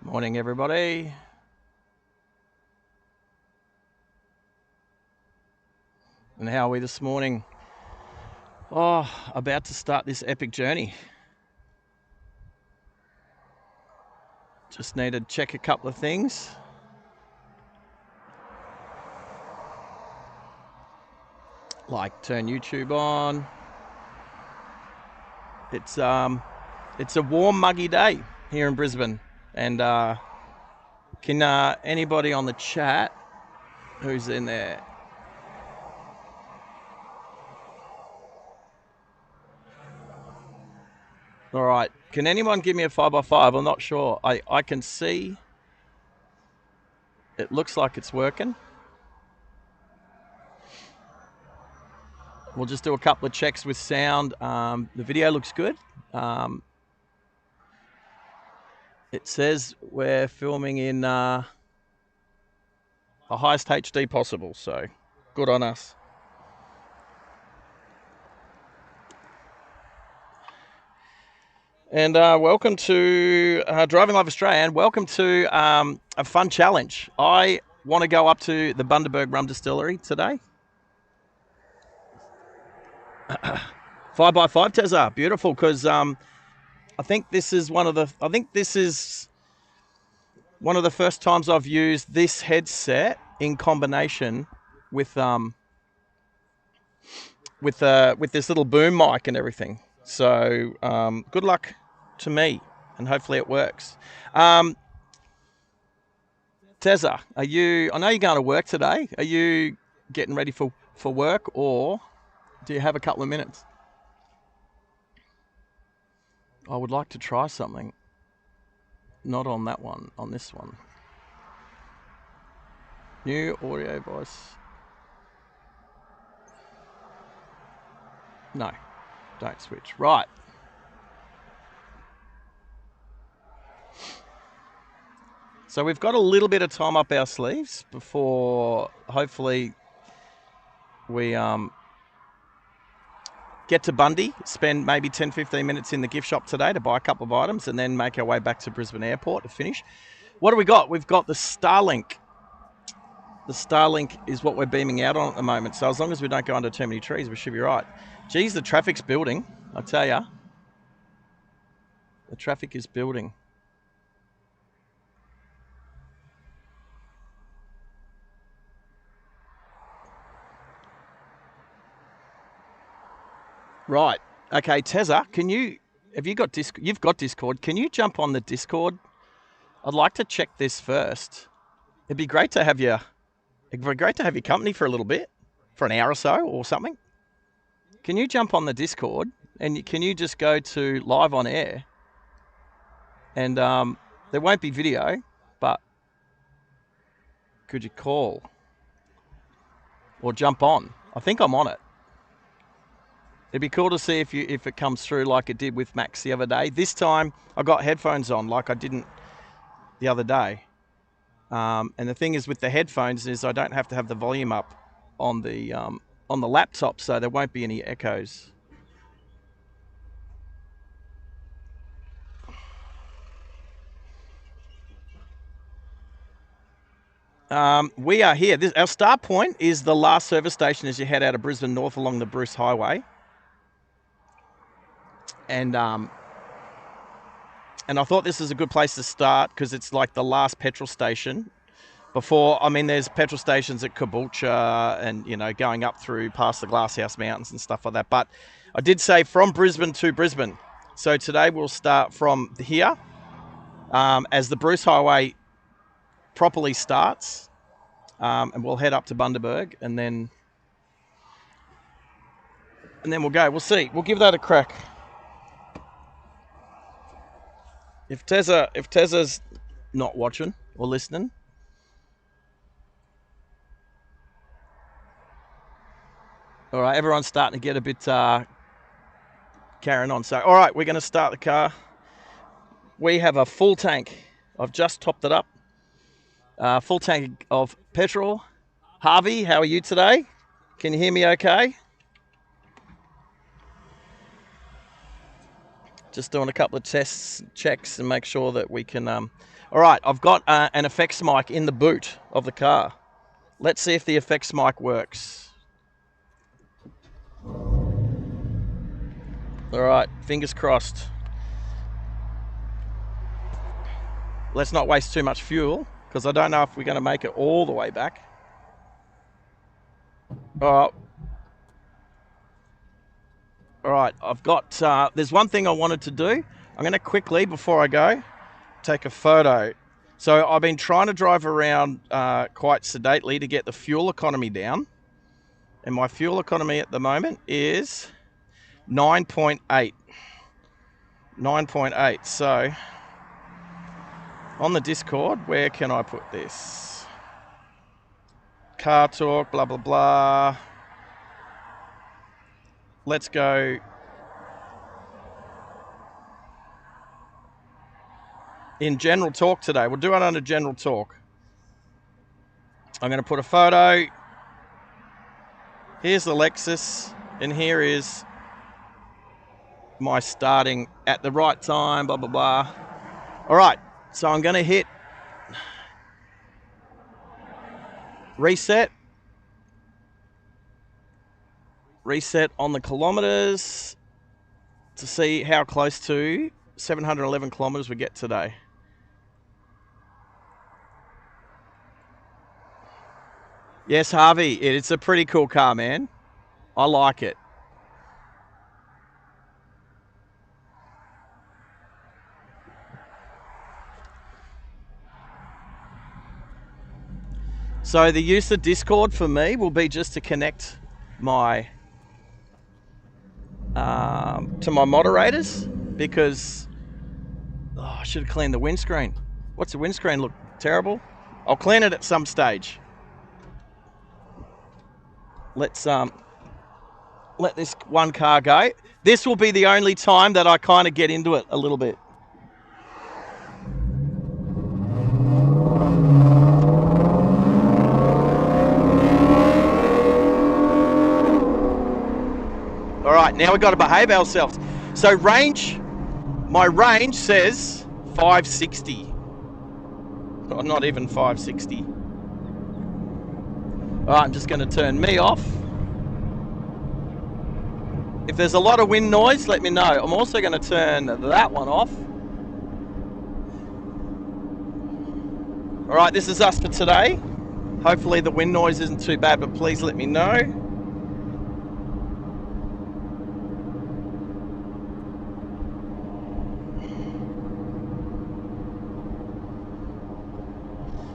Morning, everybody. And how are we this morning? Oh, about to start this epic journey. Just need to check a couple of things. Like turn YouTube on. It's a warm, muggy day here in Brisbane. And can anybody on the chat who's in there? All right. Can anyone give me a 5x5? I'm not sure. I can see. It looks like it's working. We'll just do a couple of checks with sound. The video looks good. It says we're filming in the highest HD possible, so good on us. And welcome to Driving Live Australia, and welcome to a fun challenge. I want to go up to the Bundaberg Rum Distillery today. 5x5 Tezza, beautiful, because I think this is one of the first times I've used this headset in combination with this little boom mic and everything. So good luck to me, and hopefully it works. Tezza, I know you're going to work today. Are you getting ready for work, or do you have a couple of minutes? I would like to try something. Not on that one, on this one. New audio voice. No, don't switch. Right. So we've got a little bit of time up our sleeves before hopefully we get to Bundy, spend maybe 10-15 minutes in the gift shop today to buy a couple of items, and then make our way back to Brisbane Airport to finish. What do we got? We've got the Starlink. The Starlink is what we're beaming out on at the moment. So as long as we don't go under too many trees, we should be right. Geez, the traffic's building, I tell ya. The traffic is building. Right. Okay, Tezza, you've got Discord. Can you jump on the Discord? I'd like to check this first. It'd be great to have your company for a little bit, for an hour or so or something. Can you jump on the Discord, and can you just go to live on air? And there won't be video, but could you call or jump on? I think I'm on it. It'd be cool to see if it comes through like it did with Max the other day. This time I got headphones on like I didn't the other day. And the thing is with the headphones is I don't have to have the volume up on the laptop, so there won't be any echoes. We are here. Our start point is the last service station as you head out of Brisbane North along the Bruce Highway. And I thought this is a good place to start because it's like the last petrol station before. I mean, there's petrol stations at Caboolture and, going up through past the Glasshouse Mountains and stuff like that. But I did say from Brisbane to Brisbane. So today we'll start from here as the Bruce Highway properly starts, and we'll head up to Bundaberg and then we'll go. We'll see. We'll give that a crack. If Tezza's not watching or listening, all right, everyone's starting to get a bit carrying on. So, all right, we're going to start the car. We have a full tank. I've just topped it up. Full tank of petrol. Harvey, how are you today? Can you hear me okay? Just doing a couple of checks and make sure that we can All right, I've got an effects mic in the boot of the car. Let's see if the effects mic works. All right, fingers crossed. Let's not waste too much fuel, because I don't know if we're going to make it all the way back. All right, I've got, there's one thing I wanted to do. I'm going to quickly, before I go, take a photo. So I've been trying to drive around quite sedately to get the fuel economy down. And my fuel economy at the moment is 9.8. 9.8. So on the Discord, where can I put this? Car talk, blah, blah, blah. Let's go. In general talk today. We'll do it under general talk. I'm going to put a photo. Here's the Lexus, and here is my starting at the right time, blah, blah, blah. All right, so I'm going to hit reset. Reset on the kilometers to see how close to 711 kilometers we get today. Yes, Harvey, it's a pretty cool car, man. I like it. So the use of Discord for me will be just to connect my to my moderators, because I should have cleaned the windscreen. What's the windscreen look terrible? I'll clean it at some stage. Let's let this one car go. This will be the only time that I kind of get into it a little bit. All right, now we've got to behave ourselves. So range, my range says 560. Oh, not even 560. All right, I'm just going to turn me off. If there's a lot of wind noise, let me know. I'm also going to turn that one off. All right, this is us for today. Hopefully the wind noise isn't too bad, but please let me know.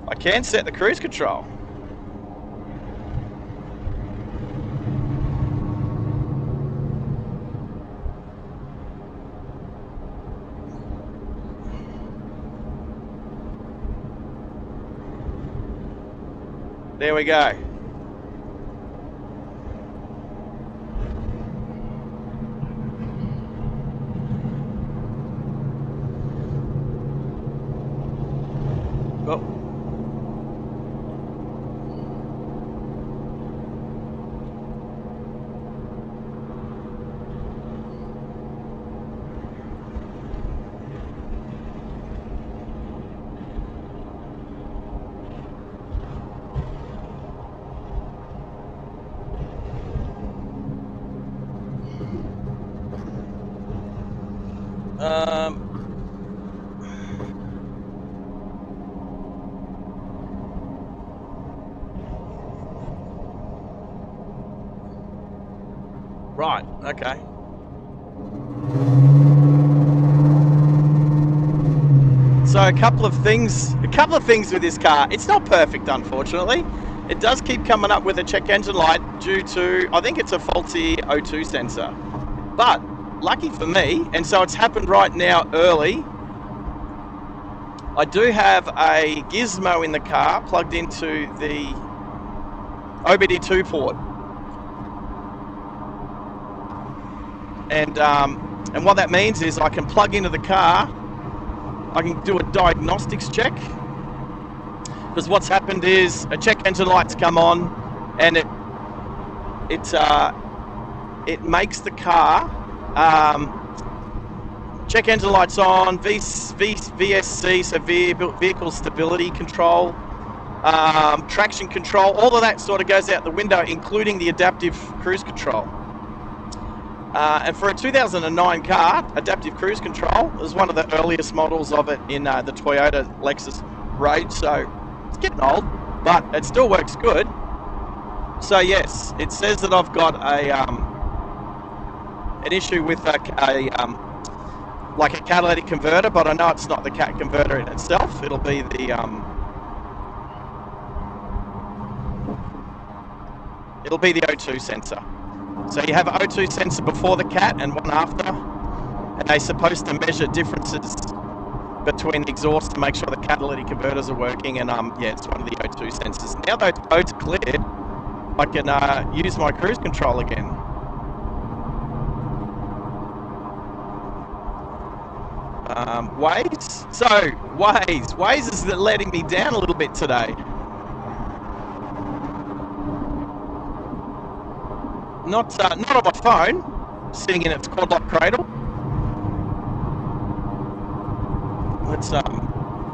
I can set the cruise control. There we go. Oh. Right, okay. So a couple of things with this car. It's not perfect, unfortunately. It does keep coming up with a check engine light due to, I think it's a faulty O2 sensor. But lucky for me, and so it's happened right now early, I do have a gizmo in the car plugged into the OBD2 port. And what that means is I can plug into the car, I can do a diagnostics check, because what's happened is a check engine light's come on, and it makes the car Check engine lights on, VSC, so vehicle stability control, traction control, all of that sort of goes out the window, including the adaptive cruise control. And for a 2009 car, adaptive cruise control is one of the earliest models of it in the Toyota Lexus range, so it's getting old, but it still works good. So yes, it says that I've got an issue with like a catalytic converter, but I know it's not the cat converter in itself. It'll be the O2 sensor. So you have an O2 sensor before the cat and one after, and they're supposed to measure differences between the exhaust to make sure the catalytic converters are working. And yeah, it's one of the O2 sensors. Now that boat's cleared, I can use my cruise control again. Waze. So Waze is letting me down a little bit today. Not on my phone, sitting in its quad lock cradle. Let's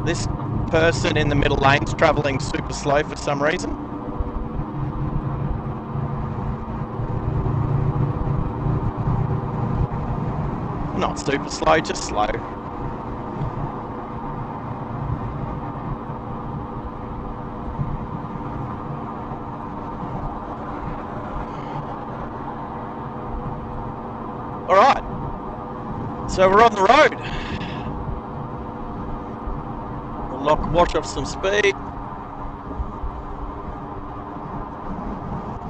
this person in the middle lane's travelling super slow for some reason. Not super slow, just slow. All right, so we're on the road. We'll watch off some speed.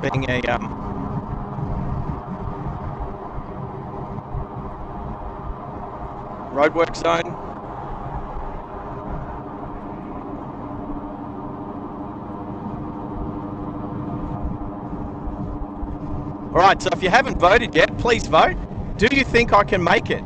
Being a roadwork zone. All right, so if you haven't voted yet, please vote. Do you think I can make it?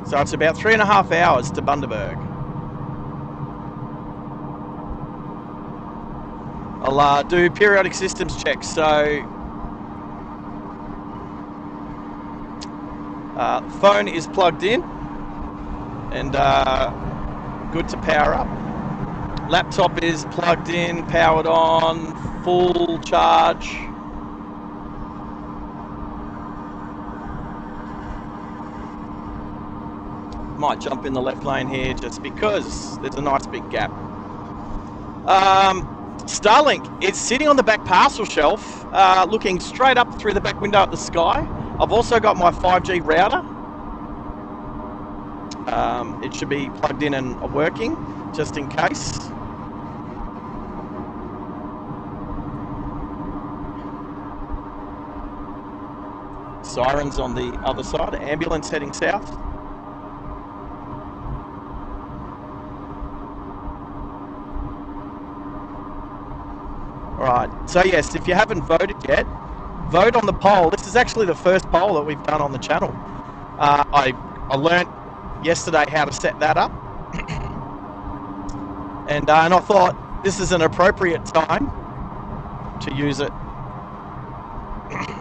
So it's about 3.5 hours to Bundaberg. I'll do periodic systems checks. So the phone is plugged in and good to power up. Laptop is plugged in, powered on, full charge. Might jump in the left lane here just because there's a nice big gap. Starlink is sitting on the back parcel shelf, looking straight up through the back window at the sky. I've also got my 5G router. It should be plugged in and working, just in case. Sirens on the other side, ambulance heading south. Alright, so yes, if you haven't voted yet, vote on the poll. This is actually the first poll that we've done on the channel. I learnt yesterday how to set that up. and I thought this is an appropriate time to use it.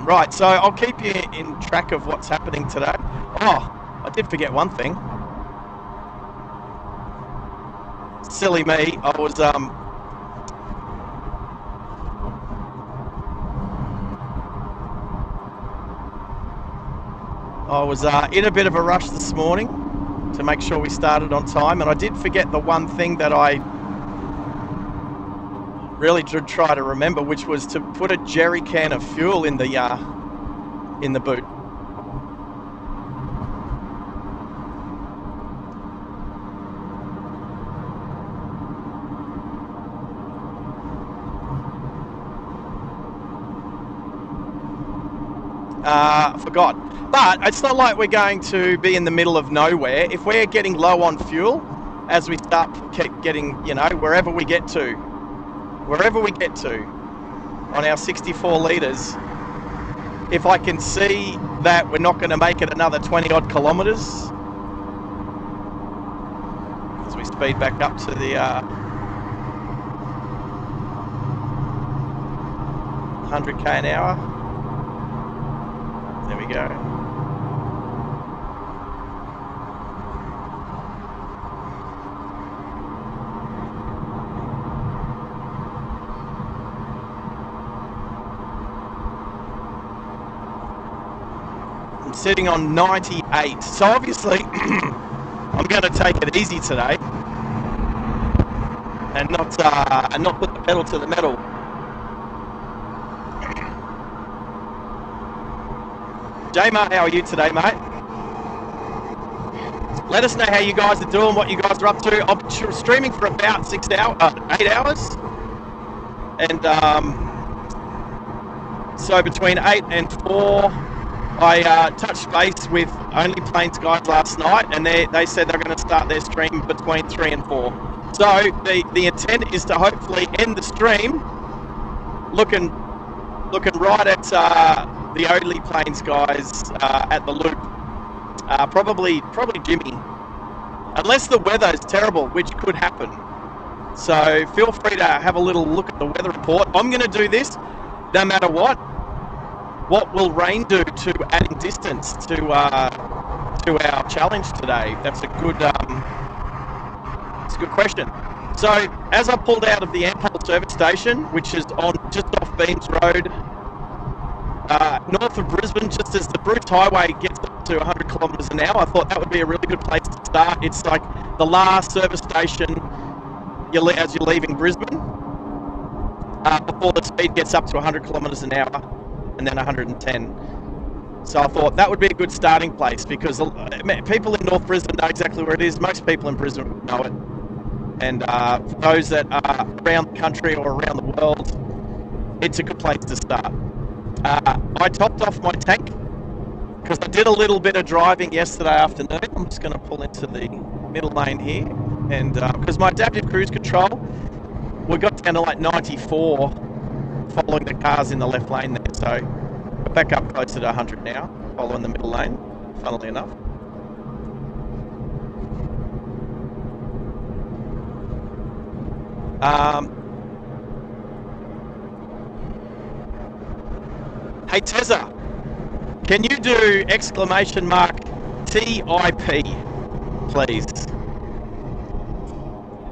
Right, so I'll keep you in track of what's happening today. Oh, I did forget one thing. Silly me, I was in a bit of a rush this morning to make sure we started on time, and I did forget the one thing that I really did try to remember, which was to put a jerry can of fuel in the boot. Forgot. But it's not like we're going to be in the middle of nowhere. If we're getting low on fuel, as we start getting, you know, wherever we get to on our 64 litres, if I can see that we're not going to make it another 20 odd kilometres, as we speed back up to the 100k an hour. There we go. I'm sitting on 98. So obviously I'm going to take it easy today and not put the pedal to the metal. J-Mart, how are you today, mate? Let us know how you guys are doing, what you guys are up to. I'm streaming for about 8 hours. And so between 8 and 4, I touched base with Only Planes guys last night, and they said they're going to start their stream between 3 and 4. So the intent is to hopefully end the stream looking right at the Only Planes guys at the loop. Probably Jimmy, unless the weather is terrible, which could happen. So feel free to have a little look at the weather report. I'm going to do this no matter what. What will rain do to adding distance to our challenge today? That's a good question. So as I pulled out of the Ampol service station, which is on just off Beams Road, north of Brisbane, just as the Bruce Highway gets up to 100 kilometres an hour, I thought that would be a really good place to start. It's like the last service station as you're leaving Brisbane, before the speed gets up to 100 kilometres an hour and then 110. So I thought that would be a good starting place, because people in North Brisbane know exactly where it is. Most people in Brisbane know it. And for those that are around the country or around the world, it's a good place to start. I topped off my tank because I did a little bit of driving yesterday afternoon. I'm just going to pull into the middle lane here, and because my adaptive cruise control, we got down to like 94 following the cars in the left lane there, so we're back up closer to 100 now, following the middle lane, funnily enough. Hey Tezza, can you do !TIP, please?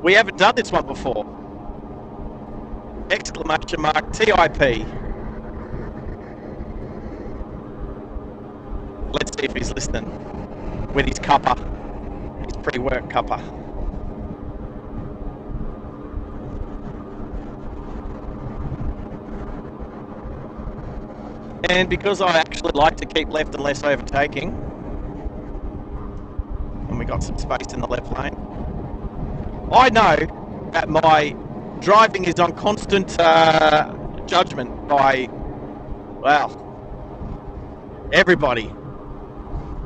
We haven't done this one before. !TIP. Let's see if he's listening with his cuppa, his pre-work cuppa. And because I actually like to keep left and less overtaking, and we got some space in the left lane, I know that my driving is on constant judgment by, well, everybody.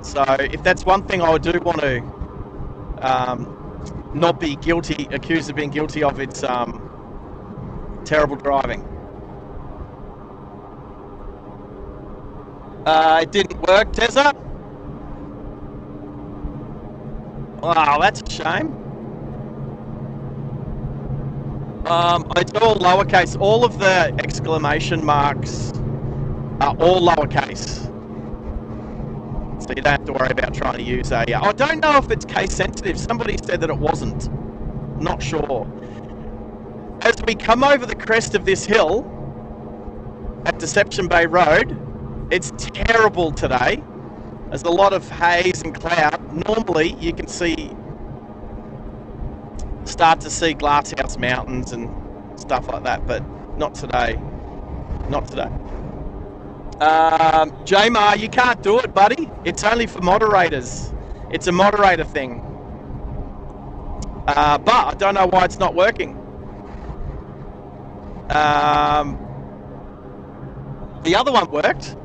So if that's one thing I do want to not be accused of being guilty of, it's terrible driving. It didn't work, Tezza. Wow, that's a shame. It's all lowercase. All of the exclamation marks are all lowercase. So you don't have to worry about trying to use a... I don't know if it's case sensitive. Somebody said that it wasn't. Not sure. As we come over the crest of this hill at Deception Bay Road, it's terrible today. There's a lot of haze and cloud. Normally you can start to see Glasshouse Mountains and stuff like that, but not today. Not today. J-Mar, you can't do it, buddy. It's only for moderators. It's a moderator thing. But I don't know why it's not working. The other one worked.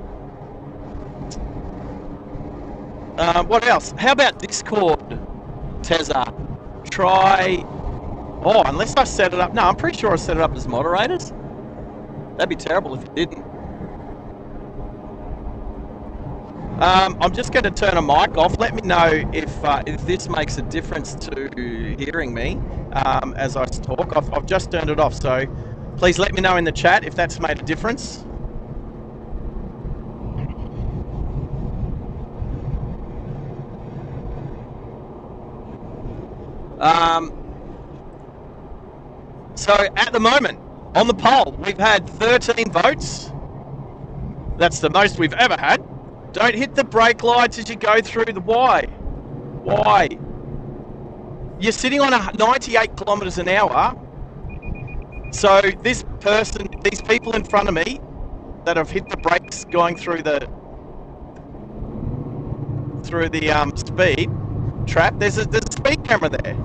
What else? How about Discord, Tezza? Try... Oh, unless I set it up... No, I'm pretty sure I set it up as moderators. That'd be terrible if you didn't. I'm just going to turn a mic off. Let me know if this makes a difference to hearing me as I talk. I've just turned it off, so please let me know in the chat if that's made a difference. So at the moment, on the poll, we've had 13 votes. That's the most we've ever had. Don't hit the brake lights as you go through the... Why? Why? You're sitting on 98 kilometers an hour. So this person, these people in front of me that have hit the brakes going through the speed trap, there's a speed camera there.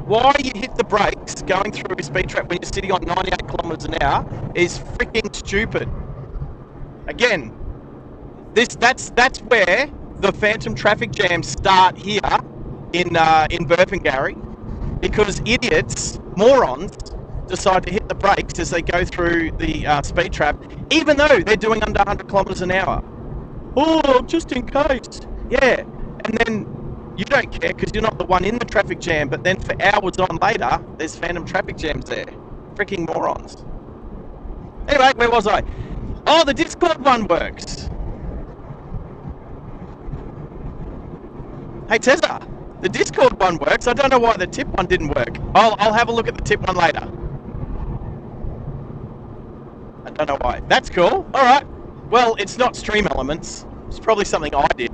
Why you hit the brakes going through a speed trap when you're sitting on 98 kilometers an hour is freaking stupid. Again, that's where the phantom traffic jams start here in Burpengary, because idiots, morons, decide to hit the brakes as they go through the speed trap, even though they're doing under 100 kilometers an hour. Oh, just in case. Yeah, and then you don't care because you're not the one in the traffic jam, but then for hours on later, there's phantom traffic jams there. Freaking morons. Anyway, where was I? Oh, the Discord one works. Hey, Tezza, the Discord one works. I don't know why the tip one didn't work. I'll have a look at the tip one later. I don't know why. That's cool. All right. Well, it's not Stream Elements. It's probably something I did.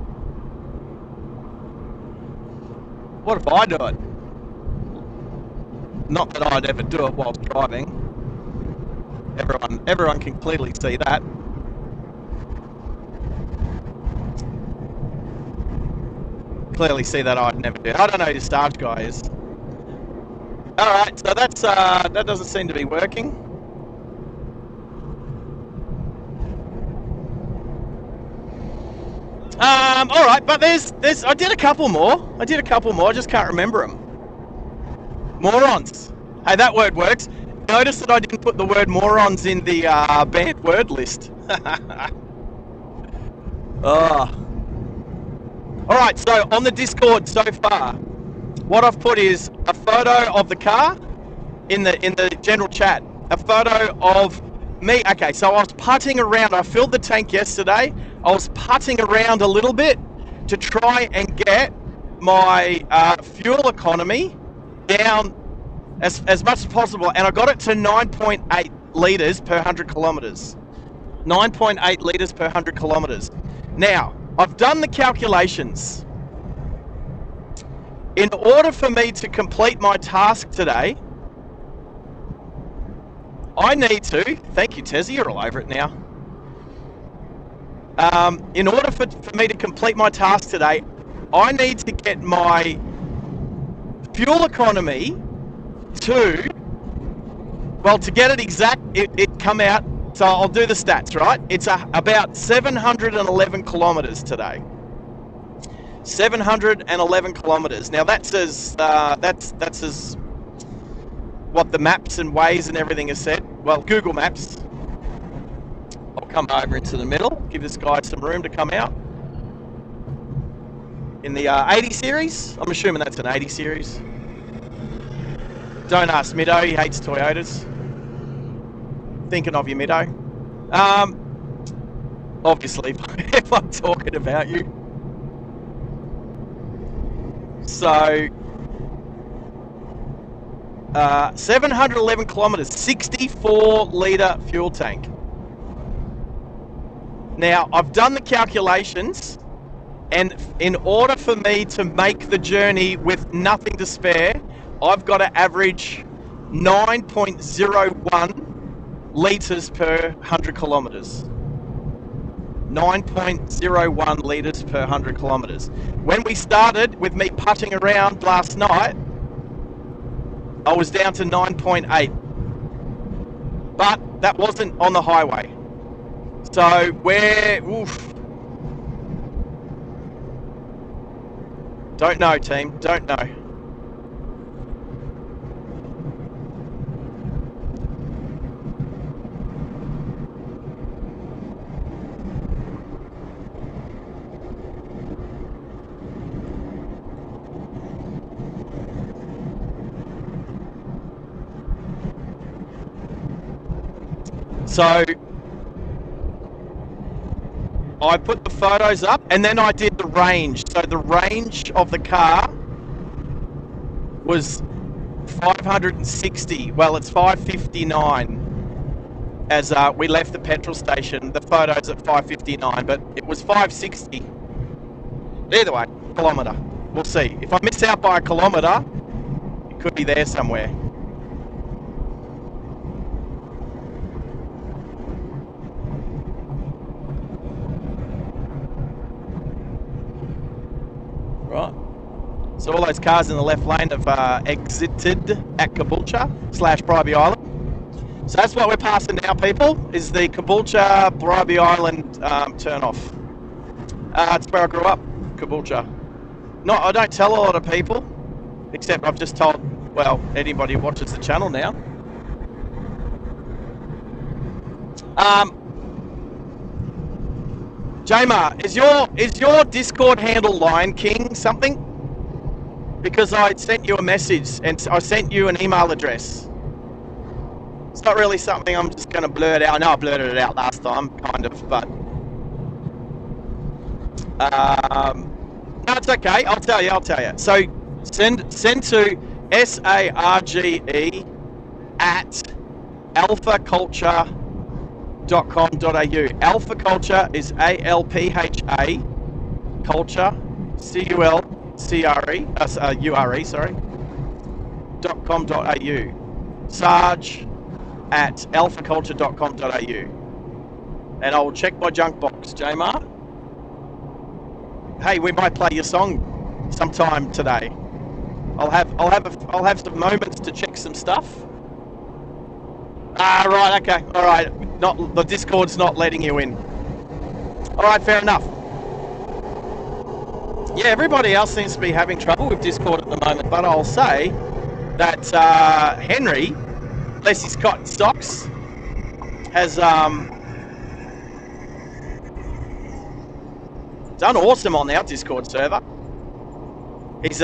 What if I do it? Not that I'd ever do it whilst driving. Everyone can clearly see that. Clearly see that I'd never do it. I don't know who the Sarge guy is. Alright, so that's that doesn't seem to be working. Alright, but there's I did a couple more. I just can't remember them. Morons. Hey, that word works. Notice that I didn't put the word morons in the banned word list. Oh. Alright, so on the Discord so far, what I've put is a photo of the car in the general chat. A photo of me. Okay, so I was putting around. I filled the tank yesterday. I was putting around a little bit to try and get my fuel economy down as much as possible, and I got it to 9.8 litres per 100 kilometres. 9.8 litres per 100 kilometres. Now, I've done the calculations. In order for me to complete my task today, I need to... Thank you, Tezzy, you're all over it now. In order for me to complete my task today, I need to get my fuel economy to... Well, to get it exact, it come out... So I'll do the stats, right? It's about 711 kilometers today. 711 kilometers. Now that's as what the maps and Waze and everything has said. Well, Google Maps. I'll come over into the middle, give this guy some room to come out. In the 80 series, I'm assuming that's an 80 series. Don't ask Middo, he hates Toyotas. Thinking of you, Middo. Obviously, if I'm talking about you. So, 711 kilometers, 64 litre fuel tank. Now, I've done the calculations, and in order for me to make the journey with nothing to spare, I've got to average 9.01 litres per 100 kilometres. 9.01 litres per 100 kilometres. When we started with me putting around last night, I was down to 9.8. But that wasn't on the highway. So we're Don't know, team. Don't know. So I put the photos up and then I did the range. So the range of the car was 560. Well, it's 559 as we left the petrol station. The photo's at 559, but it was 560. Either way, kilometre. We'll see. If I miss out by a kilometre, it could be there somewhere. Right. So all those cars in the left lane have exited at Caboolture/Bribie Island. So that's what we're passing now, people, is the Caboolture-Bribie Island turn off. It's where I grew up, Caboolture. No, I don't tell a lot of people, except I've just told, well, anybody who watches the channel now. Jamar, is your Discord handle Lion King something? Because I sent you a message and I sent you an email address. It's not really something I'm just going to blurt out. I know I blurted it out last time, kind of, but no, it's okay. I'll tell you. So send to sarge@alphaculture.com.au. Alpha Culture is ALPHA culture CULCRE sorry .com.au. sarge@alphaculture.com.au. And I will check my junk box, Jamar. Hey, we might play your song sometime today. I'll have some moments to check some stuff. Right, okay, all right. Not the Discord's not letting you in. All right, fair enough. Yeah, everybody else seems to be having trouble with Discord at the moment, but I'll say that Henry, unless he's cotton socks, has done awesome on our Discord server. He's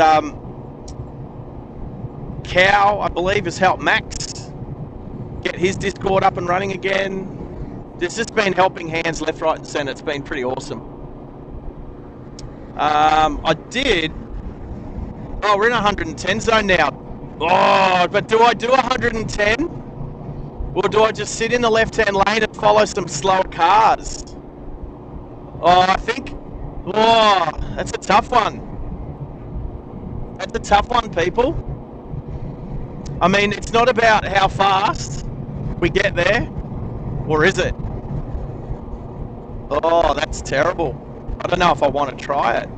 Cow, I believe, has helped Max get his Discord up and running again. There's just been helping hands left, right, and centre. It's been pretty awesome. I did. Oh, we're in 110 zone now. Oh, but do I do 110? Or do I just sit in the left-hand lane and follow some slower cars? Oh, I think. Oh, that's a tough one. That's a tough one, people. I mean, it's not about how fast we get there, or is it? Oh, that's terrible. I don't know if I want to try it.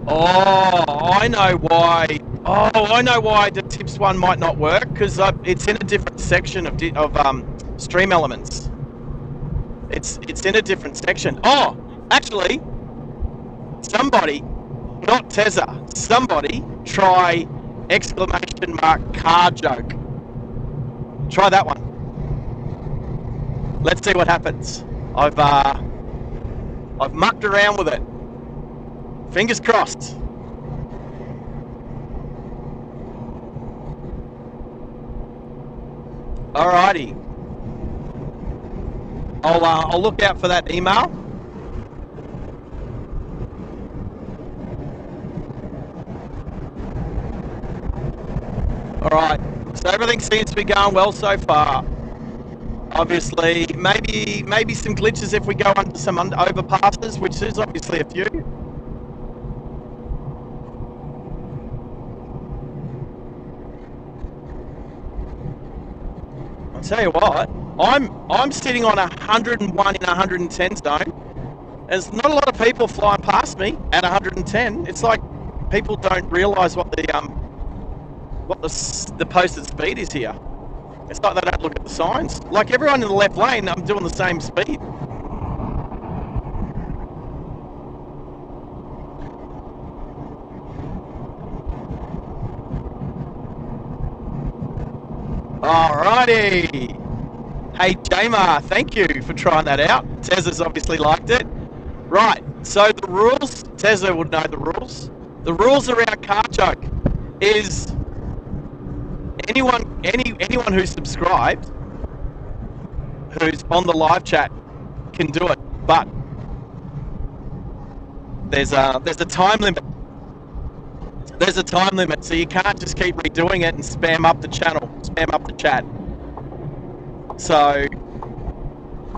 Oh, I know why. Oh, I know why the tips one might not work, because it's in a different section of stream elements. It's in a different section. Oh, actually, somebody, not Tezza, somebody try ! car joke. Try that one. Let's see what happens. I've mucked around with it. Fingers crossed. Alrighty. I'll look out for that email. Alright, so everything seems to be going well so far. Obviously, maybe some glitches if we go under some overpasses, which is obviously a few. I'll tell you what, I'm sitting on 101 in 110 zone, There's not a lot of people flying past me at 110. It's like people don't realise what the posted speed is here. It's like they don't look at the signs. Like everyone in the left lane, I'm doing the same speed. Alrighty. Hey, Jamar, thank you for trying that out. Tezza's obviously liked it. Right, so the rules, Tezza would know the rules. The rules around car choke is anyone who's subscribed, who's on the live chat, can do it. But there's a time limit. There's a time limit, so you can't just keep redoing it and spam up the channel, spam up the chat. So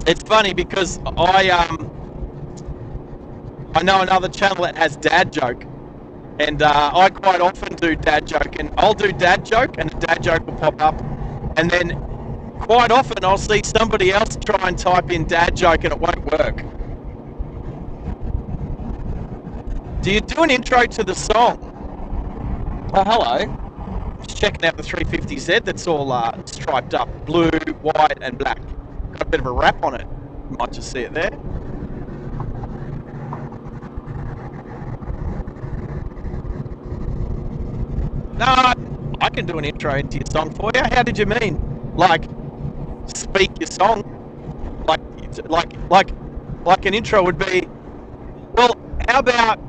it's funny because I know another channel that has dad joke, and I quite often do dad joke, and I'll do dad joke, and the dad joke will pop up, and then quite often I'll see somebody else try and type in dad joke, and it won't work. Do you do an intro to the song? Oh, hello. Just checking out the 350Z that's all striped up, blue, white, and black. Got a bit of a wrap on it. You might just see it there. No, I can do an intro into your song for you. How did you mean? Like, speak your song? Like an intro would be, well, how about,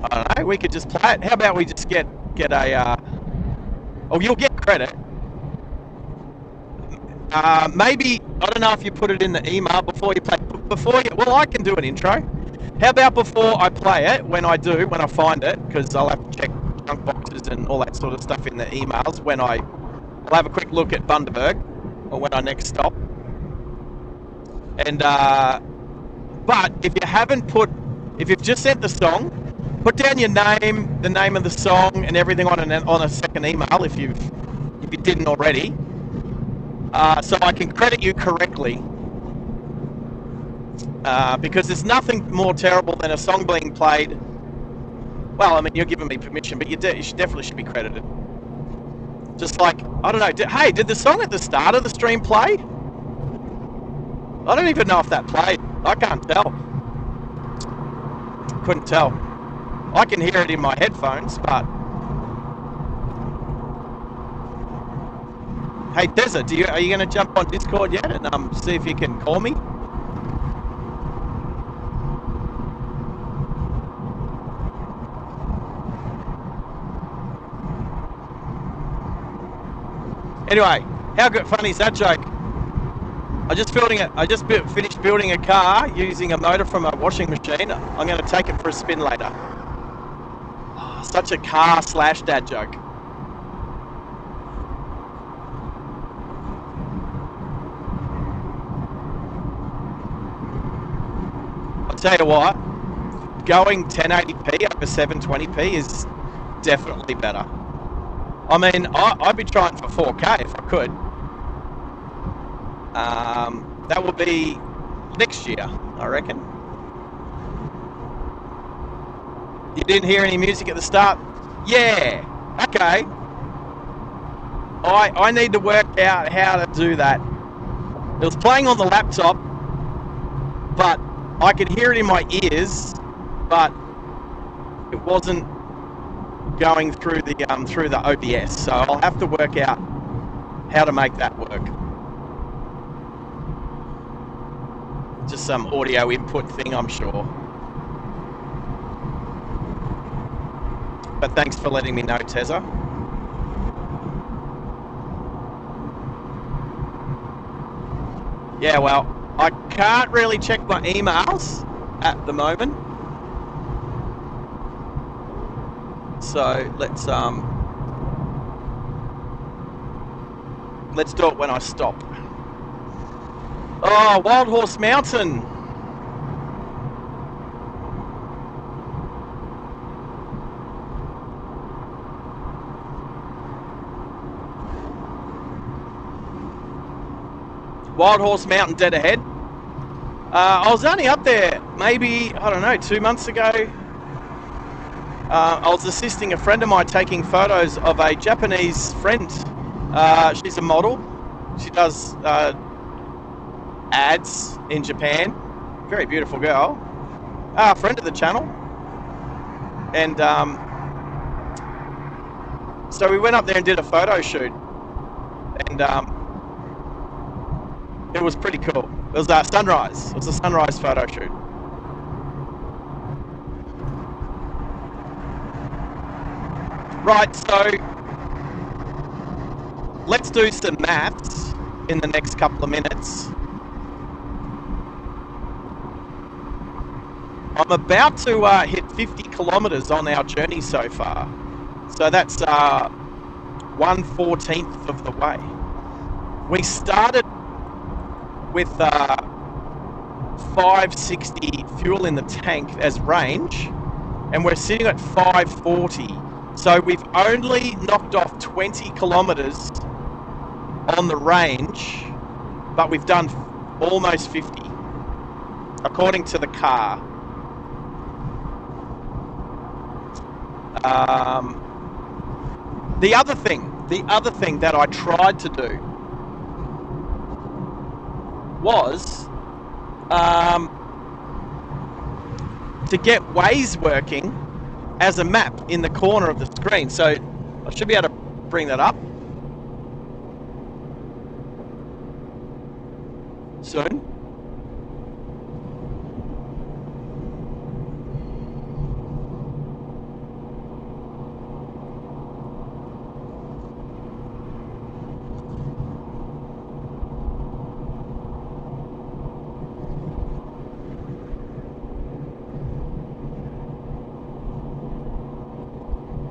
I don't know, we could just play it. How about we just get a, oh, you'll get credit. Maybe, I don't know if you put it in the email before you play, well, I can do an intro. How about before I play it, when I find it, because I'll have to check junk boxes and all that sort of stuff in the emails, I'll have a quick look at Bundaberg, or when I next stop. And, but if you've just sent the song, put down your name, the name of the song, and everything on a second email if you didn't already, so I can credit you correctly. Because there's nothing more terrible than a song being played. Well, I mean, you're giving me permission, but you definitely should be credited. Just like, I don't know. Hey, did the song at the start of the stream play? I don't even know if that played. I can't tell. Couldn't tell. I can hear it in my headphones, but... Hey, Deza, are you going to jump on Discord yet and see if you can call me? Anyway, how good funny is that joke? I just finished building a car using a motor from a washing machine. I'm going to take it for a spin later. Oh, such a car/dad joke. I'll tell you what, going 1080p over 720p is definitely better. I mean, I'd be trying for 4K if I could. That will be next year, I reckon. You didn't hear any music at the start? Yeah, okay. I need to work out how to do that. It was playing on the laptop, but I could hear it in my ears, but it wasn't going through the OBS, so I'll have to work out how to make that work. Just some audio input thing, I'm sure. But thanks for letting me know, Tezza. Yeah, well, I can't really check my emails at the moment. So let's do it when I stop. Oh, Wild Horse Mountain. Wild Horse Mountain dead ahead. I was only up there maybe, I don't know, 2 months ago. I was assisting a friend of mine taking photos of a Japanese friend. She's a model. She does ads in Japan. Very beautiful girl. Friend of the channel. And so we went up there and did a photo shoot. And it was pretty cool. It was sunrise. It was a sunrise photo shoot. Right, so let's do some maths in the next couple of minutes. I'm about to hit 50 kilometres on our journey so far. So that's 1/14 of the way. We started with 560 fuel in the tank as range, and we're sitting at 540. So we've only knocked off 20 kilometres on the range, but we've done almost 50, according to the car. The other thing that I tried to do was to get Waze working as a map in the corner of the screen. So I should be able to bring that up soon.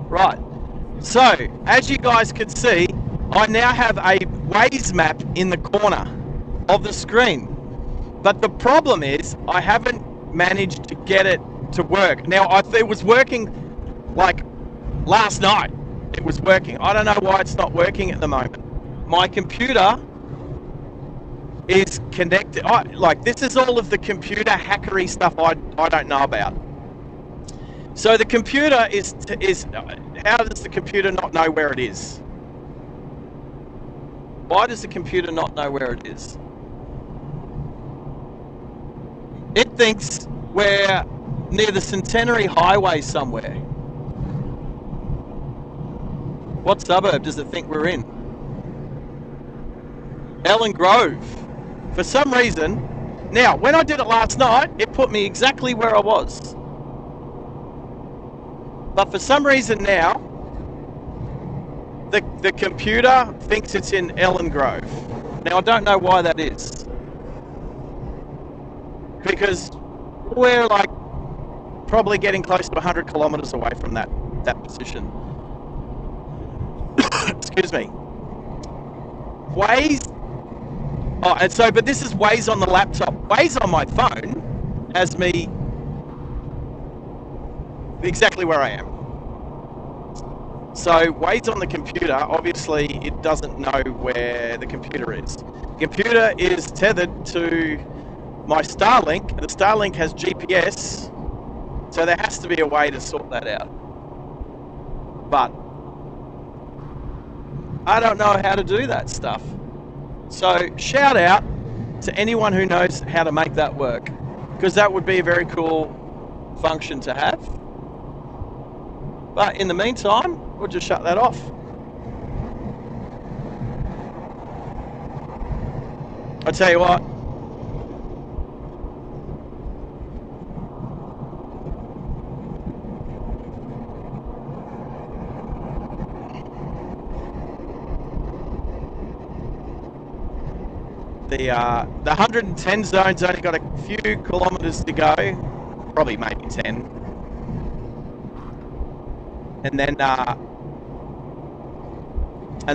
Right, so as you guys can see, I now have a Waze map in the corner of the screen. But the problem is I haven't managed to get it to work. Now, it was working like last night. It was working. I don't know why it's not working at the moment. My computer is connected. This is all of the computer hackery stuff I don't know about. So the computer is how does the computer not know where it is? Why does the computer not know where it is? It thinks we're near the Centenary Highway somewhere. What suburb does it think we're in? Ellen Grove. For some reason, now when I did it last night, it put me exactly where I was. But for some reason now, the computer thinks it's in Ellen Grove. Now I don't know why that is. Because we're like probably getting close to 100 kilometres away from that position. Excuse me. Waze. Oh, and so, but this is Waze on the laptop. Waze on my phone has me exactly where I am. So Waze on the computer, obviously it doesn't know where the computer is. The computer is tethered to my Starlink. The Starlink has GPS, so there has to be a way to sort that out. But I don't know how to do that stuff. So shout out to anyone who knows how to make that work, because that would be a very cool function to have. But in the meantime, we'll just shut that off. I tell you what. The 110 zone's only got a few kilometres to go, probably maybe 10. And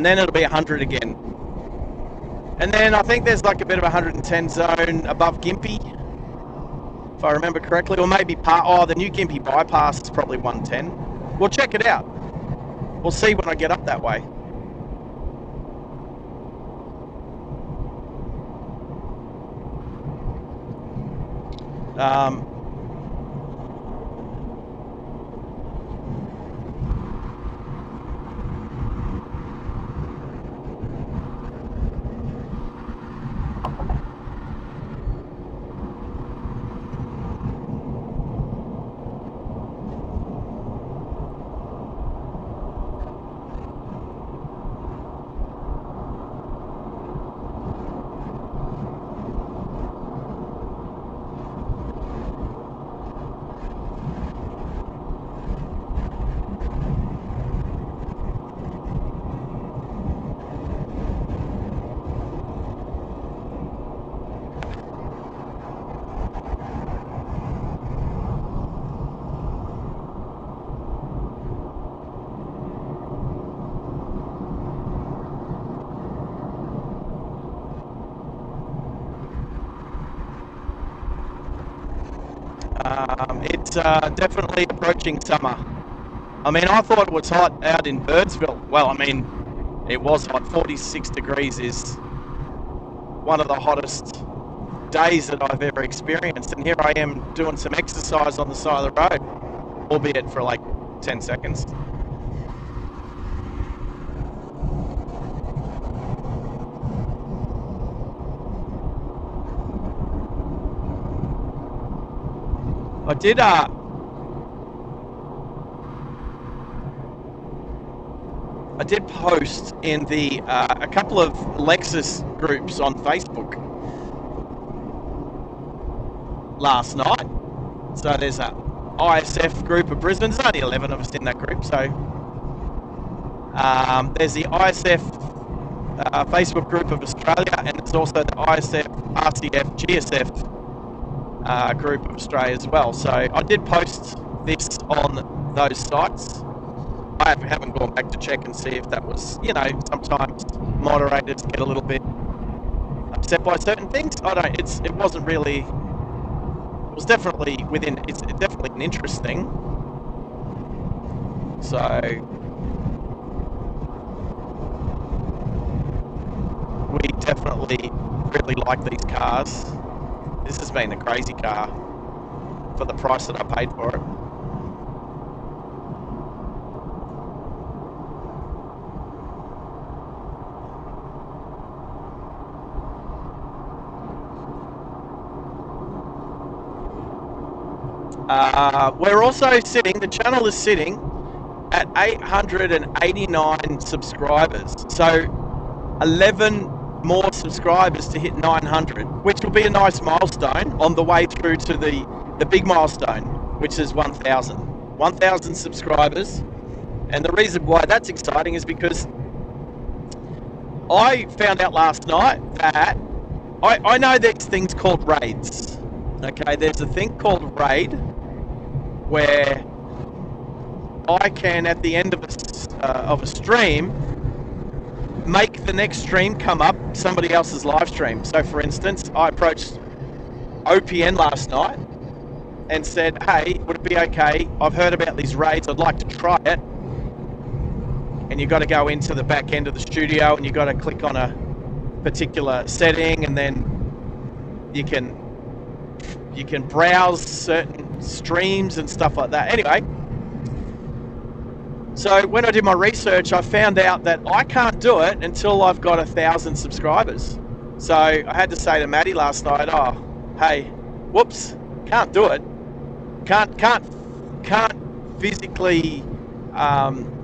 then it'll be 100 again. And then I think there's like a bit of a 110 zone above Gympie, if I remember correctly, or maybe the new Gympie bypass is probably 110. We'll check it out. We'll see when I get up that way. It's definitely approaching summer. I mean, I thought it was hot out in Birdsville. Well, I mean, it was hot. 46 degrees is one of the hottest days that I've ever experienced. And here I am doing some exercise on the side of the road, albeit for like 10 seconds. I did post in the a couple of Lexus groups on Facebook last night. So there's a ISF group of Brisbane. There's only 11 of us in that group. So there's the ISF Facebook group of Australia, and there's also the ISF, RCF, GSF group of Australia as well. So I did post this on those sites. I haven't gone back to check and see if that was, you know, sometimes moderators get a little bit upset by certain things. I don't. It wasn't really. It was definitely within. It's definitely an interest thing. So we definitely really like these cars. This has been a crazy car for the price that I paid for it. We're also sitting, the channel is sitting at 889 subscribers. So 11 more subscribers to hit 900, which will be a nice milestone on the way through to the big milestone, which is 1,000. 1,000 subscribers. And the reason why that's exciting is because I found out last night that I know there's things called raids. Okay, there's a thing called raid where I can, at the end of a stream, make the next stream come up somebody else's live stream. So for instance, I approached OPN last night and said, hey, would it be okay, I've heard about these raids, I'd like to try it. And you've got to go into the back end of the studio and you've got to click on a particular setting, and then you can browse certain streams and stuff like that. Anyway, so when I did my research, I found out that I can't do it until I've got 1,000 subscribers. So I had to say to Maddie last night, oh, hey, whoops, can't do it. Can't physically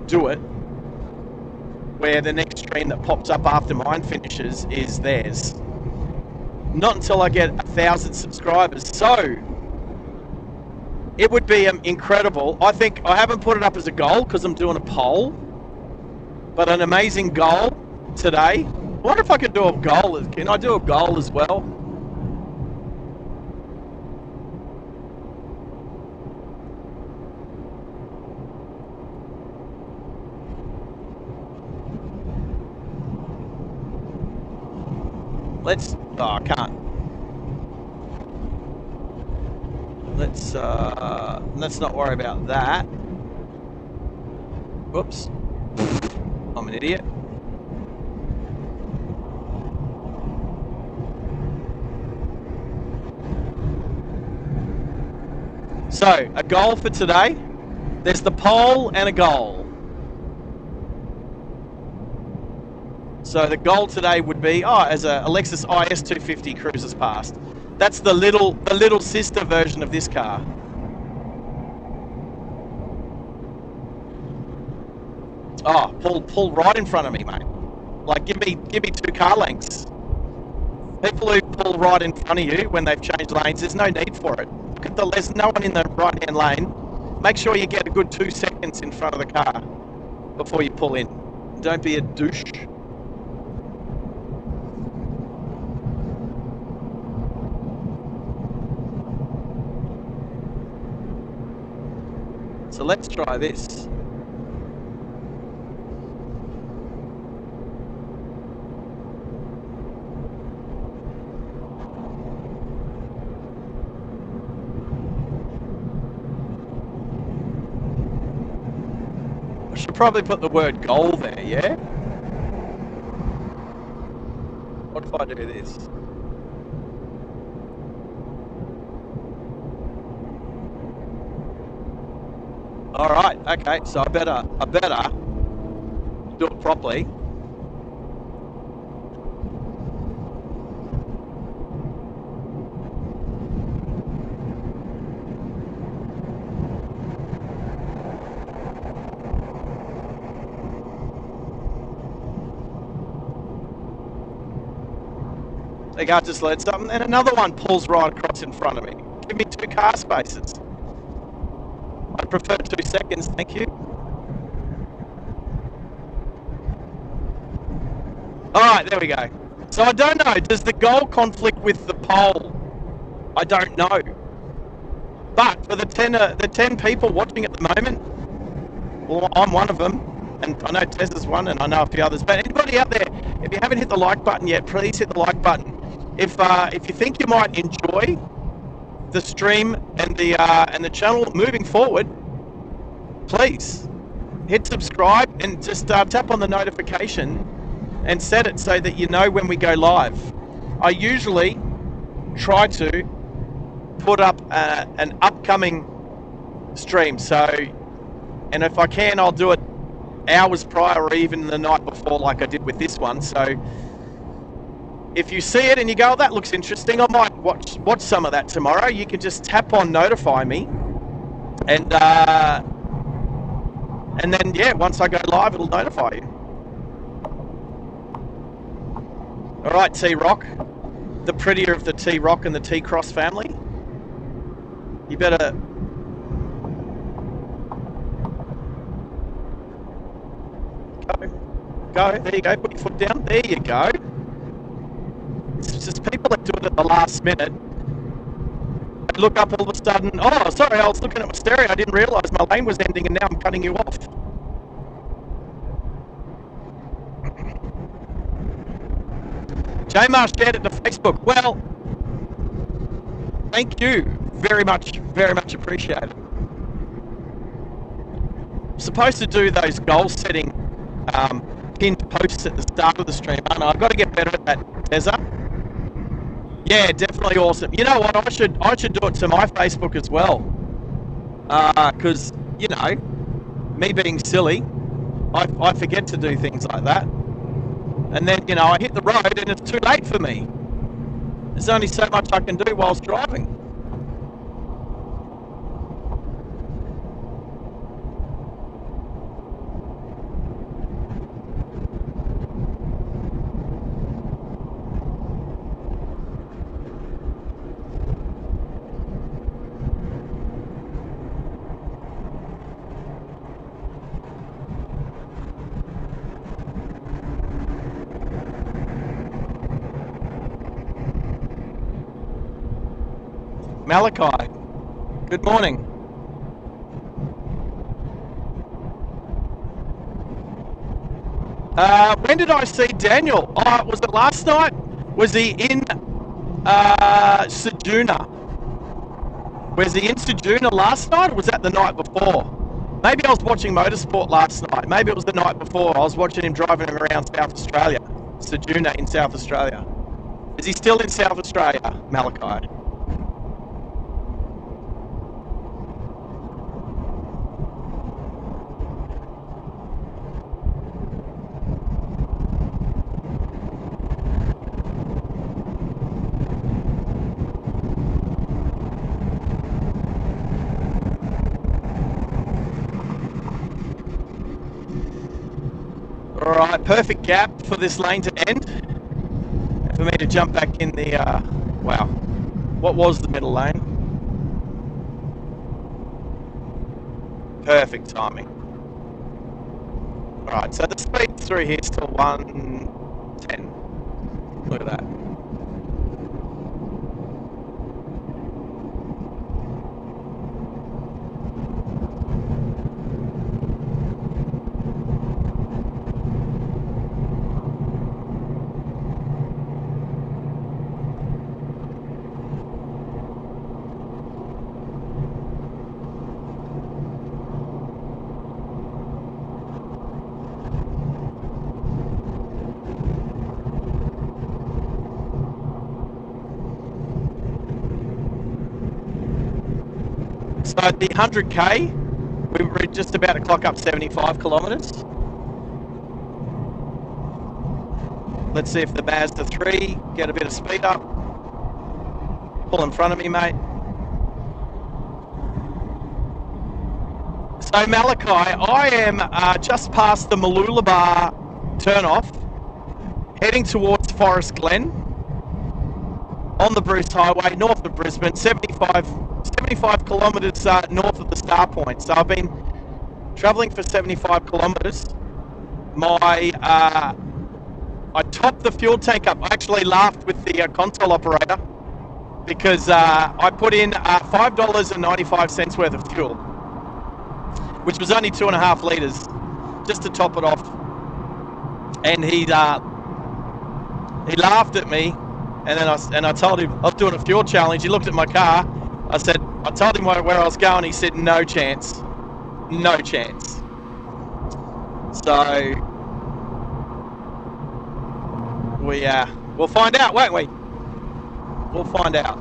do it where the next stream that pops up after mine finishes is theirs. Not until I get 1,000 subscribers. So it would be incredible. I think I haven't put it up as a goal because I'm doing a poll, but an amazing goal today. I wonder if I could do a goal. Can I do a goal as well? Oh, I can't. Let's not worry about that. Whoops. I'm an idiot. So, a goal for today. There's the pole and a goal. So the goal today would be, as a Lexus IS 250 cruises past. That's the little sister version of this car. Oh, pull right in front of me, mate. Like, give me 2 car lengths. People who pull right in front of you when they've changed lanes, there's no need for it. Look at there's no one in the right-hand lane. Make sure you get a good 2 seconds in front of the car before you pull in. Don't be a douche. So let's try this. I should probably put the word goal there, yeah? What if I do this? All right, okay, so I better do it properly. There you go, I just learned something. And another one pulls right across in front of me. Give me 2 car spaces. I prefer 2 seconds, thank you. Alright, there we go. So I don't know, does the goal conflict with the pole? I don't know. But for the 10 people watching at the moment, well, I'm one of them, and I know Tess is one, and I know a few others. But anybody out there, if you haven't hit the like button yet, please hit the like button. If you think you might enjoy the stream and the channel moving forward, please hit subscribe and just tap on the notification and set it so that you know when we go live. I usually try to put up an upcoming stream, and if I can, I'll do it hours prior or even the night before, like I did with this one. So if you see it and you go, oh, that looks interesting, I might watch some of that tomorrow. You can just tap on notify me, and then yeah, once I go live, it'll notify you. All right, T-Rock, the prettier of the T-Rock and the T-Cross family. You better go. There you go. Put your foot down. There you go. It's just people that do it at the last minute. I look up all of a sudden. Oh, sorry, I was looking at my stereo. I didn't realise my lane was ending, and now I'm cutting you off. Jamar shared it to Facebook. Well, thank you very much appreciated. I'm supposed to do those goal setting pinned posts at the start of the stream, aren't I? I've got to get better at that, Tezza. Yeah, definitely awesome. You know what? I should do it to my Facebook as well, because you know, me being silly, I forget to do things like that, and then you know I hit the road and it's too late for me. There's only so much I can do whilst driving. Malachi, good morning. When did I see Daniel? Oh, was it last night? Was he in Sejuna? Was he in Sejuna last night, or was that the night before? Maybe I was watching Motorsport last night. Maybe it was the night before. I was watching him driving around South Australia. Sejuna in South Australia. Is he still in South Australia, Malachi? All right, perfect gap for this lane to end. And for me to jump back in the, wow, what was the middle lane? Perfect timing. All right, so the speed through here is still 110. Look at that. So the 100k, we were just about to clock up 75 kilometres. Let's see if the Mazda 3 get a bit of speed up. Pull in front of me, mate. So Malachi, I am just past the Mooloolaba turn-off, heading towards Forest Glen on the Bruce Highway, north of Brisbane, 75 kilometres north of the Star Point. So I've been travelling for 75 kilometres. I topped the fuel tank up. I actually laughed with the console operator because I put in $5.95 worth of fuel, which was only 2.5 litres, just to top it off. And he laughed at me, and then I told him I was doing a fuel challenge. He looked at my car. I told him where I was going. He said, no chance. No chance. So we'll find out, won't we? We'll find out.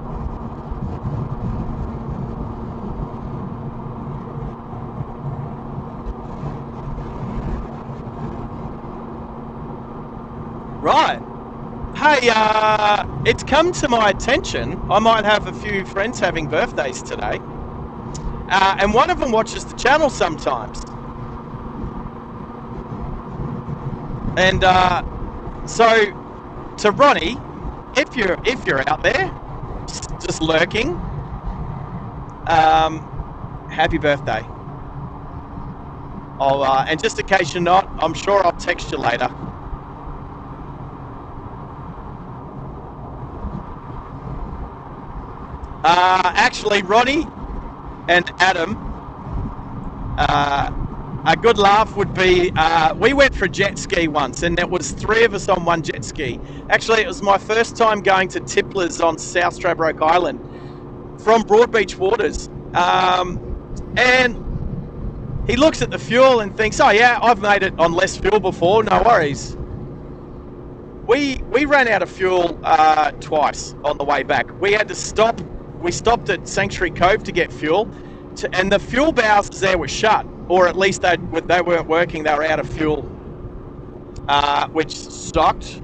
Right. Hey, it's come to my attention, I might have a few friends having birthdays today, and one of them watches the channel sometimes. And so, to Ronnie, if you're out there, just lurking, happy birthday. And just in case you're not, I'm sure I'll text you later. Actually, Ronnie and Adam, a good laugh would be, we went for a jet ski once, and there was 3 of us on one jet ski. Actually, it was my first time going to Tipler's on South Stradbroke Island from Broadbeach Waters. And he looks at the fuel and thinks, oh yeah, I've made it on less fuel before, no worries. We ran out of fuel twice on the way back. We had to stop. We stopped at Sanctuary Cove to get fuel, and the fuel bowsers there were shut, or at least they weren't working. They were out of fuel, which sucked.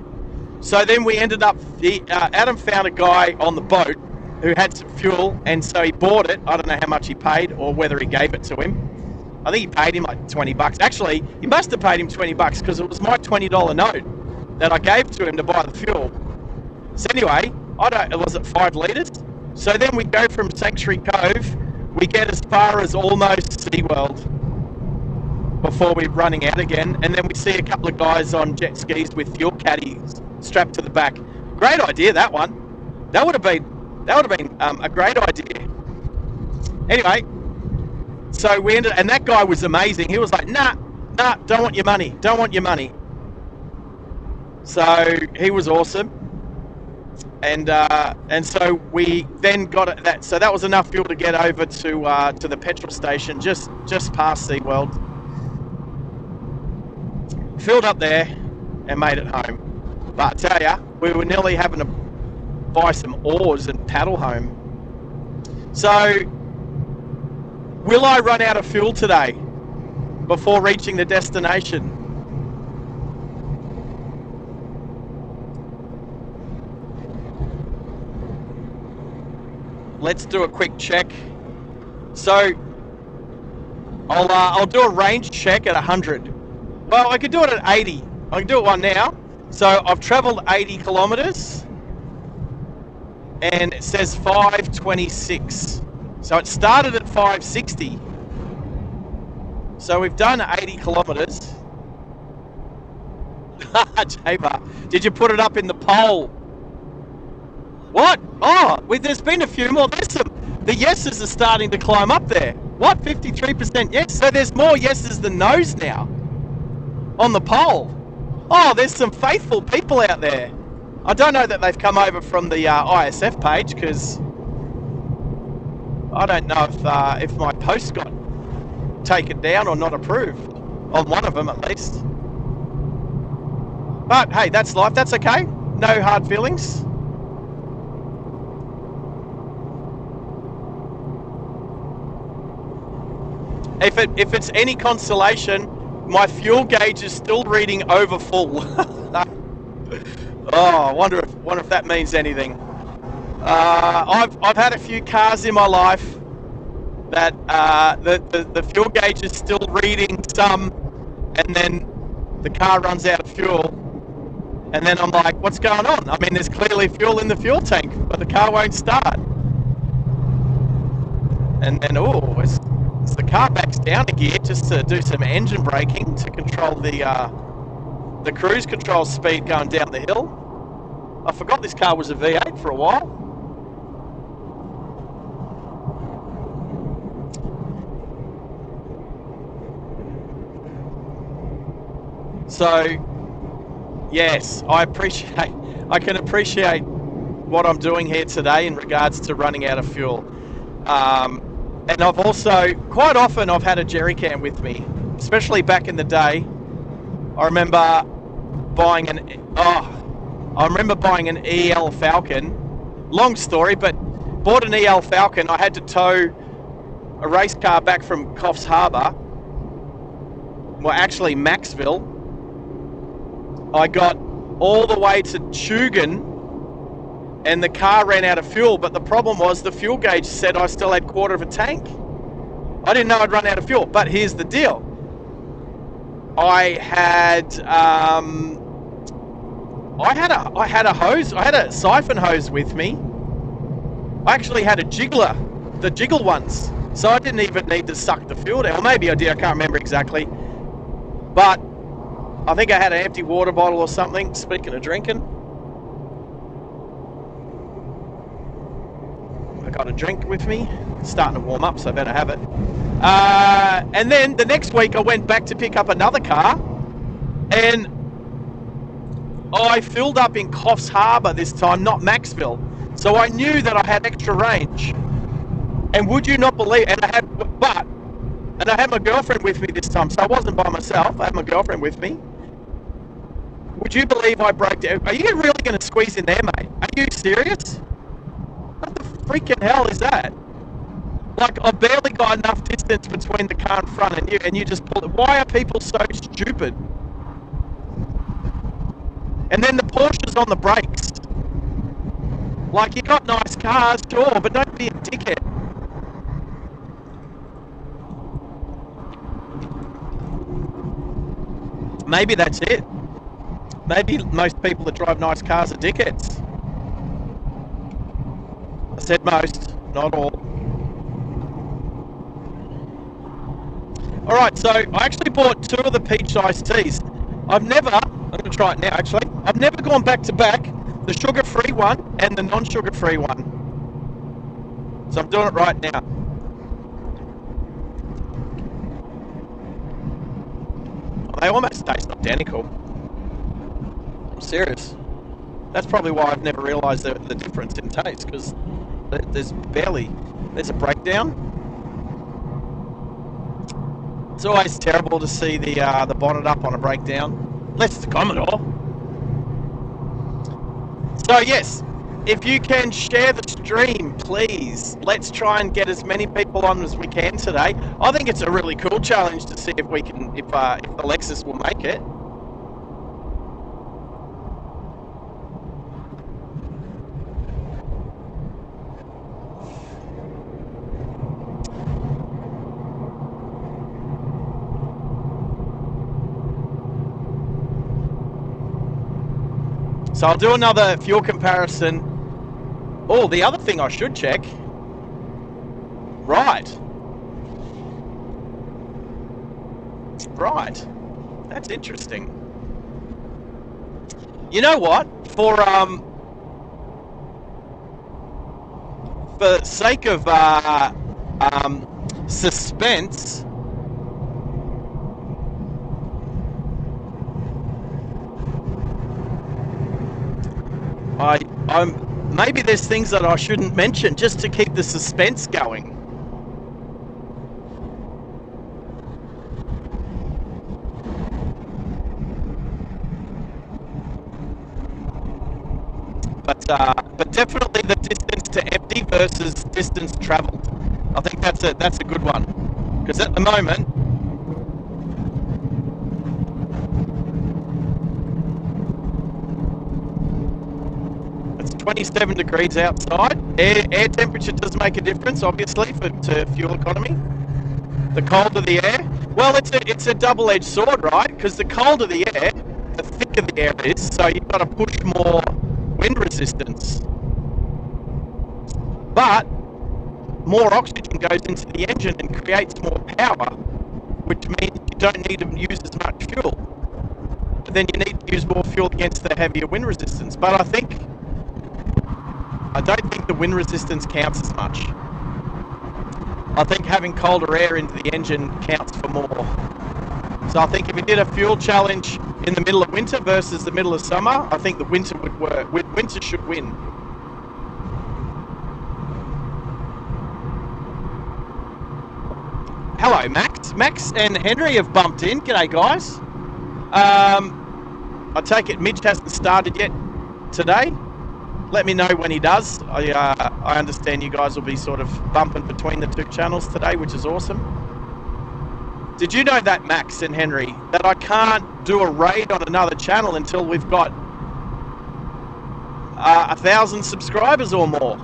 So then we ended up. Adam found a guy on the boat who had some fuel, and so he bought it. I don't know how much he paid, or whether he gave it to him. I think he paid him like $20. Actually, he must have paid him $20 because it was my $20 note that I gave to him to buy the fuel. So anyway, was it 5 litres? So then we go from Sanctuary Cove, we get as far as almost SeaWorld before we're running out again, and then we see a couple of guys on jet skis with fuel caddies strapped to the back. Great idea, that one. That would have been a great idea. Anyway, so we ended, and that guy was amazing. He was like, nah, don't want your money, don't want your money. So he was awesome. And so we then got that. So that was enough fuel to get over to the petrol station just past SeaWorld. Filled up there and made it home. But I tell ya, we were nearly having to buy some oars and paddle home. So will I run out of fuel today before reaching the destination? Let's do a quick check. So I'll do a range check at 100. Well, I could do it at 80 I can do it one now. So I've travelled 80 kilometres and it says 526. So it started at 560. So we've done 80 kilometres. Jaber, did you put it up in the poll? What? Oh, there's been a few more. The yeses are starting to climb up there. What? 53% yes? So there's more yeses than no's now on the poll. Oh, there's some faithful people out there. I don't know that they've come over from the ISF page because I don't know if my post got taken down or not approved on one of them at least. But hey, that's life. That's okay. No hard feelings. If it's any consolation, my fuel gauge is still reading over full. Oh, I wonder if that means anything. I've had a few cars in my life that the fuel gauge is still reading some, and then the car runs out of fuel, and then I'm like, what's going on? I mean, there's clearly fuel in the fuel tank, but the car won't start. And then as the car backs down a gear just to do some engine braking to control the cruise control speed going down the hill. I forgot this car was a V8 for a while. So, yes, I can appreciate what I'm doing here today in regards to running out of fuel. And I've also, quite often I've had a jerry can with me, especially back in the day. I remember buying an EL Falcon. Long story, but bought an EL Falcon. I had to tow a race car back from Coffs Harbour. Well, actually Maxville. I got all the way to Tugun and the car ran out of fuel, but the problem was the fuel gauge said I still had quarter of a tank. I didn't know I'd run out of fuel, but here's the deal. I had a siphon hose with me. I actually had a jiggler, the jiggle ones, so I didn't even need to suck the fuel down. Or maybe I did, I can't remember exactly. But I think I had an empty water bottle or something, speaking of drinking. I got a drink with me. It's starting to warm up, so I better have it. And then the next week I went back to pick up another car, and I filled up in Coffs Harbour this time, not Maxville. So I knew that I had extra range. And would you not believe, and I had my girlfriend with me this time, so I wasn't by myself, I had my girlfriend with me. Would you believe I broke down? Are you really going to squeeze in there, mate? Are you serious? What the freaking hell is that? Like, I barely got enough distance between the car in front and you just pull it. Why are people so stupid? And then the Porsche's on the brakes. Like, you got nice cars, sure, but don't be a dickhead. Maybe that's it. Maybe most people that drive nice cars are dickheads. I said most, not all. Alright, so I actually bought 2 of the peach iced teas. I'm going to try it now actually. I've never gone back to back, the sugar-free one and the non-sugar-free one. So I'm doing it right now. They almost taste identical. I'm serious. That's probably why I've never realised the difference in taste, because there's a breakdown. It's always terrible to see the bonnet up on a breakdown, unless it's a Commodore. So yes, if you can share the stream, please. Let's try and get as many people on as we can today. I think it's a really cool challenge to see if we can, if the Lexus will make it. So I'll do another fuel comparison. Oh, the other thing I should check. Right. That's interesting. You know what? For sake of suspense, maybe there's things that I shouldn't mention just to keep the suspense going. But definitely the distance to empty versus distance travelled. I think that's a good one, because at the moment, it's 27 degrees outside. Air temperature does make a difference, obviously, to fuel economy. The colder the air, well, it's a double-edged sword, right? Because the colder the air, the thicker the air is, so you've got to push more wind resistance. But more oxygen goes into the engine and creates more power, which means you don't need to use as much fuel. But then you need to use more fuel against the heavier wind resistance. But I don't think the wind resistance counts as much. I think having colder air into the engine counts for more. So I think if we did a fuel challenge in the middle of winter versus the middle of summer, I think the winter would work. Winter should win. Hello, Max. Max and Henry have bumped in. G'day, guys. I take it Midge hasn't started yet today. Let me know when he does. I understand you guys will be sort of bumping between the two channels today, which is awesome. Did you know that, Max and Henry, that I can't do a raid on another channel until we've got 1,000 subscribers or more?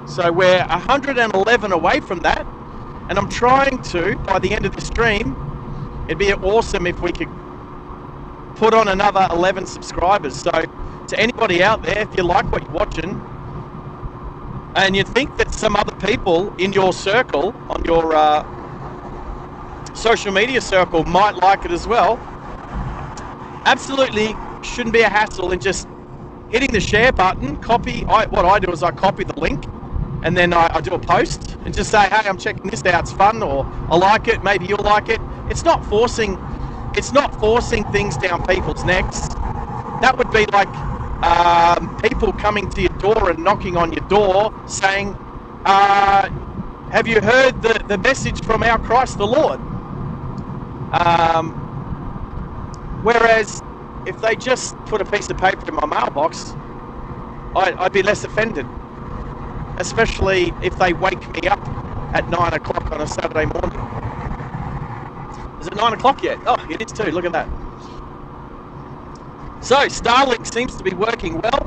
So we're 111 away from that, and I'm trying to, by the end of the stream, it'd be awesome if we could put on another 11 subscribers. So to anybody out there, if you like what you're watching, and you think that some other people in your circle, on your social media circle, might like it as well, absolutely shouldn't be a hassle in just hitting the share button. What I do is I copy the link, and then I do a post and just say, hey, I'm checking this out, it's fun, or I like it, maybe you'll like it. It's not forcing things down people's necks. That would be like people coming to your door and knocking on your door saying, have you heard the message from our Christ the Lord? Whereas if they just put a piece of paper in my mailbox, I'd be less offended, especially if they wake me up at 9 o'clock on a Saturday morning. Is it 9 o'clock yet? Oh, it is too. Look at that. So Starlink seems to be working well.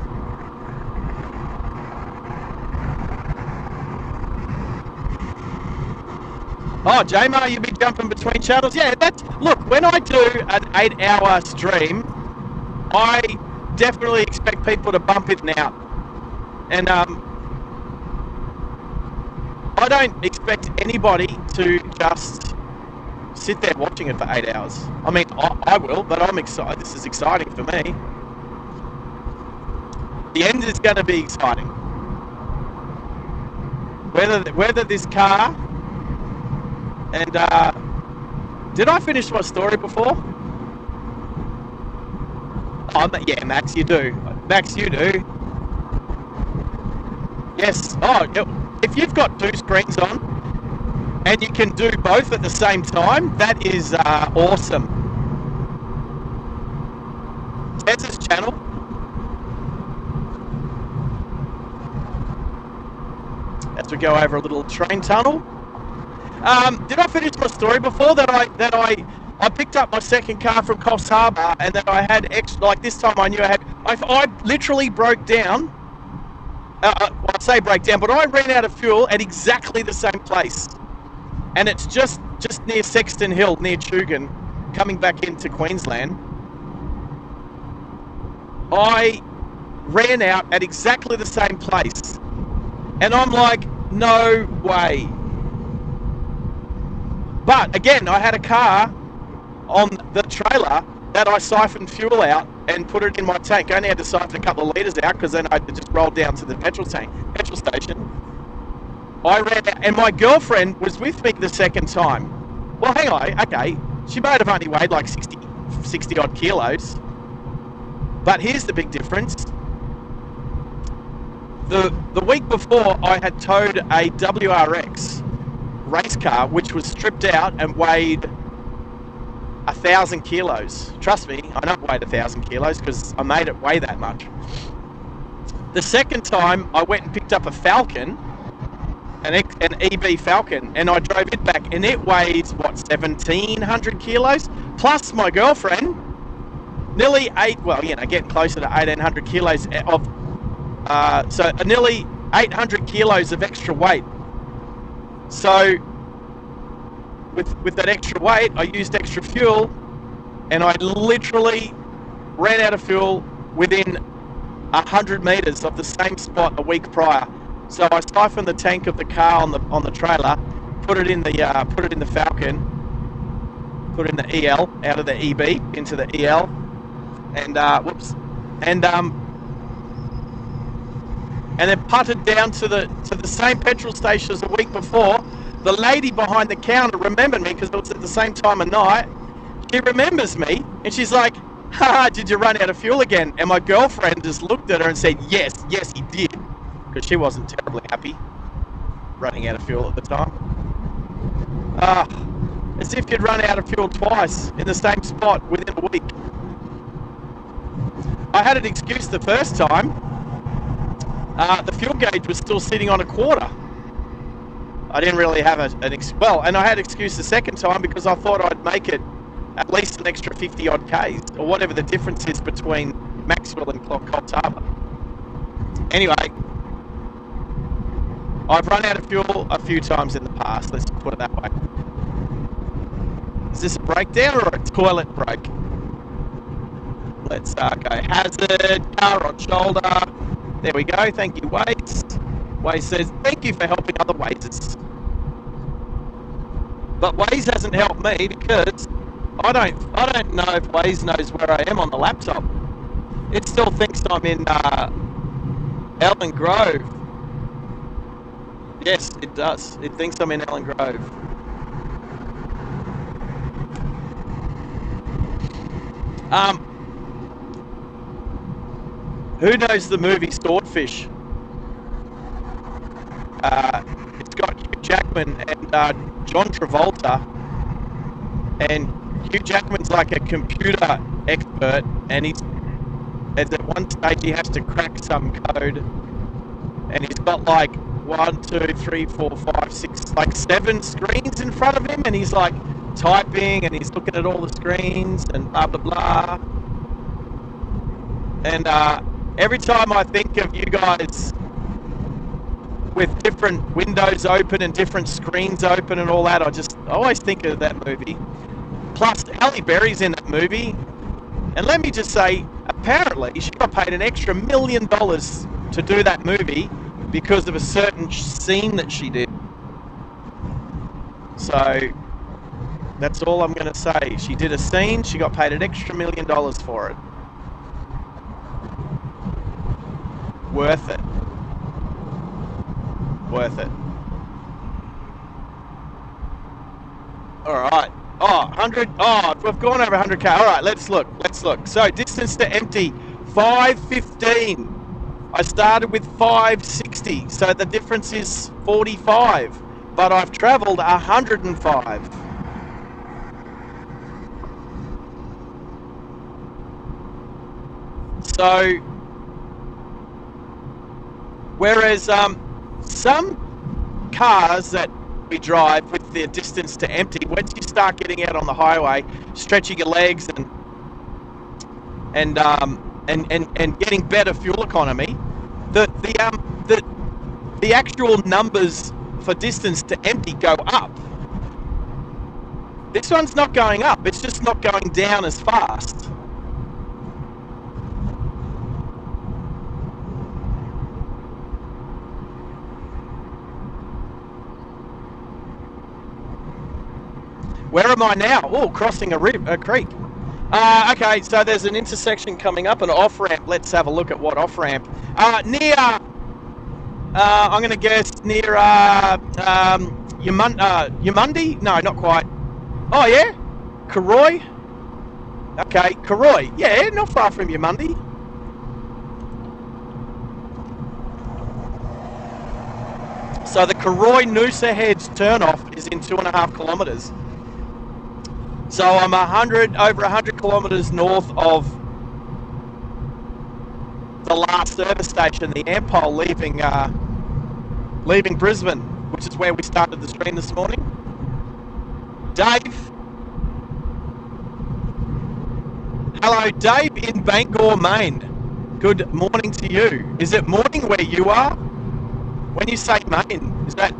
Oh, J-Mar, you be jumping between channels? Yeah, look, when I do an 8-hour stream, I definitely expect people to bump in and out. And I don't expect anybody to just sit there watching it for 8 hours. I mean, I will, but I'm excited. This is exciting for me. The end is going to be exciting. Whether this car... And, did I finish my story before? Oh, yeah, Max, you do. Max, you do. Yes. Oh, if you've got two screens on and you can do both at the same time, that is awesome. Tez's channel. As we go over a little train tunnel. Did I finish my story before that I picked up my second car from Coffs Harbour, and that I had extra, like this time I knew I literally broke down. I say break down, but I ran out of fuel at exactly the same place, and it's just near Sexton Hill, near Chugan, coming back into Queensland. I ran out at exactly the same place. And I'm like, no way. But again, I had a car on the trailer that I siphoned fuel out and put it in my tank. I only had to siphon a couple of litres out because then I just rolled down to the petrol station. I ran out, and my girlfriend was with me the second time. Well, hang on, okay, she might have only weighed like 60 odd kilos. But here's the big difference. The week before, I had towed a WRX race car, which was stripped out and weighed 1,000 kilos. Trust me, I know it weighed 1,000 kilos because I made it weigh that much. The second time, I went and picked up a Falcon, an EB Falcon, and I drove it back, and it weighed, what, 1,700 kilos? Plus my girlfriend, nearly getting closer to 1,800 kilos of, so nearly 800 kilos of extra weight. So with that extra weight, I used extra fuel, and I literally ran out of fuel within 100 meters of the same spot a week prior. So I siphoned the tank of the car on the trailer, put it in the Falcon, put in the EL out of the EB into the EL, and and then putted down to the same petrol station as a week before. The lady behind the counter remembered me because it was at the same time of night. She remembers me, and she's like, "Ha, did you run out of fuel again?" And my girlfriend just looked at her and said, yes, he did. Because she wasn't terribly happy running out of fuel at the time. As if you'd run out of fuel twice in the same spot within a week. I had an excuse the first time. The fuel gauge was still sitting on a quarter. I didn't really have and I had an excuse the second time because I thought I'd make it at least an extra 50 odd Ks, or whatever the difference is between Maxwell and Coffs Harbour. Anyway, I've run out of fuel a few times in the past, let's put it that way. Is this a breakdown or a toilet break? Let's go hazard, car on shoulder. There we go, thank you, Waze. Waze says, thank you for helping other Wazes. But Waze hasn't helped me because I don't know if Waze knows where I am on the laptop. It still thinks I'm in Ellen Grove. Yes, it does. It thinks I'm in Ellen Grove. Who knows the movie Swordfish? It's got Hugh Jackman and John Travolta, and Hugh Jackman's like a computer expert, and at one stage he has to crack some code, and he's got like 1, 2, 3, 4, 5, 6, like 7 screens in front of him, and he's like typing, and he's looking at all the screens, and blah blah blah. And every time I think of you guys with different windows open and different screens open and all that, I always think of that movie. Plus, Halle Berry's in that movie, and let me just say, apparently she got paid an extra $1 million to do that movie because of a certain scene that she did. So that's all I'm going to say. She did a scene, she got paid an extra $1 million for it. Worth it. Worth it. Alright. Oh, 100. Oh, we've gone over 100k. Alright, let's look. So, distance to empty, 515. I started with 560. So, the difference is 45. But I've travelled 105. So, whereas some cars that we drive with their distance to empty, once you start getting out on the highway, stretching your legs and getting better fuel economy, the actual numbers for distance to empty go up. This one's not going up, it's just not going down as fast. Where am I now? Oh, crossing a creek. Okay, so there's an intersection coming up, an off-ramp. Let's have a look at what off-ramp. Near, I'm going to guess near Bundy? No, not quite. Oh, yeah? Karoi? Okay, Karoi. Yeah, not far from Bundy. So the Karoi Noosa Heads turnoff is in 2.5 kilometres. So I'm over 100 kilometres north of the last service station, the Ampol, leaving Brisbane, which is where we started the stream this morning. Dave. Hello, Dave in Bangor, Maine. Good morning to you. Is it morning where you are? When you say Maine, is that...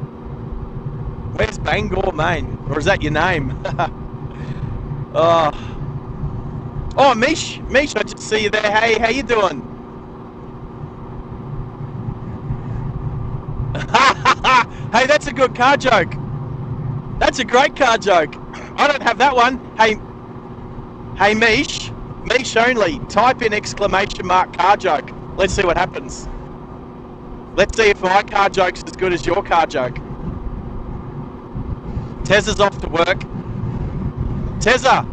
Where's Bangor, Maine? Or is that your name? Oh, Mish, I just see you there. Hey, how you doing? Hey, that's a good car joke. That's a great car joke. I don't have that one. Hey, Mish only. Type in exclamation mark car joke. Let's see what happens. Let's see if my car joke's as good as your car joke. Tezza's off to work. Tezza,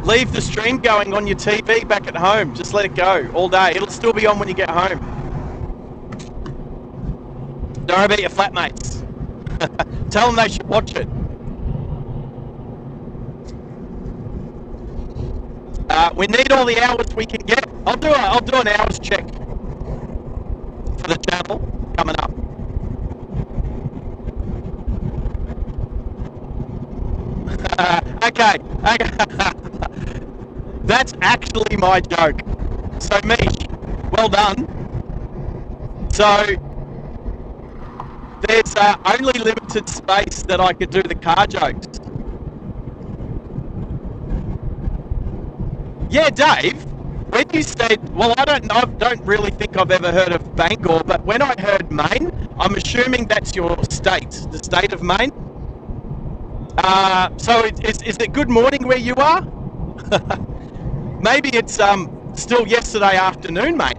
leave the stream going on your TV back at home. Just let it go all day. It'll still be on when you get home. Don't worry about your flatmates. Tell them they should watch it. We need all the hours we can get. I'll do an hours check for the channel coming up. Okay. That's actually my joke. So, Mish, well done. So, there's only limited space that I could do the car jokes. Yeah, Dave, when you said, well, I don't really think I've ever heard of Bangor, but when I heard Maine, I'm assuming that's your state, the state of Maine. So is it good morning where you are? Maybe it's still yesterday afternoon, mate.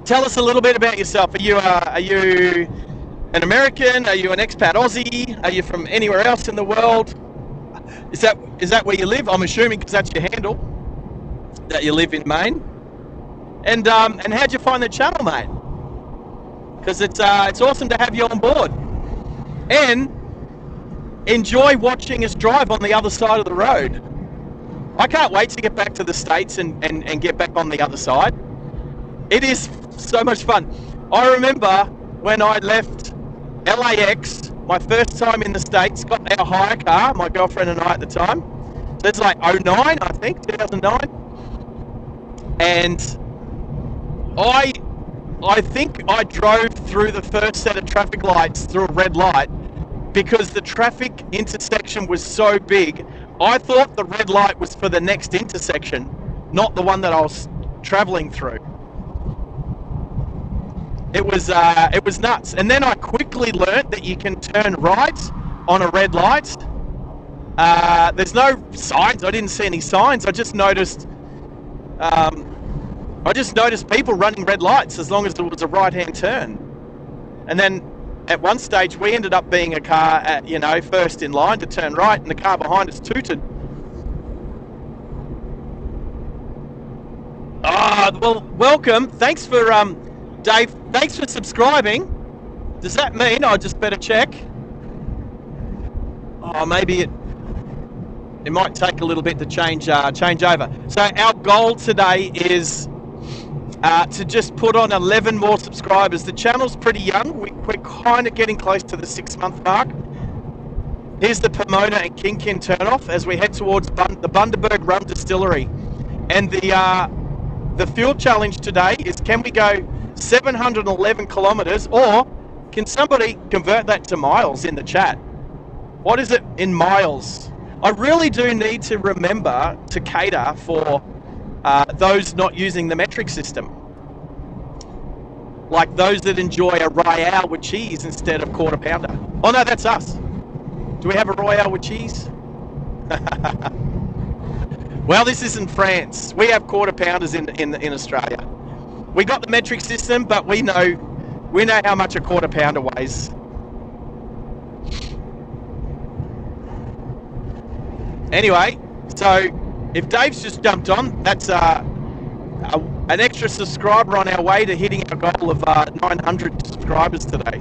Tell us a little bit about yourself. Are you an American? Are you an expat Aussie? Are you from anywhere else in the world? Is that where you live? I'm assuming because that's your handle, that you live in Maine. And how'd you find the channel, mate? Because it's awesome to have you on board. And enjoy watching us drive on the other side of the road. I can't wait to get back to the States and get back on the other side. It is so much fun. I remember when I left LAX, my first time in the States, got our hire car, my girlfriend and I at the time. So it's like 09, I think, 2009. And I think I drove through the first set of traffic lights through a red light because the traffic intersection was so big. I thought the red light was for the next intersection, not the one that I was traveling through. It was nuts. And then I quickly learnt that you can turn right on a red light. There's no signs. I didn't see any signs. I just noticed people running red lights as long as it was a right-hand turn. And then at one stage we ended up being a car at, first in line to turn right, and the car behind us tooted. Well, welcome. Thanks for Dave, thanks for subscribing. Does that mean I just better check? Oh, maybe it might take a little bit to change over. So our goal today is to just put on 11 more subscribers. The channel's pretty young. We're kind of getting close to the 6-month mark. Here's the Pomona and Kin turnoff as we head towards the Bundaberg Rum Distillery. And the fuel challenge today is, can we go 711 kilometers, or can somebody convert that to miles in the chat? What is it in miles? I really do need to remember to cater for those not using the metric system, like those that enjoy a Royale with cheese instead of quarter pounder. Oh no, that's us. Do we have a Royale with cheese? Well, this isn't France. We have quarter pounders in Australia. We got the metric system, but we know how much a quarter pounder weighs. Anyway, so if Dave's just jumped on, that's an extra subscriber on our way to hitting our goal of 900 subscribers today.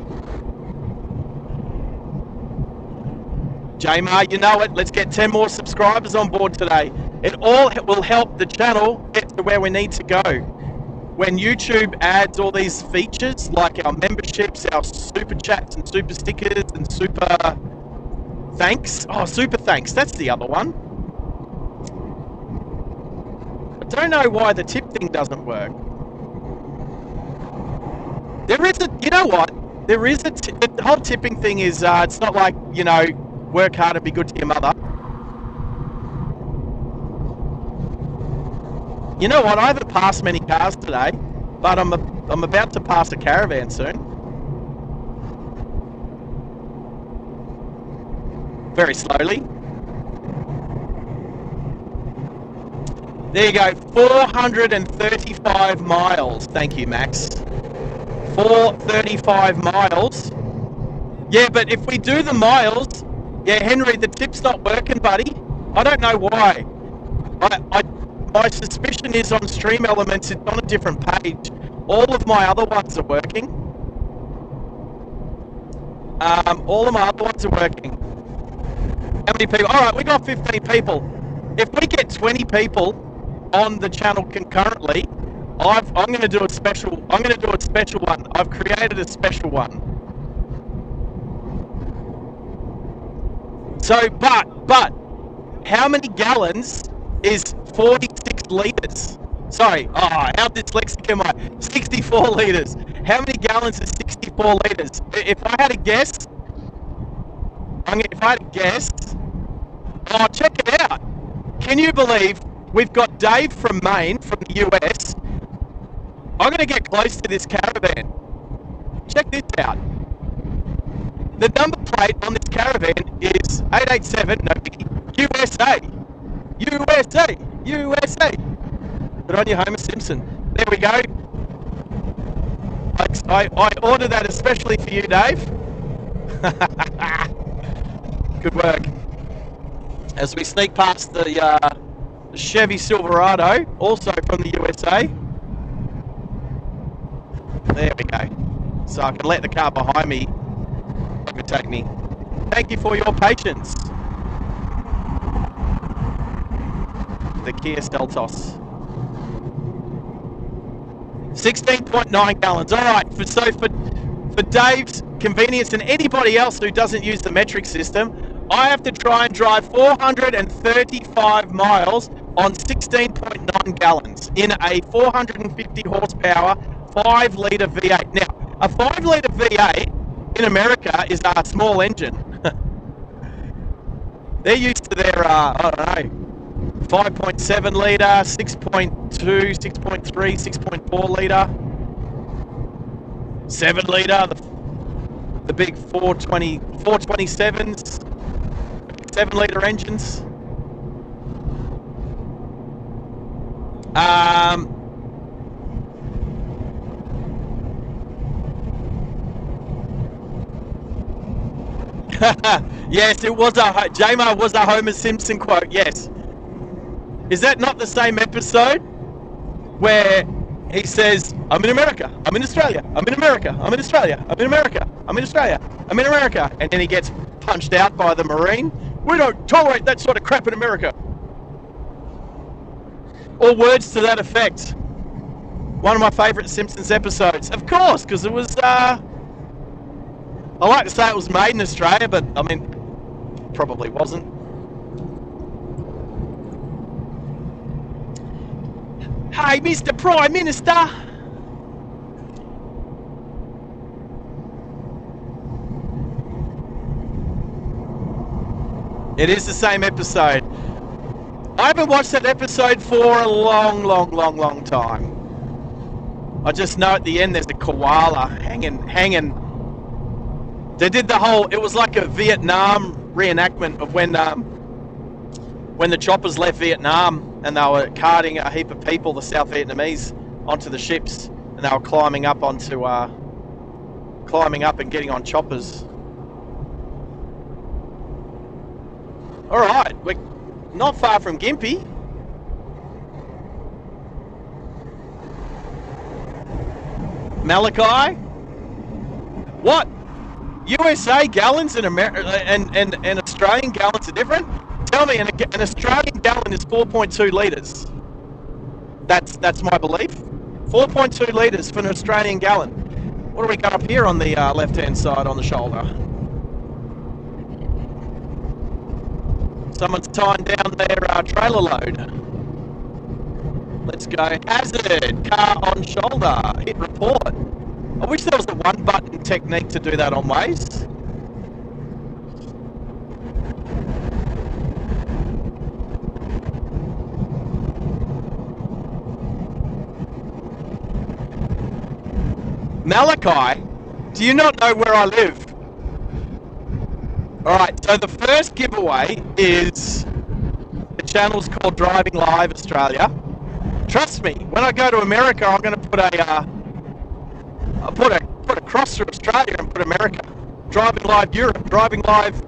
J-Mar, you know it. Let's get 10 more subscribers on board today. It all will help the channel get to where we need to go. When YouTube adds all these features, like our memberships, our super chats and super stickers and super thanks. Oh, super thanks. That's the other one. I don't know why the tip thing doesn't work. There is a, you know what? There is a, the whole tipping thing is, it's not like, you know, work hard and be good to your mother. You know what? I haven't passed many cars today, but I'm about to pass a caravan soon. Very slowly. There you go. 435 miles. Thank you, Max. 435 miles. Yeah, but if we do the miles, yeah, Henry, the tip's not working, buddy. I don't know why. My suspicion is on Stream Elements, it's on a different page. All of my other ones are working. All of my other ones are working. How many people? All right, we got 15 people. If we get 20 people on the channel concurrently, I'm going to do a special. I'm going to do a special one. I've created a special one. So, but, how many gallons is 46 litres? Sorry, how dyslexic am I? 64 litres. How many gallons is 64 litres? If I had a guess, oh, check it out. Can you believe we've got Dave from Maine, from the US? I'm going to get close to this caravan. Check this out. The number plate on this caravan is 887, no, USA. USA! USA! Put on your Homer Simpson. There we go. I ordered that especially for you, Dave. Good work. As we sneak past the Chevy Silverado, also from the USA. There we go. So I can let the car behind me overtake me. Thank you for your patience. The Kia Seltos. 16.9 gallons. All right. So for Dave's convenience and anybody else who doesn't use the metric system, I have to try and drive 435 miles on 16.9 gallons in a 450 horsepower 5-litre V8. Now, a 5-litre V8 in America is a small engine. They're used to their, I don't know, 5.7 litre, 6.2, 6.3, 6.4 litre, 7 litre, the big 427s, 7 litre engines. Yes, it was J-Mar was a Homer Simpson quote, yes. Is that not the same episode where he says, I'm in America, I'm in Australia, I'm in America, I'm in Australia, I'm in America, I'm in Australia, I'm in America, and then he gets punched out by the Marine? We don't tolerate that sort of crap in America. Or words to that effect. One of my favourite Simpsons episodes. Of course, because it was, I like to say it was made in Australia, but I mean, probably wasn't. Hey, Mr. Prime Minister! It is the same episode. I haven't watched that episode for a long time. I just know at the end there's a koala hanging. They did the whole, it was like a Vietnam reenactment of when when the choppers left Vietnam and they were carting a heap of people, the South Vietnamese, onto the ships, and they were climbing up and getting on choppers. All right, we're not far from Gympie. Malachi? What? USA gallons and Australian gallons are different? Tell me, an Australian gallon is 4.2 litres. That's my belief. 4.2 litres for an Australian gallon. What do we got up here on the left-hand side on the shoulder? Someone's tying down their trailer load. Let's go. Hazard, car on shoulder, hit report. I wish there was a one-button technique to do that on Waze. Malachi, do you not know where I live? Alright, so the first giveaway is the channel's called Driving Live Australia. Trust me, when I go to America, I'm going to put a cross through Australia and put America. Driving Live Europe, Driving Live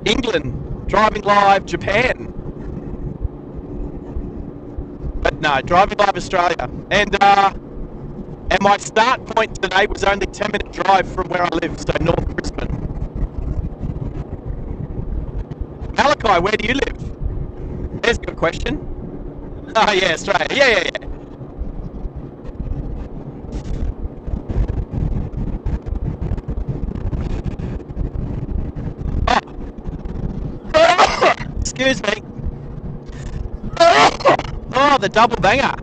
England, Driving Live Japan. But no, Driving Live Australia. And my start point today was only a 10-minute drive from where I live, so North Brisbane. Malachi, where do you live? There's a good question. Oh yeah, Australia. Yeah. Oh. Excuse me. Oh, the double banger.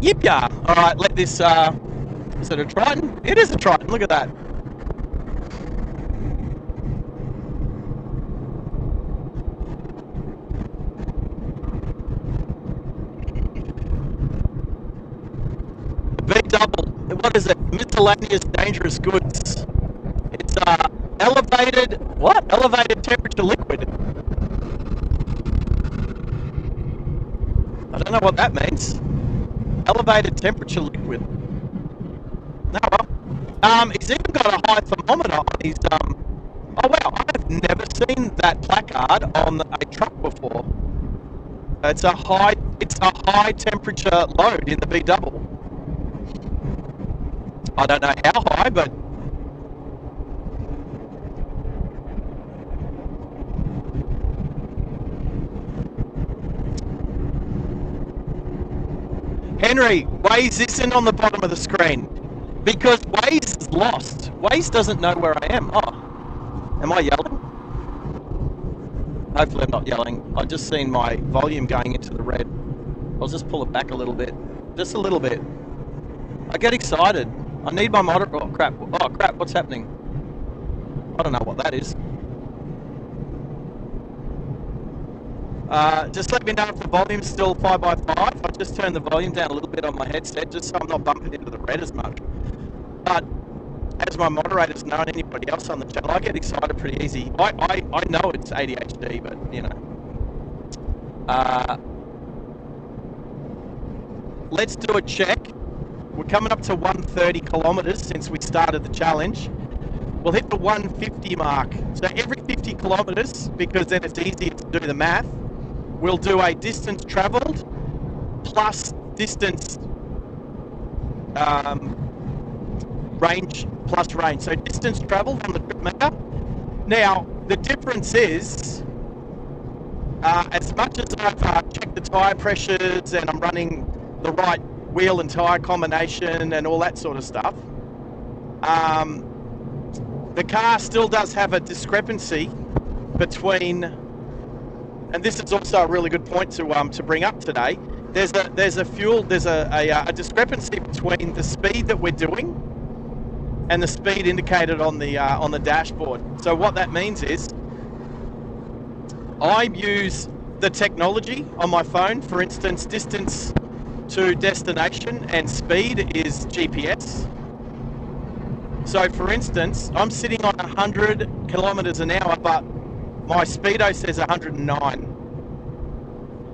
Yip ya. Alright, let this, is it a Triton? It is a Triton, look at that. V double, what is it? Miscellaneous dangerous goods. It's elevated, what? Elevated temperature liquid. I don't know what that means. Elevated temperature liquid. No, well, he's even got a high thermometer on his, oh wow, I've never seen that placard on a truck before. It's a high temperature load in the V double. I don't know how high, but Henry, Waze isn't on the bottom of the screen because Waze is lost. Waze doesn't know where I am. Oh, am I yelling? Hopefully I'm not yelling. I've just seen my volume going into the red. I'll just pull it back a little bit. Just a little bit. I get excited. I need my motor. Oh crap, what's happening? I don't know what that is. Just let me know if the volume's still 5x5. I've just turned the volume down a little bit on my headset just so I'm not bumping into the red as much. But as my moderators know and anybody else on the channel, I get excited pretty easy. I know it's ADHD, but you know. Let's do a check. We're coming up to 130 kilometers since we started the challenge. We'll hit the 150 mark. So every 50 kilometers, because then it's easier to do the math, we'll do a distance traveled plus distance range plus range. So distance traveled on the trip meter. Now, the difference is, as much as I've checked the tyre pressures and I'm running the right wheel and tyre combination and all that sort of stuff, the car still does have a discrepancy between, and this is also a really good point to bring up today. There's a discrepancy between the speed that we're doing and the speed indicated on the dashboard. So what that means is, I use the technology on my phone. For instance, distance to destination and speed is GPS. So for instance, I'm sitting on 100 kilometers an hour, but my speedo says 109.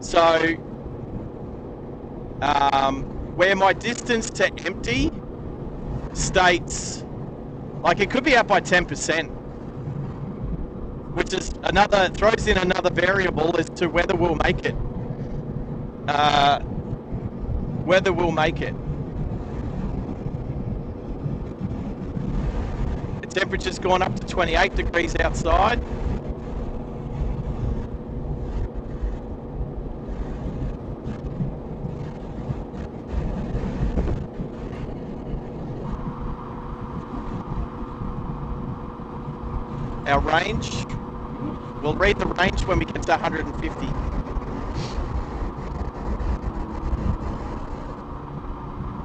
So, where my distance to empty states, like it could be out by 10%, which is throws in another variable as to whether we'll make it. The temperature's gone up to 28 degrees outside. Our range, we'll read the range when we get to 150.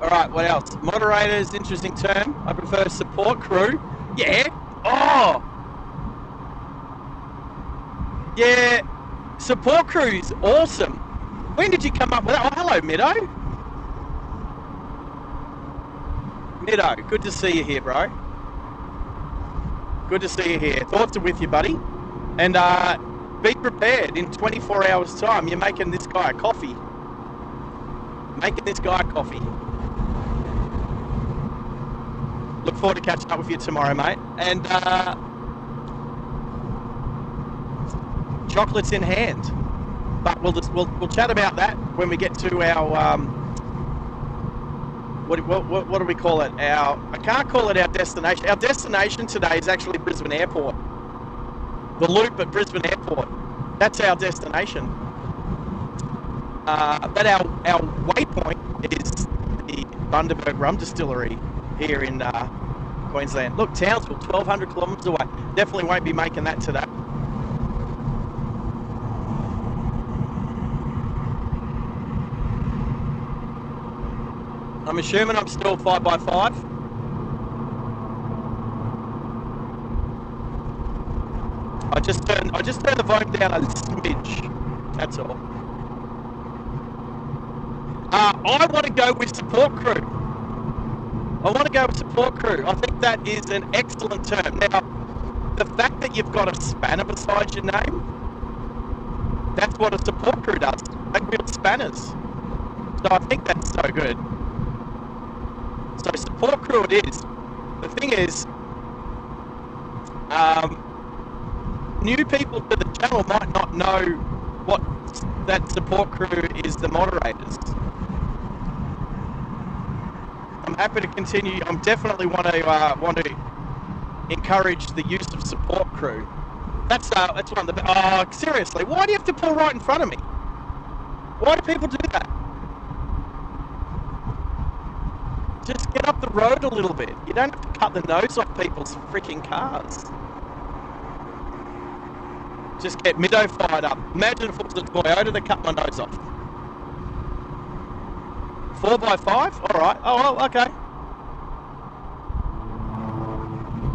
All right, what else? Moderators, interesting term. I prefer support crew. Yeah. Oh. Yeah. Support crew is awesome. When did you come up with that? Oh, hello, Middo. Middo, good to see you here, bro. Good to see you here. Thoughts are with you, buddy. And be prepared. In 24 hours' time, you're making this guy a coffee. Look forward to catching up with you tomorrow, mate. And chocolates in hand. But we'll chat about that when we get to our what do we call it? I can't call it our destination. Our destination today is actually Brisbane Airport. The loop at Brisbane Airport. That's our destination. But our waypoint is the Bundaberg Rum Distillery here in Queensland. Look, Townsville, 1,200 kilometres away. Definitely won't be making that today. I'm assuming I'm still 5x5. I just turned the volume down a smidge. That's all. I want to go with support crew. I think that is an excellent term. Now, the fact that you've got a spanner beside your name, that's what a support crew does. They build spanners. So I think that's so good. So support crew it is. The thing is, new people to the channel might not know what that support crew is, the moderators. I'm happy to continue. I definitely want to encourage the use of support crew. That's one of the. Oh, seriously, why do you have to pull right in front of me? Why do people do that? Just get up the road a little bit. You don't have to cut the nose off people's freaking cars. Just get Middo fired up. Imagine if it was a Toyota that cut my nose off. 4x5? Alright. Oh, well, okay.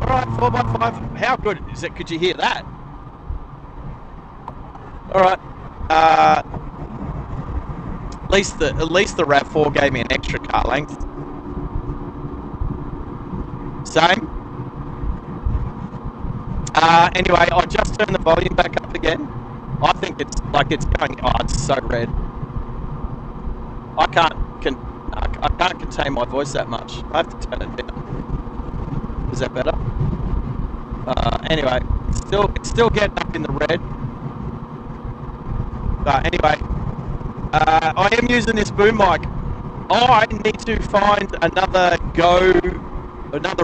Alright, 4x5. How good is it? Could you hear that? Alright. At least the RAV4 gave me an extra car length. Same. Anyway, I just turned the volume back up again. I think it's going. Oh, it's so red. I can't contain my voice that much. I have to turn it down. Is that better? Anyway, it's still getting up in the red. Anyway, I am using this boom mic. I need to find another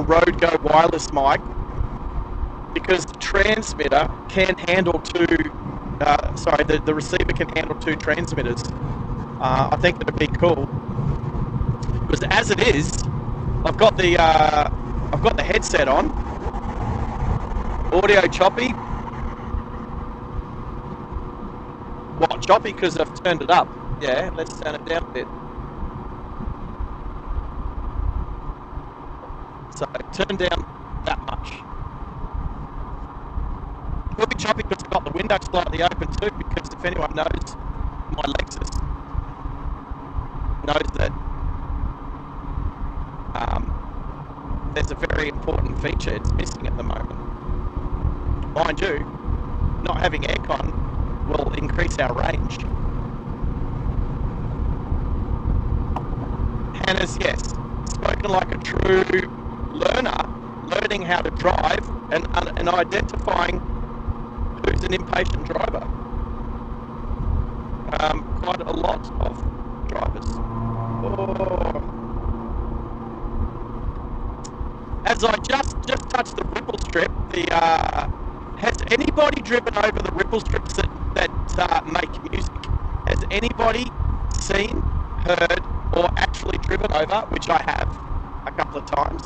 Rode Go wireless mic, because the transmitter can handle the receiver can handle two transmitters. I think it'd be cool, because as it is, I've got the headset on, audio choppy. What, choppy because I've turned it up? Yeah, let's turn it down a bit. So turn down that much. It'll be choppy because I've got the window slightly open too, because if anyone knows my Lexus, knows that there's a very important feature it's missing at the moment. Mind you, not having aircon will increase our range. and has, yes, spoken like a true learner, learning how to drive and identifying who's an impatient driver. Quite a lot of drivers. Oh. As I just touched the ripple strip, has anybody driven over the ripple strips that make music? Has anybody seen, heard, or actually driven over, which I have a couple of times?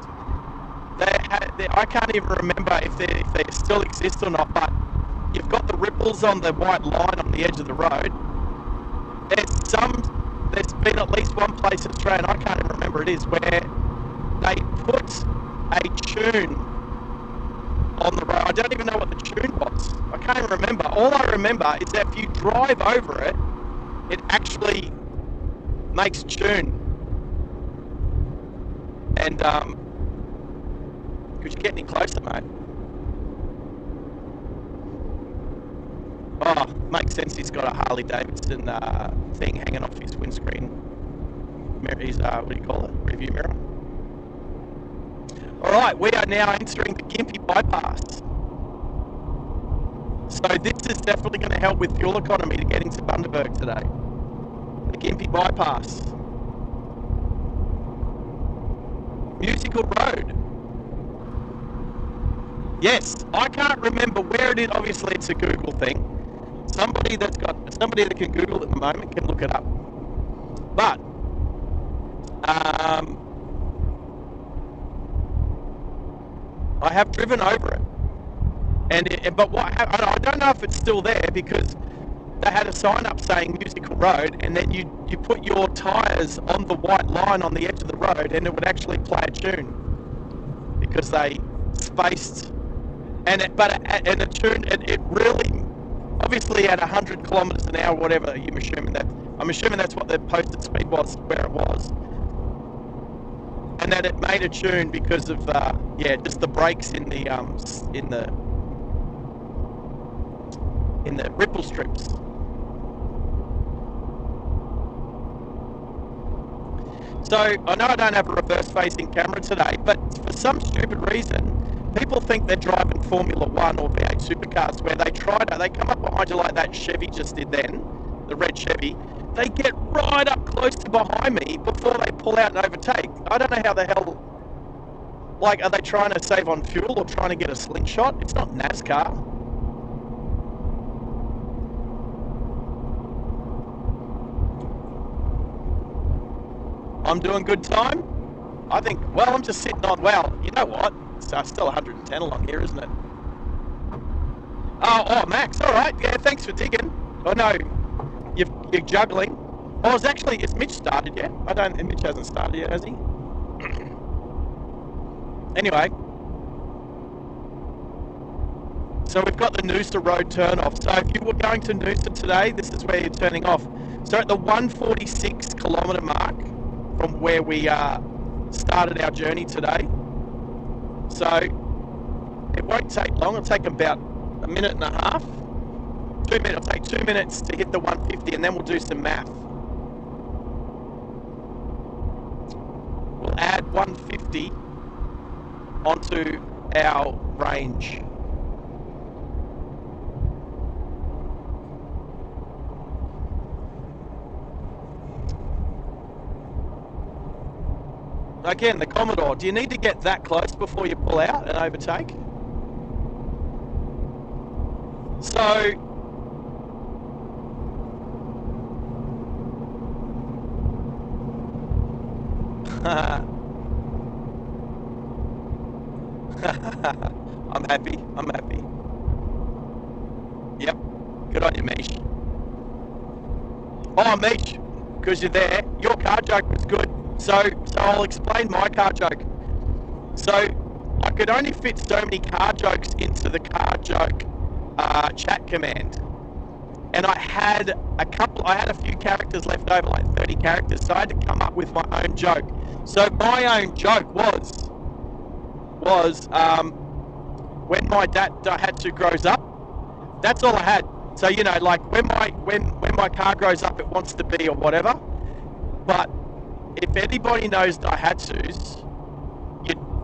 I can't even remember if they still exist or not, but you've got the ripples on the white line on the edge of the road. There's been at least one place in Australia, and I can't even remember it is, where they put a tune on the road. I don't even know what the tune was. I can't even remember. All I remember is that if you drive over it, it actually makes a tune. And could you get any closer, mate? Oh, makes sense. He's got a Harley Davidson thing hanging off his windscreen. His what do you call it? Review mirror. All right, we are now entering the Gympie bypass. So this is definitely going to help with fuel economy to get into Bundaberg today. The Gympie bypass. Musical Road. Yes, I can't remember where it is. Obviously, it's a Google thing. Somebody that can Google at the moment can look it up. But I have driven over it, but I don't know if it's still there, because they had a sign up saying Musical Road, and then you put your tyres on the white line on the edge of the road, and it would actually play a tune, because they spaced, and a tune. It really, obviously at 100 kilometres an hour, whatever. I'm assuming that's what the posted speed was where it was. And that it made a tune because of just the brakes in the ripple strips. So I know I don't have a reverse-facing camera today, but for some stupid reason, people think they're driving Formula 1 or V8 supercars, where they come up behind you like that Chevy just did then, the red Chevy. They get right up close to behind me before they pull out and overtake. I don't know how the hell, like, are they trying to save on fuel or trying to get a slingshot? It's not NASCAR. I'm doing good time. I think, well, I'm just sitting on, well, you know what? It's still 110 along here, isn't it? Oh, Max, all right. Yeah, thanks for digging. Oh, no. You're juggling. Oh, it's Mitch started yet? Mitch hasn't started yet, has he? Anyway. So we've got the Noosa Road turn off. So if you were going to Noosa today, this is where you're turning off. So at the 146 kilometre mark from where we started our journey today. So it won't take long. It'll take about a minute and a half. 2 minutes. It'll take 2 minutes to hit the 150, and then we'll do some math. We'll add 150 onto our range. Again, the Commodore, do you need to get that close before you pull out and overtake? So, I'm happy. Yep, good on you, Mish. Oh, Mish, because you're there, your car joke was good. So I'll explain my car joke. So I could only fit so many car jokes into the car joke chat command, and I had a few characters left over, like 30 characters. So I had to come up with my own joke. So my own joke was when my dad had to grows up. That's all I had. So like when my car grows up, it wants to be or whatever, but if anybody knows Daihatsus,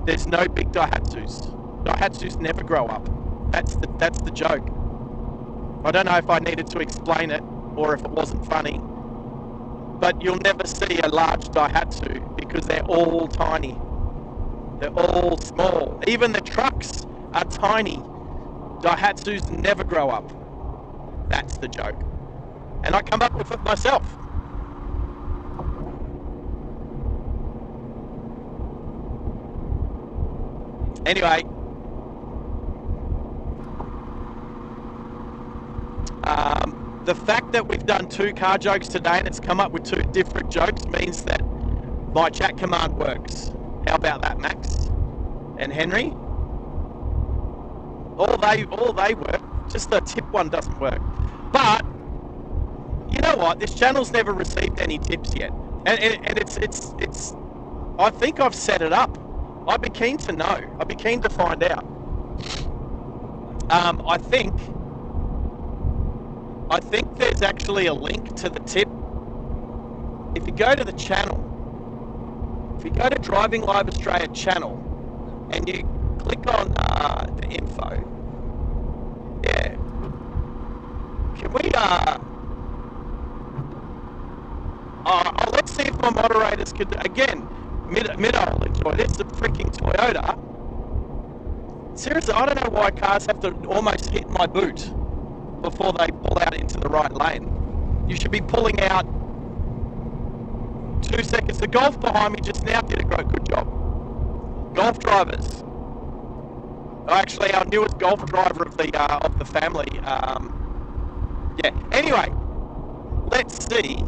there's no big Daihatsus. Daihatsus never grow up. That's the joke. I don't know if I needed to explain it or if it wasn't funny, but you'll never see a large Daihatsu because they're all tiny. They're all small. Even the trucks are tiny. Daihatsus never grow up. That's the joke. And I come up with it myself. Anyway, the fact that we've done 2 car jokes today and it's come up with 2 different jokes means that my chat command works. How about that, Max and Henry? All they work. Just the tip one doesn't work. But you know what? This channel's never received any tips yet, and it's. I think I've set it up. I'd be keen to know. I'd be keen to find out. I think there's actually a link to the tip. If you go to the channel, if you go to Driving Live Australia channel, and you click on the info, yeah. Can we? Let's see if my moderators could again. Middo will enjoy this. The freaking Toyota. Seriously, I don't know why cars have to almost hit my boot before they pull out into the right lane. You should be pulling out 2 seconds. The Golf behind me just now did a good job. Golf drivers. Actually, our newest Golf driver of the family. Yeah. Anyway, let's see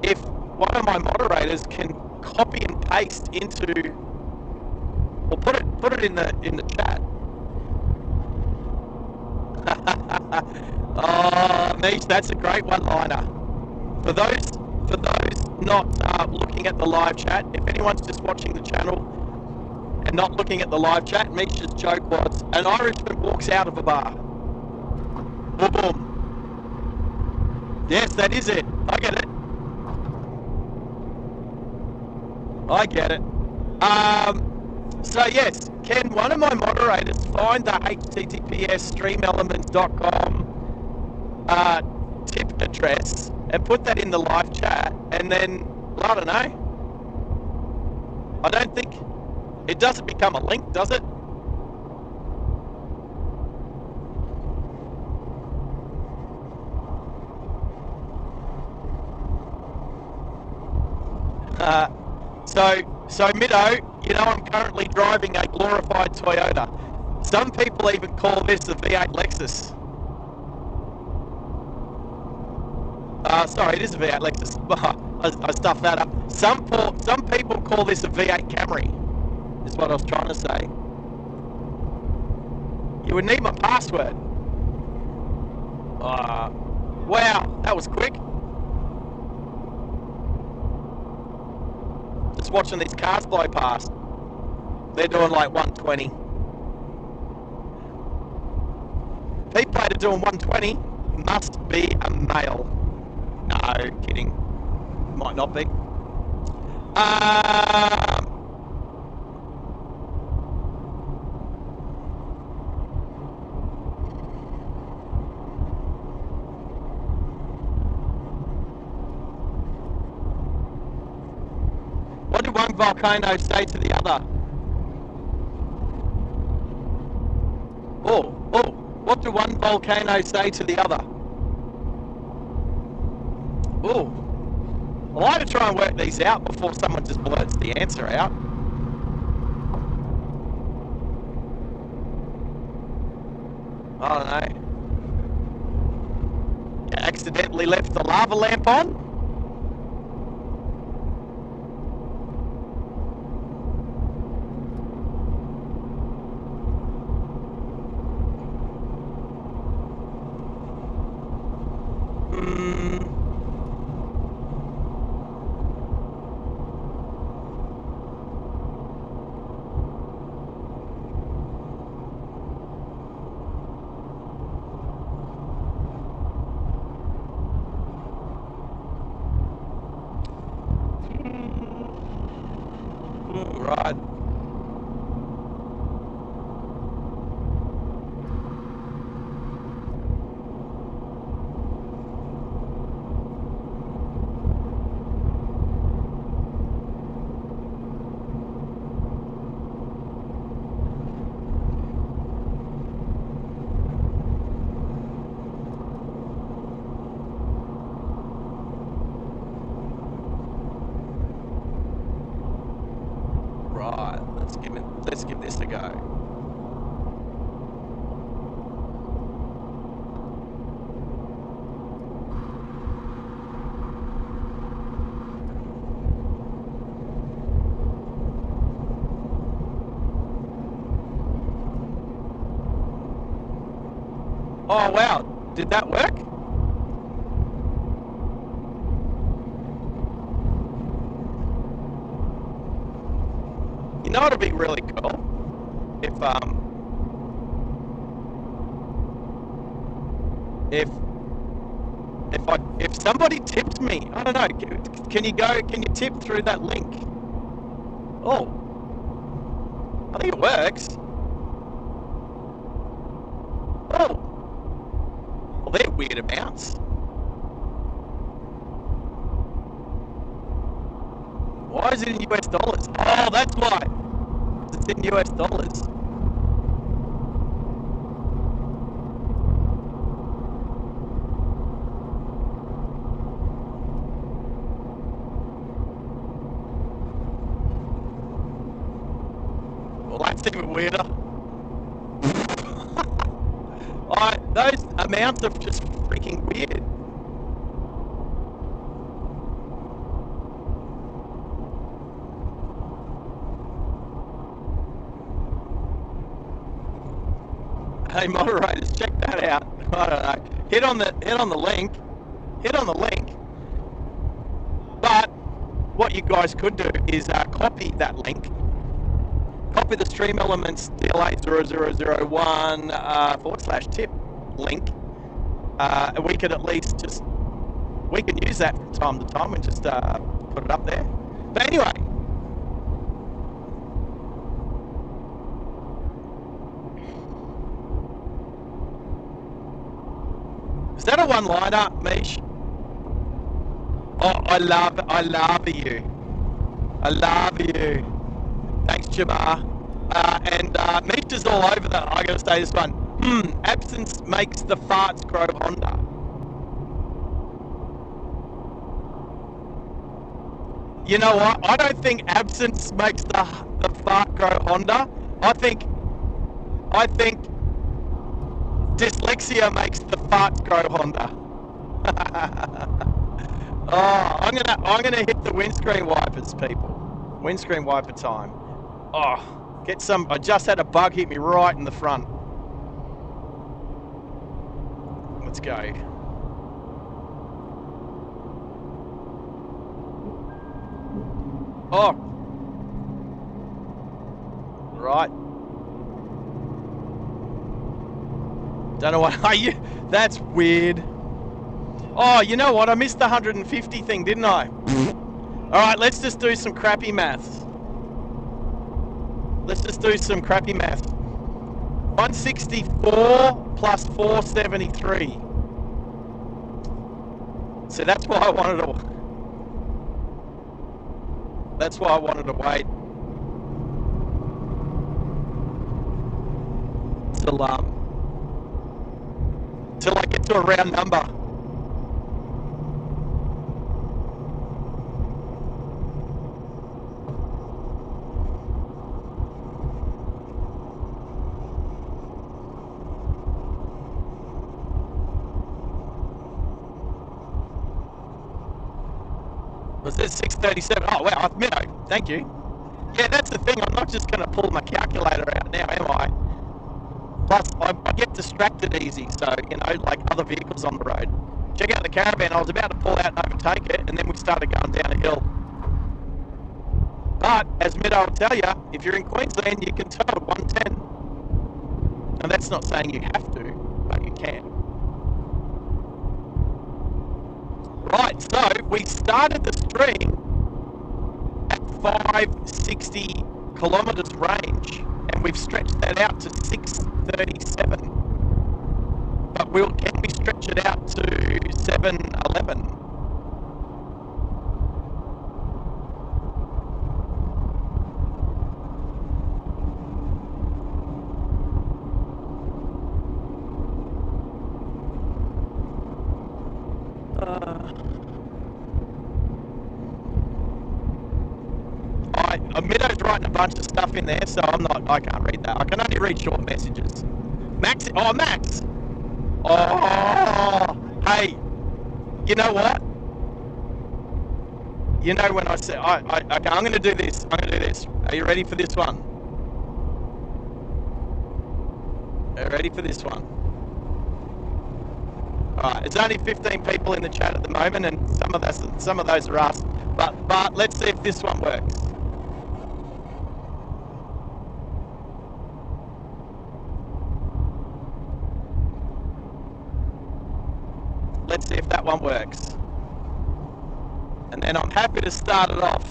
if one of my moderators can copy and paste into, or put it in the chat. Oh, Mish, that's a great one-liner. For those not looking at the live chat, if anyone's just watching the channel and not looking at the live chat, Mish's joke was, an Irishman walks out of a bar. Boom, boom. Yes, that is it. I get it. I get it. So yes, can one of my moderators find the https streamelements.com tip address and put that in the live chat, and then, I don't know. I don't think it doesn't become a link, does it? So Middo, you know I'm currently driving a glorified Toyota. Some people even call this a V8 Lexus. Sorry, it is a V8 Lexus. I stuffed that up. Some people call this a V8 Camry, is what I was trying to say. You would need my password. Wow, that was quick. Just watching these cars blow past. They're doing like 120. People that are doing 120 must be a male. No, kidding. Might not be. What did one volcano say to the other? Oh, what do one volcano say to the other? Oh, I like to try and work these out before someone just blurts the answer out. I don't know. You accidentally left the lava lamp on? Right. Right. Let's give this a go. Oh wow, did that work? You know it'd be really cool if somebody tipped me. I don't know. Can you tip through that link? Oh, I think it works. Oh, well, they're weird amounts. Why is it in US dollars? Oh, that's why. It's in US dollars. Well, that's even weirder. Those amounts are just freaking weird. Hey moderators, check that out. I don't know. Hit on the link. Hit on the link. But what you guys could do is copy that link. Copy the Stream Elements DLA 0001 /tip link. And we could at least we can use that from time to time and just put it up there. But anyway. Is that a one-liner, Mish? Oh, I love you. I love you. Thanks, Jamar. And Mish is all over that. I gotta say this one. Absence makes the farts grow Honda. You know what? I don't think absence makes the fart grow Honda. I think dyslexia makes the farts grow Honda. Oh, I'm gonna hit the windscreen wipers, people. Windscreen wiper time. Oh, get some. I just had a bug hit me right in the front. Let's go. Oh, right. Don't know what. Are you? That's weird. Oh, you know what? I missed the 150 thing, didn't I? All right, let's just do some crappy maths. Let's just do some crappy maths. 164 plus 473. So that's why I wanted to. That's why I wanted to wait till I get to a round number. Was this 637? Oh wow, I've minnow. Thank you. Yeah, that's the thing. I'm not just going to pull my calculator out now, am I? Plus, I get distracted easy, so, you know, like other vehicles on the road. Check out the caravan. I was about to pull out and overtake it, and then we started going down a hill. But, as Middo will tell you, if you're in Queensland, you can tow at 110. And that's not saying you have to, but you can. Right, so we started the stream at 560 kilometres range, and we've stretched that out to 637. But can we stretch it out to 711? Middo's writing a bunch of stuff in there, so I can't read that. I can only read short messages. Max, Max! Oh, hey, you know what? You know when I say, okay, I'm going to do this. Are you ready for this one? Are you ready for this one? Alright, it's only 15 people in the chat at the moment, and some of those are us. But let's see if this one works. Let's see if that one works. And then I'm happy to start it off.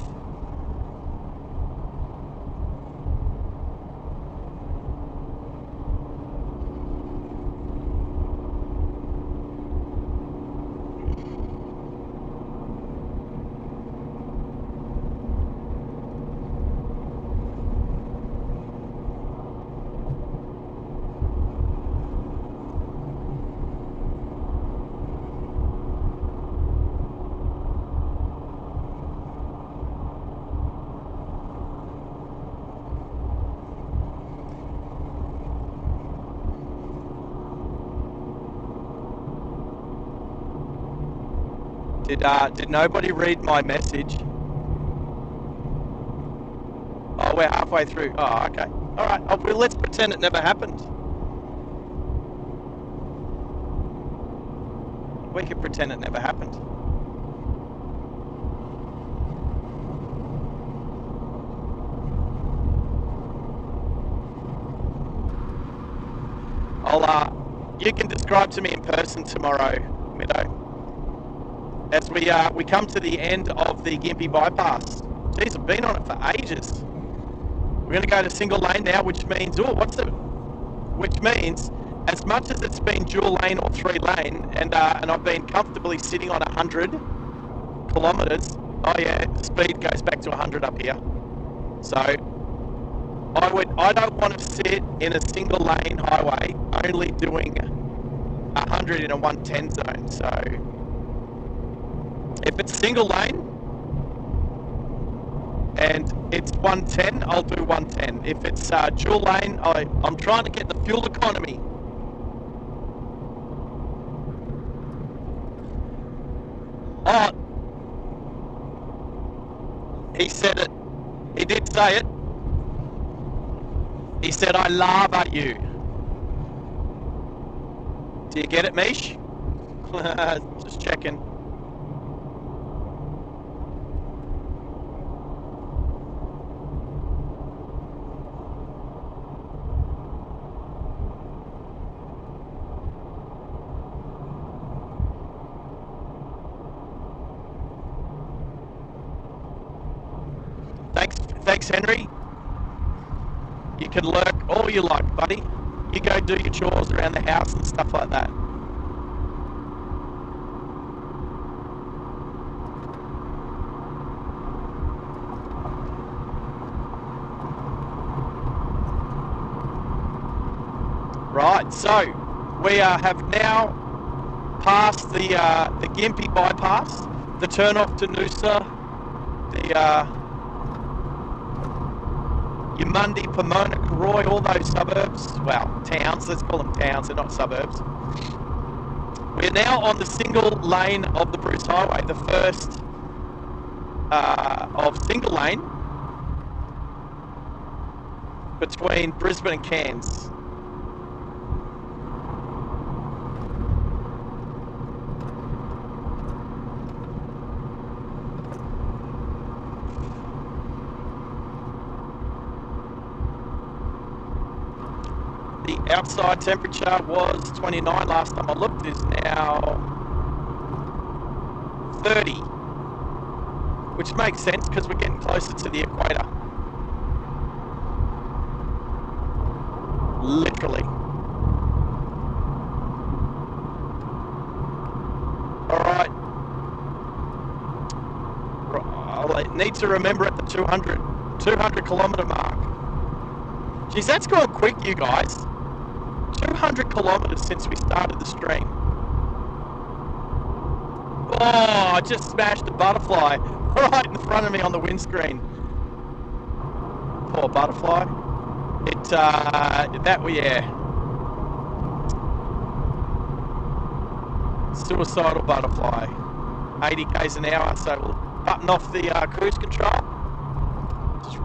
Did nobody read my message? Oh, we're halfway through. Oh, okay. All right. Oh, well, let's pretend it never happened. We can pretend it never happened. You can describe to me in person tomorrow, Middo, as we come to the end of the Gympie bypass. Geez, I've been on it for ages. We're going to go to single lane now, which means, which means as much as it's been dual lane or 3 lane, and I've been comfortably sitting on 100 kilometres. Oh yeah, the speed goes back to 100 up here. So I don't want to sit in a single lane highway only doing 100 in a 110 zone. So if it's single lane and it's 110, I'll do 110. If it's dual lane, I'm trying to get the fuel economy. Oh, he said it. He did say it. He said, I laugh at you. Do you get it, Mish? Just checking. Thanks, Henry. You can lurk all you like, buddy. You go do your chores around the house and stuff like that. Right, so we have now passed the Gympie bypass, the turn off to Noosa, the Bundy, Pomona, Roy, all those suburbs, well, towns, let's call them towns, they're not suburbs. We're now on the single lane of the Bruce Highway, the first of single lane between Brisbane and Cairns. The outside temperature was 29 last time I looked, is now 30. which makes sense because we're getting closer to the equator. Literally. Alright. I need to remember at the 200 kilometre mark. Geez, that's gone quick, you guys. 200 kilometres since we started the stream. Oh, I just smashed a butterfly right in front of me on the windscreen. Poor butterfly. Suicidal butterfly. 80 k's an hour, so we'll button off the cruise control. Just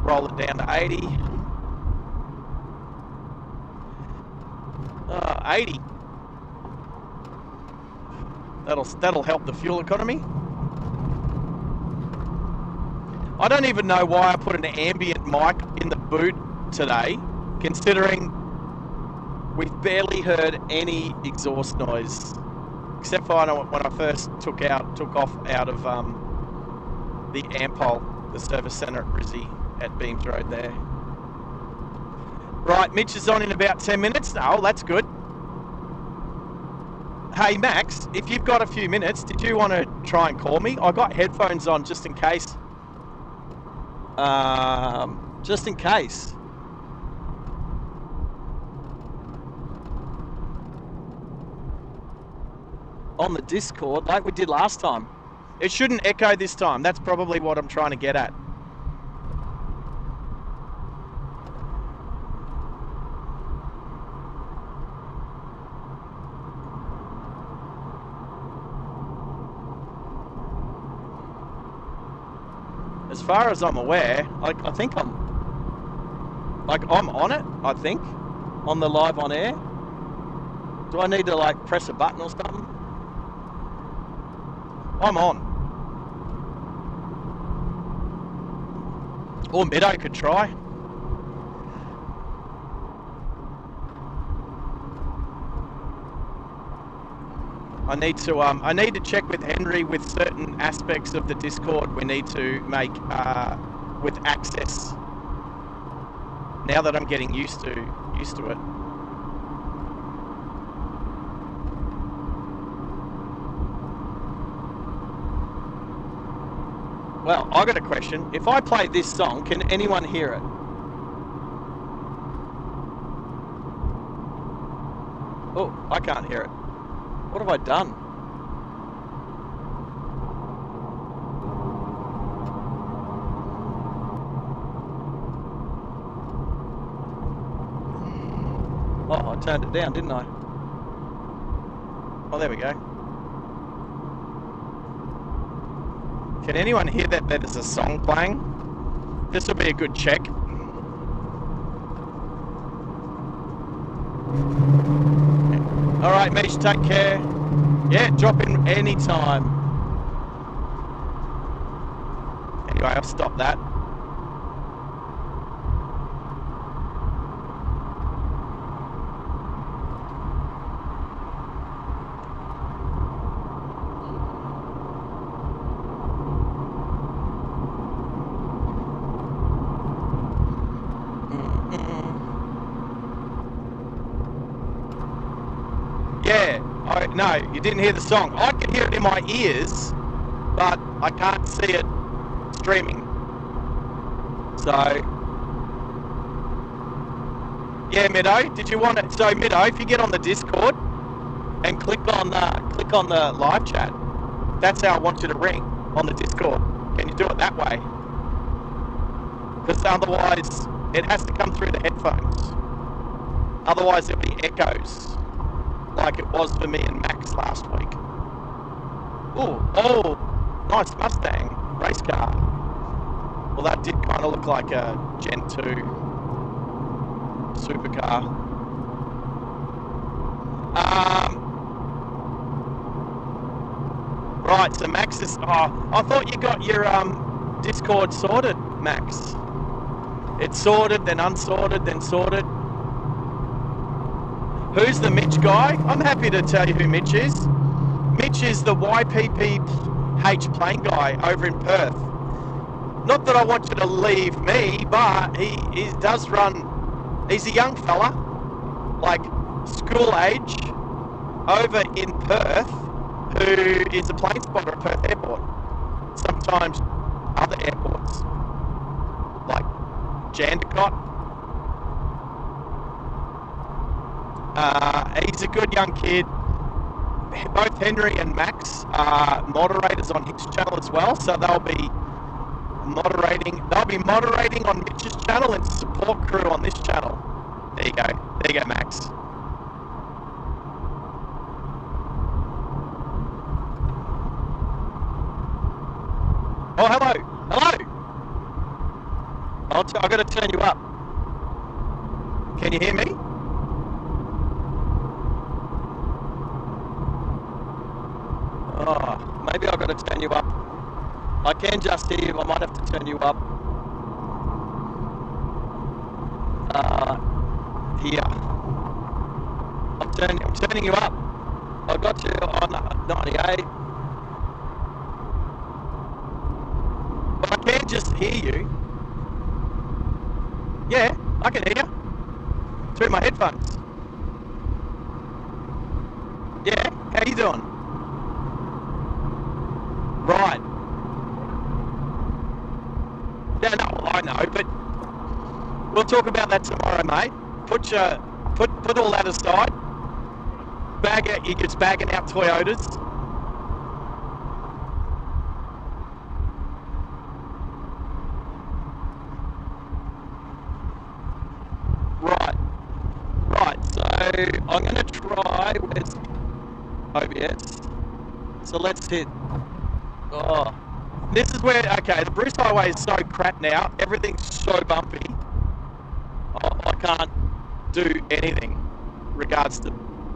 roll it down to 80. 80. That'll help the fuel economy. I don't even know why I put an ambient mic in the boot today, considering we've barely heard any exhaust noise, except for when I first took off out of the Ampol, the service centre at Brizzy at Beams Road there. Right, Mitch is on in about 10 minutes. Oh, that's good. Hey Max, if you've got a few minutes, did you want to try and call me? I got headphones on just in case. Just in case. On the Discord, like we did last time. It shouldn't echo this time. That's probably what I'm trying to get at. As far as I'm aware, I think I'm on it, I think, on the live on air. Do I need to like press a button or something? I'm on. Or Meadow could try. I need to check with Henry with certain aspects of the Discord we need to make with access. Now that I'm getting used to it. Well, I got a question. If I play this song, can anyone hear it? Oh, I can't hear it. What have I done? Oh, I turned it down, didn't I? Oh, there we go. Can anyone hear that there's a song playing? This will be a good check. All right, Mish, take care. Yeah, drop in any time. Anyway, I'll stop that. No, you didn't hear the song. I can hear it in my ears, but I can't see it streaming. So, yeah, Middo, did you want it? So, Middo, if you get on the Discord and click on the live chat, that's how I want you to ring on the Discord. Can you do it that way? Because otherwise, it has to come through the headphones. Otherwise, there'll be echoes. Like it was for me and Max last week. Oh, nice Mustang race car. Well, that did kind of look like a Gen 2 supercar. Right, so Max is... Oh, I thought you got your Discord sorted, Max. It's sorted, then unsorted, then sorted. Who's the Mitch guy? I'm happy to tell you who Mitch is. Mitch is the YPPH plane guy over in Perth. Not that I want you to leave me, but he does run. He's a young fella, like school age, over in Perth, who is a plane spotter at Perth Airport. Sometimes other airports, like Jandakot. He's a good young kid. Both Henry and Max are moderators on his channel as well, so they'll be moderating on Mitch's channel and support crew on this channel. There you go, Max. Oh, hello. I've got to turn you up. Can you hear me? Oh, maybe I've got to turn you up. I can just hear you. I might have to turn you up. Here. I'm turning you up. I got you on 98. But I can just hear you. Yeah, I can hear you. Through my headphones. Yeah, how you doing? Right. Yeah, no, I know, but we'll talk about that tomorrow, mate. Put all that aside. You're just bagging out Toyotas. Right. So I'm going to try. Where's OBS? So let's hit. Oh, this is where. Okay, the Bruce Highway is so crap now. Everything's so bumpy. I can't do anything regards to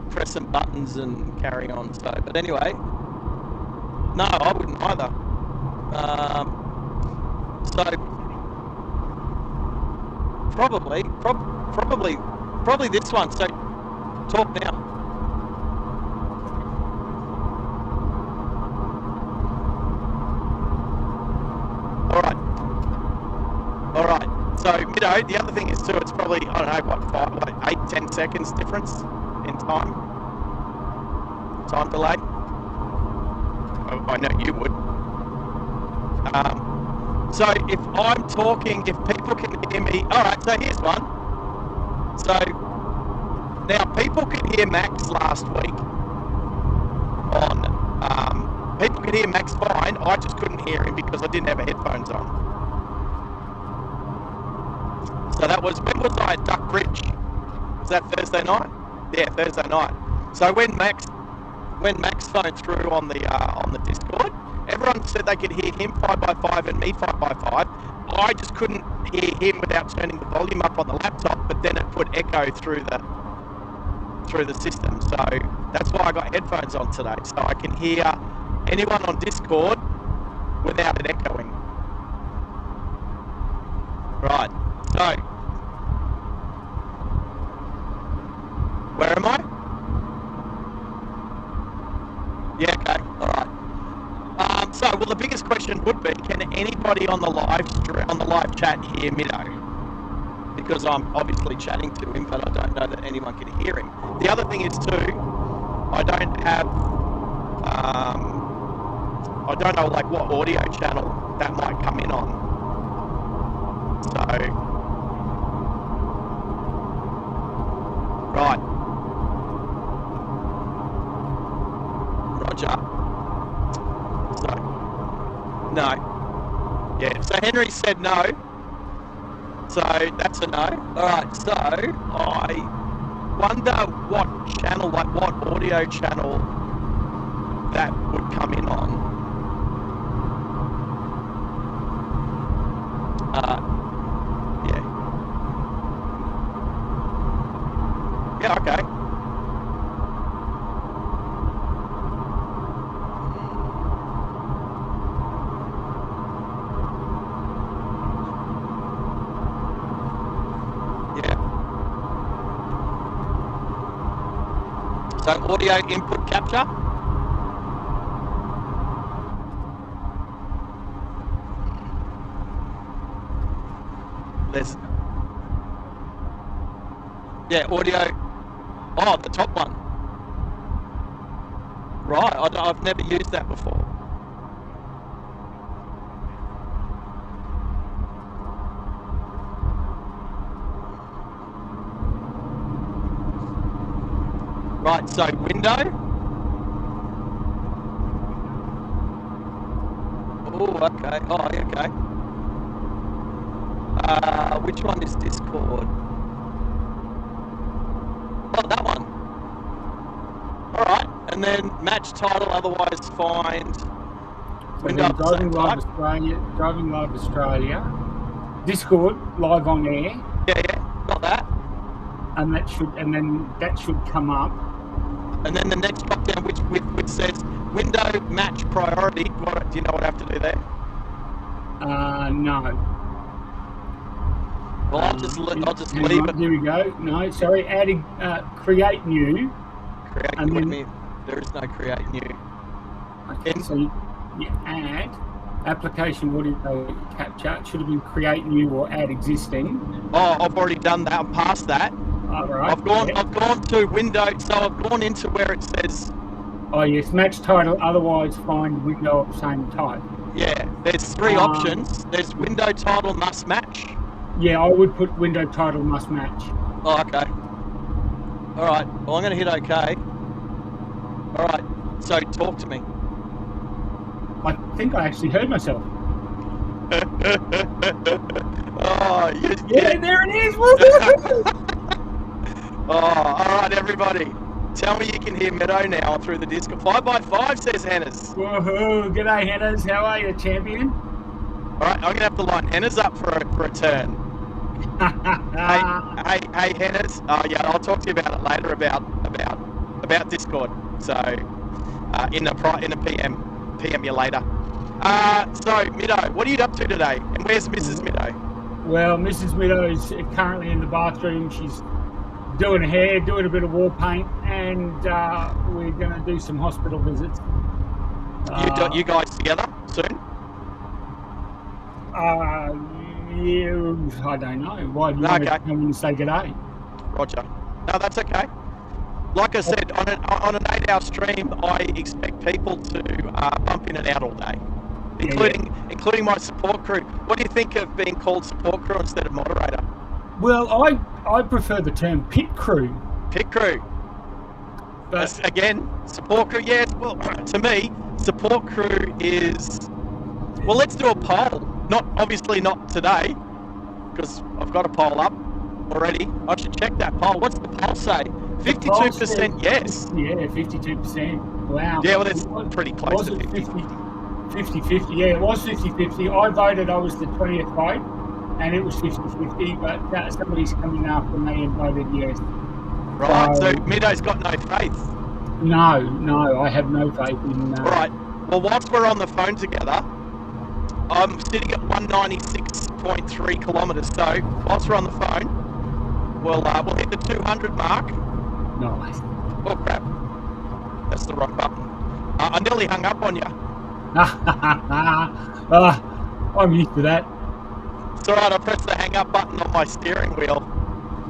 pressing buttons and carrying on. So, but anyway, no, I wouldn't either. So probably this one. So talk now. All right. So, Middo, the other thing is too, it's probably, I don't know, 8-10 seconds difference in time delay. I know you would. So if I'm talking, if people can hear me, all right, so here's one. So now people could hear Max last week on, people could hear Max fine, I just couldn't hear him because I didn't have headphones on. So that was, when was I at Duck Bridge? Was that Thursday night? Yeah, Thursday night. So when Max phoned through on the Discord, everyone said they could hear him 5x5 and me 5x5. I just couldn't hear him without turning the volume up on the laptop, but then it put echo through the system. So that's why I got headphones on today, so I can hear anyone on Discord without it echoing. Right. So, where am I? Yeah, okay, all right. So, well, the biggest question would be, can anybody on the live chat hear Middo? Because I'm obviously chatting to him, but I don't know that anyone can hear him. The other thing is too, I don't have, I don't know like what audio channel that might come in on. So. Right. Roger. So, no. Yeah, so Henry said no. So, that's a no. Alright, so, I wonder what channel, like what audio channel that would come in on. Yeah, okay. Yeah. So audio input capture. There's... Yeah, audio. Oh, the top one. Right, I've never used that before. Right, so window. Oh, okay. Oh, okay. Which one is Discord? Oh, that one. Alright, and then match title, otherwise find. Window Driving Live Australia. Discord, live on air. Yeah, got that. And then that should come up. And then the next drop down, which says window match priority. What, do you know what I have to do there? No. Well, I'll just leave it. Here we go. No, sorry. Adding create new. Create and new. then, there is no create new. Okay, so you add application audio capture. It should have been create new or add existing. Oh, I've already done that. I'm past that. All right. I've gone to window, so I've gone into where it says. Oh yes, match title. Otherwise, find window of same type. Yeah, there's three options. There's window title must match. Yeah, I would put window title must match. Oh, okay. All right. Well, I'm going to hit OK. All right. So talk to me. I think I actually heard myself. Oh, yeah, there it is. Oh, all right, everybody. Tell me you can hear Meadow now through the Discord. 5x5 says Hennas. Woohoo! G'day, Hennas. How are you, champion? All right, I'm going to have to line Hennas up for a turn. hey, Hennas. Oh, yeah, I'll talk to you about it later about Discord. So, in the PM you later. So, Meadow, what are you up to today? And where's Mrs. Meadow? Well, Mrs. Meadow is currently in the bathroom. She's doing her hair, doing a bit of war paint, and we're going to do some hospital visits. You guys together soon? Yeah, I don't know. Why do you want to come in and say g'day? Roger. No, that's okay. Like I said, on an 8-hour stream, I expect people to bump in and out all day, including my support crew. What do you think of being called support crew instead of moderator? Well, I prefer the term pit crew. Pit crew. But again, support crew. Yeah. Well, to me, support crew is. Well, let's do a poll. Obviously not today, because I've got a poll up already. I should check that poll. What's the poll say? 52% yes. Yeah, 52%. Wow. Yeah, well, that's pretty close to 50. 50-50, yeah, it was 50-50. I voted, I was the 20th vote, and it was 50-50, but somebody's coming after me and voted yes. Right, so Meadow's got no faith. No, I have no faith in... All right, well, whilst we're on the phone together, I'm sitting at 196.3 kilometres, so whilst we're on the phone, we'll hit the 200 mark. Nice. Oh, crap. That's the wrong button. I nearly hung up on you. I'm used to that. It's all right, I pressed the hang up button on my steering wheel.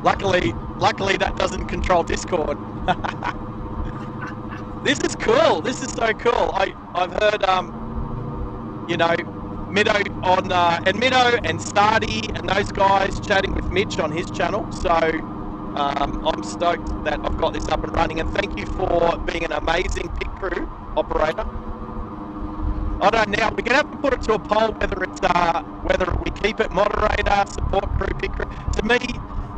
Luckily that doesn't control Discord. This is cool. This is so cool. I've heard, Meadow on, and Meadow and Stardy and those guys chatting with Mitch on his channel. So I'm stoked that I've got this up and running, and thank you for being an amazing pit crew operator. I don't know. We're gonna have to put it to a poll whether we keep it moderator, support crew, pit crew. To me,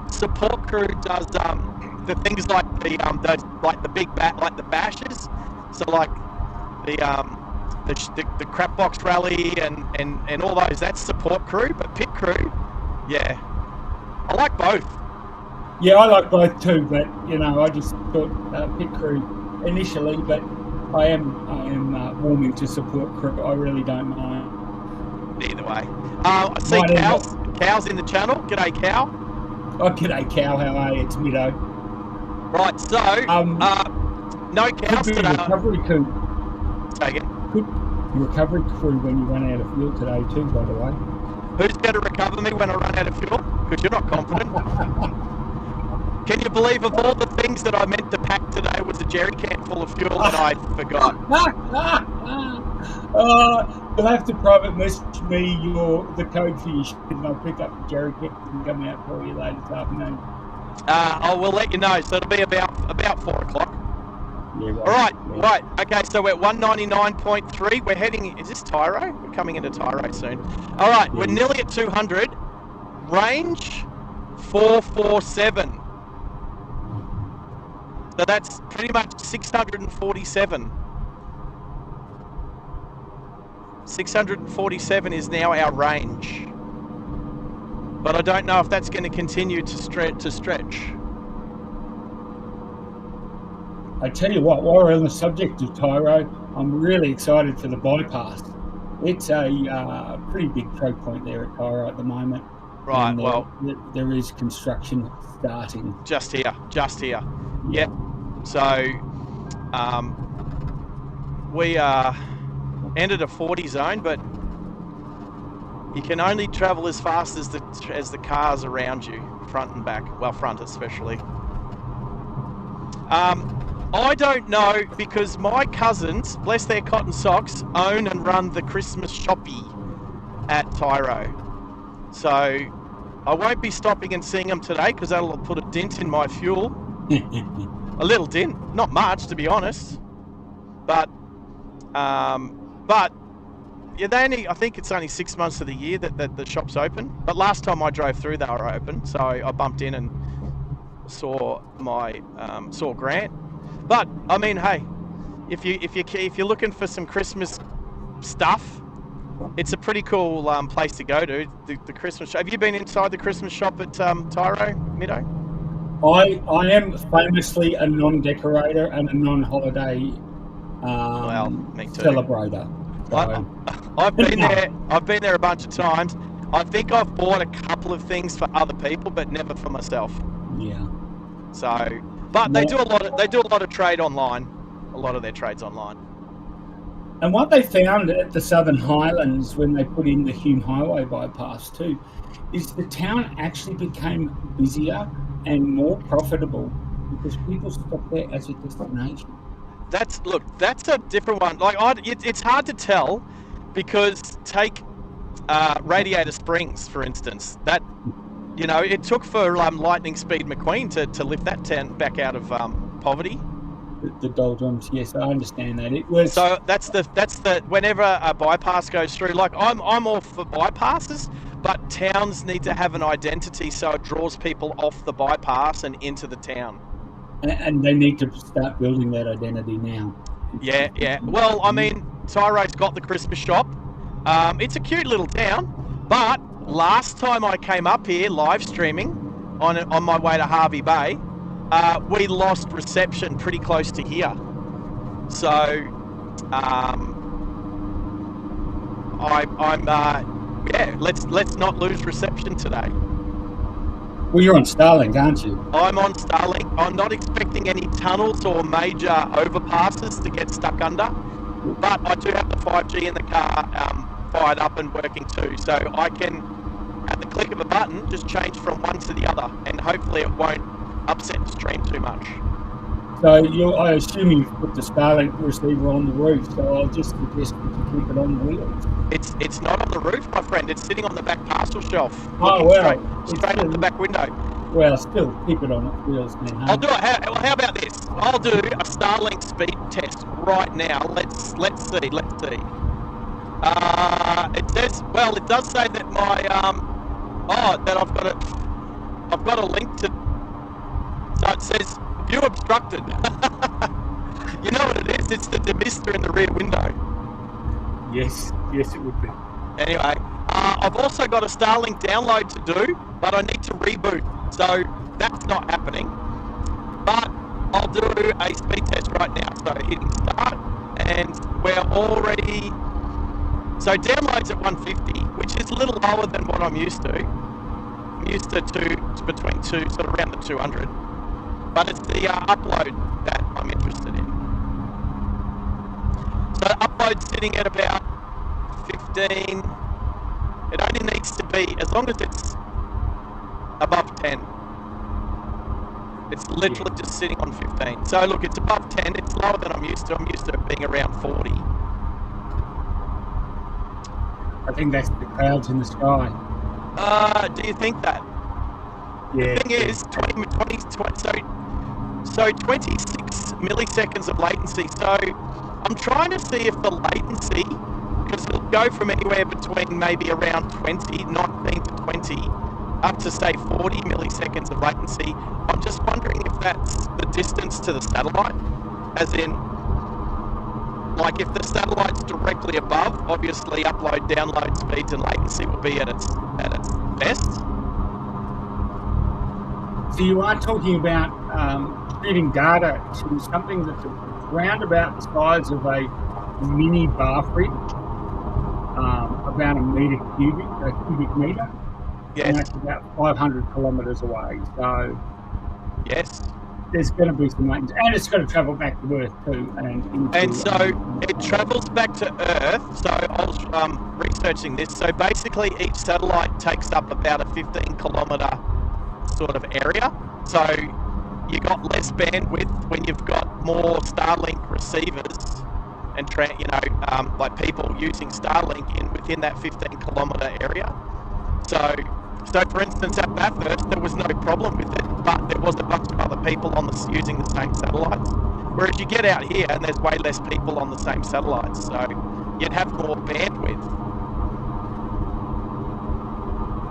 support crew does the things like the big like the bashes. So like the crap box rally and all those. That's support crew, but pit crew, yeah, I like both. Yeah, I like both too, but I just thought pit crew initially, but I am warming to support crew. I really don't mind. Either way. I see Cow's in the channel. G'day, Cow. Oh, g'day, Cow. How are you? It's Middo. Right, so no cows today. Recovery crew. Say again. Good recovery crew when you run out of fuel today too, by the way. Who's going to recover me when I run out of fuel? Because you're not confident. Can you believe of all the things that I meant to pack today was a jerry can full of fuel and I forgot? You'll have to private message me the code for your shit and I'll pick up the jerry can and come out for you later this afternoon. I will let you know. So it'll be about 4 o'clock. Yeah, All right, right. Okay, so we're at 199.3. We're heading. Is this Tyro? We're coming into Tyro soon. All right, we're nearly at 200. Range 447. So that's pretty much 647. 647 is now our range. But I don't know if that's going to continue to stretch. I tell you what, while we're on the subject of Tyro, I'm really excited for the bypass. It's a pretty big choke point there at Tyro at the moment. Right, well... There is construction starting. Just here. Yep. So, we entered a 40 zone, but you can only travel as fast as the cars around you, front and back. Well, front especially. I don't know, because my cousins, bless their cotton socks, own and run the Christmas shoppy at Tyro. So I won't be stopping and seeing them today because that'll put a dent in my fuel. A little dent, not much to be honest. But yeah, I think it's only 6 months of the year that the shop's open. But last time I drove through, they were open, so I bumped in and saw Grant. But I mean, hey, if you're looking for some Christmas stuff, it's a pretty cool place to go to. The Christmas shop. Have you been inside the Christmas shop at Tyro, Middo? I am famously a non-decorator and a non-holiday me too. celebrator. So. I've been there a bunch of times. I think I've bought a couple of things for other people, but never for myself. Yeah. So, but they do a lot of trade online. A lot of their trades online. And what they found at the Southern Highlands when they put in the Hume Highway bypass too, is the town actually became busier and more profitable because people stopped there as a destination. That's a different one. Like it's hard to tell because take Radiator Springs for instance. That it took for Lightning Speed McQueen to lift that town back out of poverty. The doldrums, yes, I understand that. It was so that's the whenever a bypass goes through. Like I'm all for bypasses, but towns need to have an identity so it draws people off the bypass and into the town. And they need to start building that identity now. Yeah. Well, I mean, Tyro's got the Christmas shop. It's a cute little town, but last time I came up here live streaming on my way to Harvey Bay, we lost reception pretty close to here. So, let's not lose reception today. Well, you're on Starlink, aren't you? I'm on Starlink. I'm not expecting any tunnels or major overpasses to get stuck under, but I do have the 5G in the car fired up and working too, so I can, at the click of a button, just change from one to the other, and hopefully it won't upset the stream too much. So I assume you've put the Starlink receiver on the roof, so I'll just suggest that you keep it on the wheels. It's not on the roof, my friend. It's sitting on the back parcel shelf. Oh, well. Straight up the back window. Well, still keep it on its wheels then, huh? I'll do it. How about this? I'll do a Starlink speed test right now. Let's see. It does say that my that I've got a link to. So it says view obstructed. You know what it is? It's the demister in the rear window. Yes, it would be. Anyway, I've also got a Starlink download to do, but I need to reboot, so that's not happening. But I'll do a speed test right now. So hitting start, and we're already. So downloads at 150, which is a little lower than what I'm used to. I'm used to between two, sort of around the 200. But it's the upload that I'm interested in. So upload's sitting at about 15. It only needs to be, as long as it's above 10. It's literally just sitting on 15. So look, it's above 10. It's lower than I'm used to. I'm used to it being around 40. I think that's the clouds in the sky. Do you think that? Yeah. The thing is, 26 milliseconds of latency. So I'm trying to see if the latency, because it'll go from anywhere between maybe around 19 to 20, up to say 40 milliseconds of latency. I'm just wondering if that's the distance to the satellite, as in, like if the satellite's directly above, obviously upload, download speeds and latency will be at its best. So you are talking about feeding data to something that's around about the size of a mini bar fridge, about a cubic meter. Yes. And that's about 500 kilometres away. So yes, there's going to be some latency, and it's going to travel back to Earth too. And so it travels back to Earth. So I was researching this. So basically, each satellite takes up about a 15-kilometre sort of area. So you got less bandwidth when you've got more Starlink receivers and like people using Starlink within that 15-kilometre area. So for instance, at Bathurst, there was no problem with it, but there was a bunch of other people using the same satellites. Whereas you get out here and there's way less people on the same satellites, so you'd have more bandwidth.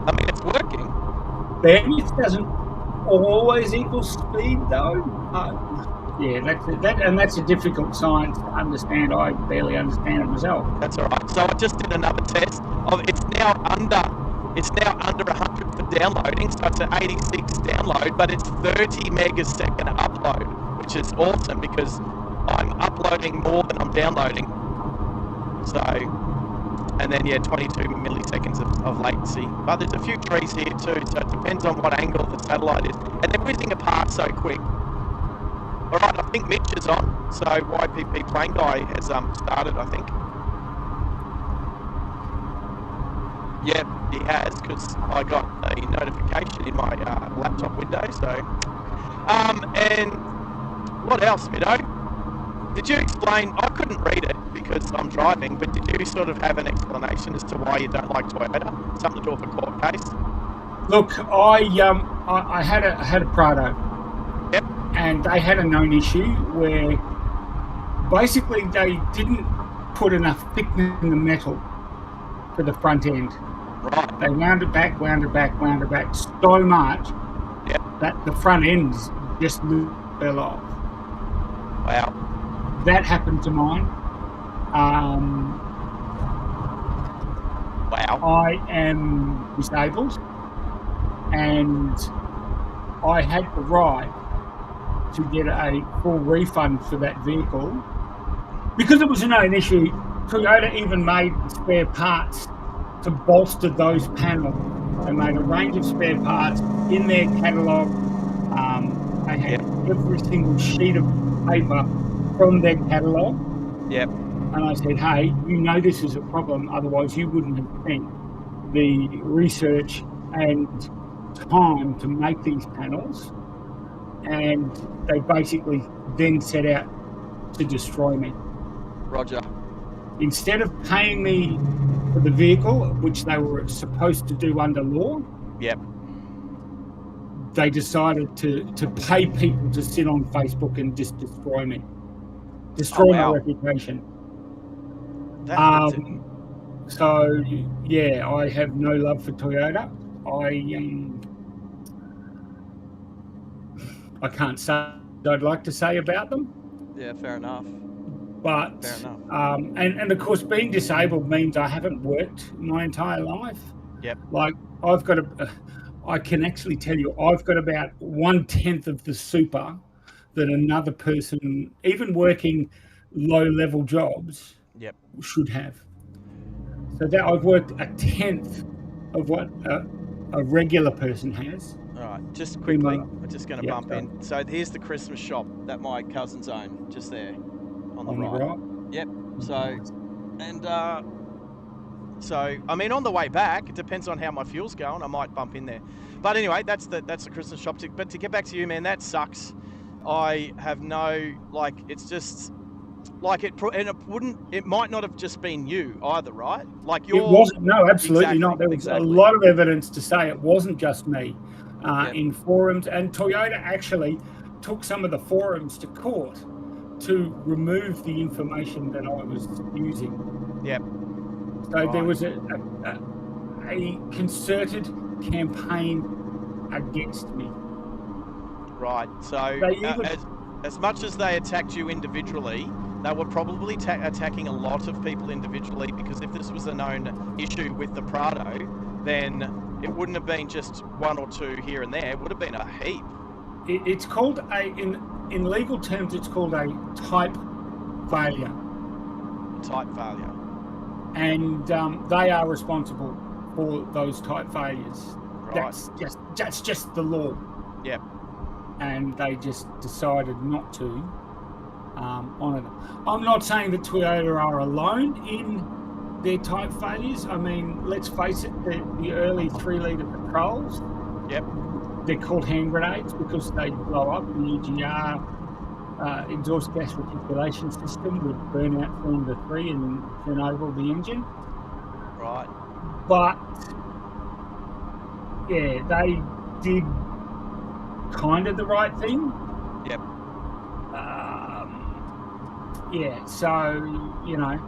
I mean, it's working. Bandwidth doesn't always equal speed, though. That's a difficult science to understand. I barely understand it myself. That's all right. So I just did another test of it's now under 100 for downloading, so it's an 86 download, but it's 30 megasecond upload, which is awesome because I'm uploading more than I'm downloading. So, and then 22 milliseconds of latency. But there's a few trees here too, so it depends on what angle the satellite is. And they're whizzing apart so quick. All right, I think Mitch is on, so YPP Plane Guy has started, I think. Yep, he has, because I got a notification in my laptop window, so. And what else, Middo? Did you explain, I couldn't read it because I'm driving, but did you sort of have an explanation as to why you don't like Toyota? Something to do with a court case? Look, I had a Prado. Yep. And they had a known issue where basically they didn't put enough thickness in the metal for the front end. Right. They wound it back so much that the front ends just fell off. Wow. That happened to mine. Wow. I am disabled, and I had the right to get a full refund for that vehicle because it was a known issue. Toyota even made spare parts to bolster those panels. They made a range of spare parts in their catalogue. They had every single sheet of paper from their catalogue. Yep. And I said, hey, you know this is a problem, otherwise you wouldn't have spent the research and time to make these panels. And they basically then set out to destroy me. Roger. Instead of paying me for the vehicle, which they were supposed to do under law, yep, they decided to pay people to sit on Facebook and just destroy me. Destroy my reputation. So, yeah, I have no love for Toyota. I can't say what I'd like to say about them. Yeah, fair enough. But, fair enough. And of course, being disabled means I haven't worked my entire life. Yep. Like, I can actually tell you, I've got about 1/10 of the super that another person, even working low-level jobs, yep, should have. So that I've worked 1/10 of what a regular person has. All right, just quickly, we're just going to bump in. So here's the Christmas shop that my cousins own, just there on the right. Yep. So, and So, I mean, on the way back, it depends on how my fuel's going. I might bump in there. But anyway, that's the Christmas shop. But to get back to you, man, that sucks. I have no, like, it's just like it might not have just been you either, right? Like It wasn't. No, absolutely not. There was a lot of evidence to say it wasn't just me in forums, and Toyota actually took some of the forums to court to remove the information that I was using. Yep. So there was a concerted campaign against me. Right. So as much as they attacked you individually, they were probably attacking a lot of people individually, because if this was a known issue with the Prado, then it wouldn't have been just one or two here and there. It would have been a heap. It's called in legal terms, it's called a type failure. Type failure. And they are responsible for those type failures. Right. That's just the law. Yep. And they just decided not to honour them. I'm not saying that Toyota are alone in their type failures. I mean, let's face it, the early 3-litre Patrols, yep, they're called hand grenades because they blow up. The EGR, exhaust gas reticulation system, would burn out cylinder 3 and turn over the engine. Right. But, yeah, they did kind of the right thing. Yep. Yeah, so, you know,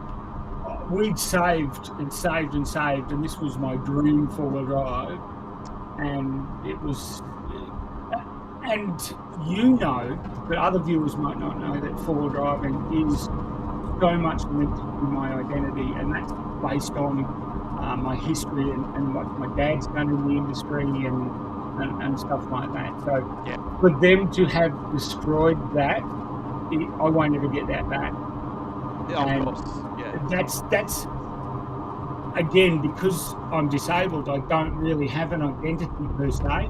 we'd saved, and this was my dream four-wheel drive, and it was, and you know, but other viewers might not know that four-wheel driving is so much linked to my identity, and that's based on my history and what my dad's done in the industry and stuff like that. So yep, for them to have destroyed that, I won't ever get that back. Yeah, of course. Yeah. That's again, because I'm disabled, I don't really have an identity per se.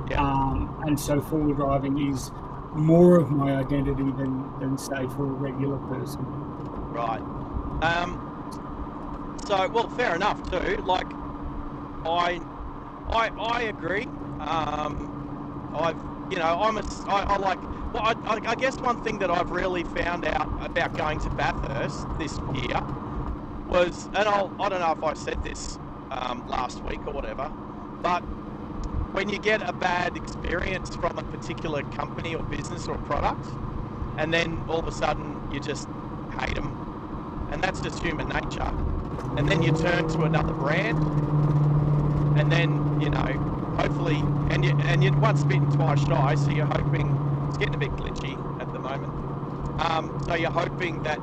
Yeah. And so four-wheel driving is more of my identity than say for a regular person. Right. So, well, fair enough too. Like, I agree. I guess one thing that I've really found out about going to Bathurst this year was, and I don't know if I said this last week or whatever, but when you get a bad experience from a particular company or business or product, and then all of a sudden you just hate them, and that's just human nature, and then you turn to another brand, and then, you know, hopefully, and you're once bitten, twice shy, so you're hoping, it's getting a bit glitchy at the moment, so you're hoping that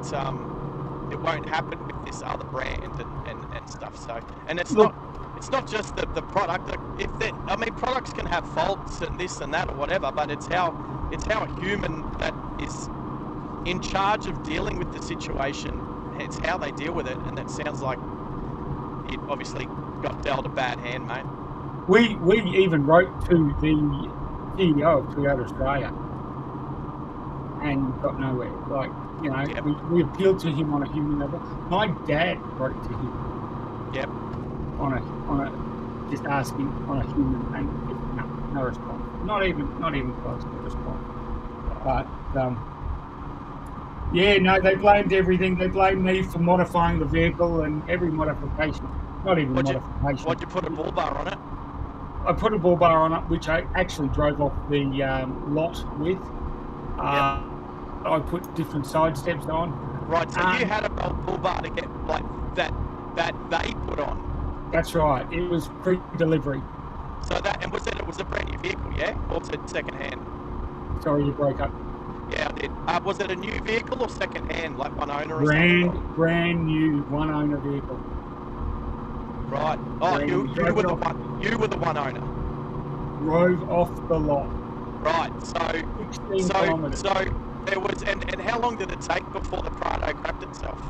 it won't happen with this other brand and stuff. So, and it's not just the product. I mean, products can have faults and this and that or whatever, but it's how a human that is in charge of dealing with the situation, it's how they deal with it, and it sounds like it obviously got dealt a bad hand, mate. We even wrote to the CEO of Toyota Australia and got nowhere. Like, you know, yep. we appealed to him on a human level. My dad wrote to him. Yep. On a just asking on a human, and no response. Not even close to response. But yeah, no, they blamed everything. They blamed me for modifying the vehicle and every modification. Not even modification. What'd you put a bull bar on it? I put a bull bar on it, which I actually drove off the lot with. Yep. I put different side steps on. Right, so you had a bull bar to get like that they put on. That's right. It was pre-delivery. So and was it a brand new vehicle, yeah, or was it second hand? Sorry, you broke up. Yeah, I did. Was it a new vehicle or second hand, like one owner or something? Brand new one owner vehicle. Right. Oh, you were the one owner. Drove off the lot. Right. So 16 kilometers. So there was, and how long did it take before the Prado crapped itself?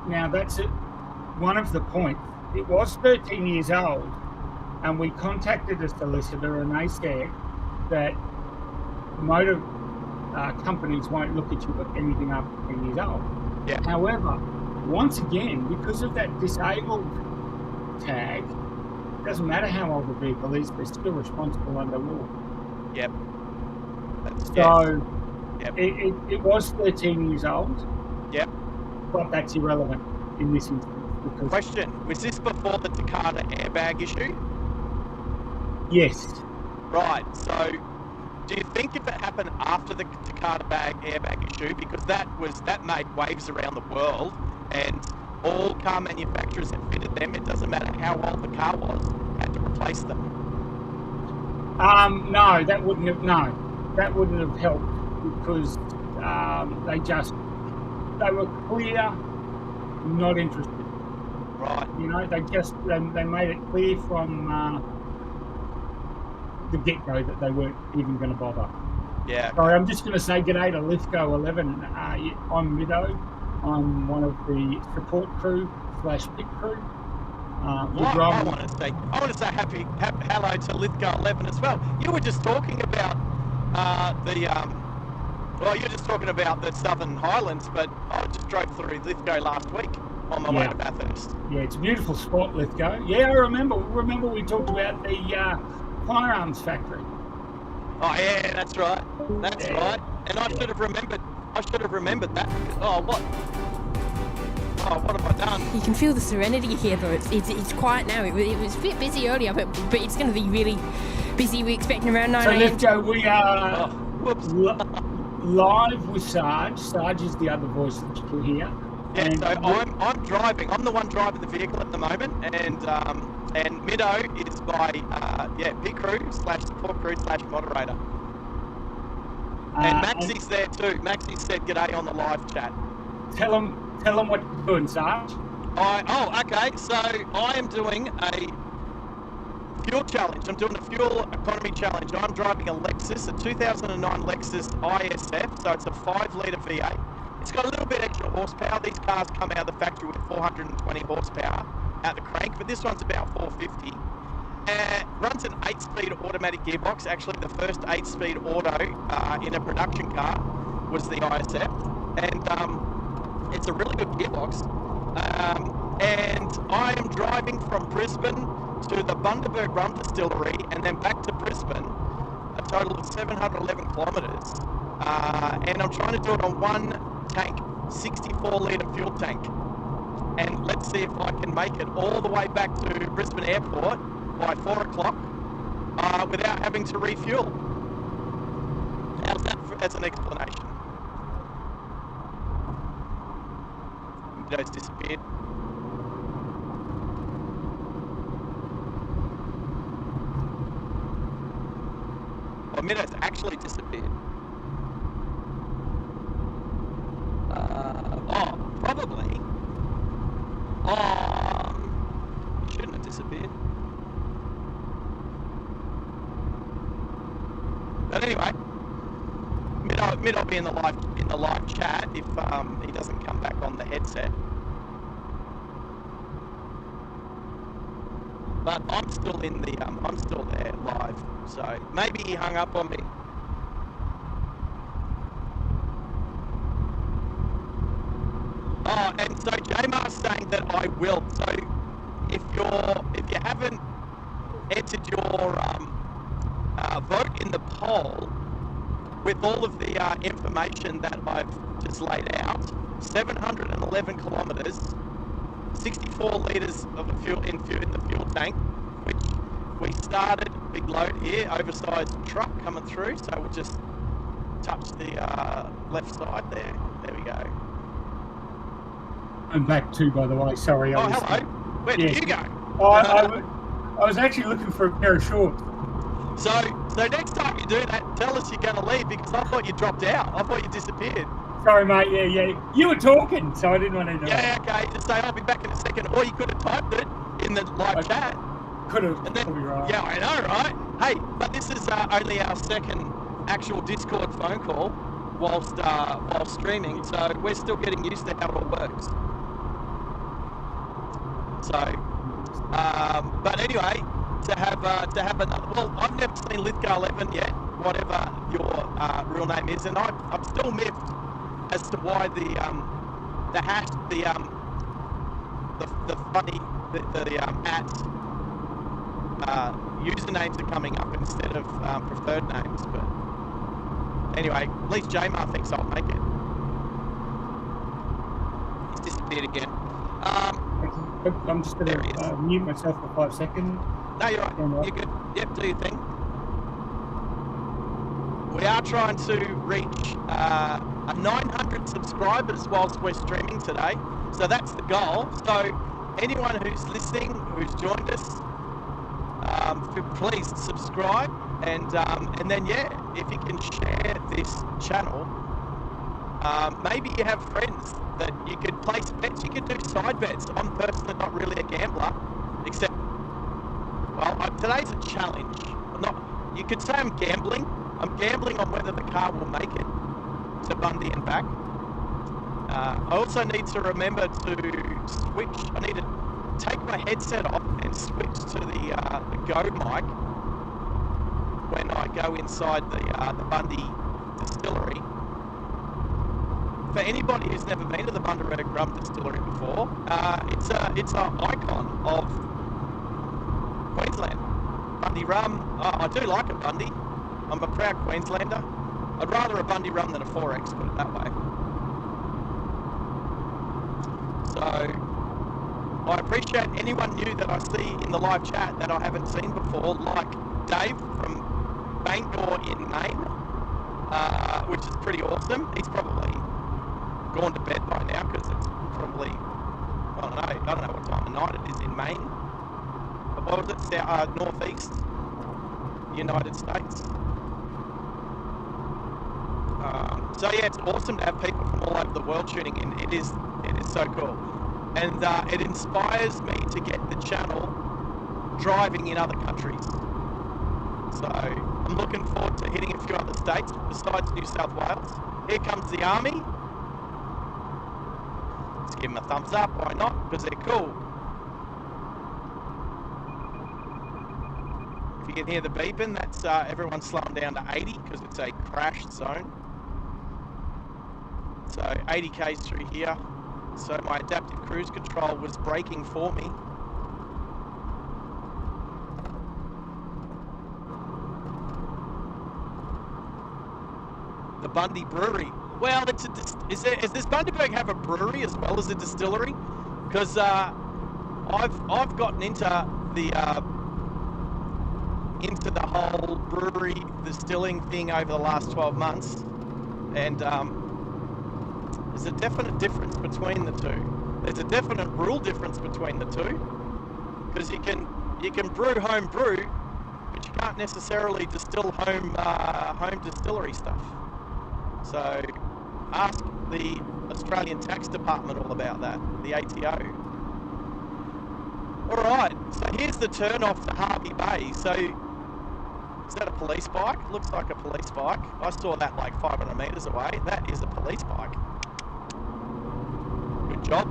Now that's it. One of the points. It was 13 years old, and we contacted a solicitor, and they said that motor companies won't look at you at anything after 10 years old. Yeah. However, once again, because of that disabled tag, it doesn't matter how old the vehicle is, they're still responsible under law. Yep. So it was 13 years old. Yep. But that's irrelevant in this instance. Because Question, was this before the Takata airbag issue? yes. Right, so do you think if it happened after the Takata airbag issue, because that made waves around the world and all car manufacturers that fitted them, it doesn't matter how old the car was, had to replace them? No, that wouldn't have helped because they were clear, not interested. Right. You know, they made it clear from the get-go that they weren't even going to bother. Yeah. Sorry, I'm just going to say g'day to Lithgow 11. I'm Mido. I'm one of the support crew / pit crew. I want to say happy hello to Lithgow 11 as well. You were just talking about you were just talking about the Southern Highlands, but I just drove through Lithgow last week on my way to Bathurst. Yeah, it's a beautiful spot, Lithgow. Yeah, I remember. We talked about the firearms factory. Oh yeah, that's right. That's right. And I should have remembered that. What have I done? You can feel the serenity here, though. It's quiet now. It was a bit busy earlier, but it's going to be really busy. We're expecting around 9 a.m. So let's go. We are live with Sarge. Sarge is the other voice that you can hear. Yeah, and so I'm driving. I'm the one driving the vehicle at the moment, and Mido is my pit crew / support crew / moderator. And Maxie's there too. Maxie said g'day on the live chat. Tell them what you're doing, Sarge. Okay. So I am doing a fuel challenge. I'm doing a fuel economy challenge. I'm driving a Lexus, a 2009 Lexus ISF. So it's a 5-litre V8. It's got a little bit extra horsepower. These cars come out of the factory with 420 horsepower out the crank, but this one's about 450. Runs an 8-speed automatic gearbox. Actually, the first 8-speed auto in a production car was the ISF, and it's a really good gearbox. And I am driving from Brisbane to the Bundaberg Rum Distillery and then back to Brisbane, a total of 711 kilometres. And I'm trying to do it on one tank, 64-litre fuel tank. And let's see if I can make it all the way back to Brisbane Airport by 4 o'clock without having to refuel. How's that as an explanation? Mido's disappeared. Well, Mido's actually disappeared. Probably. Shouldn't have disappeared. But anyway, Mid'll be in the live chat if he doesn't come back on the headset. But I'm still there live, so maybe he hung up on me. Oh, and so Jamar's saying that I will. So if you haven't entered your vote in the poll with all of the information that I've just laid out, 711 kilometres, 64 litres of the fuel in the fuel tank, which we started, big load here, oversized truck coming through, so we'll just touch the left side there. There we go. I'm back too, by the way. Sorry. Hello. Where did you go? I was actually looking for a pair of shorts. So next time you do that, tell us you're going to leave, because I thought you dropped out. I thought you disappeared. Sorry, mate. Yeah. You were talking, so I didn't want to know. Yeah, okay. Just say I'll be back in a second, or you could have typed it in the live chat. Could have. And then, probably right. Yeah, I know, right? Hey, but this is only our second actual Discord phone call whilst streaming, so we're still getting used to how it all works. So, but anyway, to have another. Well, I've never seen Lithgow 11 yet, whatever your real name is, and I'm still miffed as to why the the funny at usernames are coming up instead of preferred names. But anyway, at least Jamar thinks I'll make it. He's disappeared again. I'm just going to mute myself for 5 seconds. No, you're right. You're good. Yep, do your thing. We are trying to reach 900 subscribers whilst we're streaming today. So that's the goal. So anyone who's listening, who's joined us, please subscribe. And then, yeah, if you can share this channel, maybe you have friends that you could place bets. You could do side bets. I'm personally not really a gambler, except, well, today's a challenge. You could say I'm gambling. I'm gambling on whether the car will make it to Bundy and back. I also need to remember to switch. I need to take my headset off and switch to the Go mic when I go inside the Bundy Distillery. For anybody who's never been to the Bundaberg Rum Distillery before, it's an icon of Queensland. Bundy rum. I do like a Bundy. I'm a proud Queenslander. I'd rather a Bundy rum than a 4X, put it that way. So I appreciate anyone new that I see in the live chat that I haven't seen before, like Dave from Bangor in Maine, which is pretty awesome. He's probably gone to bed by now because it's probably, I don't know what time of night it is in Maine. But what was it? Northeast United States. So yeah, it's awesome to have people from all over the world tuning in. It is so cool, and it inspires me to get the channel driving in other countries. So I'm looking forward to hitting a few other states besides New South Wales. Here comes the army. Let's give them a thumbs up. Why not? Because they're cool. If you can hear the beeping, that's everyone's slowing down to 80 because it's a crashed zone. So 80 k's through here. So my adaptive cruise control was braking for me. The Bundy Brewery. Well, does this Bundaberg have a brewery as well as a distillery? Because I've gotten into the whole brewery distilling thing over the last 12 months, and there's a definite difference between the two. There's a definite rule difference between the two, because you can brew home brew, but you can't necessarily distill home distillery stuff. So ask the Australian Tax Department all about that, the ATO. Alright, so here's the turn off to Harvey Bay. So is that a police bike? Looks like a police bike. I saw that like 500 metres away. That is a police bike. Good job.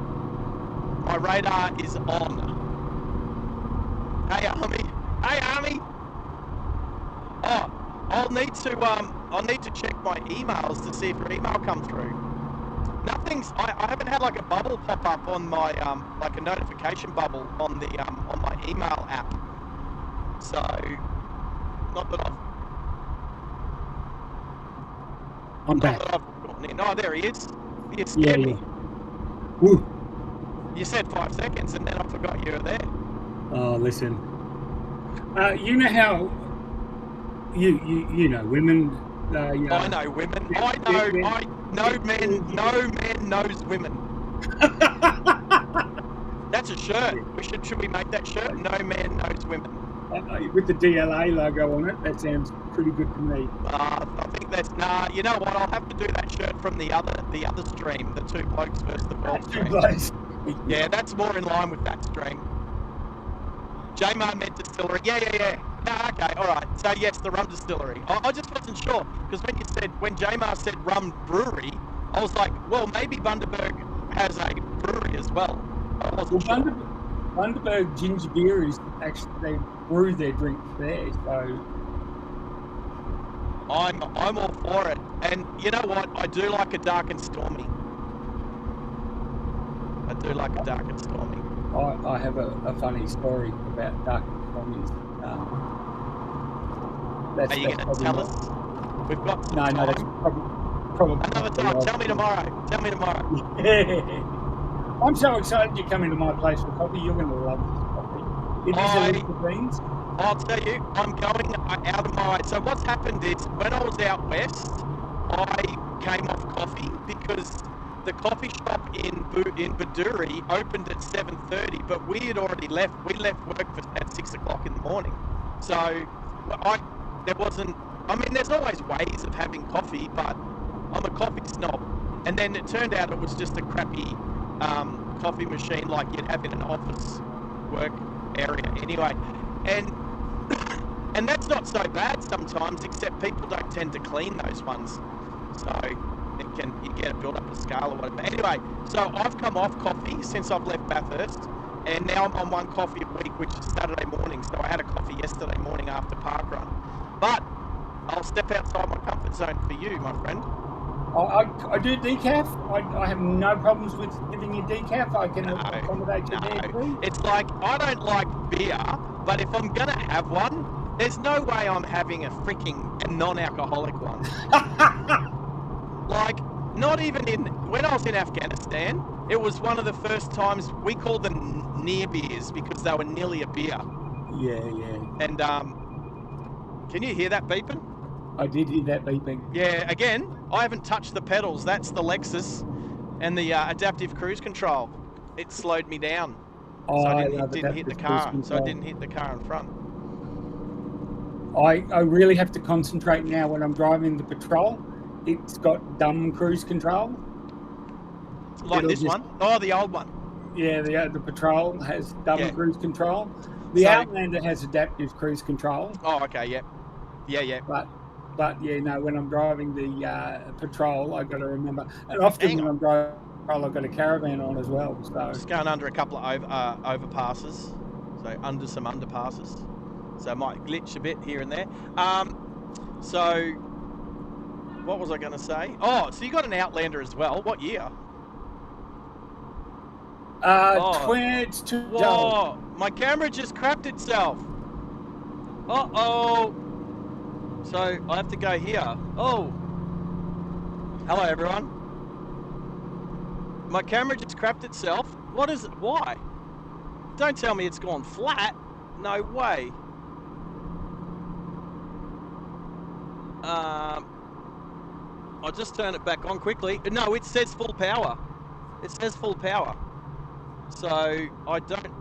My radar is on. Hey Army. Hey Army. Oh, I'll need to check my emails to see if your email come through. I haven't had like a bubble pop up on my like a notification bubble on the on my email app. So not that I've gone in. Oh, there he is. You scared me. Woo. You said 5 seconds and then I forgot you were there. Oh, listen. You know how you know women. I know women. No man knows women. That's a shirt. Should we make that shirt? No man knows women. With the DLA logo on it, that sounds pretty good to me. I think that's you know what? I'll have to do that shirt from the other stream, the Two Blokes versus the World stream. Yeah, that's more in line with that stream. J-Mar meant distillery. Yeah. No, okay, all right. So yes, the rum distillery. I just wasn't sure because when J-Mar said rum brewery, I was like, well, maybe Bundaberg has a brewery as well. I wasn't sure. Bundaberg ginger beer is actually, they brew their drink there, so I'm all for it. And you know what? I do like a dark and stormy. I have a funny story about duck commies. Are you going to tell us? We've got some No, time. that's probably Another time. Tell me tomorrow. Tell me tomorrow. Yeah. I'm so excited you're coming to my place for coffee. You're going to love this coffee. It is a leaf of beans. I'll tell you, I'm going out of my way. So what's happened is, when I was out west, I came off coffee because the coffee shop in Bundy opened at 7:30, but we had already left. We left work at 6 o'clock in the morning. So there wasn't. I mean, there's always ways of having coffee, but I'm a coffee snob. And then it turned out it was just a crappy coffee machine like you'd have in an office work area anyway. And that's not so bad sometimes, except people don't tend to clean those ones. So you get it built up a scale or whatever. Anyway, so I've come off coffee since I've left Bathurst, and now I'm on one coffee a week, which is Saturday morning. So I had a coffee yesterday morning after parkrun. But I'll step outside my comfort zone for you, my friend. I do decaf. I have no problems with giving you decaf. I can accommodate you there too. It's like, I don't like beer, but if I'm going to have one, there's no way I'm having a freaking non-alcoholic one. Like, not even when I was in Afghanistan, it was one of the first times we called them near beers because they were nearly a beer. Yeah. And can you hear that beeping? I did hear that beeping. Yeah, again, I haven't touched the pedals. That's the Lexus and the adaptive cruise control. It slowed me down. So I didn't hit the car. So I didn't hit the car in front. I really have to concentrate now when I'm driving the patrol. It's got dumb cruise control. Like this one? Oh, the old one. Yeah, the patrol has dumb cruise control. The Outlander has adaptive cruise control. Oh, okay, yeah. But yeah, no, when I'm driving the patrol, I've got to remember. And often when I'm driving patrol, I've got a caravan on as well. So just going under a couple of overpasses. So under some underpasses. So it might glitch a bit here and there. So what was I going to say? Oh, so you got an Outlander as well. What year? It's too Whoa, my camera just crapped itself. Uh-oh. So I have to go here. Oh. Hello, everyone. My camera just crapped itself. What is it? Why? Don't tell me it's gone flat. No way. I'll just turn it back on quickly. No, it says full power. It says full power. So I don't.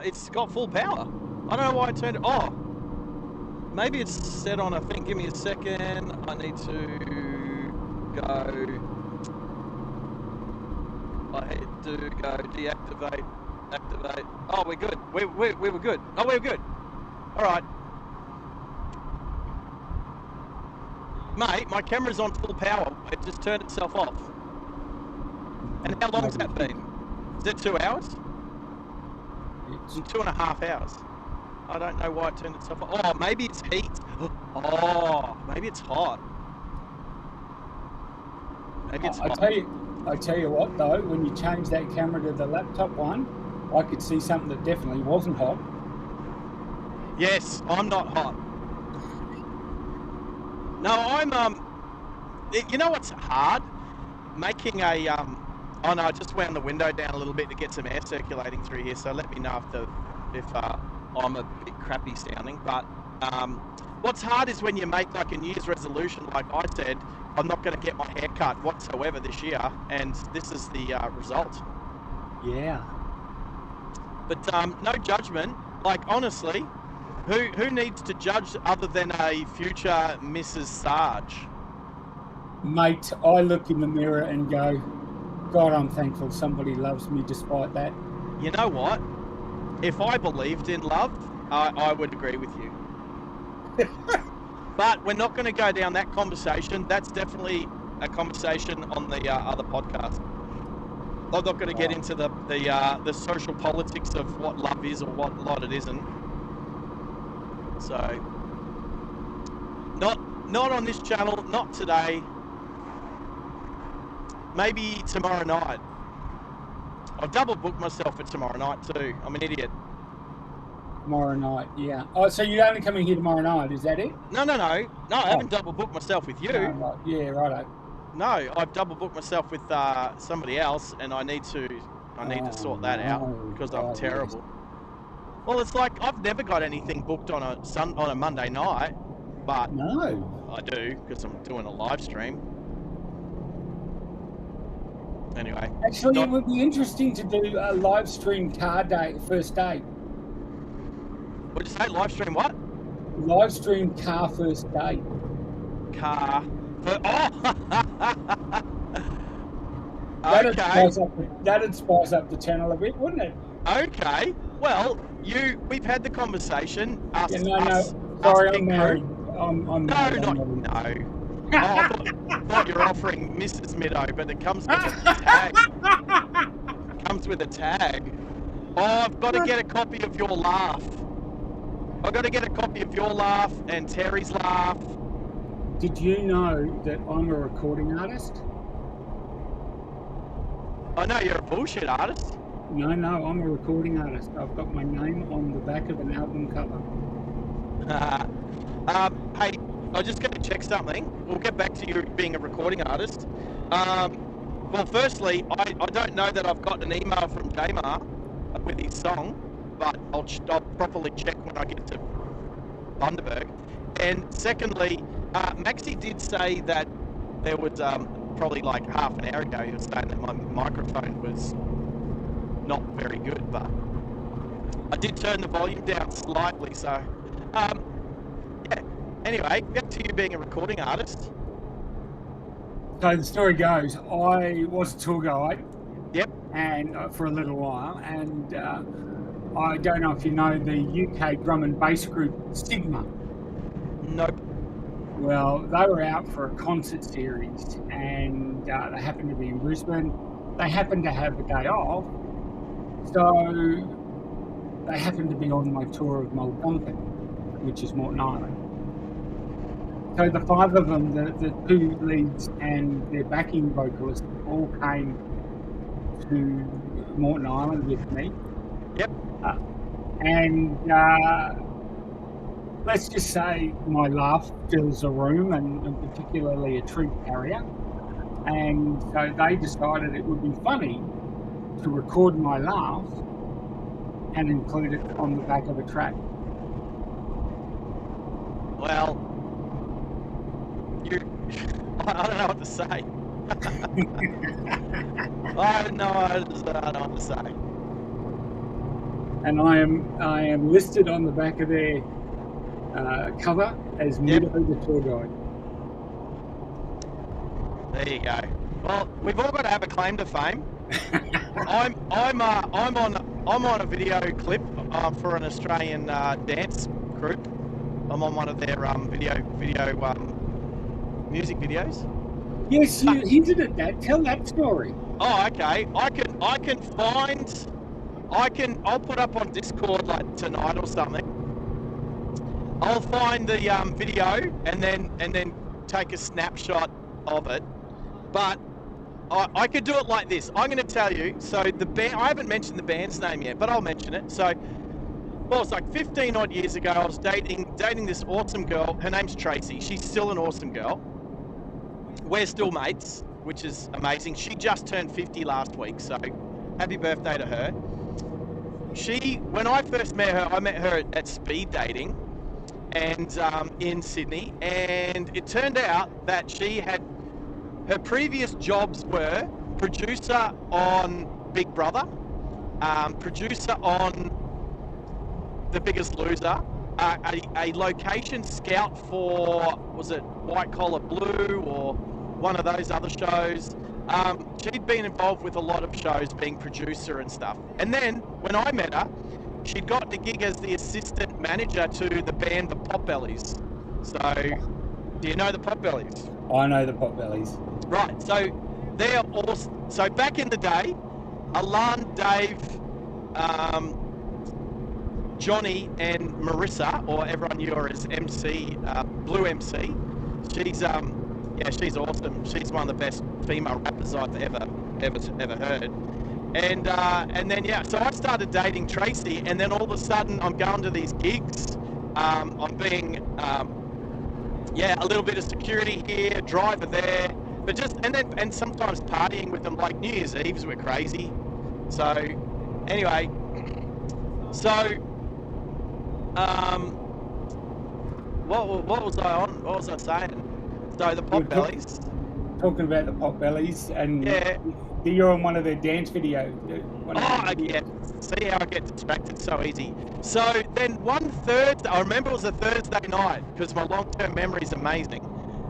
It's got full power. I don't know why I turned it. Oh, maybe it's set on a thing. Give me a second. I need to go. I had to go deactivate, activate. Oh, we're good. We were good. Oh, we're good. All right. Mate, my camera's on full power. It just turned itself off. And how long's that been? Is it 2 hours? It's 2.5 hours. I don't know why it turned itself off. Oh, maybe it's heat. Oh, maybe it's hot. Maybe it's hot. I tell you what though, when you change that camera to the laptop one, I could see something that definitely wasn't hot. Yes, I'm not hot. No, I'm you know what's hard? Making a oh no, I just wound the window down a little bit to get some air circulating through here, so let me know if I'm a bit crappy sounding. But what's hard is when you make like a New Year's resolution, like I said, I'm not going to get my hair cut whatsoever this year, and this is the result. Yeah. But no judgment. Like honestly, who needs to judge other than a future Mrs. Sarge? Mate, I look in the mirror and go, God, I'm thankful somebody loves me despite that. You know what? If I believed in love, I would agree with you. But we're not going to go down that conversation. That's definitely a conversation on the other podcast. I'm not going to get into the social politics of what love is or what it isn't. So, not on this channel, not today. Maybe tomorrow night. I've double booked myself for tomorrow night too. I'm an idiot. Tomorrow night, yeah. Oh, so you're only coming here tomorrow night, is that it? No, I haven't double booked myself with you. No, right. Yeah, righto. No, I've double booked myself with somebody else, and I need to sort that out because I'm terrible. Yes. Well, it's like I've never got anything booked on a Monday night, but no, I do because I'm doing a live stream. Anyway, actually, it would be interesting to do a live stream car day, first date. What'd you say? Live stream what? Live stream car first date. Car. That'd spice up the channel a bit, wouldn't it? Okay. Well, we've had the conversation. Sorry, I'm married. I'm married. No. Oh, I thought you were offering Mrs. Middo, but it comes with a tag. It comes with a tag. Oh, I've got to get a copy of your laugh. I've got to get a copy of your laugh and Terry's laugh. Did you know that I'm a recording artist? I know you're a bullshit artist. No, I'm a recording artist. I've got my name on the back of an album cover. Hey, I'm just going to check something. We'll get back to you being a recording artist. Well, firstly, I don't know that I've got an email from Jamar with his song, but I'll properly check when I get to Bundaberg. And secondly, Maxie did say that there was probably like half an hour ago, he was saying that my microphone was not very good, but I did turn the volume down slightly, so yeah. Anyway, back to you being a recording artist. So the story goes, I was a tour guide. Yep. And for a little while, and I don't know if you know the UK drum and bass group Stigma. Nope. Well, they were out for a concert series, and they happened to be in Brisbane. They happened to have a day off, so they happened to be on my tour of Mulgunkin, which is Morton Island. So the five of them, the two leads and their backing vocalist, all came to Morton Island with me. Yep. And let's just say my laugh fills a room, and particularly a treat carrier. And so they decided it would be funny to record my laugh and include it on the back of a track. Well, I don't know what to say. I don't know what to say. And I am listed on the back of their cover as Middo the tour guide. There you go. Well, we've all got to have a claim to fame. I'm on a video clip for an Australian dance group. I'm on one of their video music videos. Yes, you hinted at that. Tell that story. Oh, okay. I'll put up on Discord like tonight or something. I'll find the video and then take a snapshot of it. But I could do it like this. I'm going to tell you. So the band, I haven't mentioned the band's name yet, but I'll mention it. So, well, it's like 15 odd years ago. I was dating this awesome girl. Her name's Tracy. She's still an awesome girl. We're still mates, which is amazing. She just turned 50 last week, so happy birthday to her. When I first met her, I met her at speed dating, and in Sydney, and it turned out that her previous jobs were producer on Big Brother, producer on The Biggest Loser, a location scout for, was it White Collar Blue or one of those other shows. She'd been involved with a lot of shows, being producer and stuff. And then when I met her, she'd gotten a gig as the assistant manager to the band the Potbellies. So, do you know the Potbellies? I know the Potbellies. Right. So they're awesome. So back in the day, Alan, Dave, Johnny, and Marissa, or everyone knew her as MC, Blue MC. She's awesome. She's one of the best female rappers I've ever heard. And then yeah, so I started dating Tracy, and then all of a sudden I'm going to these gigs. I'm being a little bit of security here, driver there, but just and sometimes partying with them. Like New Year's Eves were crazy. So anyway, what was I on? What was I saying? So the Potbellies. Talking about the Potbellies, and yeah, you're on one of their dance videos. Yeah. See how I get distracted so easy. So then one Thursday, I remember it was a Thursday night because my long-term memory is amazing.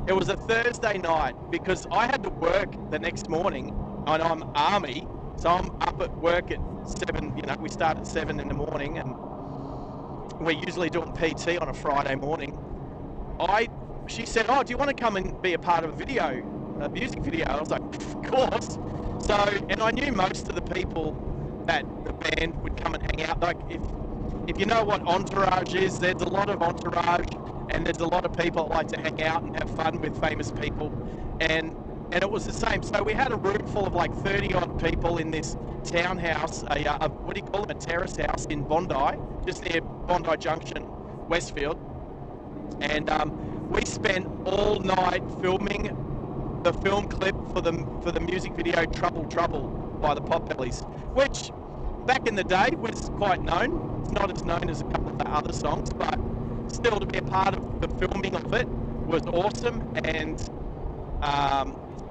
It was a Thursday night because I had to work the next morning, and I'm Army, so I'm up at work at 7. You know, we start at 7 in the morning, and we're usually doing PT on a Friday morning. She said, "Oh, do you want to come and be a part of a music video?" I was like, "Of course." So, and I knew most of the people that the band would come and hang out. Like, if you know what entourage is, there's a lot of entourage, and there's a lot of people that like to hang out and have fun with famous people, and it was the same. So we had a room full of like 30 odd people in this townhouse, what do you call them, a terrace house in Bundy, just near Bondi Junction, Westfield, and we spent all night filming the film clip for the music video Trouble Trouble by the Potbellies, which back in the day was quite known. It's not as known as a couple of the other songs, but still to be a part of the filming of it was awesome.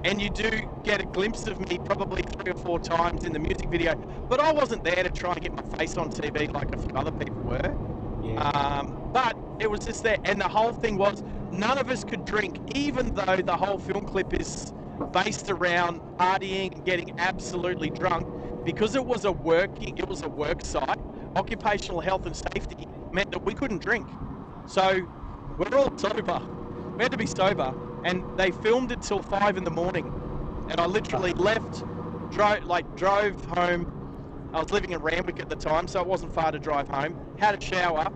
And you do get a glimpse of me probably 3 or 4 times in the music video, but I wasn't there to try and get my face on TV like a few other people were. Yeah. But it was just there, and the whole thing was none of us could drink, even though the whole film clip is based around partying and getting absolutely drunk, because it was a work site. Occupational health and safety meant that we couldn't drink, so we're all sober. We had to be sober, and they filmed it till 5 in the morning, and I literally left, drove home. I was living in Randwick at the time, so it wasn't far to drive home. Had a shower,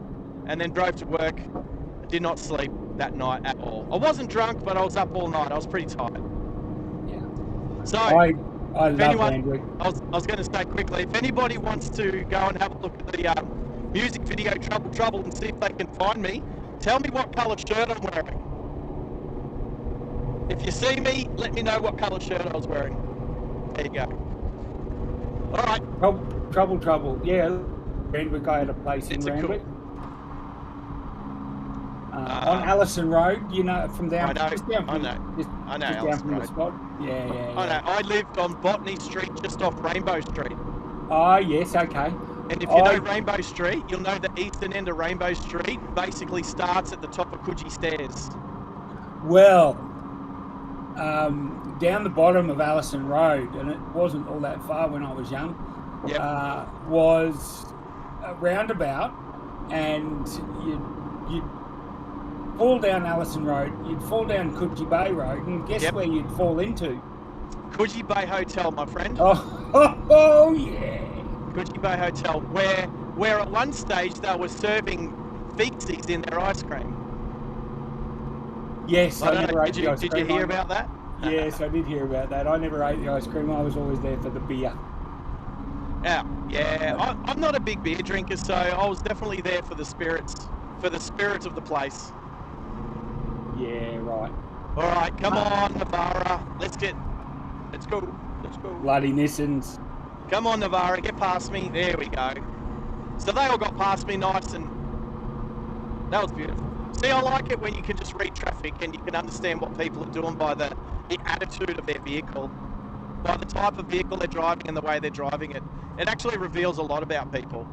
and then drove to work. I did not sleep that night at all. I wasn't drunk, but I was up all night. I was pretty tired. Yeah. So I love Randwick. I was going to say quickly, if anybody wants to go and have a look at the music video Trouble Trouble and see if they can find me, tell me what colour shirt I'm wearing. If you see me, let me know what colour shirt I was wearing. There you go. All right. Trouble Trouble. Yeah, Randwick. I had a place in Randwick. On Allison Road, you know, from down. I know Allison Road. The spot. Yeah. I know. I lived on Botany Street, just off Rainbow Street. Oh yes, okay. And if you know Rainbow Street, you'll know the eastern end of Rainbow Street basically starts at the top of Coogee Stairs. Well, down the bottom of Allison Road, and it wasn't all that far when I was young, was a roundabout, and you'd fall down Allison Road, you'd fall down Coogee Bay Road, and guess where you'd fall into? Coogee Bay Hotel, my friend. Oh yeah. Coogee Bay Hotel, where at one stage they were serving feces in their ice cream. Yes, I never ate the ice cream. Did you hear about that? Yes, I did hear about that. I never ate the ice cream. I was always there for the beer. Yeah. I'm not a big beer drinker, so I was definitely there for the spirits of the place. Yeah, right. All right, come on, Navarra. Let's go. Bloody Nissans. Come on, Navarra, get past me. There we go. So they all got past me nice, and that was beautiful. See, I like it when you can just read traffic and you can understand what people are doing by the attitude of their vehicle, by the type of vehicle they're driving and the way they're driving it. It actually reveals a lot about people,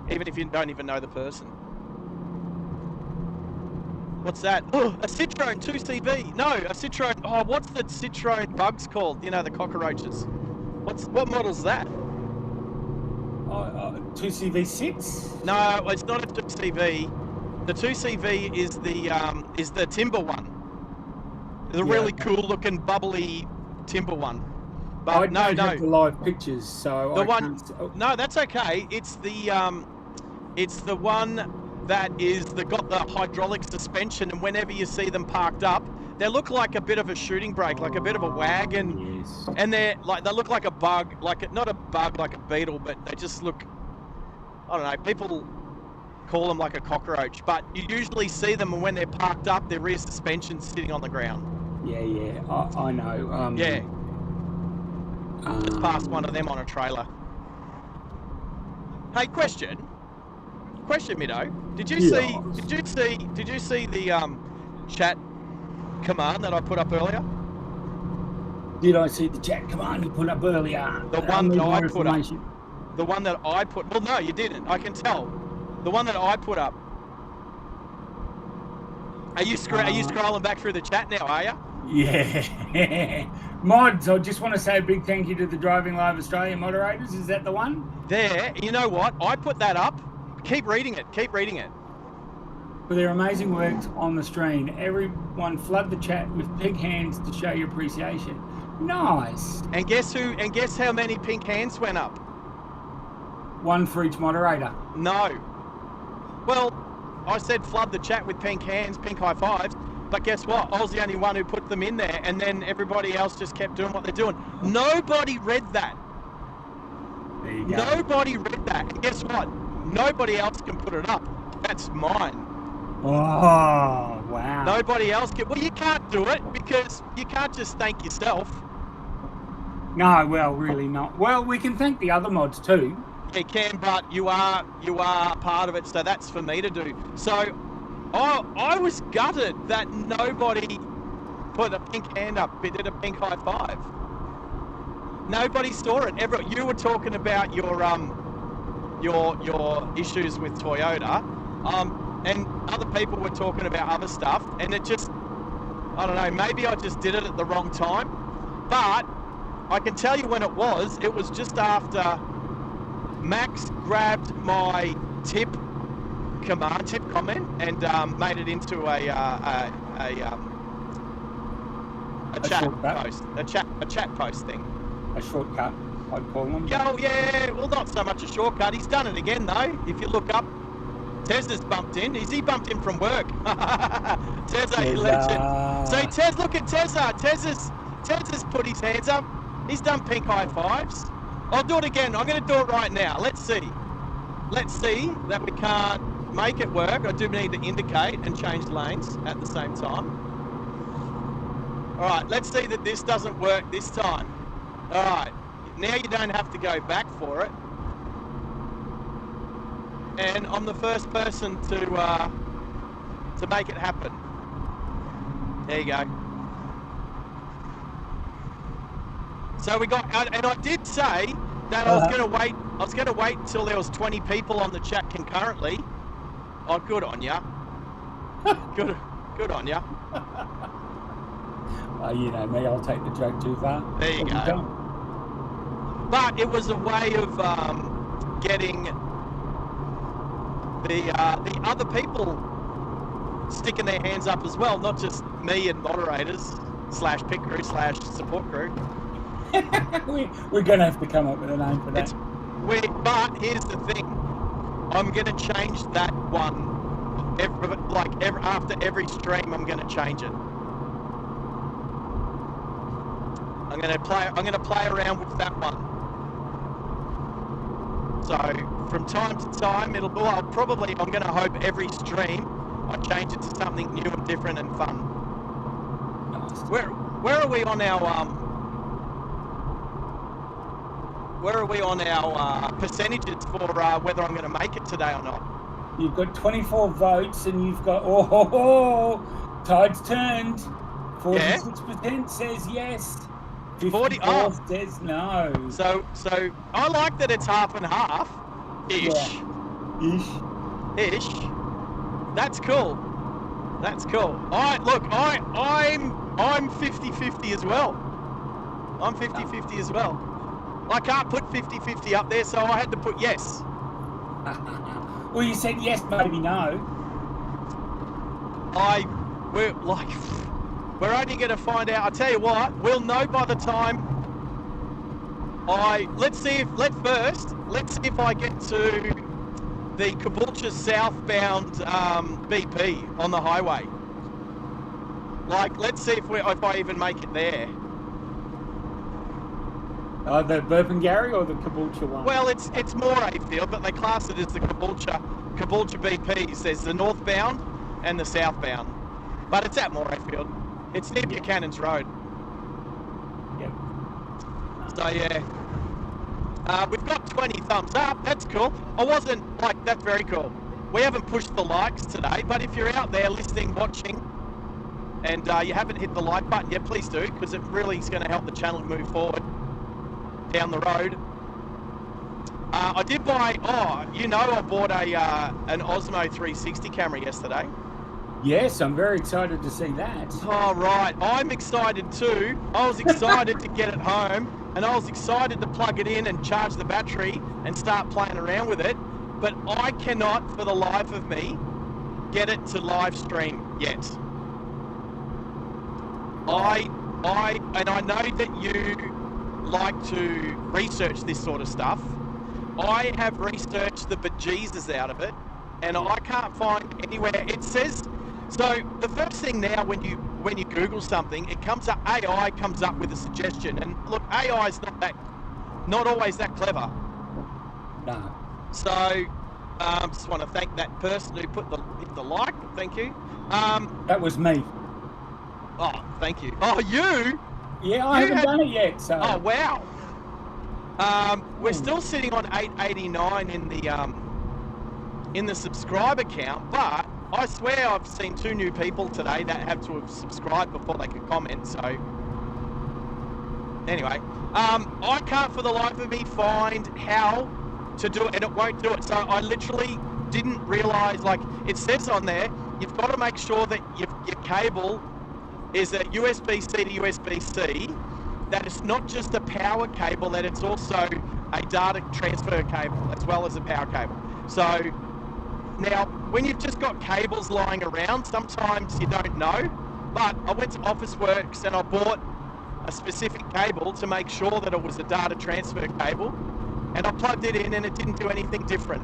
even if you don't even know the person. What's that? Oh, a Citroen 2CV. No, a Citroen. Oh, what's the Citroen bugs called? You know, the cockroaches. What model's that? 2CV6? No, it's not a 2CV. The 2CV is the timber one. The really cool looking bubbly timber one. But I don't have the live pictures, so the one. No, that's okay. It's the one that got the hydraulic suspension, and whenever you see them parked up, they look like a bit of a shooting brake, like a bit of a wagon, Yes. and they look like a bug, not a bug like a beetle, but they just look, I don't know, people call them like a cockroach, but you usually see them when they're parked up, their rear suspension's sitting on the ground. Yeah, I know. Yeah. Just passed one of them on a trailer. Hey, question, Mido. Did you see the chat command that I put up earlier? Did I see the chat command you put up earlier? The one that I put up. The one that I put. Well, no, you didn't. I can tell. The one that I put up. Are you scrolling back through the chat now? Are you? Yeah. Mods, I just want to say a big thank you to the Driving Live Australia moderators. Is that the one? There. You know what? I put that up. Keep reading it. For their amazing work on the stream. Everyone flood the chat with pink hands to show your appreciation. Nice. And guess how many pink hands went up? One for each moderator. No. Well, I said flood the chat with pink hands, pink high fives, but guess what? I was the only one who put them in there, and then everybody else just kept doing what they're doing. Nobody read that. There you go. Nobody read that. And guess what? Nobody else can put it up. That's mine. Oh, wow. Nobody else can. Well, you can't do it because you can't just thank yourself. No, well, really not. Well, we can thank the other mods too. You can, but you are part of it, so that's for me to do. So I was gutted that nobody put a pink hand up, did a pink high five. Nobody saw it. You were talking about your issues with Toyota, and other people were talking about other stuff, and it just, I don't know, maybe I just did it at the wrong time, but I can tell you when it was. It was just after Max grabbed my tip comment and made it into a chat post thing. A shortcut, I'd call them. Yeah, well, not so much a shortcut. He's done it again though. If you look up, Tez has bumped in. He bumped in from work. Tez, a legend. So Tez, look at Tezza. Tez has put his hands up. He's done pink high fives. I'll do it again. I'm going to do it right now. Let's see that we can't make it work. I do need to indicate and change lanes at the same time. All right, let's see that this doesn't work this time. All right, now you don't have to go back for it. And I'm the first person to make it happen. There you go. So we got, and I did say that I was going to wait. I was going to wait until there was 20 people on the chat concurrently. Oh, good on ya. Good on ya. You know me, I'll take the joke too far. There you go. But it was a way of getting the other people sticking their hands up as well, not just me and moderators / pit crew / support crew. We're going to have to come up with a name for that. But here's the thing. I'm going to change that one. After every stream, I'm going to change it. I'm going to play around with that one. So from time to time, I'm going to hope every stream I change it to something new and different and fun. Nice. Where are we on our percentages for whether I'm going to make it today or not? You've got 24 votes and you've got, tide's turned. 46% says yes. 54 says no. So I like that it's half and half. Ish. Yeah. Ish. That's cool. All right, look, I'm 50-50 as well. I'm 50-50 as well. I can't put 50-50 up there, so I had to put yes. Well, you said yes, maybe no. We're only going to find out. I tell you what, we'll know by the time. Let's see if I get to the Caboolture southbound BP on the highway. Like, let's see if I even make it there. The Burpengary or the Caboolture one? Well, it's Moray Field, but they class it as the Caboolture BPs. There's the northbound and the southbound, but it's at Moray Field. It's near Buchanan's Road. Yep. So yeah, we've got 20 thumbs up. That's cool. That's very cool. We haven't pushed the likes today, but if you're out there listening, watching, and you haven't hit the like button yet, please do, because it really is going to help the channel move forward down the road. I did buy, I bought an Osmo 360 camera yesterday. Yes, I'm very excited to see that. Oh, right. I'm excited too. I was excited to get it home, and I was excited to plug it in and charge the battery and start playing around with it, but I cannot, for the life of me, get it to live stream yet. I know that you like to research this sort of stuff. I have researched the bejesus out of it, and I can't find anywhere. It says, so the first thing now when you Google something, it comes up, AI comes up with a suggestion, and look, AI is not always that clever. No. So just want to thank that person who hit the like. Thank you. That was me. Oh, thank you. Oh, you? Yeah, I haven't done it yet. So. Oh, wow. We're still sitting on 889 in the subscriber count, but I swear I've seen 2 new people today that have to have subscribed before they could comment. So anyway, I can't for the life of me find how to do it, and it won't do it. So I literally didn't realize, like it says on there, you've got to make sure that your cable is a USB-C to USB-C, that it's not just a power cable, that it's also a data transfer cable as well as a power cable. So now, when you've just got cables lying around, sometimes you don't know, but I went to Officeworks and I bought a specific cable to make sure that it was a data transfer cable, and I plugged it in and it didn't do anything different.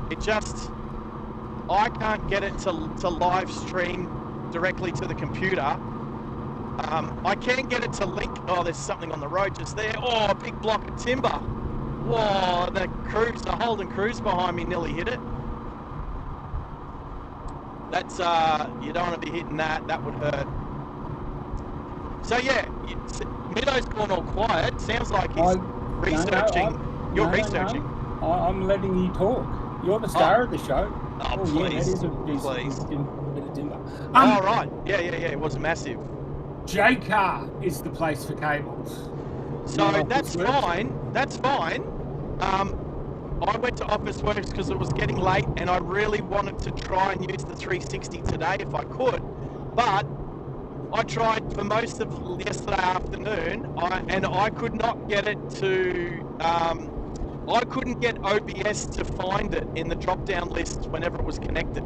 I can't get it to live stream directly to the computer. I can get it to link. Oh, there's something on the road just there. Oh, a big block of timber. Whoa, the Holden Cruise behind me nearly hit it. That's, you don't want to be hitting that. That would hurt. So yeah, Midow's gone all quiet. Sounds like he's researching. You're researching. No. I'm letting you talk. You're the star of the show. Oh, please. Yeah, that is please. A bit of timber. Oh, right. Yeah. It was massive. J-Car is the place for cables. So that's fine. That's fine. I went to Officeworks because it was getting late, and I really wanted to try and use the 360 today if I could. But I tried for most of yesterday afternoon, and I could not get it to. I couldn't get OBS to find it in the drop-down list whenever it was connected.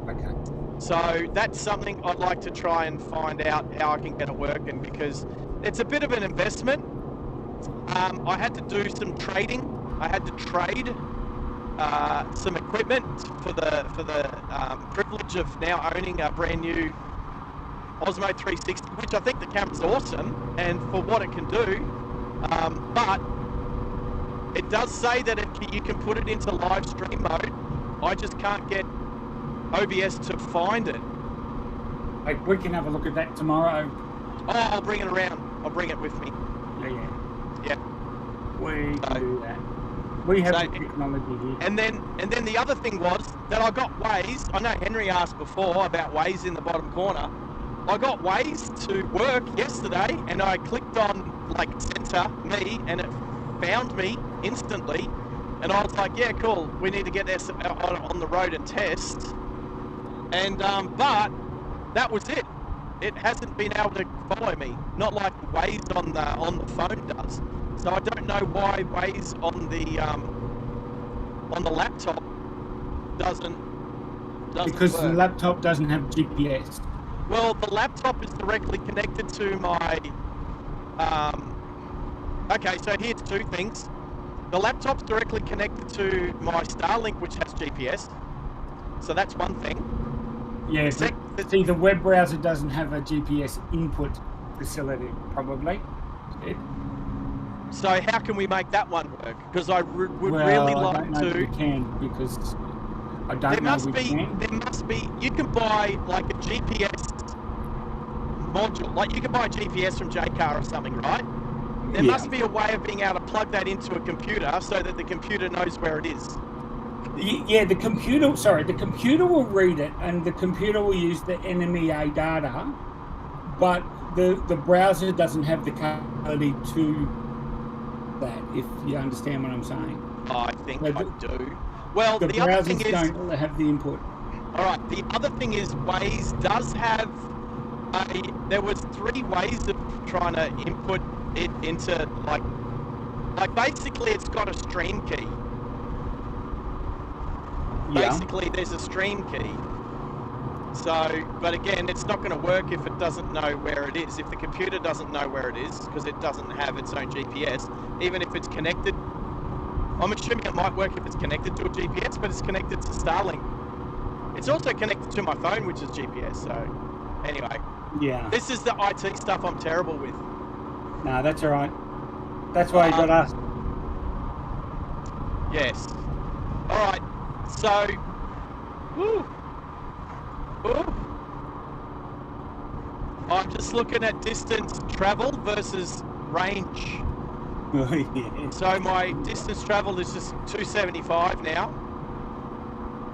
Okay. So that's something I'd like to try and find out how I can get it working, because it's a bit of an investment. I had to do some trading. I had to trade some equipment for the privilege of now owning a brand new Osmo 360, which I think the camera's awesome and for what it can do. But it does say that you can put it into live stream mode. I just can't get OBS to find it. Like, we can have a look at that tomorrow. Oh, I'll bring it around. I'll bring it with me. Yeah. We can do that. We have the technology here. And then the other thing was that I got Waze. I know Henry asked before about Waze in the bottom corner. I got Waze to work yesterday, and I clicked on like center me, and it found me instantly. And I was like, yeah, cool. We need to get this on the road and test. And but that was it. It hasn't been able to follow me, not like Waze on the phone does. So I don't know why Waze on the laptop doesn't because work. The laptop doesn't have GPS. Well, the laptop is directly connected to my. Okay, so here's 2 things. The laptop's directly connected to my Starlink, which has GPS. So that's one thing. Yeah, see, the web browser doesn't have a GPS input facility, probably. So how can we make that one work? Because I would really I like don't know if to. we can, because I don't know if we can. There must be. You can buy like a GPS module. Like you can buy a GPS from JCar or something, right? There must be a way of being able to plug that into a computer so that the computer knows where it is. Yeah, the computer will read it, and the computer will use the NMEA data, but the browser doesn't have the capability to that, if you understand what I'm saying. I think I do. Well, the other thing is, don't have the input. All right, the other thing is Waze does have there was 3 ways of trying to input it into, like basically it's got a stream key. Yeah. Basically, there's a stream key. So, but again, it's not going to work if it doesn't know where it is. If the computer doesn't know where it is, because it doesn't have its own GPS, even if it's connected, I'm assuming it might work if it's connected to a GPS, but it's connected to Starlink. It's also connected to my phone, which is GPS. So, anyway. Yeah. This is the IT stuff I'm terrible with. No, that's all right. That's why you got us. Yes. All right. So, woo. I'm just looking at distance travel versus range. Yeah. So my distance travel is just 275 now,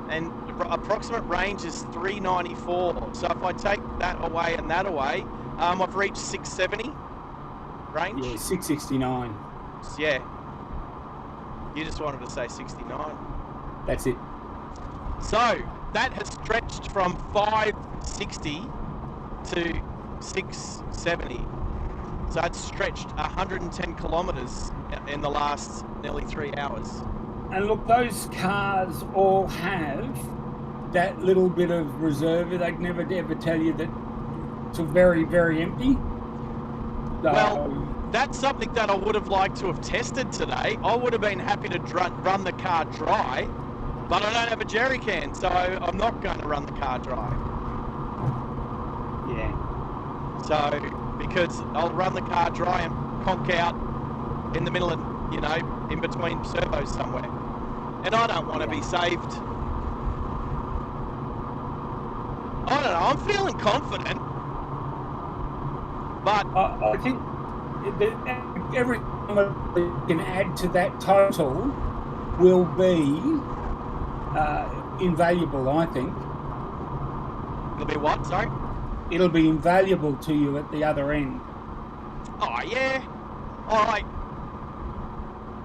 and approximate range is 394. So if I take that away and that away, I've reached 670 range. Yeah, 669. Yeah. You just wanted to say 69. That's it. So that has stretched from 560 to 670. So it's stretched 110 kilometres in the last nearly 3 hours. And look, those cars all have that little bit of reserve. They'd never ever tell you that it's very, very empty. So, well, that's something that I would have liked to have tested today. I would have been happy to run the car dry, but I don't have a jerry can, so I'm not going to run the car dry. yeah. So, because I'll run the car dry and conk out in the middle of, in between servos somewhere. And I don't want to be saved. I don't know, I'm feeling confident. But I think everything we can add to that total will be invaluable, I think. it'll be what, sorry? It'll be invaluable to you at the other end. Oh, yeah. All right.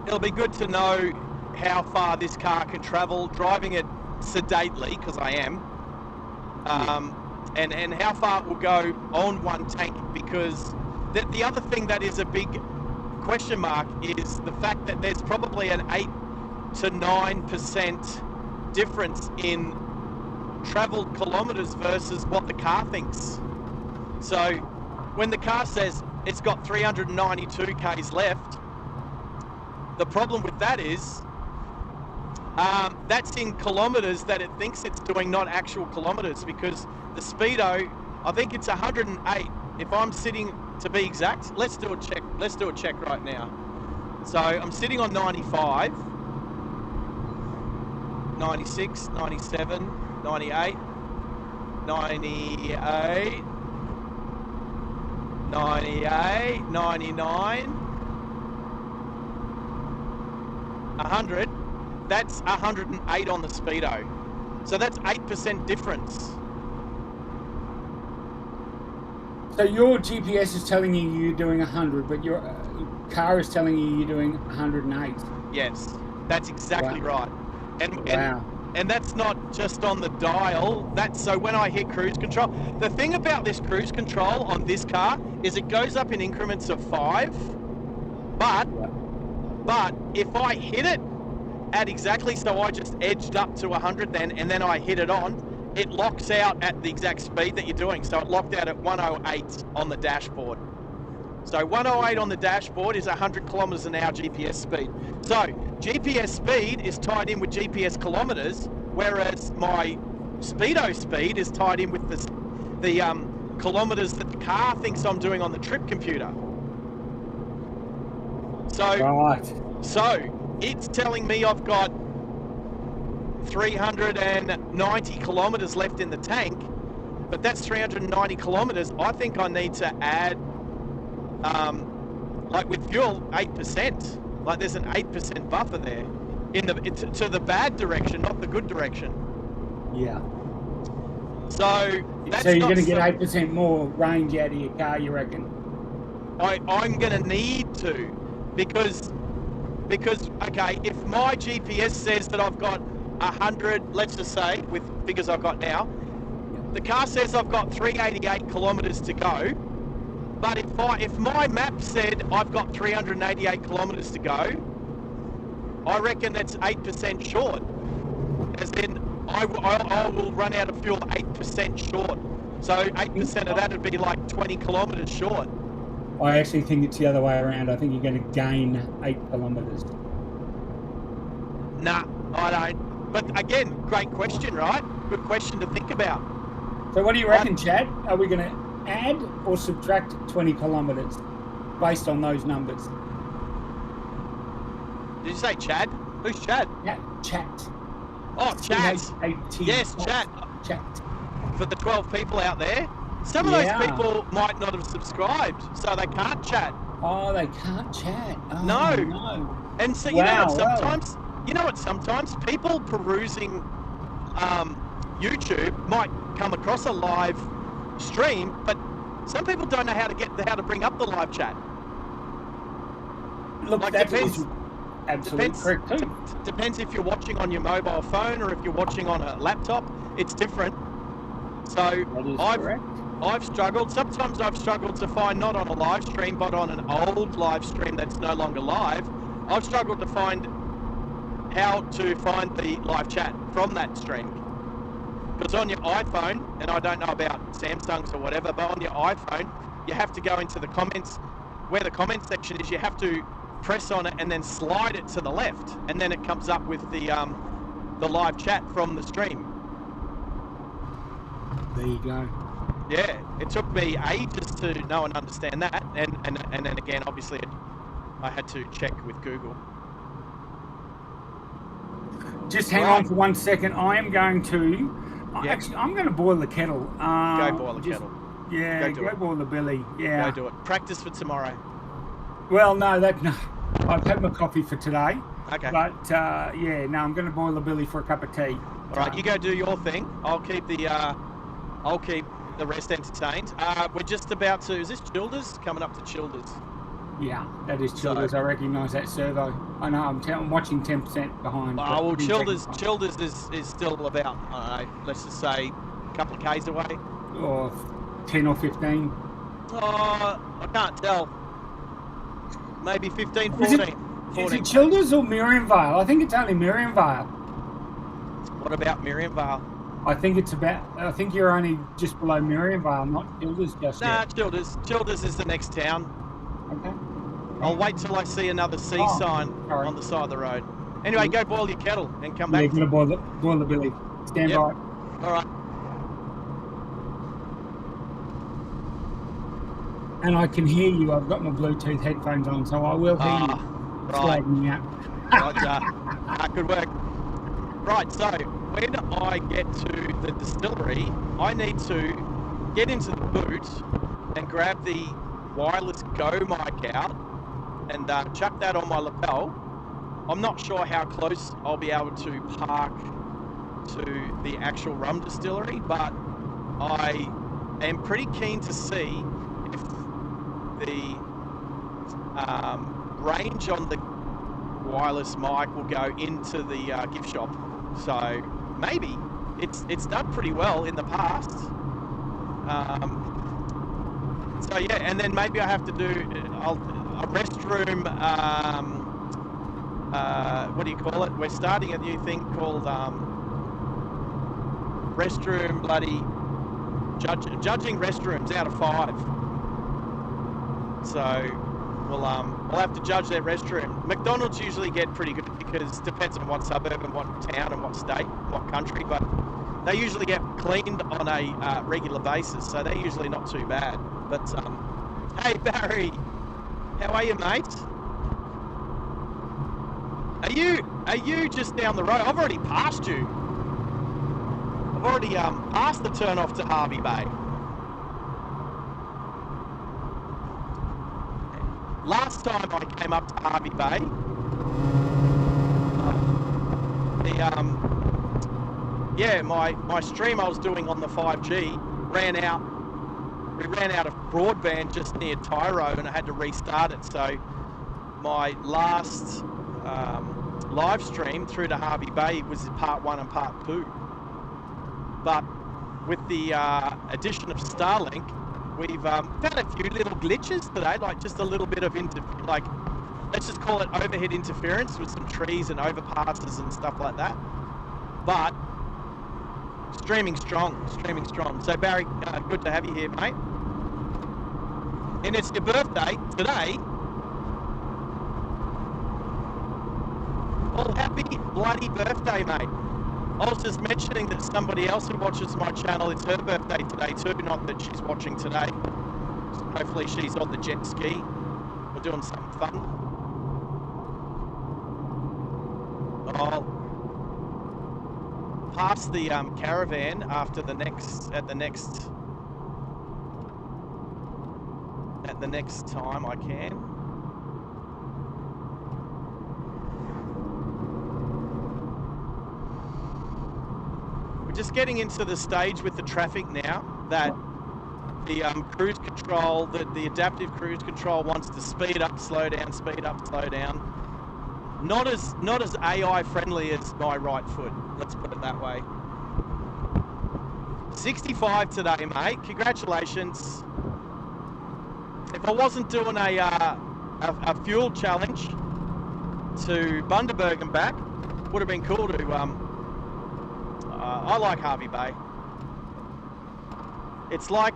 It'll be good to know how far this car can travel, driving it sedately, because I am. And how far it will go on one tank, because the other thing that is a big question mark is the fact that there's probably an 8 to 9% difference in travelled kilometres versus what the car thinks. So when the car says it's got 392 k's left, the problem with that is that's in kilometres that it thinks it's doing, not actual kilometres, because the speedo, I think it's 108. If I'm sitting, to be exact, let's do a check right now. So I'm sitting on 95, 96, 97, 98, 98, 98, 99, 100. That's 108 on the speedo. So that's 8% difference. So your GPS is telling you you're doing 100, but your car is telling you you're doing 108. Yes, that's exactly right. Wow. And that's not just on the dial. That's so when I hit cruise control. The thing about this cruise control on this car is it goes up in increments of 5. But if I hit it at exactly, so I just edged up to 100 then, and then I hit it on, it locks out at the exact speed that you're doing. So it locked out at 108 on the dashboard. So 108 on the dashboard is 100 kilometers an hour GPS speed. So GPS speed is tied in with GPS kilometers, whereas my speedo speed is tied in with the kilometres that the car thinks I'm doing on the trip computer. So it's telling me I've got 390 kilometres left in the tank, but that's 390 kilometres. I think I need to add, like with fuel, 8%. Like there's an 8% buffer there to the bad direction, not the good direction. Yeah. So you're going to get 8% more range out of your car, you reckon? I'm going to need to, because okay, if my GPS says that I've got 100, let's just say with figures I've got now, the car says I've got 388 kilometres to go, but if my map said I've got 388 kilometres to go, I reckon that's 8% short, as in I will run out of fuel 8% short. So 8% of that would be like 20 kilometres short. I actually think it's the other way around. I think you're going to gain 8 kilometres. Nah, I don't. But again, great question, right? Good question to think about. So what do you reckon, Chad? Are we going to add or subtract 20 kilometres based on those numbers? Did you say Chad? Who's Chad? Yeah, chat. Oh, chat. Yes, chat. Chat. For the 12 people out there, some of those people might not have subscribed, so they can't chat. Oh, they can't chat. Oh, no. And so you know what? Sometimes people perusing YouTube might come across a live stream, but some people don't know how to bring up the live chat. Look, like, that's absolutely correct too. Depends if you're watching on your mobile phone or if you're watching on a laptop. It's different. So I've struggled. Sometimes I've struggled to find, not on a live stream, but on an old live stream that's no longer live. I've struggled to find how to find the live chat from that stream. Because on your iPhone, and I don't know about Samsungs or whatever, but on your iPhone, you have to go into the comments, where the comment section is. You have to press on it and then slide it to the left, and then it comes up with the live chat from the stream. There you go. Yeah, it took me ages to know and understand that, and then again, obviously, I had to check with Google. Just hang on for 1 second. I am going to. Actually, I'm going to boil the kettle. Go boil the kettle. Yeah, go boil the billy. Yeah. Go do it. Practice for tomorrow. Well, no. I've had my coffee for today. Okay. But I'm going to boil the billy for a cup of tea. All right, you go do your thing. I'll keep the rest entertained. We're just about to. Is this Childers? Coming up to Childers. Yeah, that is Childers. I recognise that servo. I know. I'm watching 10% behind. Oh well, Childers is still about, I don't know, let's just say a couple of k's away. Or 10 or 15. Oh, I can't tell. Maybe 15, 14. Is it Childers or Miriam Vale? I think it's only Miriam Vale. What about Miriam Vale? I think you're only just below Miriam Vale, not Childers just yet. Childers. Childers is the next town. Okay. I'll wait till I see another C sign on the side of the road. Anyway, go boil your kettle and come back. Yeah, you're going to boil the billy. Stand by. All right. And I can hear you. I've got my Bluetooth headphones on, so I will hear you. Right. Me out. That could work. Right, so when I get to the distillery, I need to get into the boot and grab the wireless Go mic out and chuck that on my lapel. I'm not sure how close I'll be able to park to the actual rum distillery, but I am pretty keen to see if the range on the wireless mic will go into the gift shop. So maybe it's done pretty well in the past. So yeah, and then maybe I have to do a restroom. What do you call it? We're starting a new thing called restroom judging restrooms out of 5. So we'll have to judge their restroom. McDonald's usually get pretty good because it depends on what suburb and what town and what state, what country. But they usually get cleaned on a regular basis, so they're usually not too bad. But hey Barry, how are you, mate? Are you just down the road? I've already passed you. I've already passed the turn off to Harvey Bay. Last time I came up to Harvey Bay, my stream I was doing on the 5G ran out. We ran out of broadband just near Tyro, and I had to restart it. So my last live stream through to Harvey Bay was part 1 and part 2. But with the addition of Starlink, we've had a few little glitches today, like just a little bit of let's just call it overhead interference with some trees and overpasses and stuff like that. But streaming strong. So Barry, good to have you here, mate. And it's your birthday today. Well, happy bloody birthday, mate. I was just mentioning that somebody else who watches my channel, it's her birthday today too, not that she's watching today. So hopefully she's on the jet ski or doing something fun. I'll pass the caravan after the next time I can. We're just getting into the stage with the traffic now that the cruise control, the adaptive cruise control wants to speed up, slow down, speed up, slow down. Not as AI friendly as my right foot, let's put it that way. 65 today, mate. Congratulations. If I wasn't doing a fuel challenge to Bundaberg and back, would have been cool to. I like Harvey Bay. It's like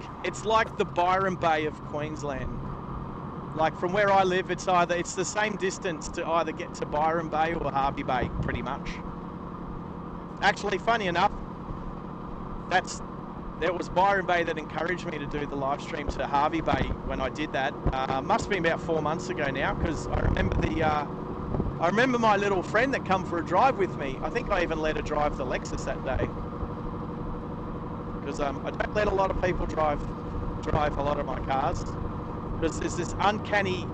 the Byron Bay of Queensland. Like from where I live, it's the same distance to either get to Byron Bay or Harvey Bay, pretty much. Actually, funny enough, it was Byron Bay that encouraged me to do the live stream to Harvey Bay when I did that. Must have been about 4 months ago now, because I remember my little friend that come for a drive with me. I think I even let her drive the Lexus that day, because I don't let a lot of people drive a lot of my cars, because there's this uncanny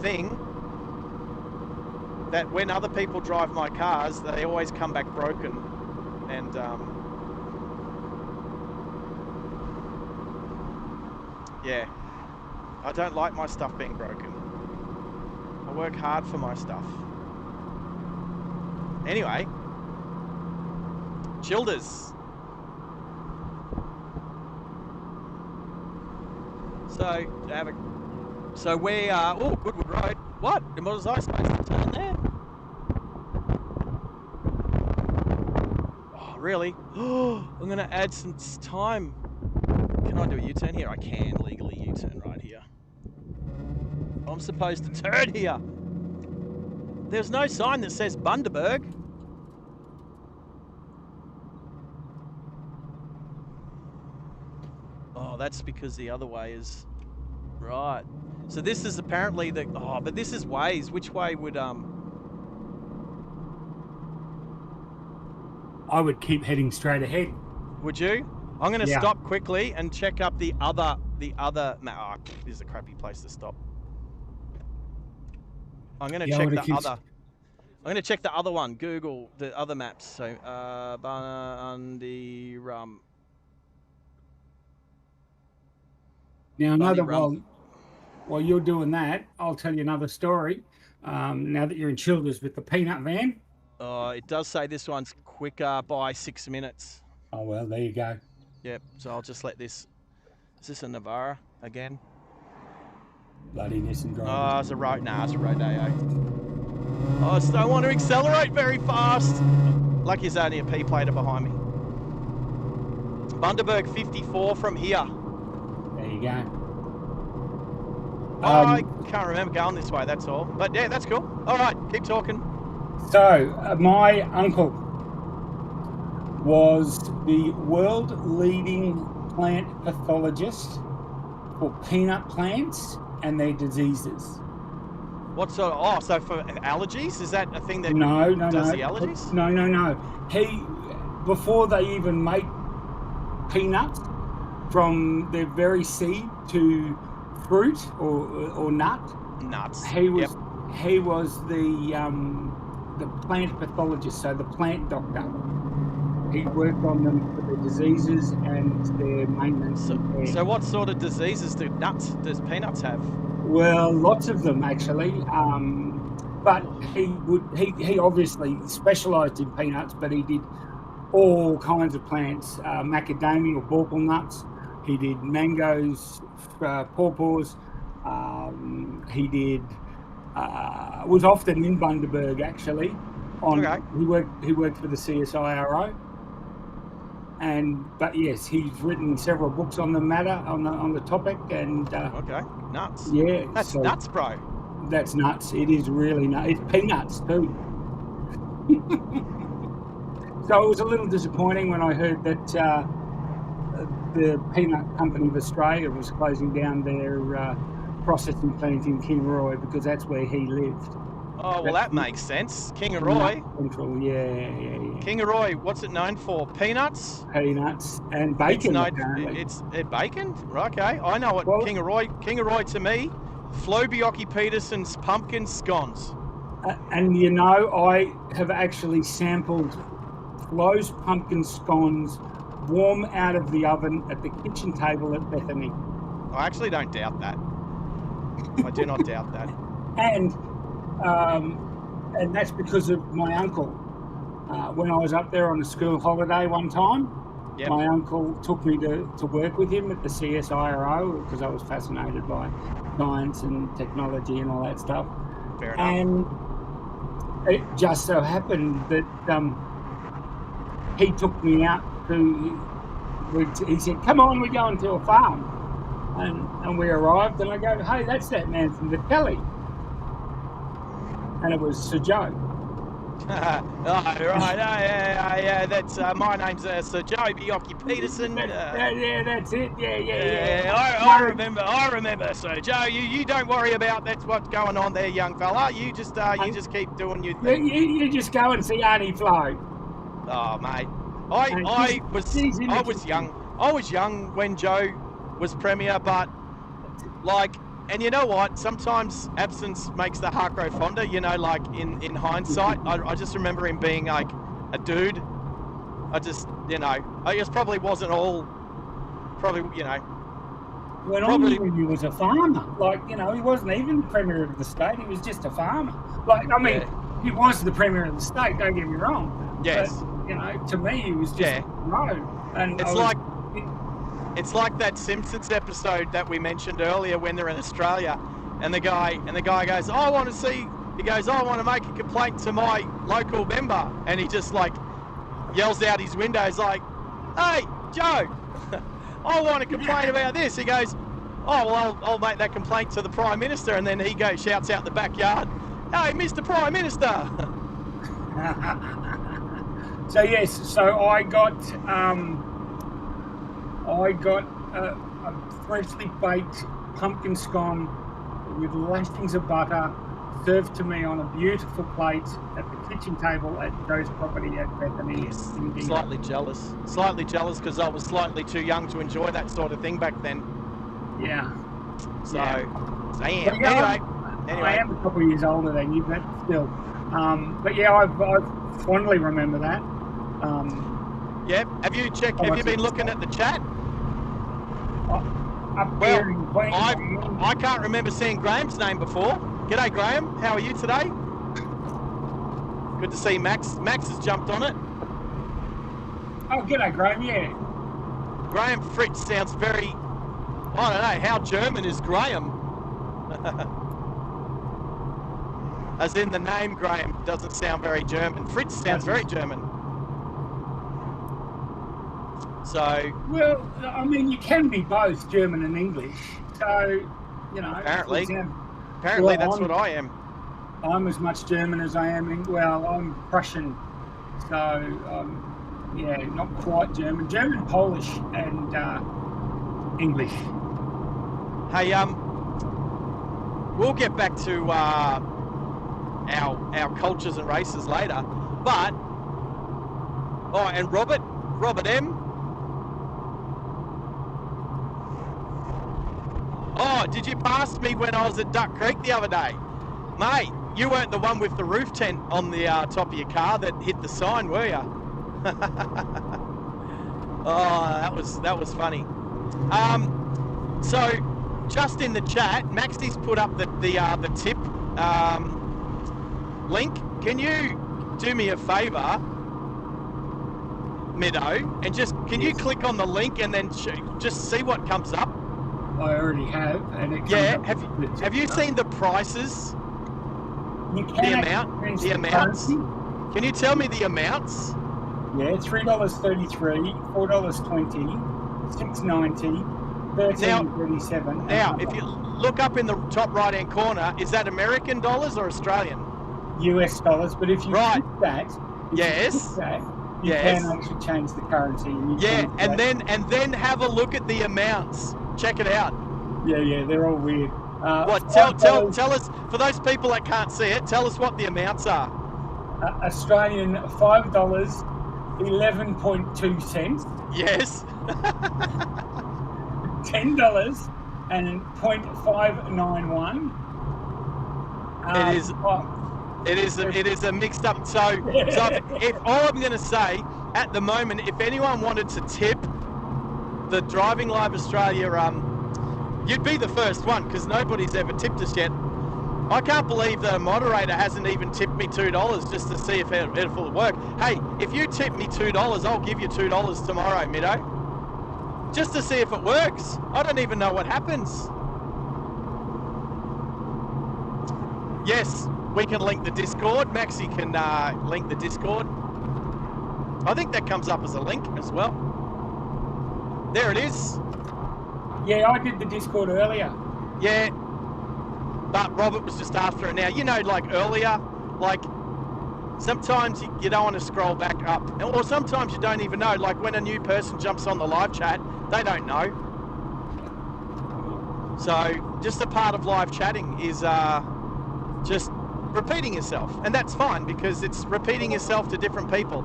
thing that when other people drive my cars, they always come back broken, and yeah, I don't like my stuff being broken. I work hard for my stuff. Anyway, Childers. So we are. Oh, Goodwood Road. What? And what was I supposed to turn there? Oh, really? Oh, I'm gonna add some time. Can I do a U-turn here? I can legally U-turn right here. I'm supposed to turn here. There's no sign that says Bundaberg. Oh, that's because the other way is right. So this is apparently the. Oh, but this is ways. Which way would I would keep heading straight ahead. Would you? I'm going to stop quickly and check up the other. Oh, this is a crappy place to stop. I'm going to check the other. I'm going to check the other one. Google the other maps. So, Bundy Rum. Now, while you're doing that, I'll tell you another story. Now that you're in Childers with the peanut van. Oh, it does say this one's quicker by 6 minutes. Oh, well, there you go. Yep. So I'll just let this. Is this a Navara again? Bloody Nissan driver. Oh, it's a road. Nah, it's a road day. Oh, I just don't want to accelerate very fast. Lucky there's only a P-plater behind me. Bundaberg 54 from here. There you go. I can't remember going this way, that's all. But yeah, that's cool. All right, keep talking. So, my uncle was the world-leading plant pathologist for peanut plants and their diseases. What sort of? Oh, so for allergies? Is that a thing that No. does the allergies? No. He, before they even make peanuts, from their very seed to fruit or nut, Nuts. he was the plant pathologist, so the plant doctor. He worked on them for their diseases and their maintenance. So what sort of diseases does peanuts have? Well, lots of them actually. But he obviously specialised in peanuts, but he did all kinds of plants, macadamia or bauple nuts. He did mangoes, pawpaws. He did. Was often in Bundaberg actually. Okay. He worked for the CSIRO. But yes, he's written several books on the matter, on the topic, and Okay, nuts. yeah, That's nuts, bro. That's nuts. It is really nuts. It's peanuts too. So it was a little disappointing when I heard that the Peanut Company of Australia was closing down their processing plant in Kingaroy, because that's where he lived. Oh, well, that makes sense. Kingaroy. Central, yeah. Kingaroy, what's it known for? Peanuts? Peanuts and bacon. It's bacon? Okay, I know what Kingaroy to me, Flo Bjorky Peterson's pumpkin scones. And you know, I have actually sampled Flo's pumpkin scones warm out of the oven at the kitchen table at Bethany. I actually don't doubt that. I do not doubt that. And that's because of my uncle. When I was up there on a school holiday one time, Yep. my uncle took me to work with him at the CSIRO, because I was fascinated by science and technology and all that stuff. Fair enough. And it just so happened that he took me out he said, "Come on, we're going to a farm." And we arrived, and I go, "Hey, that's that man from the telly." And it was Sir Joe. Right. Yeah. That's my name's Sir Joe Bjorky Peterson. Yeah, that's it. Yeah. I remember, Sir Joe. You don't worry about that's what's going on there, young fella. You just keep doing your thing. You just go and see Arnie Flo. Oh, mate. I was young. I was young when Joe was premier, but and you know what? Sometimes absence makes the heart grow fonder. You know, like in hindsight, I just remember him being like a dude. I just probably wasn't all. Probably, When I knew he was a farmer, he wasn't even premier of the state. He was just a farmer. He was the premier of the state. Don't get me wrong. Yes. But, to me, he was just no. And it's like that Simpsons episode that we mentioned earlier when they're in Australia, and the guy goes, "I want to make a complaint to my local member," and he just yells out his windows like, "Hey, Joe, I want to complain about this." He goes, "Oh, well, I'll make that complaint to the Prime Minister," and then he shouts out the backyard, "Hey, Mr. Prime Minister." So I got a freshly baked pumpkin scone with lashings of butter served to me on a beautiful plate at the kitchen table at Joe's property at Bethany. Slightly jealous because I was slightly too young to enjoy that sort of thing back then. Yeah. So I am. Anyway. I am a couple of years older than you, but still. But yeah, I fondly remember that. Yeah. Have you been looking at the chat? I can't remember seeing Graham's name before. G'day, Graham. How are you today? Good to see Max. Max has jumped on it. Oh, g'day, Graham. Yeah. Graham Fritz sounds very. I don't know. How German is Graham? As in the name Graham doesn't sound very German. Fritz sounds very German. So. Well, I mean, you can be both German and English. So, Apparently that's what I am. I'm as much German as I am I'm Prussian. So, Yeah, not quite German. German, Polish, and English. Hey, we'll get back to our cultures and races later, but and Robert M. Oh, did you pass me when I was at Duck Creek the other day, mate? You weren't the one with the roof tent on the top of your car that hit the sign, were you? Oh, that was funny. So just in the chat, Maxie's put up the tip link. Can you do me a favour, Middo, and can you click on the link and then just see what comes up? I already have, and it comes have you seen the prices? You can the amounts. Can you tell me the amounts? Yeah, $3.33, $4.20, $6.90, $13.37. Now, if you look up in the top right-hand corner, is that American dollars or Australian? US dollars, but if you click that, you can actually change the currency. And then have a look at the amounts. Check it out. Yeah, they're all weird. Tell us, for those people that can't see it, tell us what the amounts are. Australian $5, 11.2 Yes. $10 and 0.591. It is a mixed up. So if all I'm going to say at the moment, if anyone wanted to tip the Driving Live Australia, you'd be the first one because nobody's ever tipped us yet. I can't believe the moderator hasn't even tipped me $2 just to see if it'll work. Hey, if you tip me $2, I'll give you $2 tomorrow, Middo. Just to see if it works. I don't even know what happens. Yes, we can link the Discord. Maxie can link the Discord. I think that comes up as a link as well. There it is. Yeah, I did the Discord earlier. Yeah, but Robert was just after it now. You know, like earlier, like sometimes you don't want to scroll back up. Or sometimes you don't even know. Like when a new person jumps on the live chat, they don't know. So just a part of live chatting is just repeating yourself. And that's fine because it's repeating yourself to different people.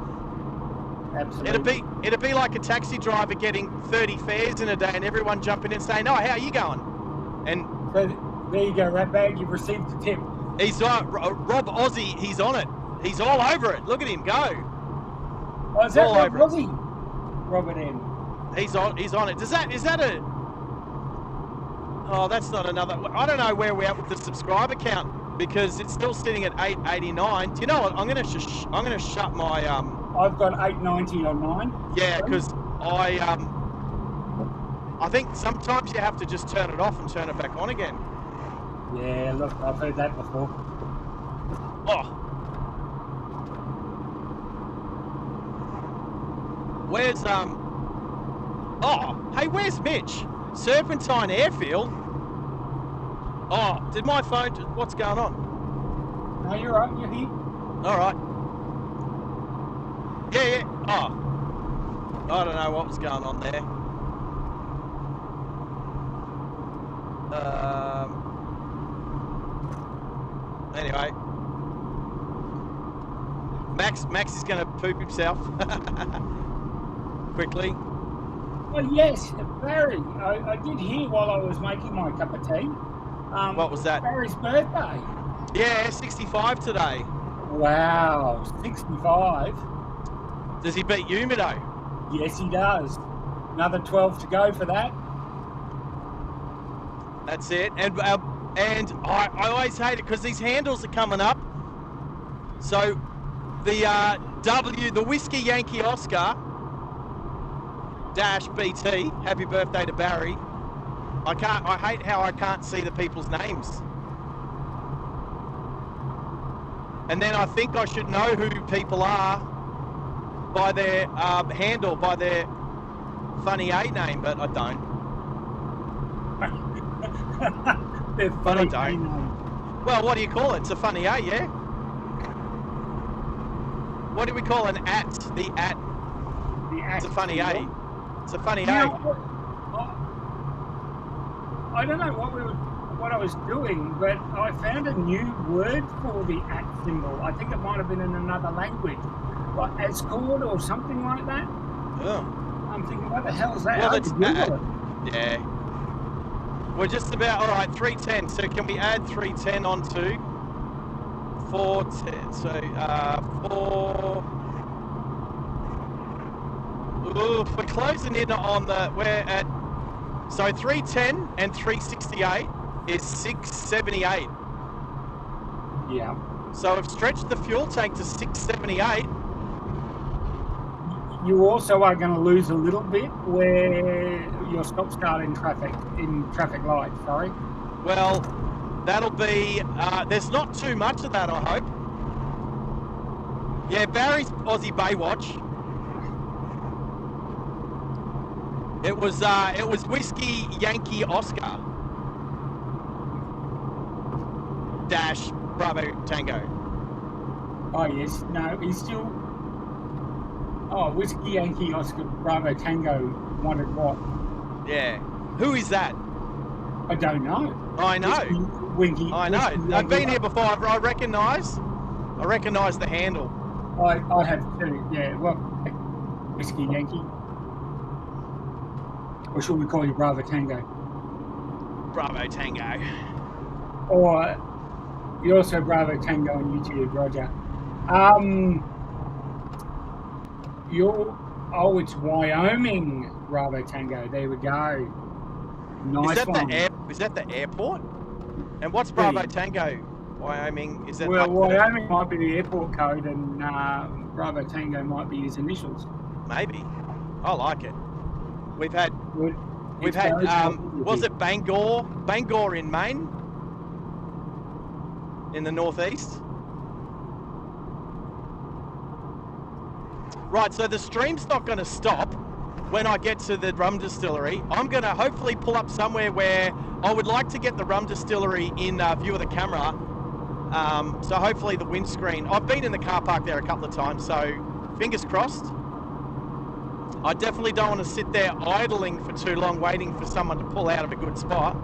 Absolutely. It'd be like a taxi driver getting 30 fares in a day and everyone jumping in saying, "Oh, how are you going?" And so there you go, Ratbag. You've received the tip. He's Rob Aussie. He's on it. He's all over it. Look at him go. Oh, is that Rob Aussie? Robert M. He's on it. Is that a? Oh, that's not another. I don't know where we're at with the subscriber count because it's still sitting at 889. Do you know what? I'm gonna shut my I've got 890 on mine. Yeah, because I think sometimes you have to just turn it off and turn it back on again. Yeah, look, I've heard that before. Oh. Where's Oh, hey, where's Mitch? Serpentine Airfield? Oh, did my phone what's going on? No, you're right, you're here. Alright. Yeah. Oh. I don't know what was going on there. Anyway. Max is going to poop himself. Quickly. Oh, yes, Barry. I did hear while I was making my cup of tea. What was that? Barry's birthday. Yeah, 65 today. Wow, 65. Does he beat you, Middo? Yes, he does. Another 12 to go for that. That's it. And I always hate it because these handles are coming up. So the the Whiskey Yankee Oscar -BT. Happy birthday to Barry. I hate how I can't see the people's names. And then I think I should know who people are by their handle, by their funny A name, but I don't. But I don't. Well, what do you call it? It's a funny A, yeah? What do we call an at? The at. axe It's a funny symbol. A. It's a funny Now, A. I don't know what I was doing, but I found a new word for the axe symbol. I think it might have been in another language, like Ascord or something like that. Oh. I'm thinking, what the hell is that? Well, I it's had to Google it. yeah. We're just about all right. 310. So can we add 310 onto 410? So 4. Ooh, we're closing in on the. We're at. So 310 and 368 is 678. Yeah. So I've stretched the fuel tank to 678. You also are going to lose a little bit where you're stop-start in traffic lights. Sorry. Well, that'll be. There's not too much of that, I hope. Yeah, Barry's Aussie Baywatch. It was Whiskey Yankee Oscar dash Bravo Tango. Oh yes. No, he's still. Oh, Whiskey Yankee Oscar Bravo Tango wanted what? Yeah. Who is that? I don't know. I know. Winky. I know. Whiskey I've been Yankee. here before. I recognise the handle. I have too. Yeah. Well, Whiskey Yankee. Or should we call you Bravo Tango? Bravo Tango. Or you're also Bravo Tango on YouTube, Roger. It's Wyoming Bravo Tango. There we go. Nice one. Is that the airport? And what's Bravo Tango? Wyoming? Is that Well, like Wyoming might be the airport code, and Bravo Tango might be his initials. Maybe. I like it. We've had Good. was it Bangor in Maine? In the northeast? Right, so the stream's not going to stop when I get to the rum distillery. I'm going to hopefully pull up somewhere where I would like to get the rum distillery in view of the camera. So hopefully the windscreen. I've been in the car park there a couple of times, so fingers crossed. I definitely don't want to sit there idling for too long waiting for someone to pull out of a good spot.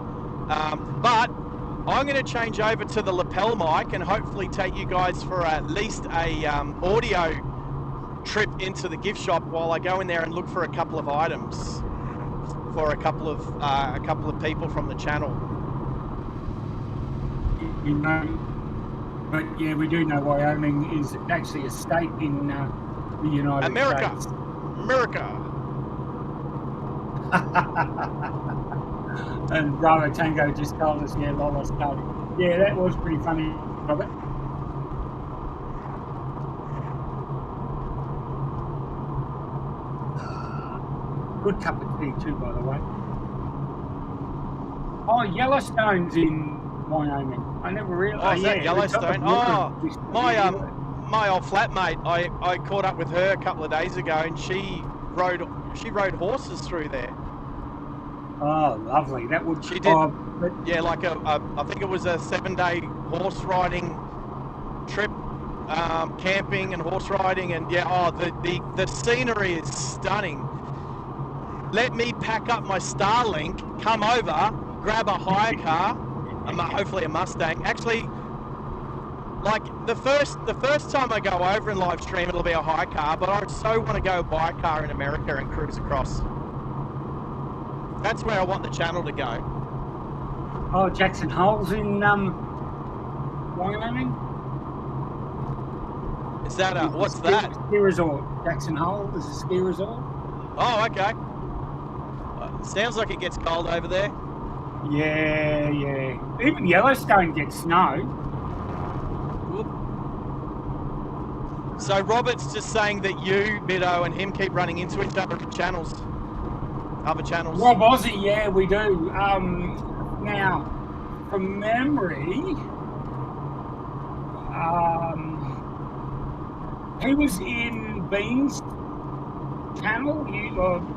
But I'm going to change over to the lapel mic and hopefully take you guys for at least a audio trip into the gift shop while I go in there and look for a couple of items for a couple of people from the channel. You know, but yeah, we do know Wyoming is actually a state in the United States. America. And Bravo Tango just told us, yeah, Lola State. Yeah, that was pretty funny, Robert. Good cup of tea too, by the way. Oh, Yellowstone's in Wyoming. I never realised. Oh, is that Yellowstone? Oh, my old flatmate. I caught up with her a couple of days ago, and she rode horses through there. Oh, lovely. That would. She did. Yeah, like I think it was a 7-day horse riding trip, camping and horse riding, and yeah. Oh, the scenery is stunning. Let me pack up my Starlink, come over, grab a hire car, hopefully a Mustang. Actually, like the first time I go over and live stream, it'll be a hire car, but I so want to go buy a car in America and cruise across. That's where I want the channel to go. Oh, Jackson Hole's in Wyoming. Is that what's that? Ski resort. Jackson Hole is a ski resort. Oh, okay. Sounds like it gets cold over there. Yeah. Even Yellowstone gets snow. Whoop. So Robert's just saying that you, Mido, and him keep running into each other in channels. Other channels. Rob Aussie, yeah, we do. Now, from memory, he was in Bean's channel,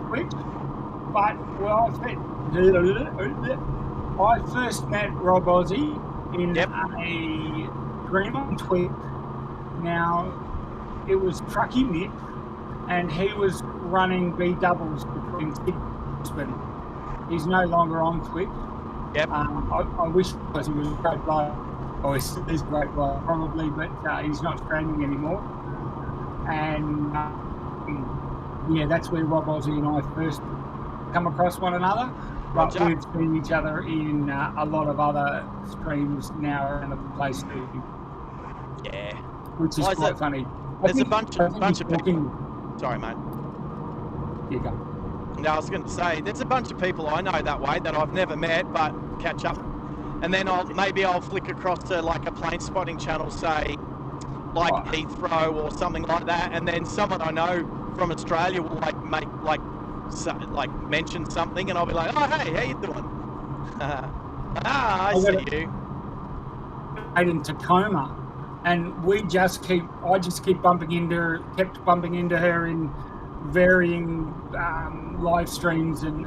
clip, but I first met Rob Aussie in a Dream on Twig. Now, it was Trucky Mick and he was running B doubles between Sydney and Brisbane. He's no longer on Twitch. Yep. I wish he was a great bloke, or he's a great bloke probably, but he's not streaming anymore. And yeah, that's where Rob Ozzy and I first come across one another. But Roger. we've seen each other in a lot of other streams now around the place too, Yeah. which is Well, quite funny. There's a bunch of people. Sorry, mate. You go. No, I was going to say, there's a bunch of people I know that way that I've never met, but catch up. And then I'll flick across to like a plane spotting channel, say, like Heathrow or something like that, and then someone I know from Australia will mention something, and I'll be like, oh hey, how you doing? I see you. In Tacoma, and I just kept bumping into her in varying live streams and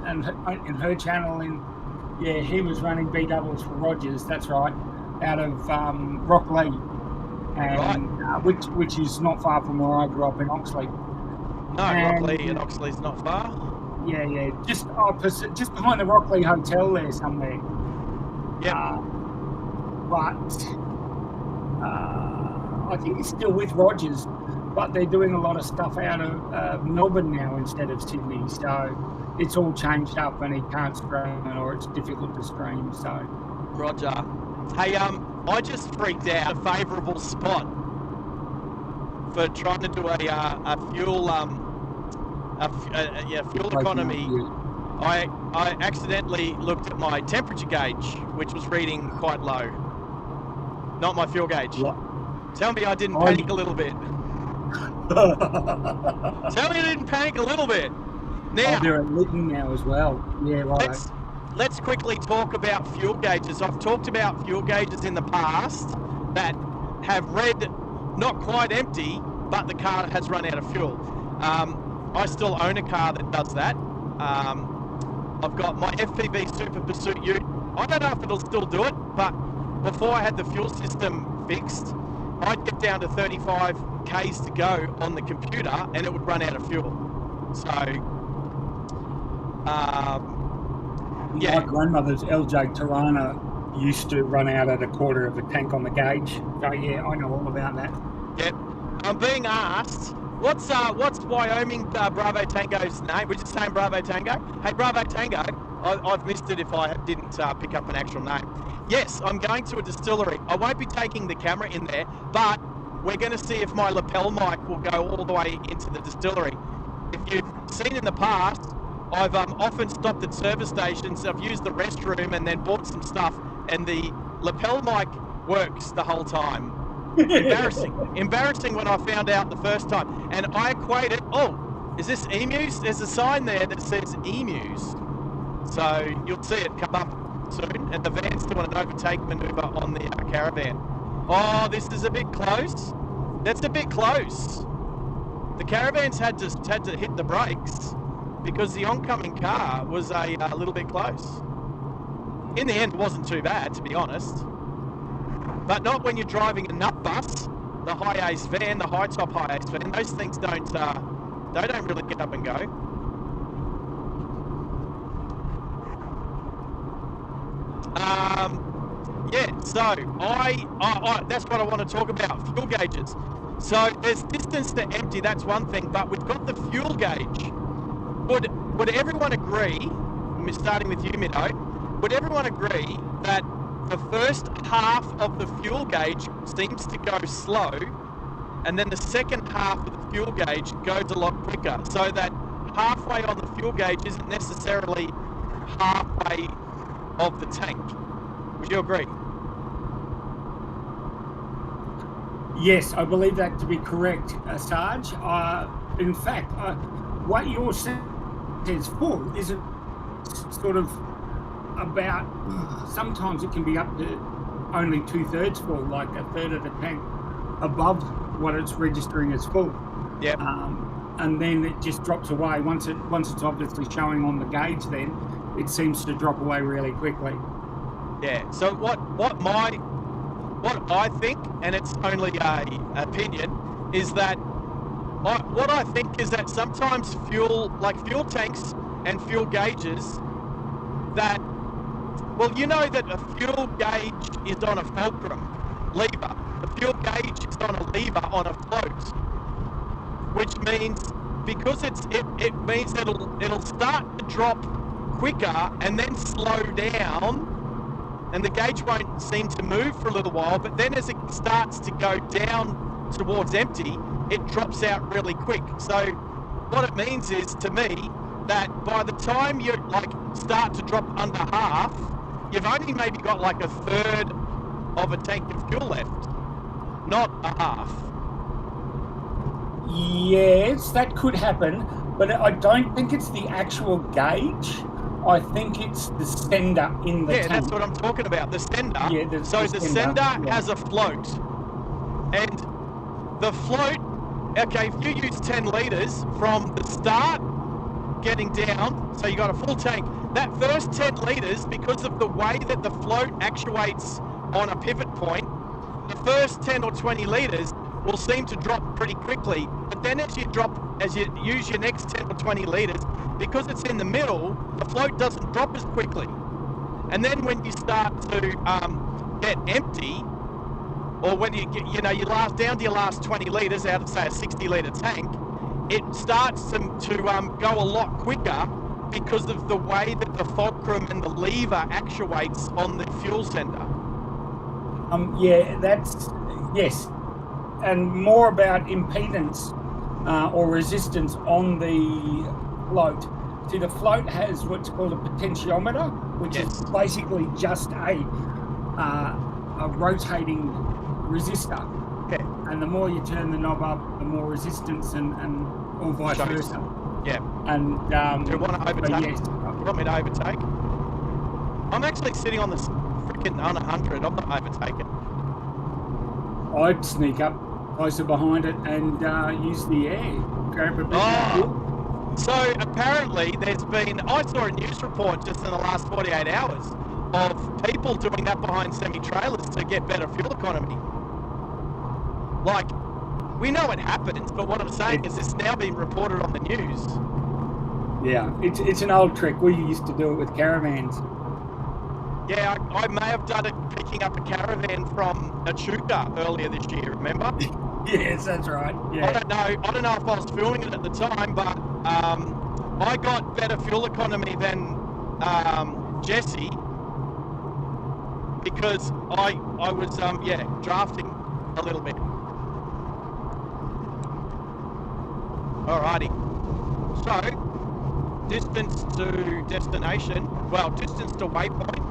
in her channel. And yeah, he was running B doubles for Rogers. That's right, out of Rockley, and which is not far from where I grew up in Oxley. No, Rockley and Oxley's not far. Yeah, just opposite, just behind the Rockley Hotel there somewhere. Yeah. I think he's still with Rogers, but they're doing a lot of stuff out of Melbourne now instead of Sydney. So it's all changed up, and he can't stream, or it's difficult to stream. So. Roger. Hey, I just freaked out. A favourable spot for trying to do a fuel fuel economy. I accidentally looked at my temperature gauge, which was reading quite low. Not my fuel gauge. What? Tell me I didn't panic a little bit. Tell me I didn't panic a little bit. Now, they're at Lytton now as well. Yeah, right. Let's quickly talk about fuel gauges. I've talked about fuel gauges in the past that have read not quite empty, but the car has run out of fuel. I still own a car that does that. I've got my FPV Super Pursuit Ute. I don't know if it'll still do it, but before I had the fuel system fixed, I'd get down to 35 Ks to go on the computer and it would run out of fuel. So, yeah. My grandmother's LJ Tirana used to run out at a quarter of a tank on the gauge. So yeah, I know all about that. Yep. I'm being asked, what's Wyoming Bravo Tango's name? We're just saying Bravo Tango? Hey, Bravo Tango, I've missed it if I didn't pick up an actual name. Yes, I'm going to a distillery. I won't be taking the camera in there, but we're going to see if my lapel mic will go all the way into the distillery. If you've seen in the past, I've often stopped at service stations. I've used the restroom and then bought some stuff, and the lapel mic works the whole time. Embarrassing when I found out the first time. And I equated, is this emus? There's a sign there that says emus. So you'll see it come up soon, and the van's doing an overtake maneuver on the caravan. Oh, this is a bit close. That's a bit close. The caravans had to hit the brakes because the oncoming car was a little bit close. In the end, it wasn't too bad, to be honest. But not when you're driving a nut bus, the high ace van, the high top high ace van. Those things don't really get up and go. Yeah, so I that's what I want to talk about, fuel gauges. So there's distance to empty, that's one thing, but we've got the fuel gauge. Would everyone agree, starting with you, Middo, would everyone agree that the first half of the fuel gauge seems to go slow, and then the second half of the fuel gauge goes a lot quicker, so that halfway on the fuel gauge isn't necessarily halfway of the tank? Would you agree? Yes, I believe that to be correct, Sarge. In fact, what you're saying is full isn't sort of about, sometimes it can be up to only 2/3 full, like a third of the tank above what it's registering as full. Yep. And then it just drops away. Once it's obviously showing on the gauge, then it seems to drop away really quickly. Yeah. So what I think, and it's only a opinion, is that what I think is that sometimes fuel tanks and fuel gauges, that, well, you know that a fuel gauge is on a fulcrum lever. The fuel gauge is on a lever on a float, which means, because it means that it'll start to drop quicker and then slow down, and the gauge won't seem to move for a little while, but then as it starts to go down towards empty, it drops out really quick. So what it means is, to me, that by the time you start to drop under half, you've only maybe got like a third of a tank of fuel left, not a half. Yes, that could happen, but I don't think it's the actual gauge. I think it's the sender in the tank. Yeah, that's what I'm talking about, the sender. Yeah, the sender has a float. And the float, okay, if you use 10 litres from the start getting down, so you got a full tank, that first 10 litres, because of the way that the float actuates on a pivot point, the first 10 or 20 litres will seem to drop pretty quickly. But then as you use your next 10 or 20 litres, because it's in the middle, the float doesn't drop as quickly. And then when you start to get empty, or when you get, you last down to your last 20 litres out of, say, a 60 litre tank, it starts to go a lot quicker because of the way that the fulcrum and the lever actuates on the fuel sender. Yes. And more about impedance or resistance on the float. See, the float has what's called a potentiometer, which is basically just a rotating resistor. Okay. And the more you turn the knob up, the more resistance or vice versa. Yeah. And do you want to overtake? Yes. You want me to overtake? I'm actually sitting on this freaking 100. I'm not overtaking. I'd sneak up closer behind it and use the air. Grab a bit of fuel. So apparently I saw a news report just in the last 48 hours of people doing that behind semi-trailers to get better fuel economy. Like, we know it happens, but what I'm saying is it's now being reported on the news. Yeah, it's an old trick. We used to do it with caravans. Yeah, I may have done it picking up a caravan from Echuca earlier this year, remember? Yes, that's right. Yeah. I don't know if I was filming it at the time, but I got better fuel economy than Jesse, because I was drafting a little bit. Alrighty. So, distance to destination, distance to waypoint,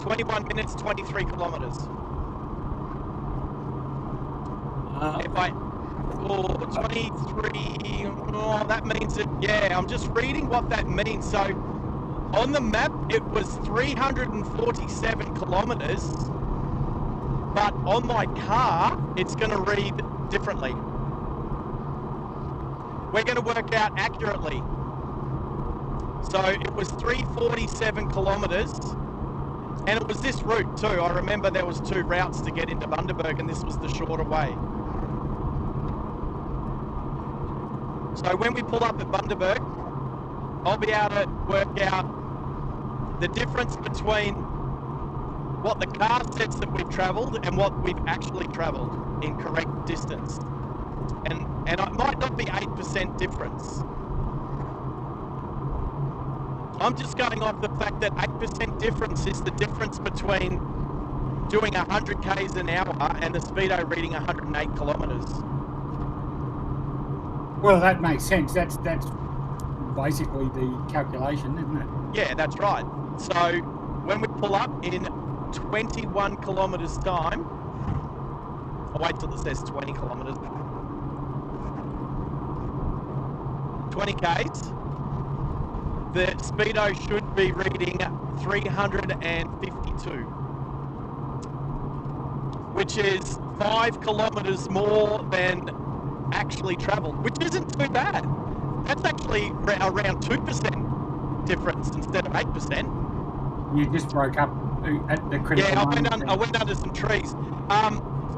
21 minutes, 23 kilometres. 23, that means it, I'm just reading what that means. So, on the map, it was 347 kilometres, but on my car, it's going to read differently. We're going to work out accurately. So it was 347 kilometres, and it was this route too. I remember there was 2 routes to get into Bundaberg, and this was the shorter way. So when we pull up at Bundaberg, I'll be able to work out the difference between what the car says that we've travelled and what we've actually travelled in correct distance. And it might not be 8% difference. I'm just going off the fact that 8% difference is the difference between doing 100 k's an hour and the speedo reading 108 kilometres. Well, that makes sense. That's basically the calculation, isn't it? Yeah, that's right. So when we pull up in 21 kilometres time, I'll wait till it says 20 kilometres. 20 k's, the speedo should be reading 352, which is 5 kilometres more than actually travelled, which isn't too bad. That's actually around 2% difference instead of 8%. You just broke up at the critical moment. I went under some trees.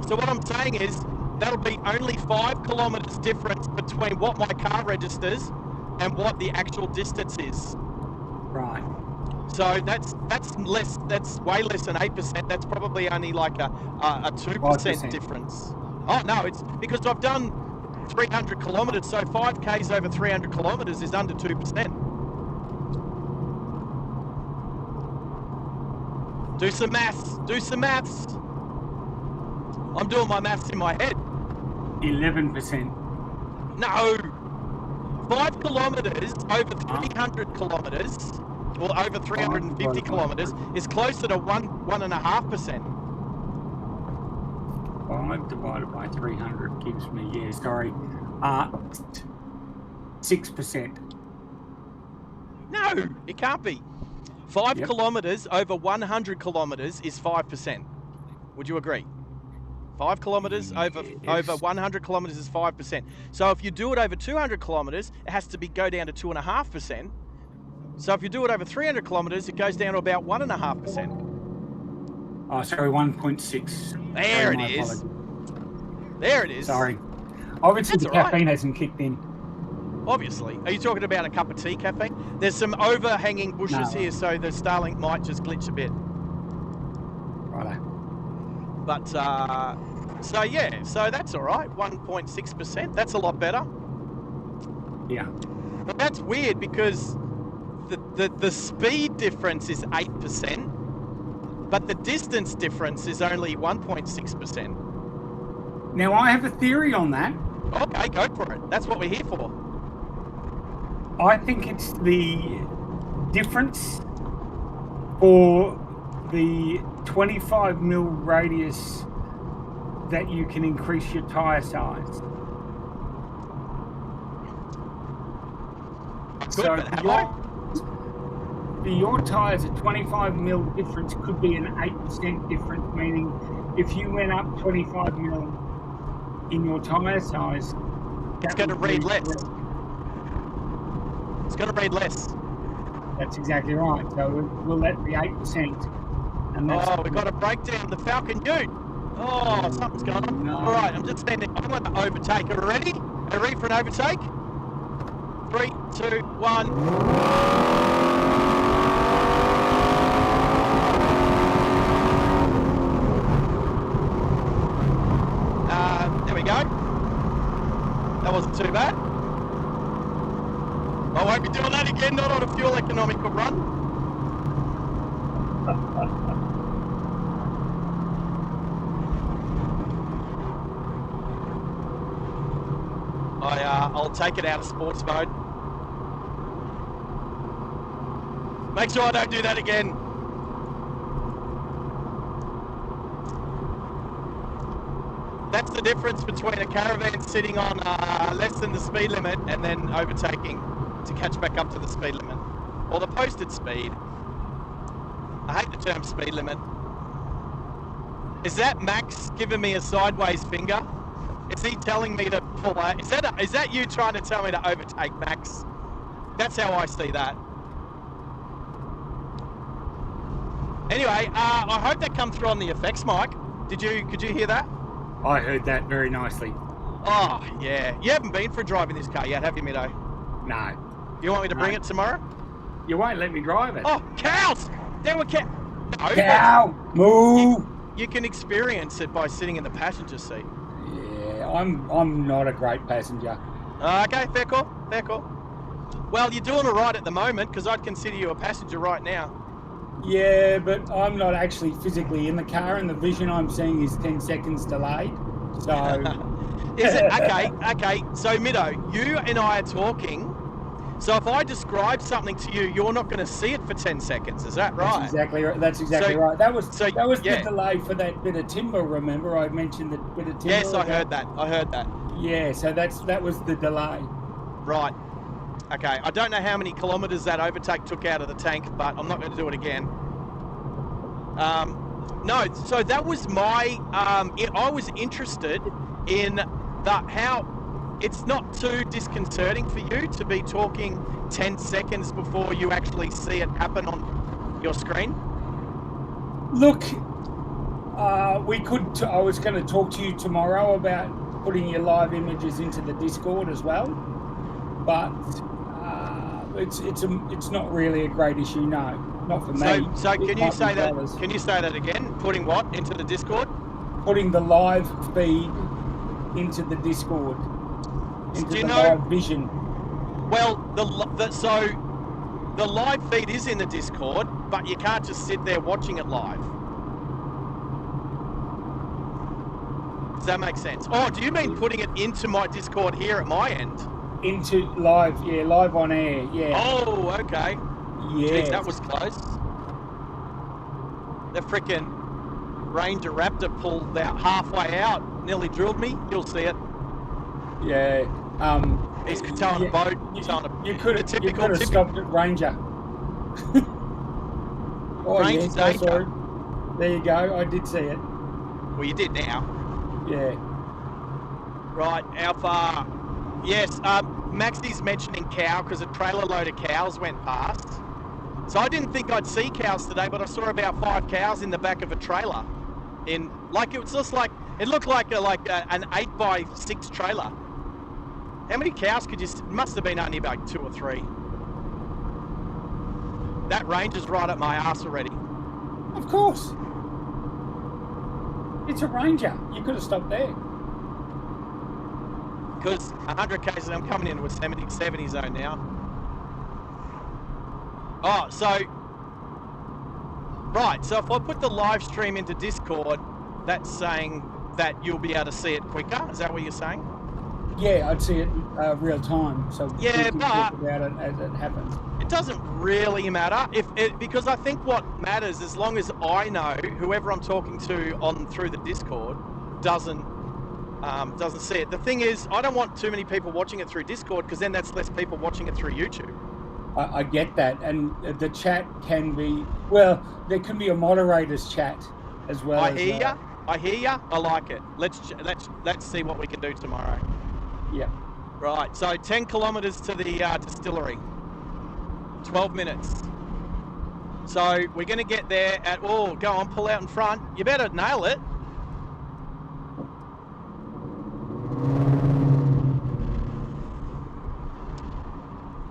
So what I'm saying is, that'll be only 5 kilometres difference between what my car registers and what the actual distance is. Right. So that's less. That's way less than 8%. That's probably only like a 2% 5%. difference. Oh no, it's because I've done 300 kilometres. So 5Ks over 300 kilometres is under 2%. Do some maths. Do some maths. I'm doing my maths in my head. 11%. No. 5 kilometres over 300 kilometres, or over 350 kilometres, is closer to 1.5%. 5 divided by 300 gives me, 6%. No, it can't be. 5 kilometres over 100 kilometres is 5%. Would you agree? 5 kilometres over 100 kilometres is 5%. So if you do it over 200 kilometres, it has to go down to 2.5%. So if you do it over 300 kilometres, it goes down to about 1.5%. Oh, sorry, 1.6. There it is. There it is. Sorry. Obviously, That's the caffeine hasn't kicked in. Obviously. Are you talking about a cup of tea caffeine? There's some overhanging bushes here, so the Starlink might just glitch a bit. Righto. But, so yeah, so that's all right. 1.6%. That's a lot better. Yeah. But that's weird because the speed difference is 8%, but the distance difference is only 1.6%. Now, I have a theory on that. Okay, go for it. That's what we're here for. I think it's the difference for the 25 mil radius that you can increase your tyre size. So for your tyres, a 25 mil difference could be an 8% difference, meaning if you went up 25 mil in your tyre size, it's going to read less. It's going to read less. That's exactly right. So we'll let the 8%. And we've got to break down the Falcon Ute. Oh, something's going on. No. All right, I'm just standing. I'm going to overtake. Are we ready? Are we ready for an overtake? 3, 2, 1. There we go. That wasn't too bad. I won't be doing that again, not on a fuel economical run. I'll take it out of sports mode. Make sure I don't do that again. That's the difference between a caravan sitting on less than the speed limit and then overtaking to catch back up to the speed limit. Or the posted speed. I hate the term speed limit. Is that Max giving me a sideways finger? Is he telling me to pull out? Is that you trying to tell me to overtake Max? That's how I see that. Anyway, I hope that come through on the effects mic. Could you hear that? I heard that very nicely. Oh, yeah. You haven't been for a drive in this car yet, have you, Middo? No. You want me to bring it tomorrow? You won't let me drive it. Oh, cows! There were cows! No, cow! Move! You can experience it by sitting in the passenger seat. Yeah, I'm not a great passenger. Okay, fair call, fair call. Well, you're doing all right at the moment, because I'd consider you a passenger right now. Yeah, but I'm not actually physically in the car, and the vision I'm seeing is 10 seconds delayed. So... Is it? Okay. So, Middo, you and I are talking. So if I describe something to you, you're not going to see it for 10 seconds. Is that right? That's exactly right. That's exactly right. That was the yeah. delay for that bit of timber. Remember, I mentioned that bit of timber. Yes, I heard that. Yeah, so that was the delay. Right. Okay. I don't know how many kilometres that overtake took out of the tank, but I'm not going to do it again. No. So that was my. I was interested in how. It's not too disconcerting for you to be talking 10 seconds before you actually see it happen on your screen? Look, I was going to talk to you tomorrow about putting your live images into the Discord as well, but it's not really a great issue. No, not for me. So can you say that? Can you say that again? Putting what into the Discord? Putting the live feed into the Discord, into the live vision. Well, so the live feed is in the Discord, but you can't just sit there watching it live. Does that make sense? Oh, do you mean putting it into my Discord here at my end? Into live, yeah, live on air, yeah. Oh, okay. Yeah. Jeez, that was close. The frickin' Ranger Raptor pulled out halfway out, nearly drilled me. You'll see it. Yeah. He's towing a boat. You could have stopped at Ranger. Oh, Ranger yeah, sorry. There you go. I did see it. Well, you did now. Yeah. Right, how far? Yes, Maxie's mentioning cow because a trailer load of cows went past. So I didn't think I'd see cows today, but I saw about 5 cows in the back of a trailer. It looked like an 8x6 trailer. How many cows could you? Must have been only about 2 or 3. That Ranger's right up my ass already. Of course. It's a Ranger. You could have stopped there. Because 100 k's, I'm coming into a 70 zone now. Oh, so right. So if I put the live stream into Discord, that's saying that you'll be able to see it quicker. Is that what you're saying? Yeah, I'd see it real time. So yeah, we can but talk about it as it happens. It doesn't really matter because I think what matters, as long as I know whoever I'm talking to through the Discord doesn't see it. The thing is, I don't want too many people watching it through Discord because then that's less people watching it through YouTube. I get that, and the chat can be there can be a moderator's chat as well. I hear ya. I like it. Let's see what we can do tomorrow. Yeah. Right. So 10 kilometers to the distillery. 12 minutes. So we're going to get there at, go on, pull out in front. You better nail it.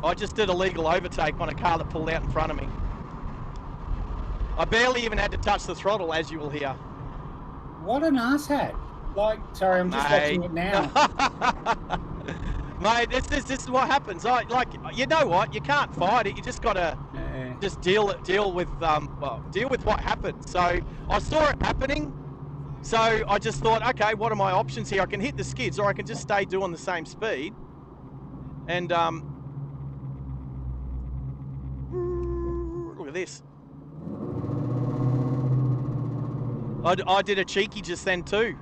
I just did a legal overtake on a car that pulled out in front of me. I barely even had to touch the throttle, as you will hear. What an asshat. Sorry, I'm just watching it now. Mate, this is what happens. You know what? You can't fight it. You just got to just deal with what happened. So I saw it happening. So I just thought, okay, what are my options here? I can hit the skids, or I can just stay doing the same speed. And look at this. I did a cheeky just then too.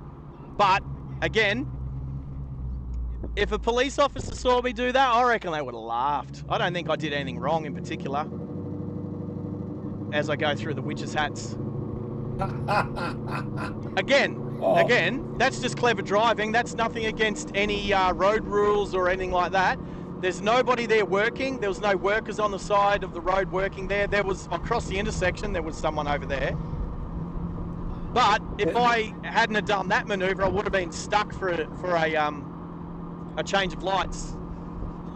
But, again, if a police officer saw me do that, I reckon they would have laughed. I don't think I did anything wrong in particular. As I go through the witches' hats. Again, that's just clever driving. That's nothing against any road rules or anything like that. There's nobody there working. There was no workers on the side of the road working there. Across the intersection, there was someone over there. But if I hadn't have done that manoeuvre, I would have been stuck for a change of lights.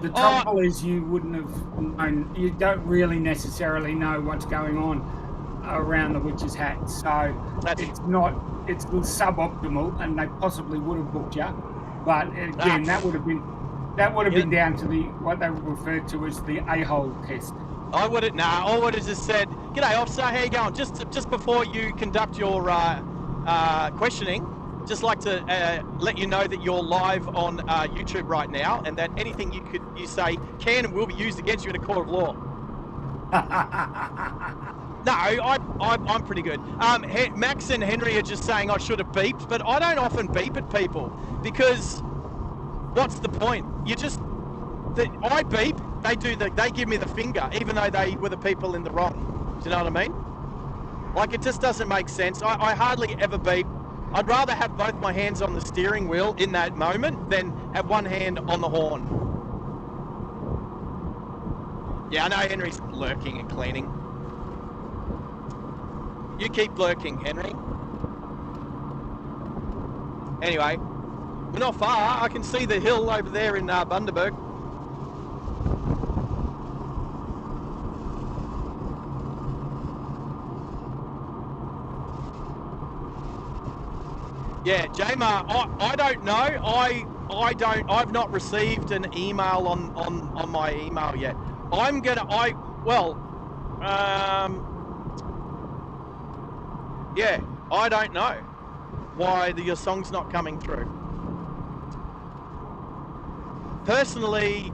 The trouble is you wouldn't have known. You don't really necessarily know what's going on around the witch's hat, so it's suboptimal, and they possibly would have booked you. But again, that would have been down to what they referred to as the a-hole test. I would have just said, "G'day, officer. How you going? Just before you conduct your questioning, just like to let you know that you're live on YouTube right now, and that anything you say can and will be used against you in a court of law." No, I'm pretty good. Max and Henry are just saying I should have beeped, but I don't often beep at people because what's the point? I beep. They give me the finger, even though they were the people in the wrong. Do you know what I mean? Like, it just doesn't make sense. I hardly ever beep. I'd rather have both my hands on the steering wheel in that moment than have one hand on the horn. Yeah, I know Henry's lurking and cleaning. You keep lurking, Henry. Anyway, We're not far. I can see the hill over there in Bundaberg. Yeah, J-Mar, I don't know. I've not received an email on my email yet. Yeah, I don't know why your song's not coming through. Personally,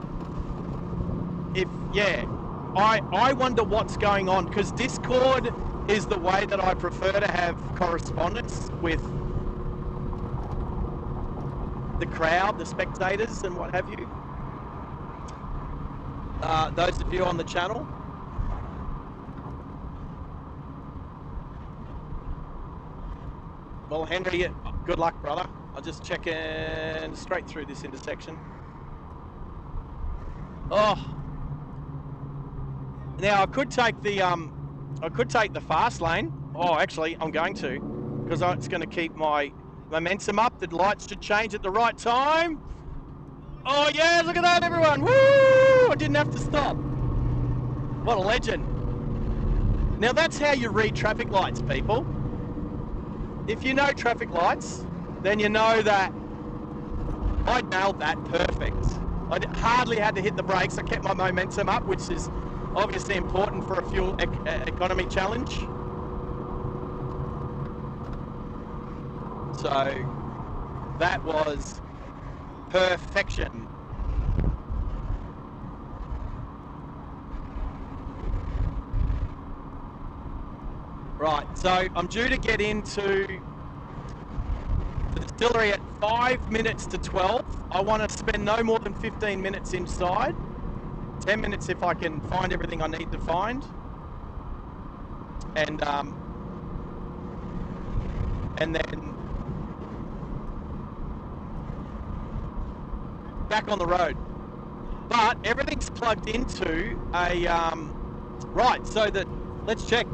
I wonder what's going on, because Discord is the way that I prefer to have correspondence with the crowd, the spectators, and what have you. Those of you on the channel. Well, Henry, good luck, brother. I'll just check in straight through this intersection. Oh, now I could take the fast lane. Oh, actually, I'm going to, because it's going to keep my momentum up. The lights should change at the right time. Oh yeah, look at that, everyone! Woo! I didn't have to stop. What a legend. Now that's how you read traffic lights, people. If you know traffic lights, then you know that I nailed that perfect. I hardly had to hit the brakes. I kept my momentum up, which is obviously important for a fuel economy challenge. So that was perfection. Right, so I'm due to get into the distillery at 5 minutes to 12. I want to spend no more than 15 minutes inside. 10 minutes if I can find everything I need to find. And then back on the road. But everything's plugged into a right, so that let's check.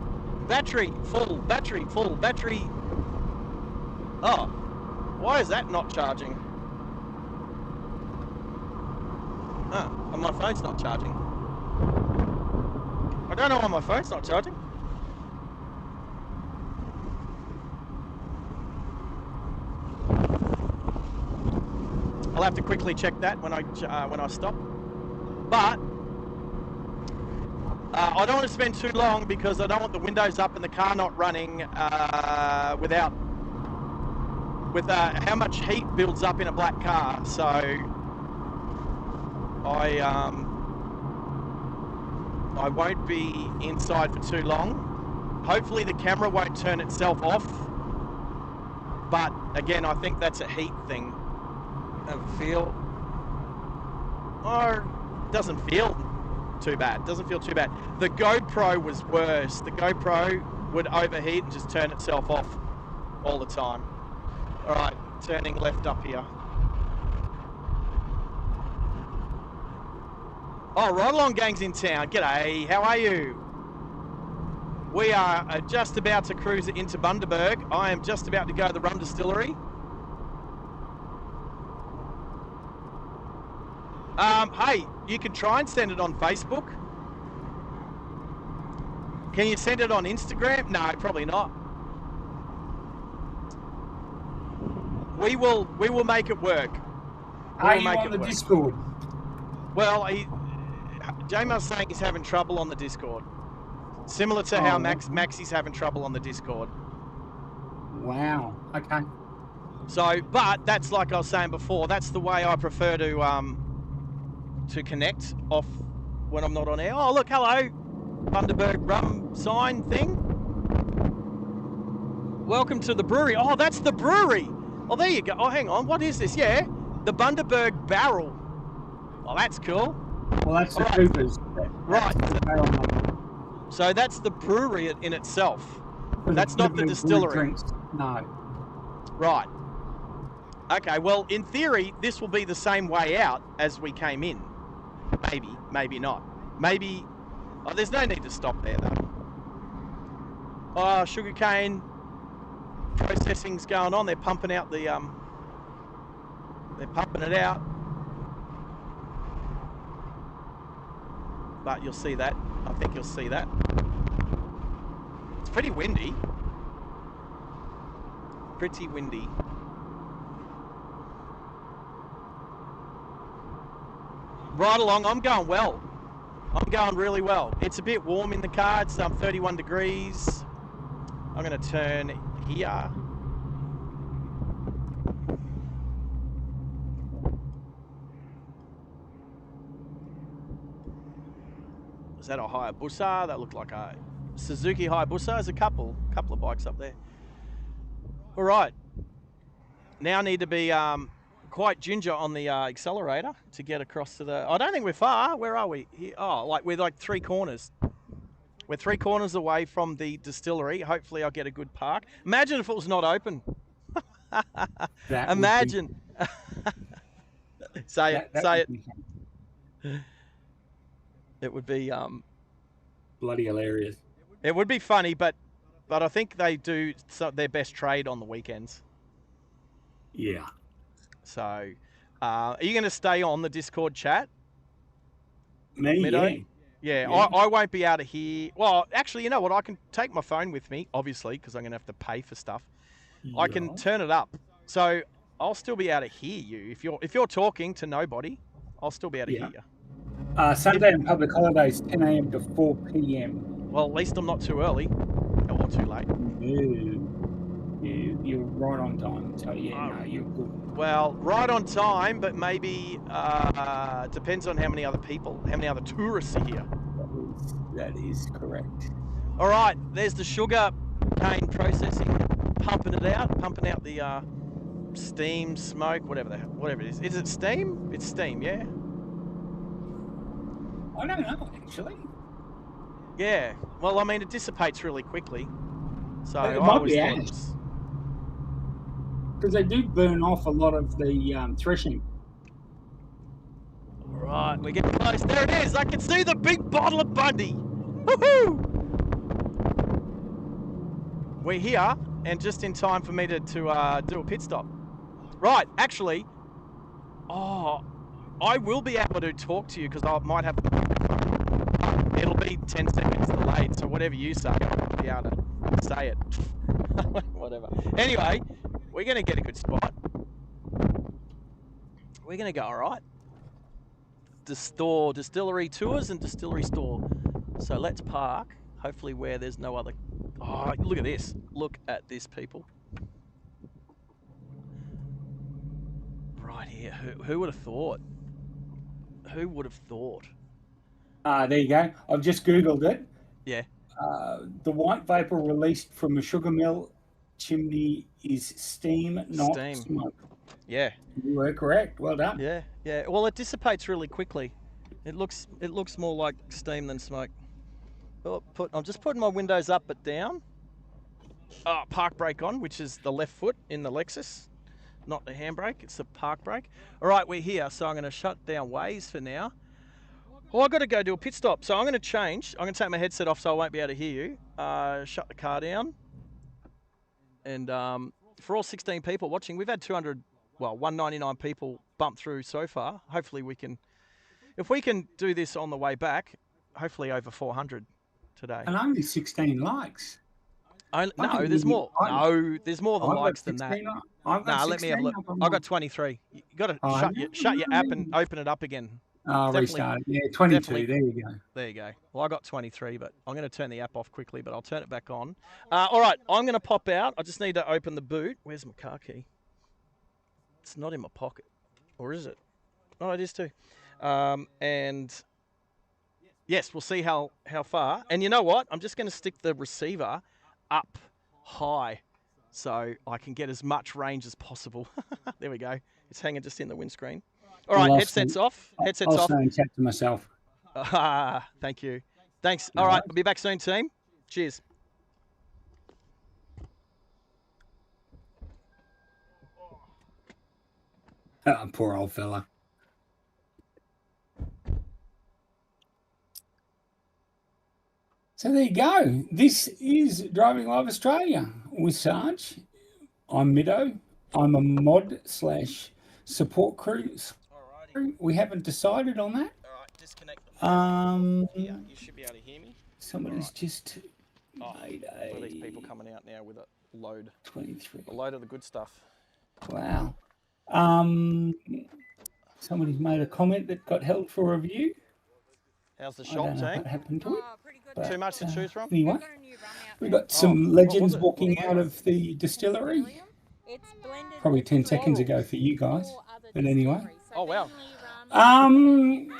Battery full, battery full, battery. Oh, why is that not charging? Oh, and my phone's not charging. I don't know why my phone's not charging. I'll have to quickly check that when I stop. But I don't want to spend too long, because I don't want the windows up and the car not running with how much heat builds up in a black car. So I won't be inside for too long. Hopefully the camera won't turn itself off. But again, I think that's a heat thing. Doesn't feel too bad. Doesn't feel too bad. The GoPro was worse. The GoPro would overheat and just turn itself off all the time. All right, turning left up here. Oh, Ride Along Gang's in town. G'day, how are you? We are just about to cruise into Bundaberg. I am just about to go to the Rum Distillery. Hey, you can try and send it on Facebook. Can you send it on Instagram? No, probably not. We will make it work. Are you on the Discord? Well, J-Mar's saying he's having trouble on the Discord. Similar to how Maxie's having trouble on the Discord. Wow. Okay. So, but that's like I was saying before, that's the way I prefer to connect off when I'm not on air. Oh, look, hello. Bundaberg Rum sign thing. Welcome to the brewery. Oh, that's the brewery. Oh, there you go. Oh, hang on. What is this? Yeah, the Bundaberg Barrel. Oh, that's cool. Well, that's the Coopers. Right. So that's the brewery in itself. That's not the distillery. No. Right. Okay, well, in theory, this will be the same way out as we came in. Maybe, maybe not. Maybe... Oh, there's no need to stop there, though. Oh, sugarcane processing's going on. They're pumping out the They're pumping it out. But you'll see that. I think you'll see that. It's pretty windy. Pretty windy. Right along, I'm going well. I'm going really well. It's a bit warm in the car. It's 31 degrees. I'm going to turn here. Is that a Hayabusa? That looked like a Suzuki Hayabusa. There's a couple of bikes up there. All right. Now need to be quite ginger on the accelerator to get across to the... I don't think we're far. Where are we? Here. Oh, we're like 3 corners. We're 3 corners away from the distillery. Hopefully I'll get a good park. Imagine if it was not open. Imagine. Say it. It would be bloody hilarious. It would be funny, but I think they do their best trade on the weekends. Yeah. So, are you going to stay on the Discord chat? Me, Middo? Yeah. I won't be able to hear. Well, actually, you know what? I can take my phone with me, obviously, because I'm going to have to pay for stuff. Yeah. I can turn it up, so I'll still be able to hear you. If you're talking to nobody, I'll still be able to hear you. Sunday and public holidays, 10 a.m. to 4 p.m. Well, at least I'm not too early or too late. You're right on time. So no, you're good. Well, right on time, but maybe depends on how many other tourists are here. That is correct. All right, there's the sugar cane processing, pumping out the steam, smoke, whatever it is. Is it steam? It's steam, yeah. I don't know, actually. Yeah. Well, I mean, it dissipates really quickly. So it might be ash. Because they do burn off a lot of the threshing. All right, we're getting close. There it is. I can see the big bottle of Bundy. Woohoo! We're here, and just in time for me to do a pit stop. Right, actually, I will be able to talk to you because I might have the microphone. It'll be 10 seconds delayed, so whatever you say, I'll be able to say it. Whatever. Anyway, we're going to get a good spot. We're going to go all right. Distillery tours and distillery store. So let's park, hopefully where there's no other... Oh, look at this. Look at this, people. Right here. Who would have thought? Who would have thought? There you go. I've just Googled it. Yeah. The white vapor released from a sugar mill chimney is steam, not smoke. Yeah. You were correct. Well done. Yeah, yeah. Well, it dissipates really quickly. It looks more like steam than smoke. Oh, I'm just putting my windows up but down. Park brake on, which is the left foot in the Lexus. Not the handbrake, it's the park brake. All right, we're here, so I'm going to shut down Waze for now. Well, I've got to go do a pit stop, so I'm going to change. I'm going to take my headset off so I won't be able to hear you. Shut the car down. And for all 16 people watching, we've had 199 people bump through so far. Hopefully we can, if we can do this on the way back, hopefully over 400 today. And only 16 likes. No, there's more. No, there's more than likes than that. Let me have a look. I got 23. You got to shut your app and open it up again. Restart. Yeah, 22. There you go. There you go. Well, I got 23, but I'm going to turn the app off quickly, but I'll turn it back on. All right, I'm going to pop out. I just need to open the boot. Where's my car key? It's not in my pocket. Or is it? Oh, it is too. And yes, we'll see how far. And you know what? I'm just going to stick the receiver up high so I can get as much range as possible. There we go. It's hanging just in the windscreen. All right, headsets off. Headsets off. I'll chat to myself. Thank you. Thanks. All right, I'll be back soon, team. Cheers. Poor old fella. So there you go. This is Driving Live Australia with Sarge. I'm Middo. I'm a mod / support crews. Alrighty. We haven't decided on that. All right, disconnect the phone. Yeah, You should be able to hear me. somebody's just made What are these a people coming out now with a load? 23. A load of the good stuff. Wow. Somebody's made a comment that got held for review. How's the I shop, don't know team? what happened to it. Pretty good. But, Too much to choose from? Anyway, We've got a new rum out we've there. got some what legends was it? walking What out was of the distillery. It's blended Probably with 10 seconds four ago for you guys. other But anyway. distilleries. So Oh, wow. Burnley rum,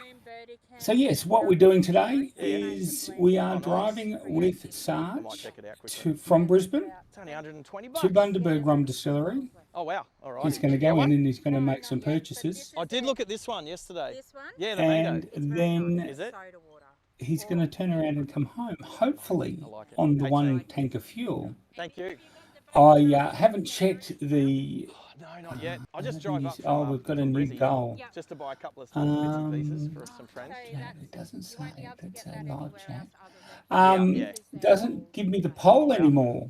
So yes, what we're doing today Yeah. is we are Oh, nice. driving with I might Sarge check it out quickly. from Brisbane It's only 120 to bucks. Bundaberg Rum Distillery. Oh, wow. All right. He's going to go in and he's going to make some purchases. I did look at this one yesterday. This one? Yeah, the And mango. then Is it? Soda water. he's going to turn around and come home, hopefully I like it. on the Thanks, one mate. tank of fuel. Thank you. I haven't checked the... No, not yet. I just don't drove think up he's- from, we've got a from new Brizzy goal. just to buy a couple of bits and pieces for some friends. Yeah, it doesn't say. That's a live chat. Yeah. Doesn't give me the poll anymore.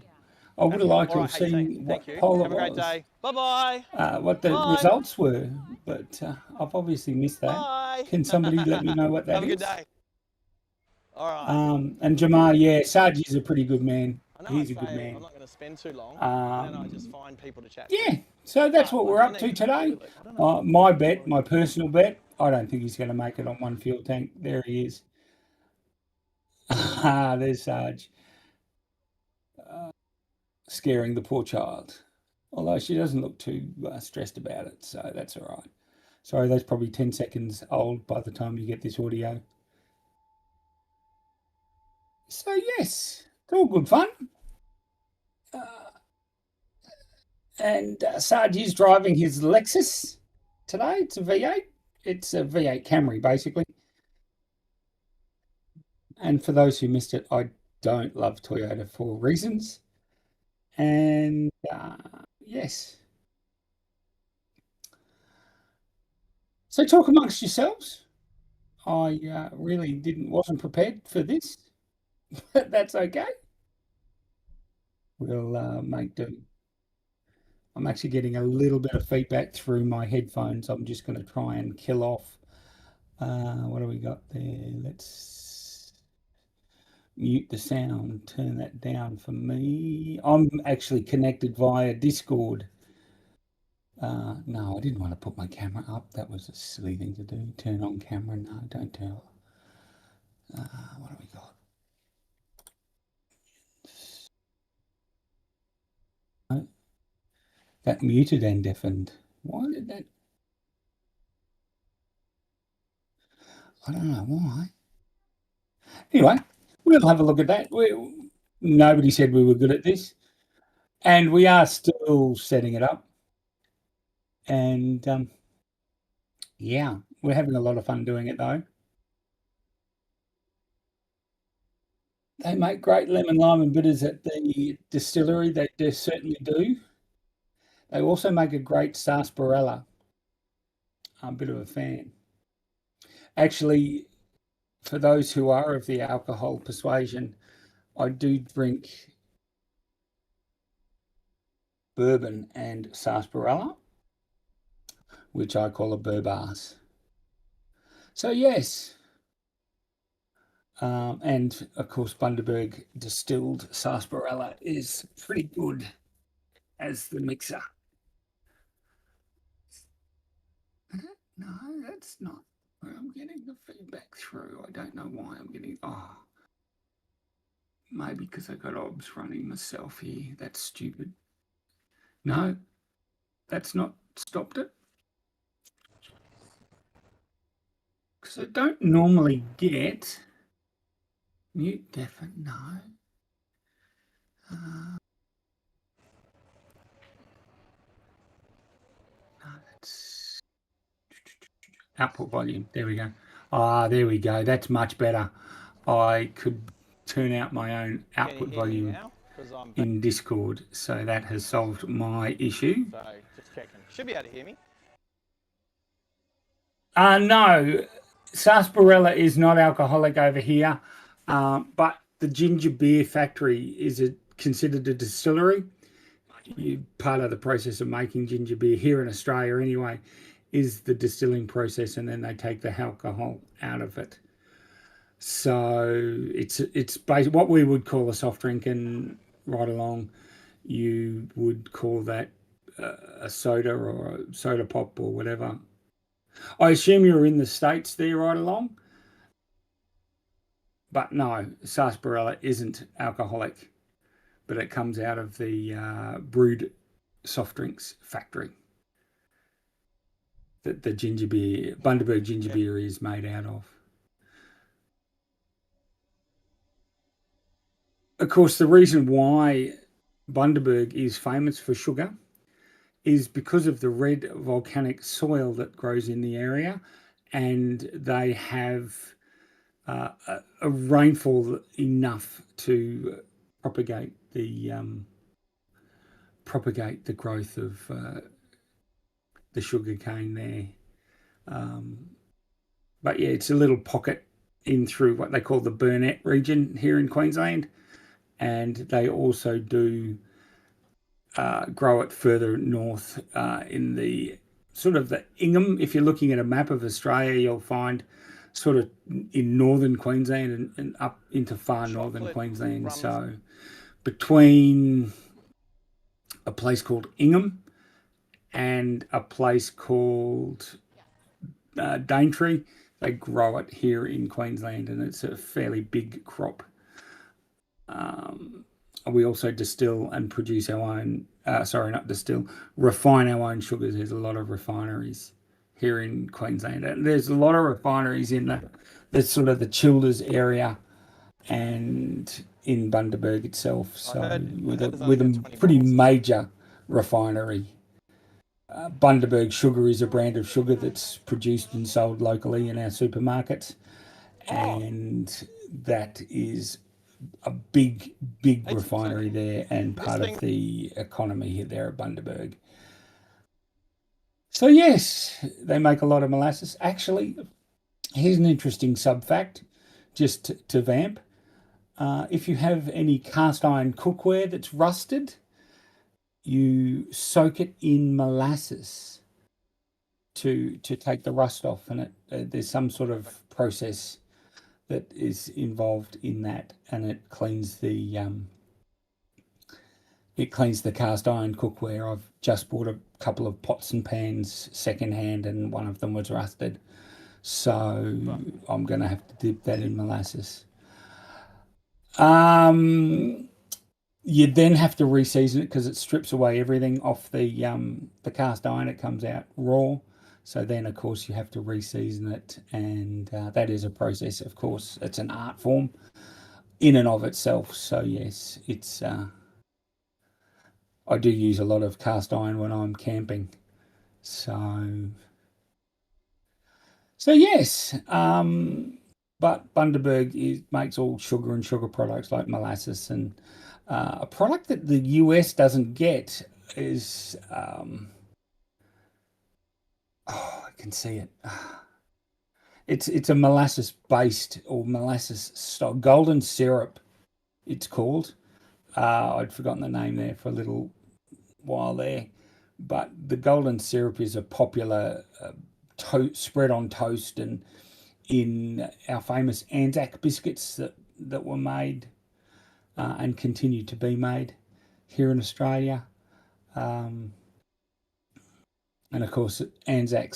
I would have liked to All have right, hey, seen what thank you. poll Have it a great was, day. Bye-bye. what the Bye. results were, but I've obviously missed that. Bye. Can somebody let me know what that Have a good is? day. All right. And Jamar, yeah, Sarge is a pretty good man. I know He's I a good say man. I'm not going to spend too long, and then I just find people to chat to. Yeah, so that's what we're up to today. I don't know. My bet, my personal bet, I don't think he's going to make it on one fuel tank. There he is. There's Sarge. Scaring the poor child. Although she doesn't look too stressed about it, so that's all right. Sorry, that's probably 10 seconds old by the time you get this audio. So yes, it's all good fun. And Sarge is driving his Lexus today. It's a V8. It's a V8 Camry, basically. And for those who missed it, I don't love Toyota for reasons. And yes. So talk amongst yourselves. I really wasn't prepared for this, but that's okay. We'll make do. I'm actually getting a little bit of feedback through my headphones. I'm just going to try and kill off. What do we got there? Let's mute the sound. Turn that down for me. I'm actually connected via Discord. No, I didn't want to put my camera up. That was a silly thing to do. Turn on camera. No, don't tell. What do we got? No. That muted and deafened. Why did that? I don't know why. Anyway, we'll have a look at that. Nobody said we were good at this. And we are still setting it up. And yeah, we're having a lot of fun doing it though. They make great lemon, lime and bitters at the distillery. They certainly do. They also make a great sarsaparilla. I'm a bit of a fan. Actually, for those who are of the alcohol persuasion, I do drink bourbon and sarsaparilla, which I call a bourbas. So yes, and of course Bundaberg distilled sarsaparilla is pretty good as the mixer. No, that's not where I'm getting the feedback through. I don't know why I'm getting, maybe because I got OBS running myself here. That's stupid. No, that's not stopped it. Because I don't normally get mute deafen, no. No, that's output volume. There we go. There we go. That's much better. I could turn out my own output volume in Discord, so that has solved my issue. So just checking. Should be able to hear me. No, sarsaparilla is not alcoholic over here, but the ginger beer factory is considered a distillery. Part of the process of making ginger beer here in Australia anyway is the distilling process, and then they take the alcohol out of it. So it's basically what we would call a soft drink, and right along you would call that a soda or a soda pop or whatever. I assume you're in the States there, right along. But no, sarsaparilla isn't alcoholic, but it comes out of the brewed soft drinks factory that the ginger beer, Bundaberg ginger beer, is made out of. Of course, the reason why Bundaberg is famous for sugar is because of the red volcanic soil that grows in the area, and they have a rainfall enough to propagate the growth of the sugar cane there. But yeah, it's a little pocket in through what they call the Burnett region here in Queensland, and they also do grow it further north in the sort of the Ingham. If you're looking at a map of Australia, you'll find sort of in northern Queensland and up into far northern Queensland. So between a place called Ingham and a place called Daintree, they grow it here in Queensland, and it's a fairly big crop. We also distill and produce our own, refine our own sugars. There's a lot of refineries here in Queensland, and there's a lot of refineries in the sort of the Childers area and in Bundaberg itself. So with a pretty major refinery. Bundaberg Sugar is a brand of sugar that's produced and sold locally in our supermarkets, and that is a big refinery there and part of the economy there at Bundaberg. So yes, they make a lot of molasses. Actually, here's an interesting sub fact, just to vamp. If you have any cast iron cookware that's rusted, you soak it in molasses to take the rust off, and there's some sort of process that is involved in that, and it cleans the cast iron cookware. I've just bought a couple of pots and pans secondhand, and one of them was rusted, so I'm going to have to dip that in molasses. You then have to reseason it because it strips away everything off the cast iron. It comes out raw. So then, of course, you have to reseason it, and that is a process, of course. It's an art form in and of itself. So, yes, it's I do use a lot of cast iron when I'm camping. So yes, but Bundaberg makes all sugar and sugar products like molasses, and a product that the US doesn't get is... I can see it. It's a molasses based or molasses style golden syrup. It's called. I'd forgotten the name there for a little while there, but the golden syrup is a popular spread on toast and in our famous Anzac biscuits that were made and continue to be made here in Australia. And of course, ANZAC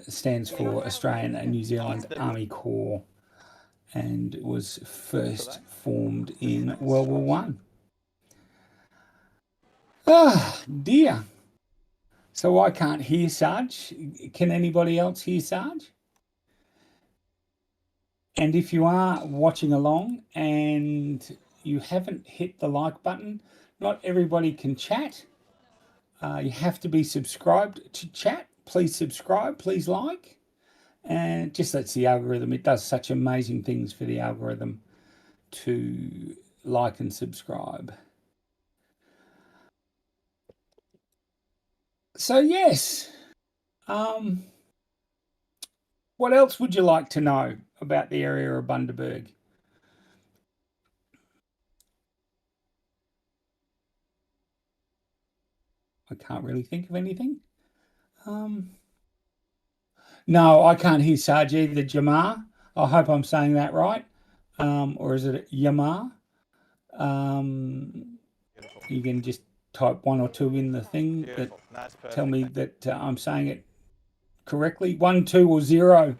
stands for Australian and New Zealand Army Corps, and was first formed in World War One. Ah, dear. So I can't hear Sarge. Can anybody else hear Sarge? And if you are watching along and you haven't hit the like button, not everybody can chat. You have to be subscribed to chat. Please subscribe, please like. And just lets the algorithm, it does such amazing things for the algorithm to like and subscribe. So yes, what else would you like to know about the area of Bundaberg? I can't really think of anything. No, I can't hear Sarge either, Jamar. I hope I'm saying that right. Or is it Yamar? Beautiful. You can just type 1 or 2 in the thing that Beautiful. That's perfect. tell me that I'm saying it correctly. 1, 2, or 0.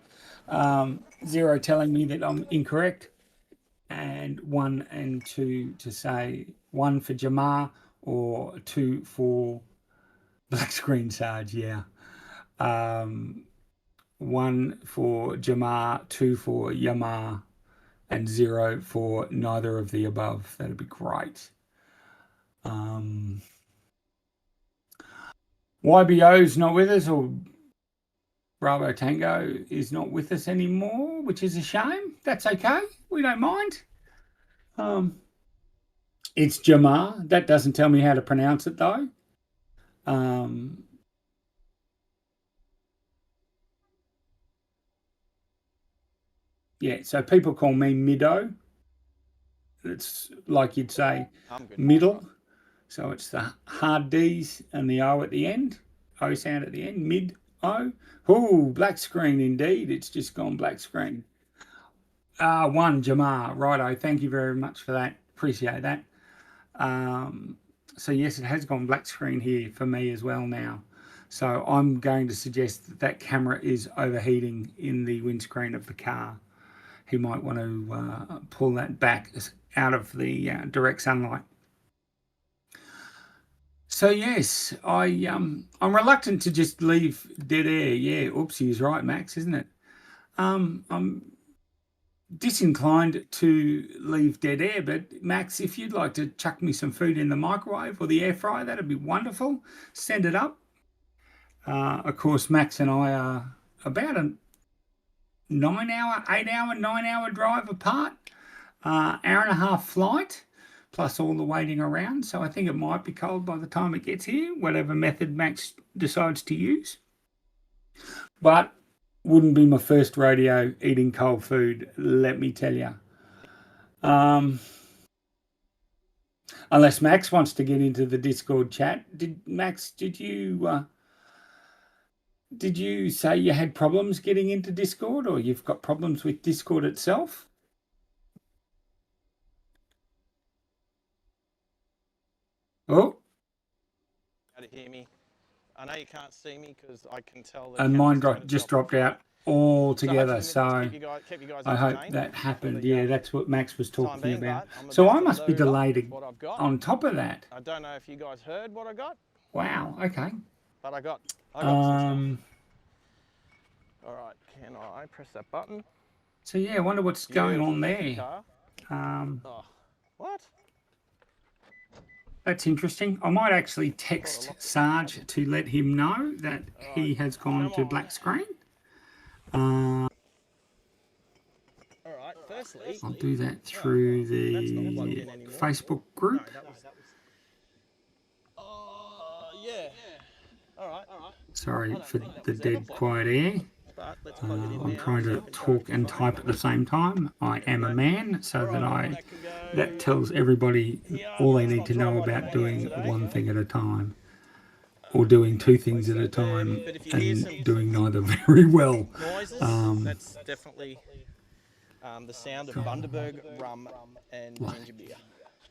0 telling me that I'm incorrect, and 1 and 2 to say 1 for Jamar or 2 for black screen Sarge. Yeah. 1 for Jamar, 2 for Yamar, and 0 for neither of the above. That'd be great. YBO's not with us, or Bravo Tango is not with us anymore, which is a shame. That's okay. We don't mind. It's Jamar. That doesn't tell me how to pronounce it, though. Yeah, so people call me Middo. It's like you'd say middle. So it's the hard D's and the O at the end. O sound at the end. Mid O. Oh, black screen indeed. It's just gone black screen. 1, Jamar. Righto. Thank you very much for that. Appreciate that. So yes, it has gone black screen here for me as well now. So I'm going to suggest that that camera is overheating in the windscreen of the car. He might want to pull that back out of the direct sunlight. So yes, I'm reluctant to just leave dead air. Yeah, oopsie is right, Max, isn't it? I'm disinclined to leave dead air, but Max, if you'd like to chuck me some food in the microwave or the air fryer, that'd be wonderful. Send it up. Of course, Max and I are about a 9-hour, 8-hour, 9-hour drive apart. Hour and a half flight, plus all the waiting around. So I think it might be cold by the time it gets here, whatever method Max decides to use. But wouldn't be my first rodeo eating cold food, let me tell you. Unless Max wants to get into the Discord chat. Max, did you say you had problems getting into Discord, or you've got problems with Discord itself? Oh. How to hear me? I know you can't see me because I can tell. And mine just dropped out altogether. So keep you guys I hope that happened. Yeah, that's what Max was talking about. So I must be delayed on top of that. I don't know if you guys heard what I got. Wow. Okay. But I got some stuff. All right. Can I press that button? So yeah, I wonder what's going on there. What? That's interesting. I might actually text Sarge to let him know that he has gone to black screen. All right. Firstly, I'll do that through the Facebook group. Yeah. All right. Sorry for the dead quiet air. I'm trying to talk and type at the same time. I am a man, so that tells everybody all they need to know about doing one thing at a time, or doing 2 things at a time and doing neither very well. That's definitely the sound of Bundaberg rum and ginger beer.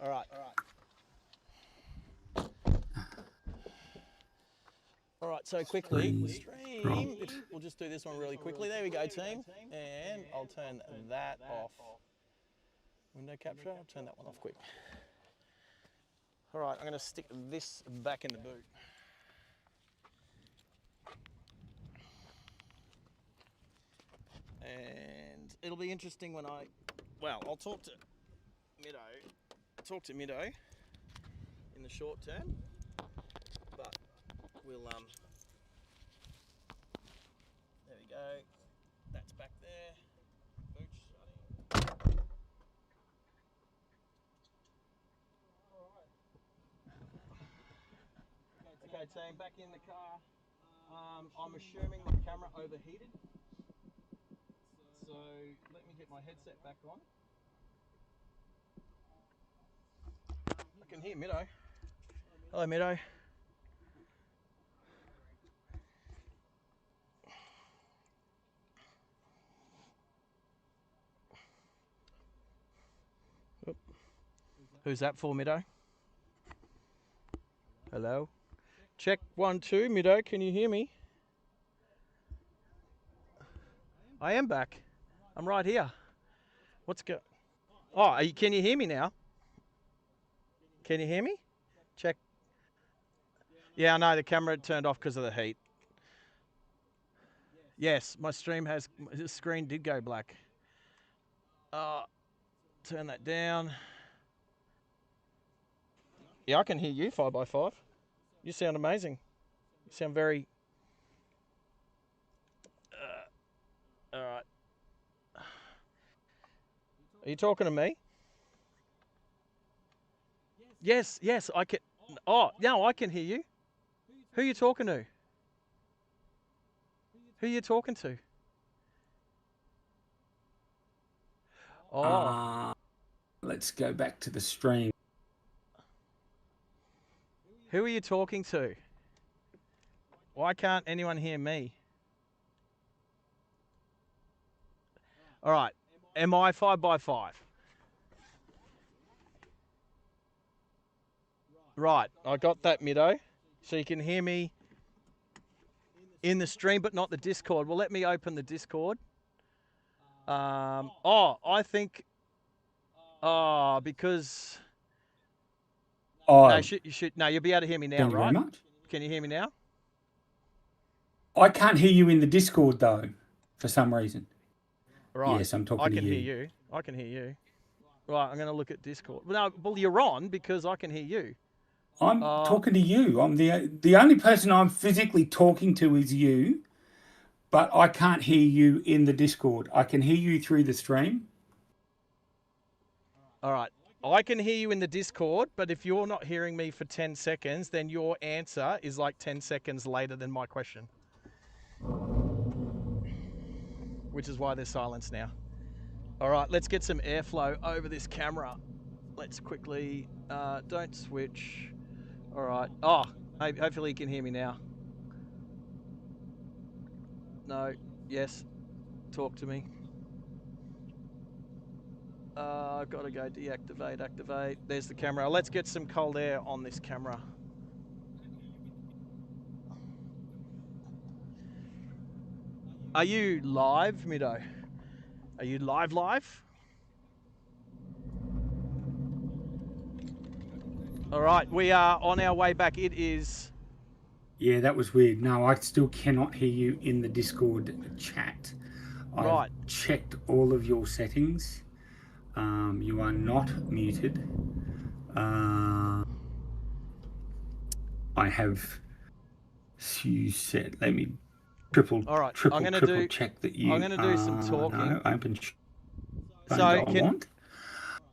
All right. All right, so quickly, we'll just do this one really quickly. There we go, team. And I'll turn that off. Window capture, I'll turn that one off quick. All right, I'm going to stick this back in the boot. And it'll be interesting when I'll talk to Middo in the short term. But we'll there we go, that's back there, boots shutting. Okay team, back in the car. I'm assuming the camera overheated, so let me get my headset back on. I can hear Middo. Hello Middo. Who's that for, Middo? Hello? Check 1, 2, Middo, can you hear me? I am back. I'm right here. What's go? Oh, can you hear me now? Can you hear me? Check. Yeah, I know the camera turned off because of the heat. Yes, my stream has, the screen did go black. Turn that down. Yeah, I can hear you 5x5. You sound amazing. You sound very... all right. Are you talking to me? Yes, I can... Oh, no, I can hear you. Who are you talking to? Who are you talking to? Oh. Let's go back to the stream. Who are you talking to? Why can't anyone hear me? All right. Am I 5x5? Right. I got that, Middo. So you can hear me in the stream, but not the Discord. Well, let me open the Discord. I think... Oh, because... Oh, No, no, you'll be able to hear me now, thank you right? very much. Can you hear me now? I can't hear you in the Discord, though, for some reason. Right. Yes, I'm talking to you. I can hear you. I can hear you. Right, I'm going to look at Discord. Well, you're on because I can hear you. I'm talking to you. I'm the only person I'm physically talking to is you, but I can't hear you in the Discord. I can hear you through the stream. All right. I can hear you in the Discord, but if you're not hearing me for 10 seconds, then your answer is like 10 seconds later than my question. Which is why there's silence now. All right, let's get some airflow over this camera. Let's quickly, don't switch. All right. Oh, hopefully you can hear me now. No, yes, talk to me. I've got to go deactivate, activate. There's the camera. Let's get some cold air on this camera. Are you live, Middo? Are you live? All right, we are on our way back. It is... Yeah, that was weird. No, I still cannot hear you in the Discord chat. Right. I've checked all of your settings. You are not muted. I have you said. Let me triple check that you. I'm going to do some talking. No, open. So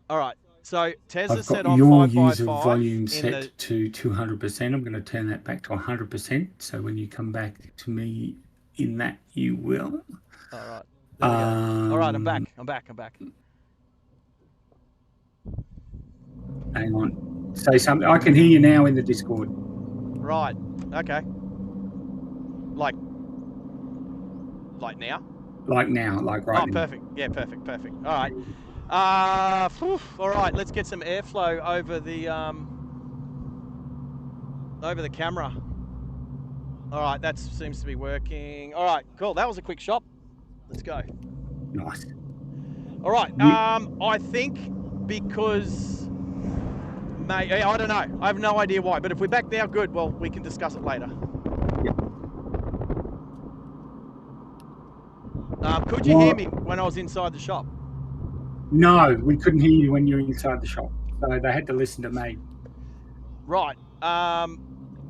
all right. So Tezza said on your 5x5 user volume set to 200%. I'm going to turn that back to 100%. So when you come back to me in that, you will. All right. There we go. All right, I'm back. Hang on. Say something. I can hear you now in the Discord. Right. Okay. Like now? Like now, like right now. Oh, perfect. Yeah, perfect. All right. All right, let's get some airflow over the camera. All right, that seems to be working. All right, cool. That was a quick shop. Let's go. Nice. All right. I think because I don't know. I have no idea why. But if we're back now, good. Well, we can discuss it later. Yep. Could you hear me when I was inside the shop? No, we couldn't hear you when you were inside the shop. So they had to listen to me. Right. I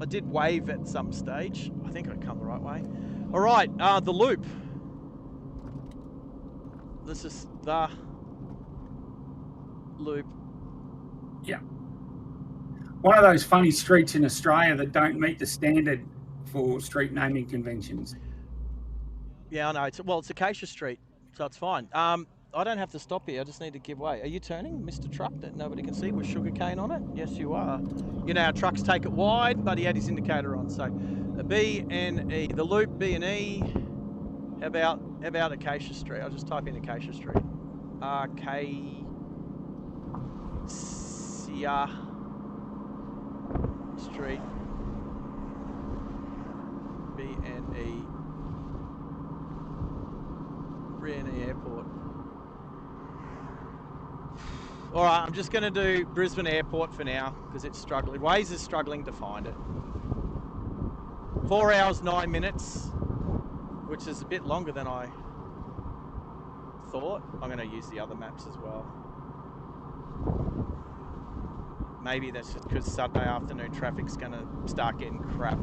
did wave at some stage. I think I'd come the right way. All right. The loop. This is the loop. Yeah. One of those funny streets in Australia that don't meet the standard for street naming conventions. Yeah, I know. It's Acacia Street, so it's fine. I don't have to stop here. I just need to give way. Are you turning, Mr. Truck, that nobody can see with sugarcane on it? Yes, you are. You know, our trucks take it wide, but he had his indicator on. So, B and E. The loop, B and E. How about Acacia Street? I'll just type in Acacia Street. Sia Street, BNE, Brisbane Airport. All right, I'm just going to do Brisbane Airport for now because it's struggling. Waze is struggling to find it. 4 hours, 9 minutes, which is a bit longer than I thought. I'm going to use the other maps as well. Maybe that's just because Sunday afternoon traffic's going to start getting crap.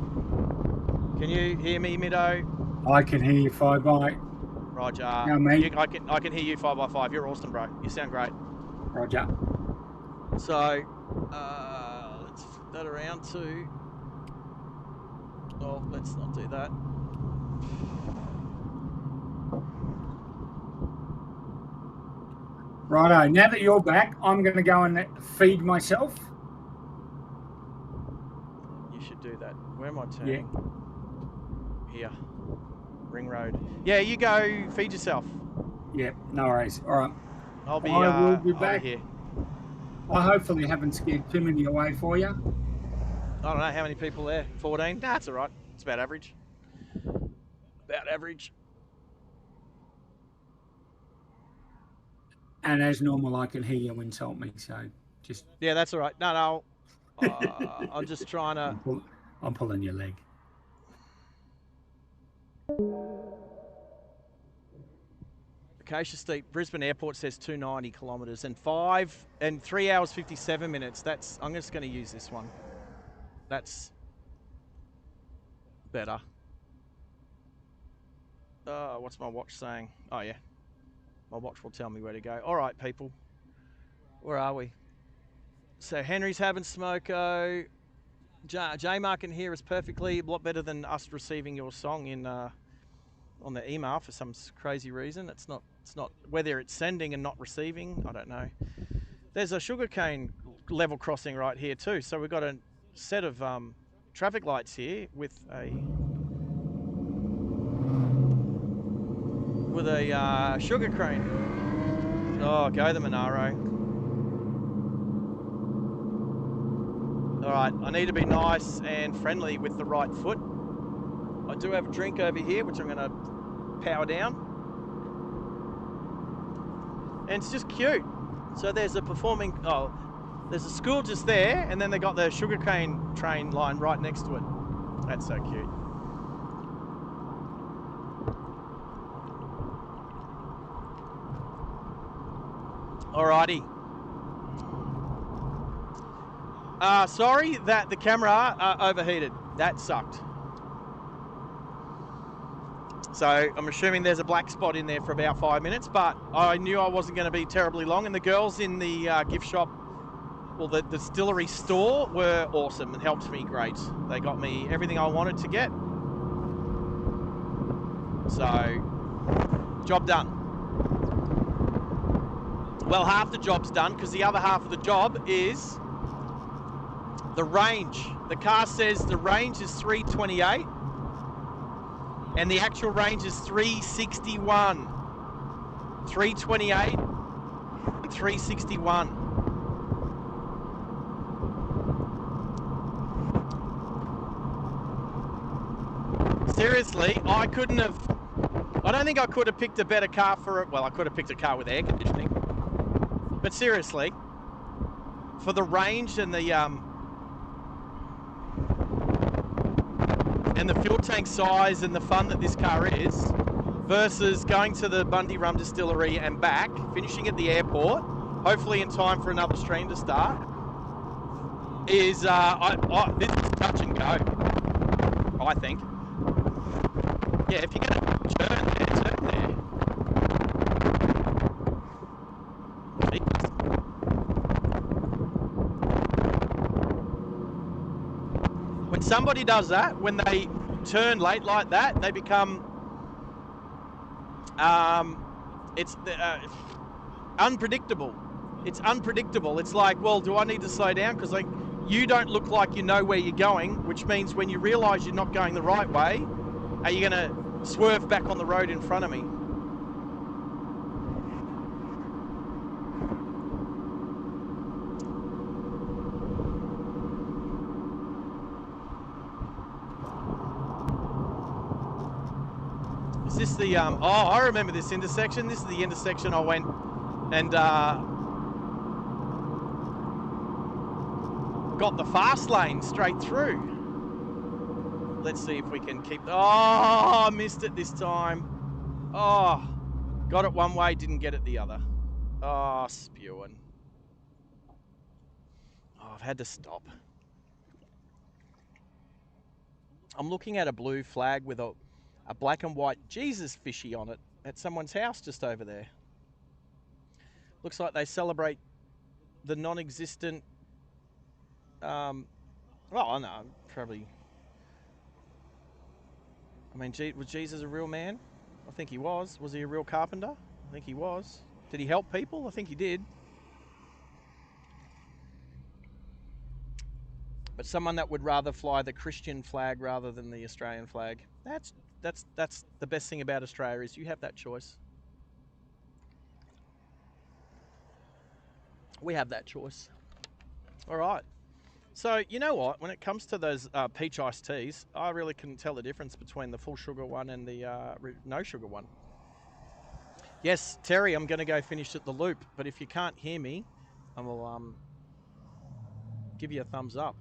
Can you hear me, Middo? I can hear you 5x. Roger. Yeah, mate. I can hear you 5x5. You're awesome, bro. You sound great. Roger. So, let's flip that around to... Oh, let's not do that. Righto, now that you're back, I'm going to go and feed myself. You should do that. Where am I turning? Yeah. Here. Ring Road. Yeah, you go feed yourself. Yeah, no worries. All right. I'll be back. here. I hopefully haven't scared too many away for you. I don't know how many people there. 14? Nah, it's all right. It's about average. About average. And as normal, I can hear you insult me, so just... Yeah, that's all right. No. I'm just trying to... I'm pulling your leg. Acacia Steep, Brisbane Airport says 290 kilometres and 3 hours 57 minutes. I'm just going to use this one. That's better. What's my watch saying? Oh yeah, my watch will tell me where to go. All right, people, where are we? So Henry's having smoko. J-Mark can hear us perfectly. A lot better than us receiving your song in on the email for some crazy reason. It's not whether it's sending and not receiving. I don't know. There's a sugarcane level crossing right here too. So we've got a set of traffic lights here with a sugarcane. Oh, go the Monaro. All right, I need to be nice and friendly with the right foot. I do have a drink over here, which I'm going to power down. And it's just cute. So there's a there's a school just there, and then they got the sugarcane train line right next to it. That's so cute. Alrighty. Sorry that the camera overheated. That sucked. So I'm assuming there's a black spot in there for about 5 minutes, but I knew I wasn't going to be terribly long. And the girls in the gift shop, well, the distillery store, were awesome and helped me great. They got me everything I wanted to get. So, job done. Well, half the job's done because the other half of the job is the range. The car says the range is 328. And the actual range is 361. 328 and 361. Seriously, I don't think I could have picked a better car for it. Well, I could have picked a car with air conditioning. But seriously, for the range and the fuel tank size and the fun that this car is, versus going to the Bundy Rum Distillery and back, finishing at the airport, hopefully in time for another stream to start, is this is touch and go, I think. Yeah, if you're going to turn there. When somebody does that, when they turn late like that, they become unpredictable. It's unpredictable. It's like, well, do I need to slow down? Because like, you don't look like you know where you're going, which means when you realise you're not going the right way, are you going to swerve back on the road in front of me? Is this the oh, I remember this intersection. This is the intersection I went and got the fast lane straight through. Let's see if we can keep... Oh, I missed it this time. Oh, got it one way, didn't get it the other. Oh, spewing. Oh, I've had to stop. I'm looking at a blue flag with a black and white Jesus fishy on it at someone's house just over there. Looks like they celebrate the non-existent... well, I know, probably... I mean, was Jesus a real man? I think he was. Was he a real carpenter? I think he was. Did he help people? I think he did. But someone that would rather fly the Christian flag rather than the Australian flag. That's the best thing about Australia is you have that choice. We have that choice. All right. So, you know what? When it comes to those peach iced teas, I really couldn't tell the difference between the full sugar one and the no sugar one. Yes, Terry, I'm going to go finish at the Loop, but if you can't hear me, I will give you a thumbs up.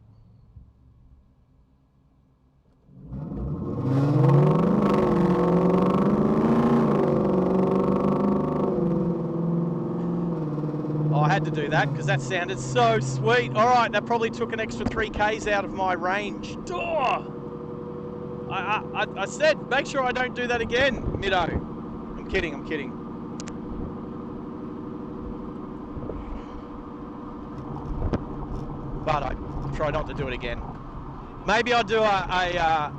Oh, I had to do that because that sounded so sweet. All right, that probably took an extra 3Ks out of my range. Oh! I said, make sure I don't do that again, Middo. I'm kidding, I'm kidding. But I try not to do it again. Maybe I'll do a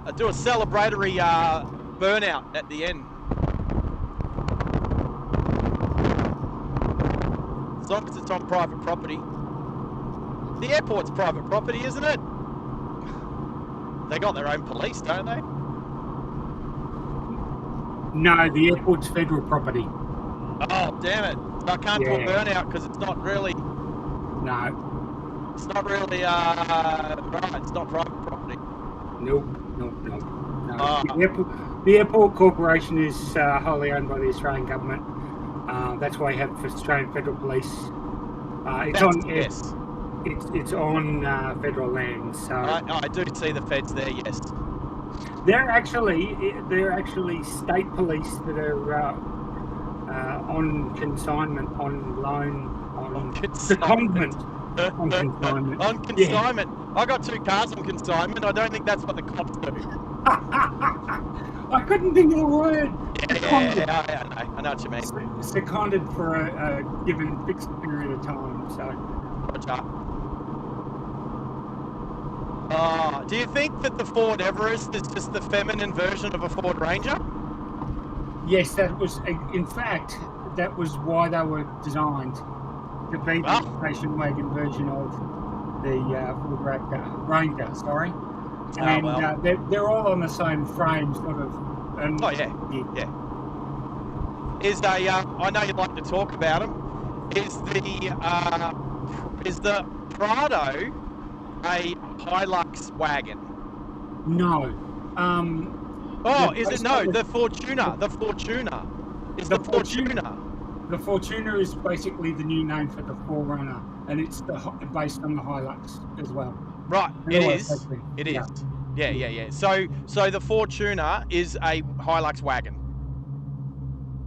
celebratory burnout at the end. As long as it's on private property. The airport's private property, isn't it? They got their own police, don't they? No, the airport's federal property. Oh, damn it. I can't do a burnout because it's not really... No. It's not really, right, it's not private property. Nope. The airport corporation is wholly owned by the Australian government. That's why you have Australian Federal Police. It's on federal land. So I do see the feds there. Yes, they're actually state police that are on consignment, on loan, on secondment. On consignment. On consignment. Yeah. I got 2 cars on consignment. I don't think that's what the cops do. I couldn't think of the word. Yeah, I know what you mean. Seconded for a given fixed period of time. So. Do you think that the Ford Everest is just the feminine version of a Ford Ranger? Yes, that was. In fact, that was why they were designed to be the station wagon version of the Ford Ranger. Sorry. And they're all on the same frame, sort of. Yeah. Is I know you'd like to talk about them. Is the Prado a Hilux wagon? No. Is it no? The Fortuner. The Fortuner. Is the Fortuner. The Fortuner is basically the new name for the 4Runner, and it's based on the Hilux as well. Right, it is. It is. Yeah. So the Fortuner is a Hilux wagon.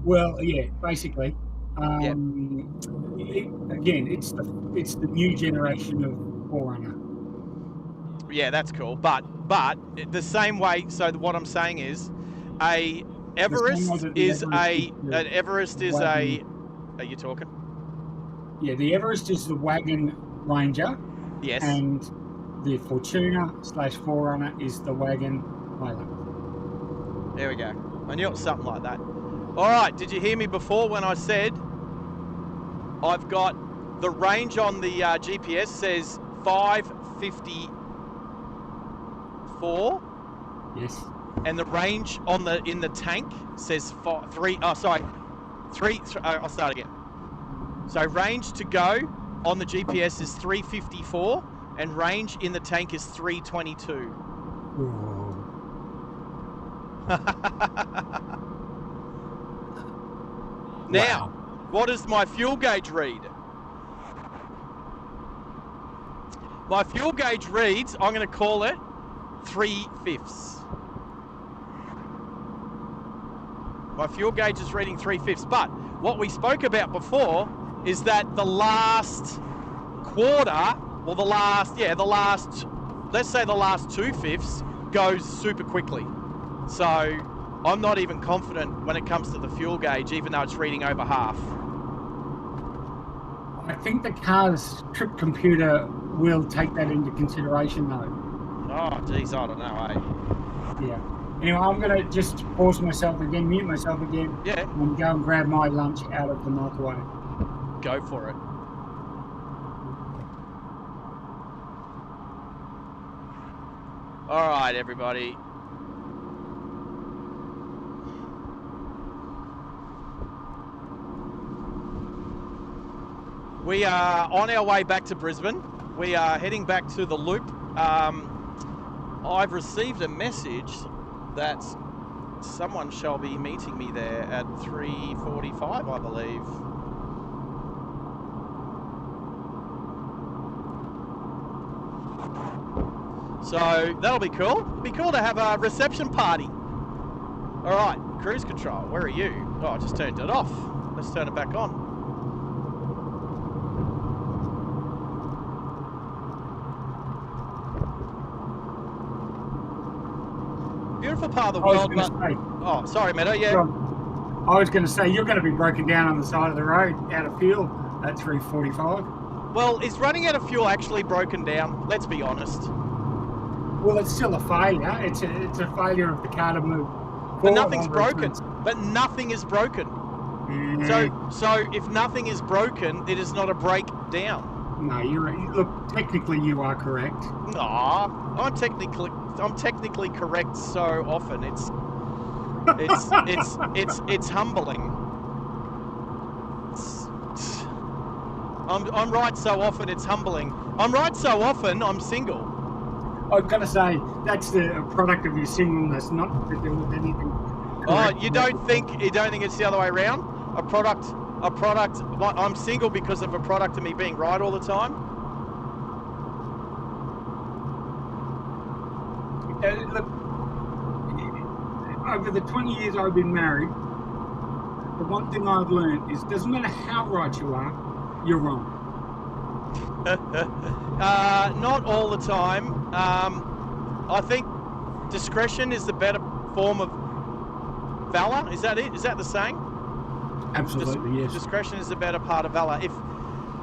Well, yeah, basically. Again, it's the new generation of 4Runner. Yeah, that's cool. But the same way. So what I'm saying is, a Everest is a. Are you talking? Yeah, the Everest is the wagon Ranger. Yes. And the Fortuner/4Runner is the wagon Hilux. There we go. I knew it was something like that. All right. Did you hear me before when I said I've got the range on the GPS says 554? Yes. And the range on in the tank says 3. I'll start again. So range to go on the GPS is 354, and range in the tank is 322. Ooh. Now, what does my fuel gauge read? My fuel gauge reads, I'm going to call it 3/5. My fuel gauge is reading 3/5. But what we spoke about before is that the last quarter, or let's say the last 2/5 goes super quickly. So I'm not even confident when it comes to the fuel gauge, even though it's reading over half. I think the car's trip computer will take that into consideration, though. Oh, geez, I don't know, eh? Yeah. Anyway, I'm going to just pause myself again, mute myself again, and go and grab my lunch out of the microwave. Go for it. All right, everybody. We are on our way back to Brisbane. We are heading back to the Loop. I've received a message that someone shall be meeting me there at 3:45, I believe. So that'll be cool. It'll be cool to have a reception party. All right, cruise control, where are you? Oh, I just turned it off. Let's turn it back on. Beautiful part of the world, but... Oh, sorry, Meadow, yeah. I was going to say, you're going to be broken down on the side of the road, out of fuel, at 3:45. Well, is running out of fuel actually broken down? Let's be honest. Well, it's still a failure. It's a failure of the car to move forward. But nothing's broken. But nothing is broken. So if nothing is broken, it is not a breakdown. No, look, technically you are correct. Aw, I'm technically correct so often. It's humbling. I'm right so often it's humbling. I'm right so often I'm single. I've got to say that's the product of your singleness, not to do with anything. Oh, you don't think it's the other way around? A product. I'm single because of a product of me being right all the time. Look, over the 20 years I've been married, the one thing I've learned is, doesn't matter how right you are, you're wrong. Not all the time. I think discretion is the better form of valor. Is that it? Is that the saying? Absolutely, yes. Discretion is the better part of valor. If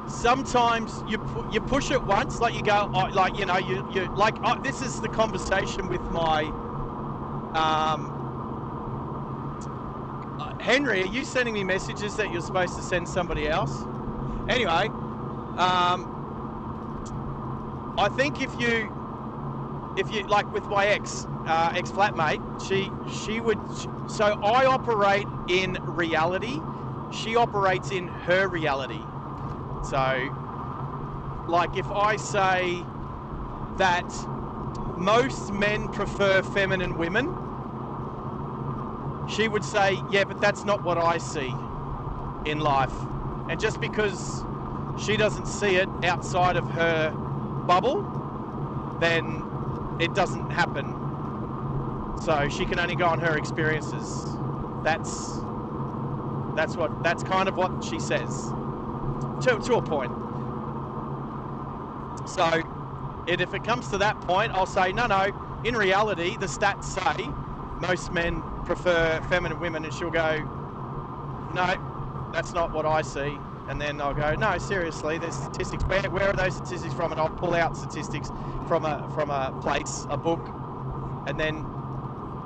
sometimes you push it once, like you go, like you know, you like this is the conversation with my Henry. Are you sending me messages that you're supposed to send somebody else? Anyway, I think if you like with my ex flatmate, she would. So I operate in reality. She operates in her reality. So, like if I say that most men prefer feminine women, she would say, yeah, but that's not what I see in life. And just because she doesn't see it outside of her bubble, then it doesn't happen. So she can only go on her experiences. That's kind of what she says to a point. So if it comes to that point, I'll say no. In reality, the stats say most men prefer feminine women, and she'll go, no, that's not what I see. And then I'll go, no, seriously, there's statistics. Where are those statistics from? And I'll pull out statistics from a place, a book, and then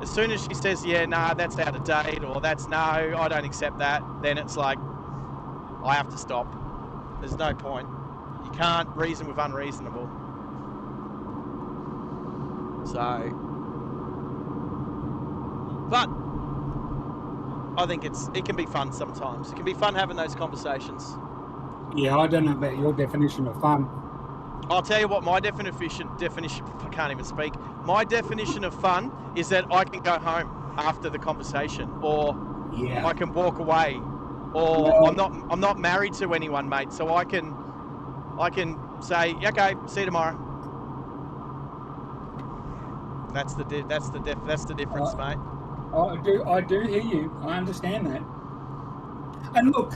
as soon as she says, yeah, nah, that's out of date, or that's no, I don't accept that, then it's like, I have to stop. There's no point. You can't reason with unreasonable. So, but I think it can be fun sometimes. It can be fun having those conversations. Yeah, I don't know about your definition of fun. I'll tell you what my definition, I can't even speak. My definition of fun is that I can go home. after the conversation, or Yeah. I can walk away, or Well- I'm not married to anyone, mate, so I can say, okay, see you tomorrow. That's the difference, mate. I do hear you. I understand that. And look,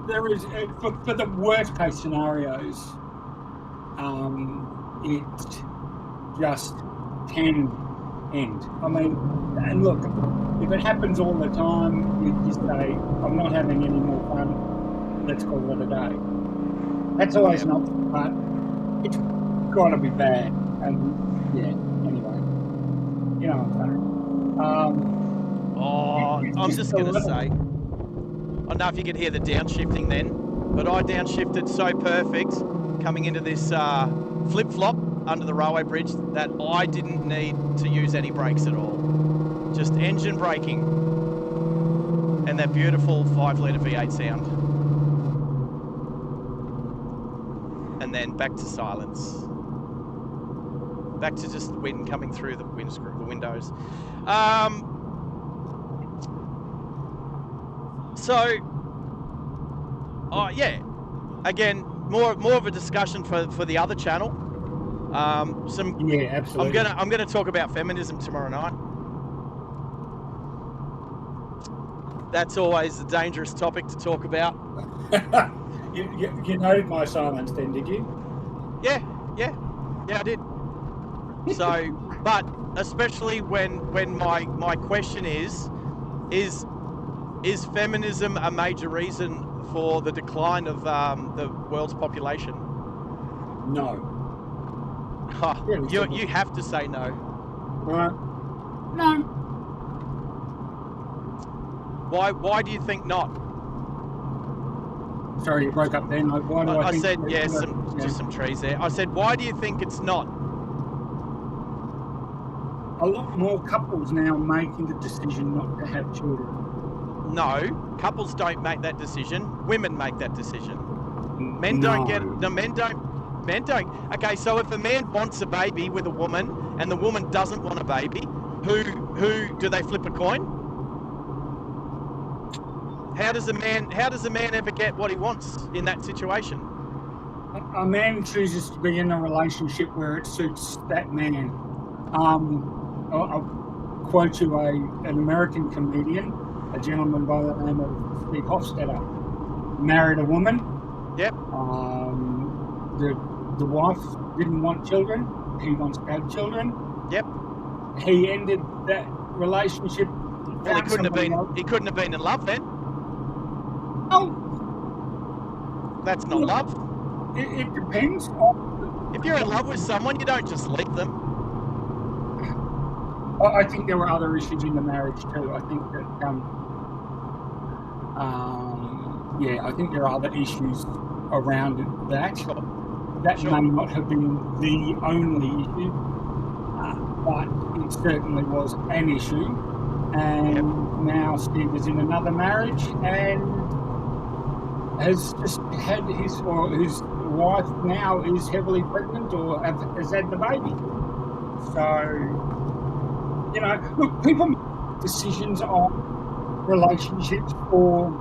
there is for the worst case scenarios, it just can end. I mean, and look, if it happens all the time, you just say, I'm not having any more fun, let's call it a day. That's always an option, but it's got to be bad. And yeah, anyway, you know what I'm saying. I'm just going to say, I don't know if you could hear the downshifting then, but I downshifted so perfect coming into this flip-flop under the railway bridge that I didn't need to use any brakes at all. Just engine braking and that beautiful 5-litre V8 sound. And then back to silence. Back to just the wind coming through the windows. Yeah, again, more of a discussion for the other channel. Yeah, absolutely. I'm gonna talk about feminism tomorrow night. That's always a dangerous topic to talk about. You noted my silence then, did you? Yeah, I did. So, but especially when my question is feminism a major reason for the decline of the world's population? No. You have to say no. Right. No. Why do you think not? Sorry, you broke up then. Why do I think said just some trees there. I said, why do you think it's not? A lot more couples now making the decision not to have children. No, couples don't make that decision. Men make that decision. Men don't. Okay, so if a man wants a baby with a woman and the woman doesn't want a baby, who do they flip a coin? How does a man ever get what he wants in that situation? A man chooses to be in a relationship where it suits that man. I'll quote you an American comedian, a gentleman by the name of Steve Hofstetter, married a woman. Yep. The wife didn't want children. He wants to have children. Yep. He ended that relationship. Well, he couldn't have been in love then. Oh, that's not love. It depends. If you're in love with someone, you don't just leave them. I think there were other issues in the marriage too. I think that, I think there are other issues around that. Sure. That may not have been the only issue, but it certainly was an issue. And now Steve is in another marriage and has just had his wife now is heavily pregnant or has had the baby. So, look, people make decisions on relationships for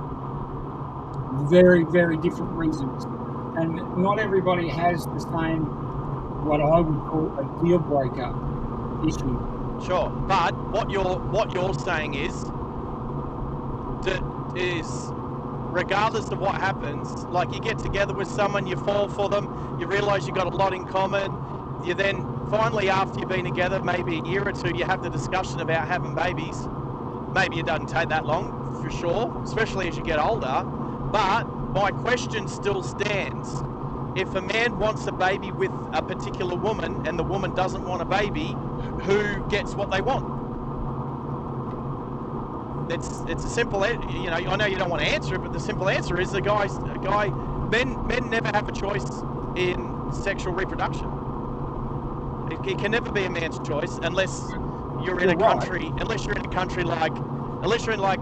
very, very different reasons. And not everybody has the same, what I would call a deal breaker issue. Sure, but what you're saying is regardless of what happens, like you get together with someone, you fall for them, you realise you've got a lot in common, you then finally, after you've been together maybe a year or two, you have the discussion about having babies. Maybe it doesn't take that long, for sure, especially as you get older, but my question still stands. If a man wants a baby with a particular woman and the woman doesn't want a baby, who gets what they want? It's a simple, I know you don't want to answer it, but the simple answer is men never have a choice in sexual reproduction. It can never be a man's choice unless you're in a country like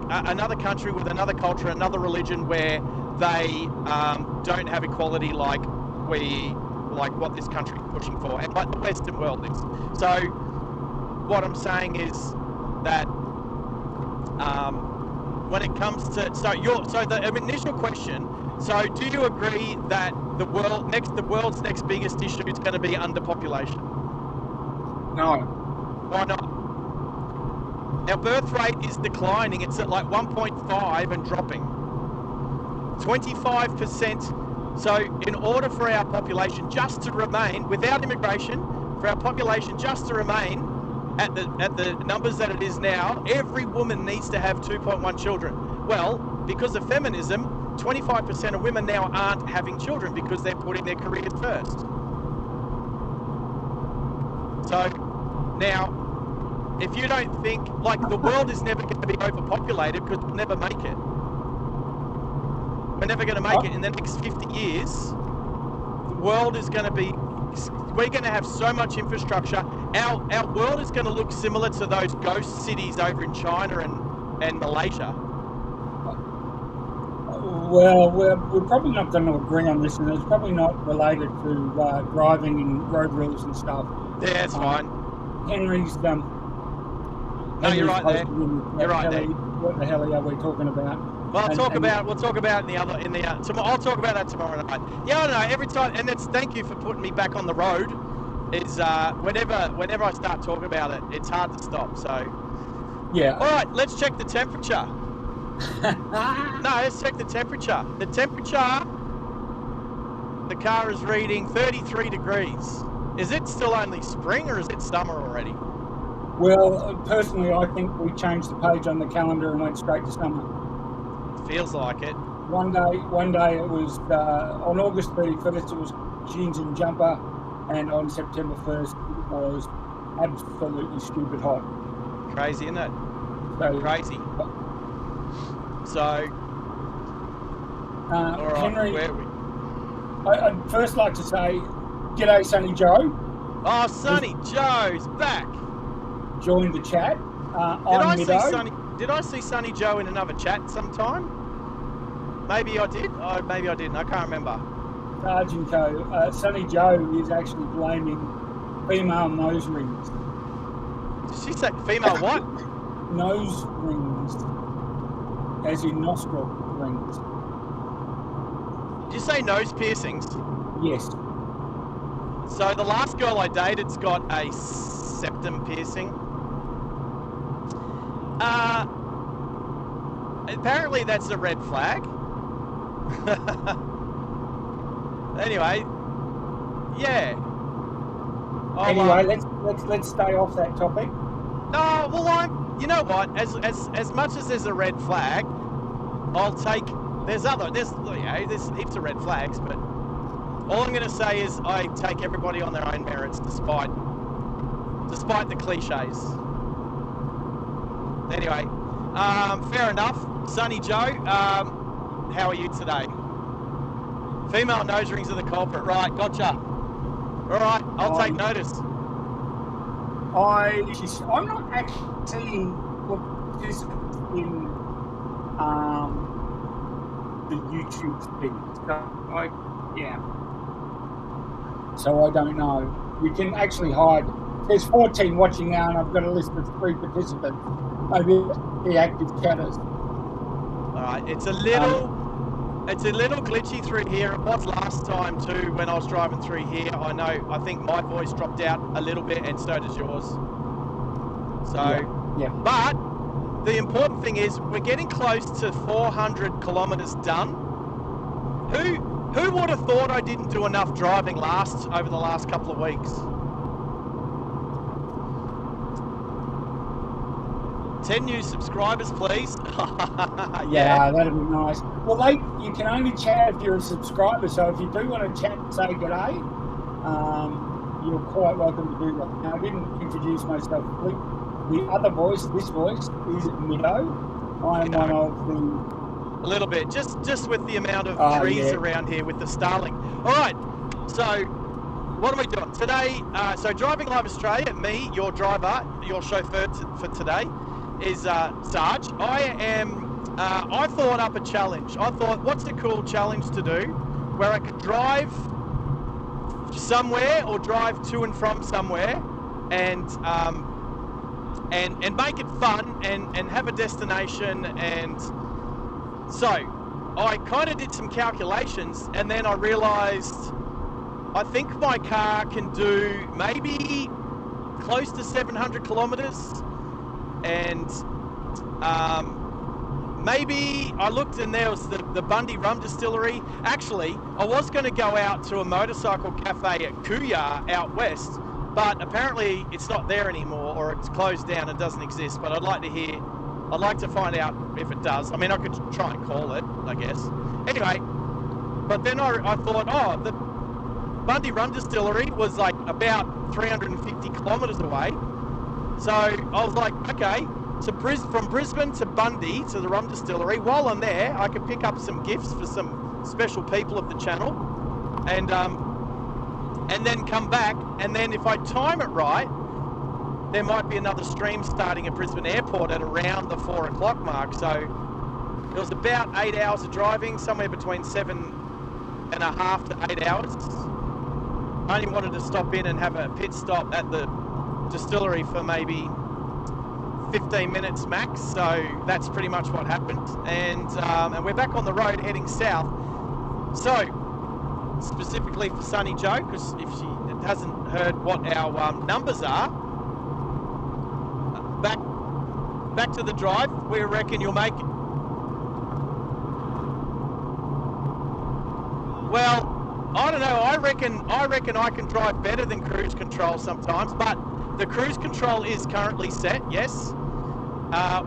another country with another culture, another religion where they don't have equality like what this country is pushing for, and like the Western world is. So what I'm saying is that when it comes to the initial question. So, do you agree that the world's next biggest issue is going to be underpopulation? No. Why not? Our birth rate is declining. It's at like 1.5 and dropping. 25%. So, in order for our population just to remain without immigration, for our population just to remain at the numbers that it is now, every woman needs to have 2.1 children. Well, because of feminism, 25% of women now aren't having children because they're putting their careers first. So now, if you don't think, like, the world is never going to be overpopulated because we'll never make it. We're never going to make it in the next 50 years. The world is going to be, we're going to have so much infrastructure. Our world is going to look similar to those ghost cities over in China and Malaysia. Well, we're probably not going to agree on this, and it's probably not related to driving and road rules and stuff. Yeah, that's fine. Henry's No, you're right there. You're right there. What the hell are we talking about? Well, we'll talk about it I'll talk about that tomorrow night. Yeah, I don't know. Every time, and it's thank you for putting me back on the road. Is whenever I start talking about it, it's hard to stop. So yeah. All right, let's check the temperature. No, let's check the temperature. The temperature, the car is reading 33 degrees. Is it still only spring or is it summer already? Well, personally, I think we changed the page on the calendar and went straight to summer. Feels like it. One day it was, on August 31st, it was jeans and jumper, and on September 1st, it was absolutely stupid hot. Crazy, isn't it? So, crazy. So, all right, Henry, where are we? I'd first like to say, g'day, Sonny Joe. Oh, Sonny Joe's back. Joined the chat. Did I see Sonny Joe in another chat sometime? Maybe I did. Oh, maybe I didn't. I can't remember. Sarge and Co. Sonny Joe is actually blaming female nose rings. Did she say female what? Nose rings. As in nostril rings. Did you say nose piercings? Yes. So the last girl I dated's got a septum piercing. Apparently that's a red flag. Anyway, yeah. Anyway, let's stay off that topic. No, well, you know what? As much as there's a red flag, I'll take. There's heaps of red flags, but all I'm going to say is I take everybody on their own merits, despite the cliches. Anyway, fair enough. Sonny Joe, how are you today? Female nose rings are the culprit, right? Gotcha. All right, I'll take notice. I'm not actually seeing this in the YouTube feed. So I don't know. You can actually hide. There's 14 watching now, and I've got a list of 3 participants. Maybe the active chatters. All right, it's a little glitchy through here. It was last time too when I was driving through here. I think my voice dropped out a little bit, and so does yours. So, yeah. But the important thing is we're getting close to 400 kilometres done. Who would have thought I didn't do enough driving over the last couple of weeks? 10 new subscribers, please. Yeah, that'd be nice. Well, you can only chat if you're a subscriber, so if you do want to chat and say g'day, you're quite welcome to do that. Now, I didn't introduce myself. The other voice, this voice, is Mido. I am one of the... A little bit, just with the amount of trees around here with the starling. All right, so what are we doing today? So Driving Live Australia, me, your driver, your chauffeur for today is Sarge. I thought up a challenge. I thought, what's a cool challenge to do where I could drive somewhere or drive to and from somewhere and and make it fun and have a destination. And so I kind of did some calculations, and then I realized I think my car can do maybe close to 700 kilometers, and maybe I looked and there was the Bundy Rum Distillery. Actually, I was going to go out to a motorcycle cafe at Kooyar out west, but apparently it's not there anymore, or it's closed down and doesn't exist. But I'd like to find out if it does. I mean, I could try and call it, I guess. Anyway, but then I thought, oh, the Bundy Rum Distillery was like about 350 kilometers away. So I was like, okay, so from Brisbane to Bundy to the rum distillery. While I'm there, I could pick up some gifts for some special people of the channel, and then come back. And then if I time it right, there might be another stream starting at Brisbane Airport at around the 4 o'clock mark. So it was about 8 hours of driving, somewhere between 7.5 to 8 hours. I only wanted to stop in and have a pit stop at the distillery for maybe 15 minutes max, so that's pretty much what happened. And we're back on the road heading south. So specifically for Sunny Joe, because if she hasn't heard what our numbers are, back to the drive, we reckon you'll make it. Well, I don't know, I reckon I can drive better than cruise control sometimes, but the cruise control is currently set, yes.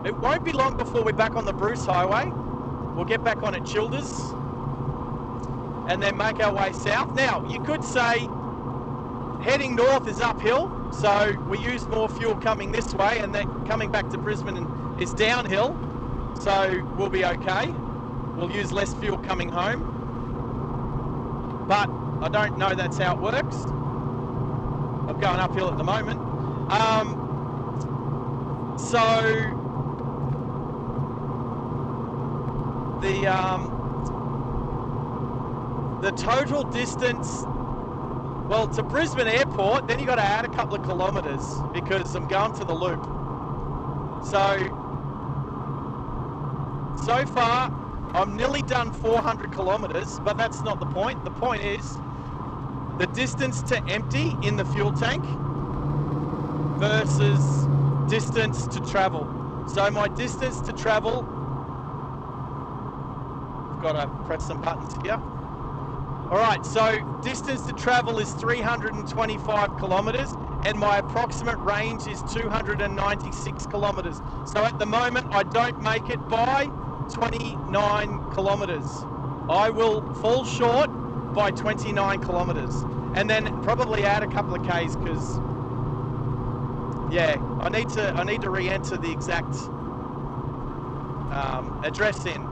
It won't be long before we're back on the Bruce Highway. We'll get back on at Childers and then make our way south. Now, you could say heading north is uphill, so we use more fuel coming this way, and then coming back to Brisbane is downhill, so we'll be okay. We'll use less fuel coming home. But I don't know that's how it works. I'm going uphill at the moment. So the total distance, well, to Brisbane Airport, then you got to add a couple of kilometres because I'm going to the loop. So far I'm nearly done 400 kilometres, but that's not the point. The point is the distance to empty in the fuel tank versus distance to travel. So my distance to travel, I've got to press some buttons here. All right, so distance to travel is 325 kilometres, and my approximate range is 296 kilometres. So at the moment, I don't make it by 29 kilometres. I will fall short by 29 kilometres, and then probably add a couple of Ks because, yeah, I need to re-enter the exact address in.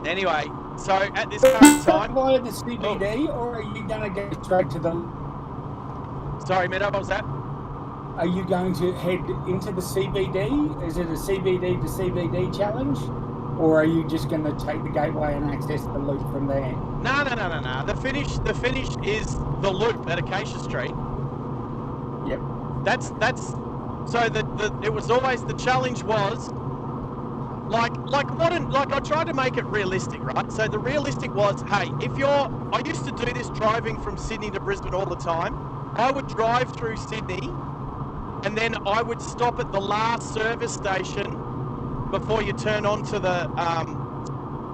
Anyway, so at this current time, via the CBD, or are you going to go straight to the? Sorry, Meadow, what was that? Are you going to head into the CBD? Is it a CBD to CBD challenge, or are you just going to take the gateway and access the loop from there? No. The finish is the loop at Acacia Street. Yep. That's so it was always, the challenge was like I tried to make it realistic, right? So the realistic was, hey, I used to do this driving from Sydney to Brisbane all the time. I would drive through Sydney, and then I would stop at the last service station before you turn onto the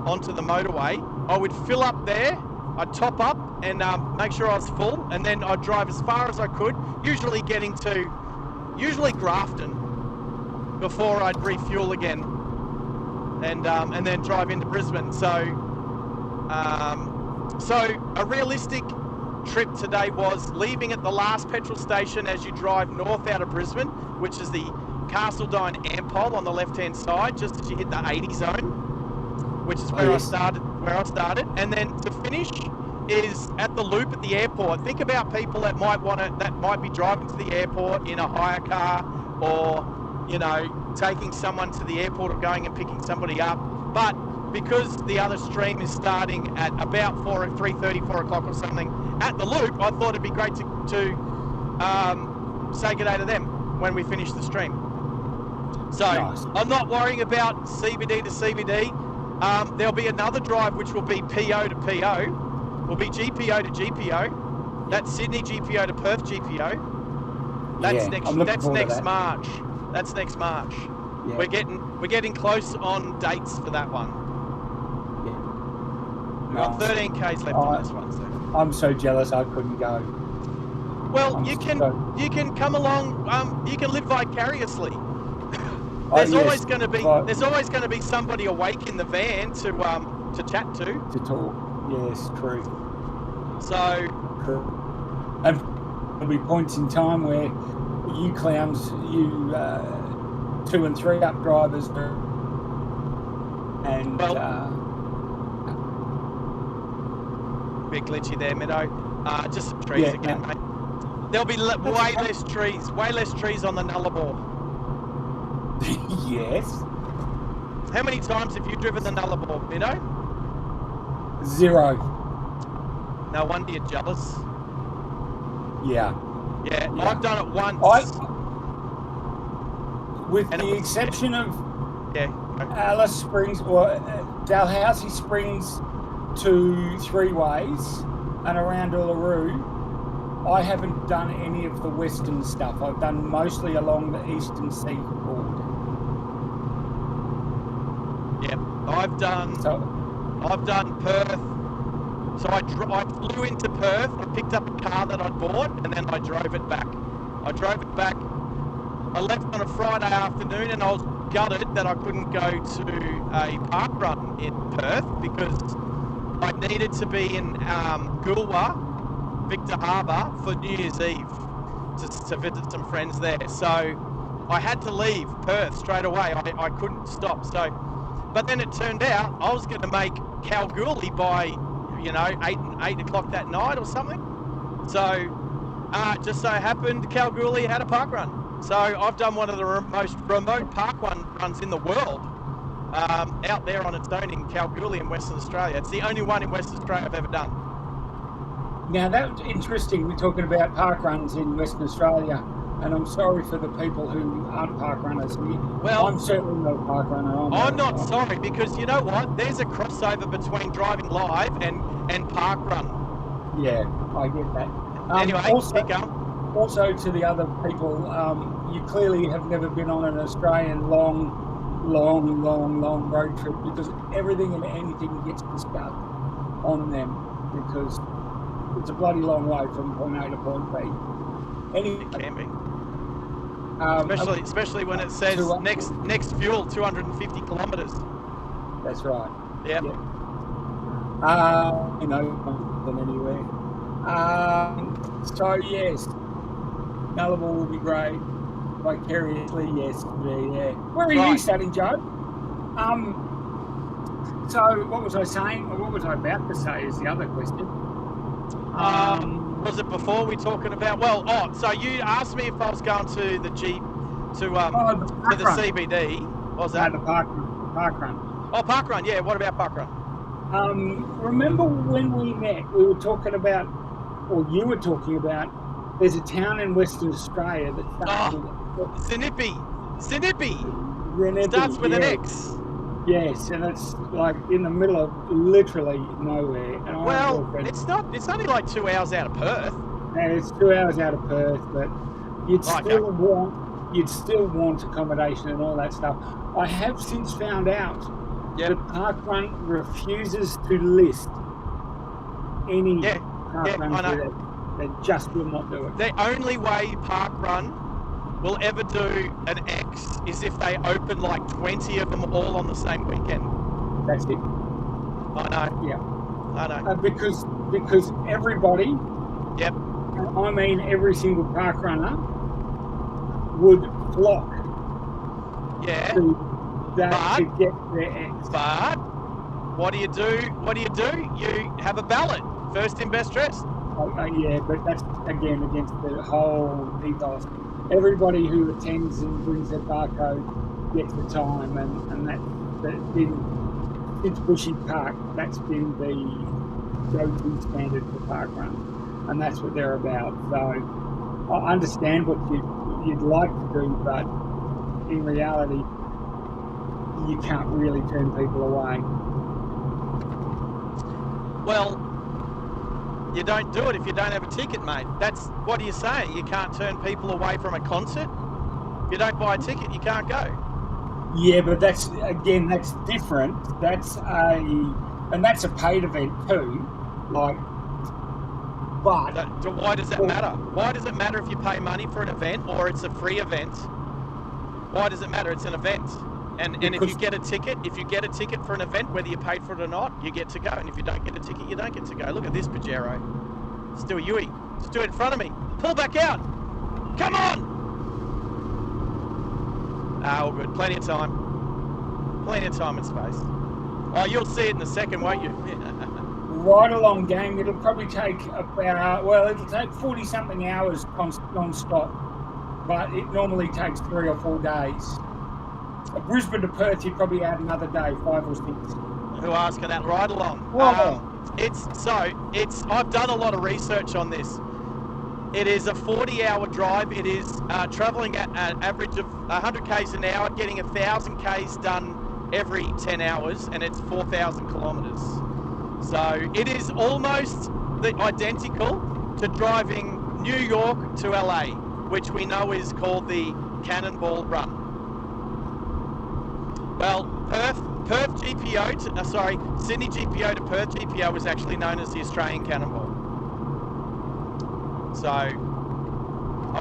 motorway. I would fill up there, I'd top up and make sure I was full, and then I'd drive as far as I could, usually Grafton, before I'd refuel again, and then drive into Brisbane. So a realistic trip today was leaving at the last petrol station as you drive north out of Brisbane, which is the Castledine Ampol on the left-hand side, just as you hit the 80 zone, which is where I started. And then to finish is at the loop at the airport. Think about people that might be driving to the airport in a hire car, or taking someone to the airport or going and picking somebody up. But because the other stream is starting at about 3:30, 4 o'clock or something at the Loop, I thought it'd be great to say good day to them when we finish the stream. So Nice. I'm not worrying about CBD to CBD. There'll be another drive which will be PO to PO. Will be GPO to GPO. That's Sydney GPO to Perth GPO. That's Yeah, I'm looking forward to next that. March. That's next March. Yeah. We're getting close on dates for that one. Yeah. We've got Nice. 13 K's left on this one. So. I'm so jealous I couldn't go. Well, I'm you can so- come along. You can live vicariously. Oh, There's yes, always going to be but- there's always going to be somebody awake in the van to chat to. To talk. Yes, true. So True. And there'll be points in time where you clowns, you 2 and 3 up drivers, and Well- bit glitchy there, Meadow. Just some trees Yeah, again, no. mate. There'll be way less trees on the Nullarbor. yes, How many times have you driven the Nullarbor, Meadow? 0. No wonder you're jealous. Yeah. Yeah, Yeah. I've done it once. With And it the was- exception of Yeah. Alice Springs or Dalhousie Springs to 3 ways and around Uluru, I haven't done any of the western stuff. I've done mostly along the eastern seaboard. Yeah. I've done So Perth. So I flew into Perth. I picked up a car that I'd bought, and then I drove it back. I left on a Friday afternoon, and I was gutted that I couldn't go to a park run in Perth because I needed to be in Goolwa, Victor Harbour, for New Year's Eve to visit some friends there. So I had to leave Perth straight away. I couldn't stop. So, but then it turned out I was going to make Kalgoorlie by 8 o'clock that night or something. So just so happened Kalgoorlie had a park run. So I've done one of the most remote park runs in the world out there on its own in Kalgoorlie in Western Australia. It's the only one in Western Australia I've ever done. now that's interesting. We're talking about park runs in Western Australia, and I'm sorry for the people who aren't park runners. Well, I'm certainly not a park runner. I'm not sorry because you know what? There's a crossover between driving live and park run. Yeah, I get that. Anyway, keep going. Also, to the other people, you clearly have never been on an Australian long road trip because everything and anything gets discussed on them because it's a bloody long way from point A to point B. Anyway, It can be. um, Especially when it says to- next fuel 250 kilometres. that's right. Yep. Yeah. Than anywhere. So yes, Nullarbor will be great. Vicariously, yes, yeah. Where are you Right. studying, Joe? So what was I saying? Or what was I about to say? Is the other question. Was it before we talking about? So you asked me if I was going to the Jeep to the the park run. CBD. What was No, that? the park run. Oh, park run. Yeah. What about park run? Remember when we met? We were talking about, or you were talking about. There's a town in Western Australia that starts with Zinipi. Rennebi, Starts with an yeah. X. Yes, and it's like in the middle of literally nowhere. And Well, it's not. It's only like 2 hours out of Perth. and it's 2 hours out of Perth, but you'd Right, still want accommodation and all that stuff. I have since found out Yep. that Parkrun refuses to list any Yeah, Parkrun I know. that they just will not do it. The only way Park Run will ever do an X is if they open like 20 of them all on the same weekend. That's it. I know. Yeah. I know. Because everybody, Yep. and I mean every single park runner, would flock Yeah. to that But- to get their X. But what do you do? You have a ballot. First in, best dressed. Yeah, but that's again against the whole ethos. Everybody who attends and brings their barcode gets the time, and that's been since Bushy Park, that's been the go-to standard for park run, and that's what they're about. So I understand what you'd like to do, but in reality, you can't really turn people away. Well, you don't do it if you don't have a ticket, mate. That's what do you say? You can't turn people away from a concert? If you don't buy a ticket, you can't go. Yeah, but that's different. That's a paid event too. But why does that matter? Why does it matter if you pay money for an event or it's a free event? Why does it matter? It's an event. And if you get a ticket for an event, whether you paid for it or not, you get to go. And if you don't get a ticket, you don't get to go. Look at this Pajero. Still Yui. Still in front of me. Pull back out. Come on! All good. Plenty of time. Plenty of time and space. Oh, you'll see it in a second, won't you? Right along, gang. It'll probably take it'll take 40-something hours non-stop. But it normally takes 3 or 4 days. Brisbane to Perth, you'd probably add another day, 5 or 6. Who asked for that ride along? I've done a lot of research on this. It is a 40-hour drive. It is travelling at an average of 100 k's an hour, getting 1,000 k's done every 10 hours, and it's 4,000 kilometres. So it is almost identical to driving New York to LA, which we know is called the Cannonball Run. Well, Sydney GPO to Perth GPO was actually known as the Australian Cannonball. So I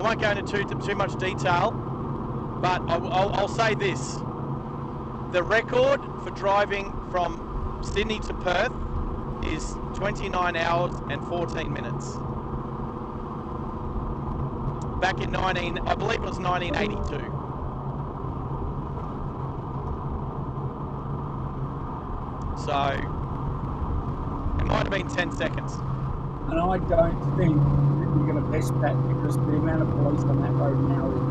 won't go into too much detail, but I'll say this. The record for driving from Sydney to Perth is 29 hours and 14 minutes. Back in I believe it was 1982. So it might have been 10 seconds. And I don't think that you're going to best that because the amount of police on that road now is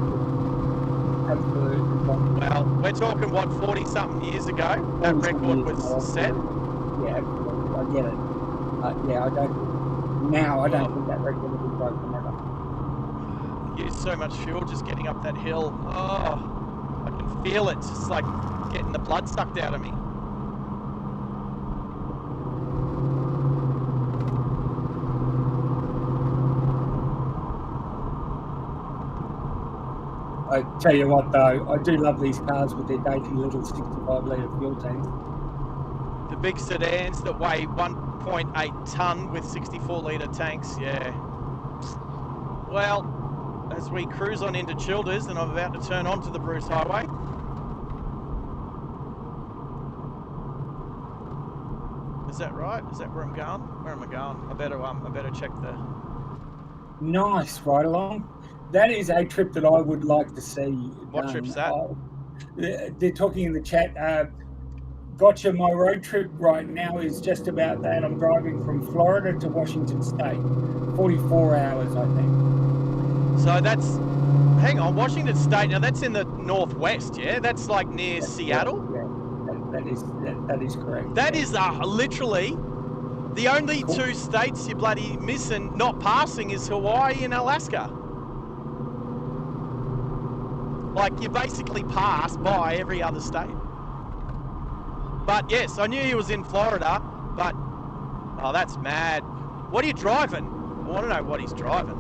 absolutely wrong. Well, we're talking, 40-something years ago, that record was set? Yeah, absolutely. I get it. I don't think that record will be broken ever. Use so much fuel just getting up that hill. Oh, I can feel it. It's just like getting the blood sucked out of me. I tell you what though, I do love these cars with their dainty little 65-litre fuel tanks. The big sedans that weigh 1.8 tonne with 64-litre tanks, yeah. Well, as we cruise on into Childers, and I'm about to turn onto the Bruce Highway. Is that right? Is that where I'm going? Where am I going? I better check the... Nice, right along. That is a trip that I would like to see. What trip's that? They're talking in the chat. Gotcha, my road trip right now is just about that. I'm driving from Florida to Washington State. 44 hours, I think. So that's... Hang on, Washington State. Now that's in the northwest, yeah? That's like near Seattle? Yeah, that is correct. That is literally... The only two states you're bloody missing, not passing, is Hawaii and Alaska. Like, you basically pass by every other state. But yes, I knew he was in Florida, but... Oh, that's mad. What are you driving? I want to know what he's driving.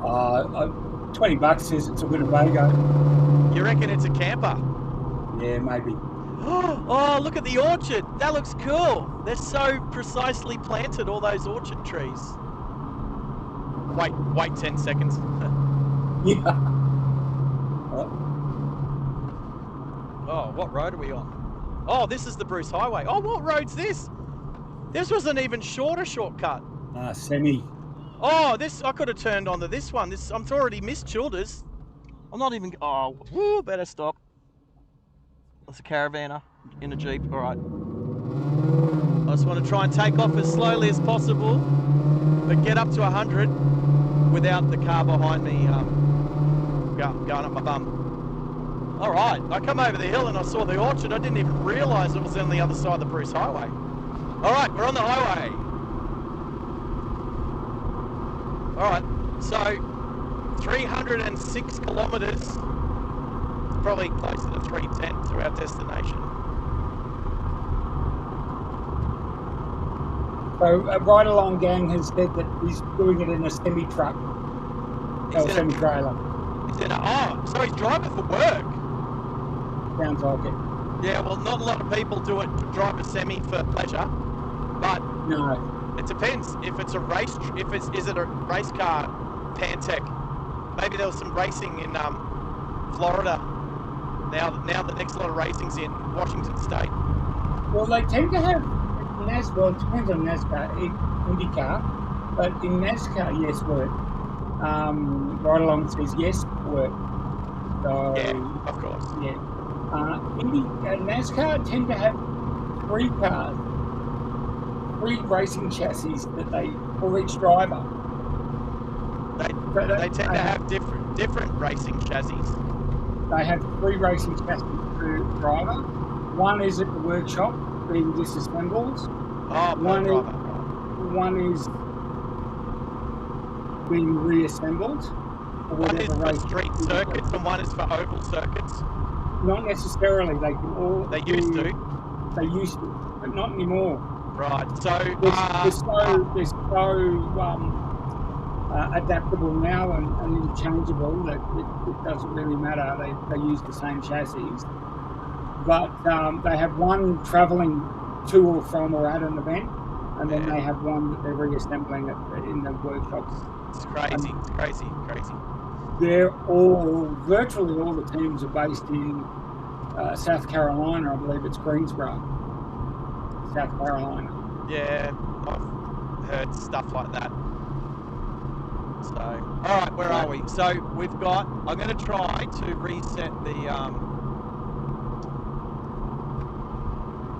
$20 says it's a Winnebago. You reckon it's a camper? Yeah, maybe. Oh, look at the orchard. That looks cool. They're so precisely planted, all those orchard trees. Wait 10 seconds. Yeah. Oh, what road are we on? Oh, this is the Bruce Highway. Oh, what road's this? This was an even shorter shortcut. Semi. Oh, this, I could have turned onto this one. I'm already missed Childers. I'm not even, woo, better stop. That's a Caravanner in a Jeep, all right. I just want to try and take off as slowly as possible, but get up to 100 without the car behind me going up my bum. All right, I come over the hill and I saw the orchard. I didn't even realise it was on the other side of the Bruce Highway. All right, we're on the highway. All right, so 306 kilometres, probably closer to 310 to our destination. So Ride Along Gang has said that he's doing it in a semi-truck. Or semi-trailer. So he's driving for work. Sounds like it. Yeah, well, not a lot of people do it, drive a semi for pleasure, but no, it depends. If it's a race, is it a race car, Pantech? Maybe there was some racing in Florida. Now the next lot of racing's in Washington State. Well, they tend to have NASCAR. It depends on NASCAR, IndyCar, but in NASCAR, yes, work. Ride Along says yes, work. So, yeah, of course. Yeah. NASCAR tend to have 3 cars, 3 racing chassis that they for each driver. They tend to have different racing chassis. They have 3 racing chassis per driver. One is at the workshop being disassembled. Oh, one is being reassembled. One is for street circuits and one is for oval circuits. Not necessarily. They can all. They used to, but not anymore. Right. So they're so adaptable now and interchangeable that it doesn't really matter. They use the same chassis, but they have one travelling to or from or at an event, and then they have one that they're reassembling in the workshops. It's crazy. It's crazy. Virtually all the teams are based in South Carolina. I believe it's Greensboro, South Carolina. Yeah, I've heard stuff like that. So, all right, where are we? So we've got. I'm going to try to reset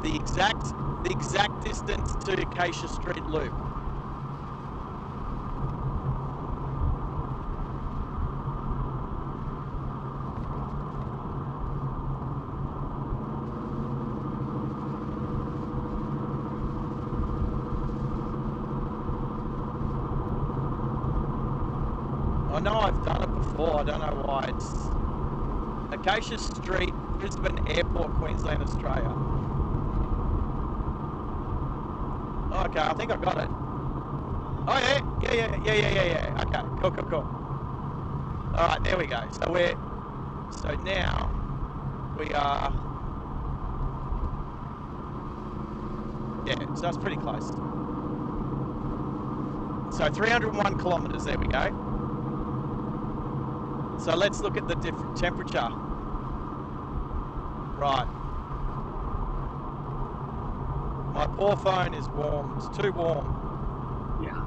the exact distance to Acacia Street Loop. I know I've done it before, I don't know why. It's Acacia Street, Brisbane Airport, Queensland, Australia. Okay, I think I got it. Oh yeah. Okay, cool. Alright, there we go. So now we are, so it's pretty close. So 301 kilometres, there we go. So let's look at the different temperature. Right. My poor phone is warm. It's too warm. Yeah.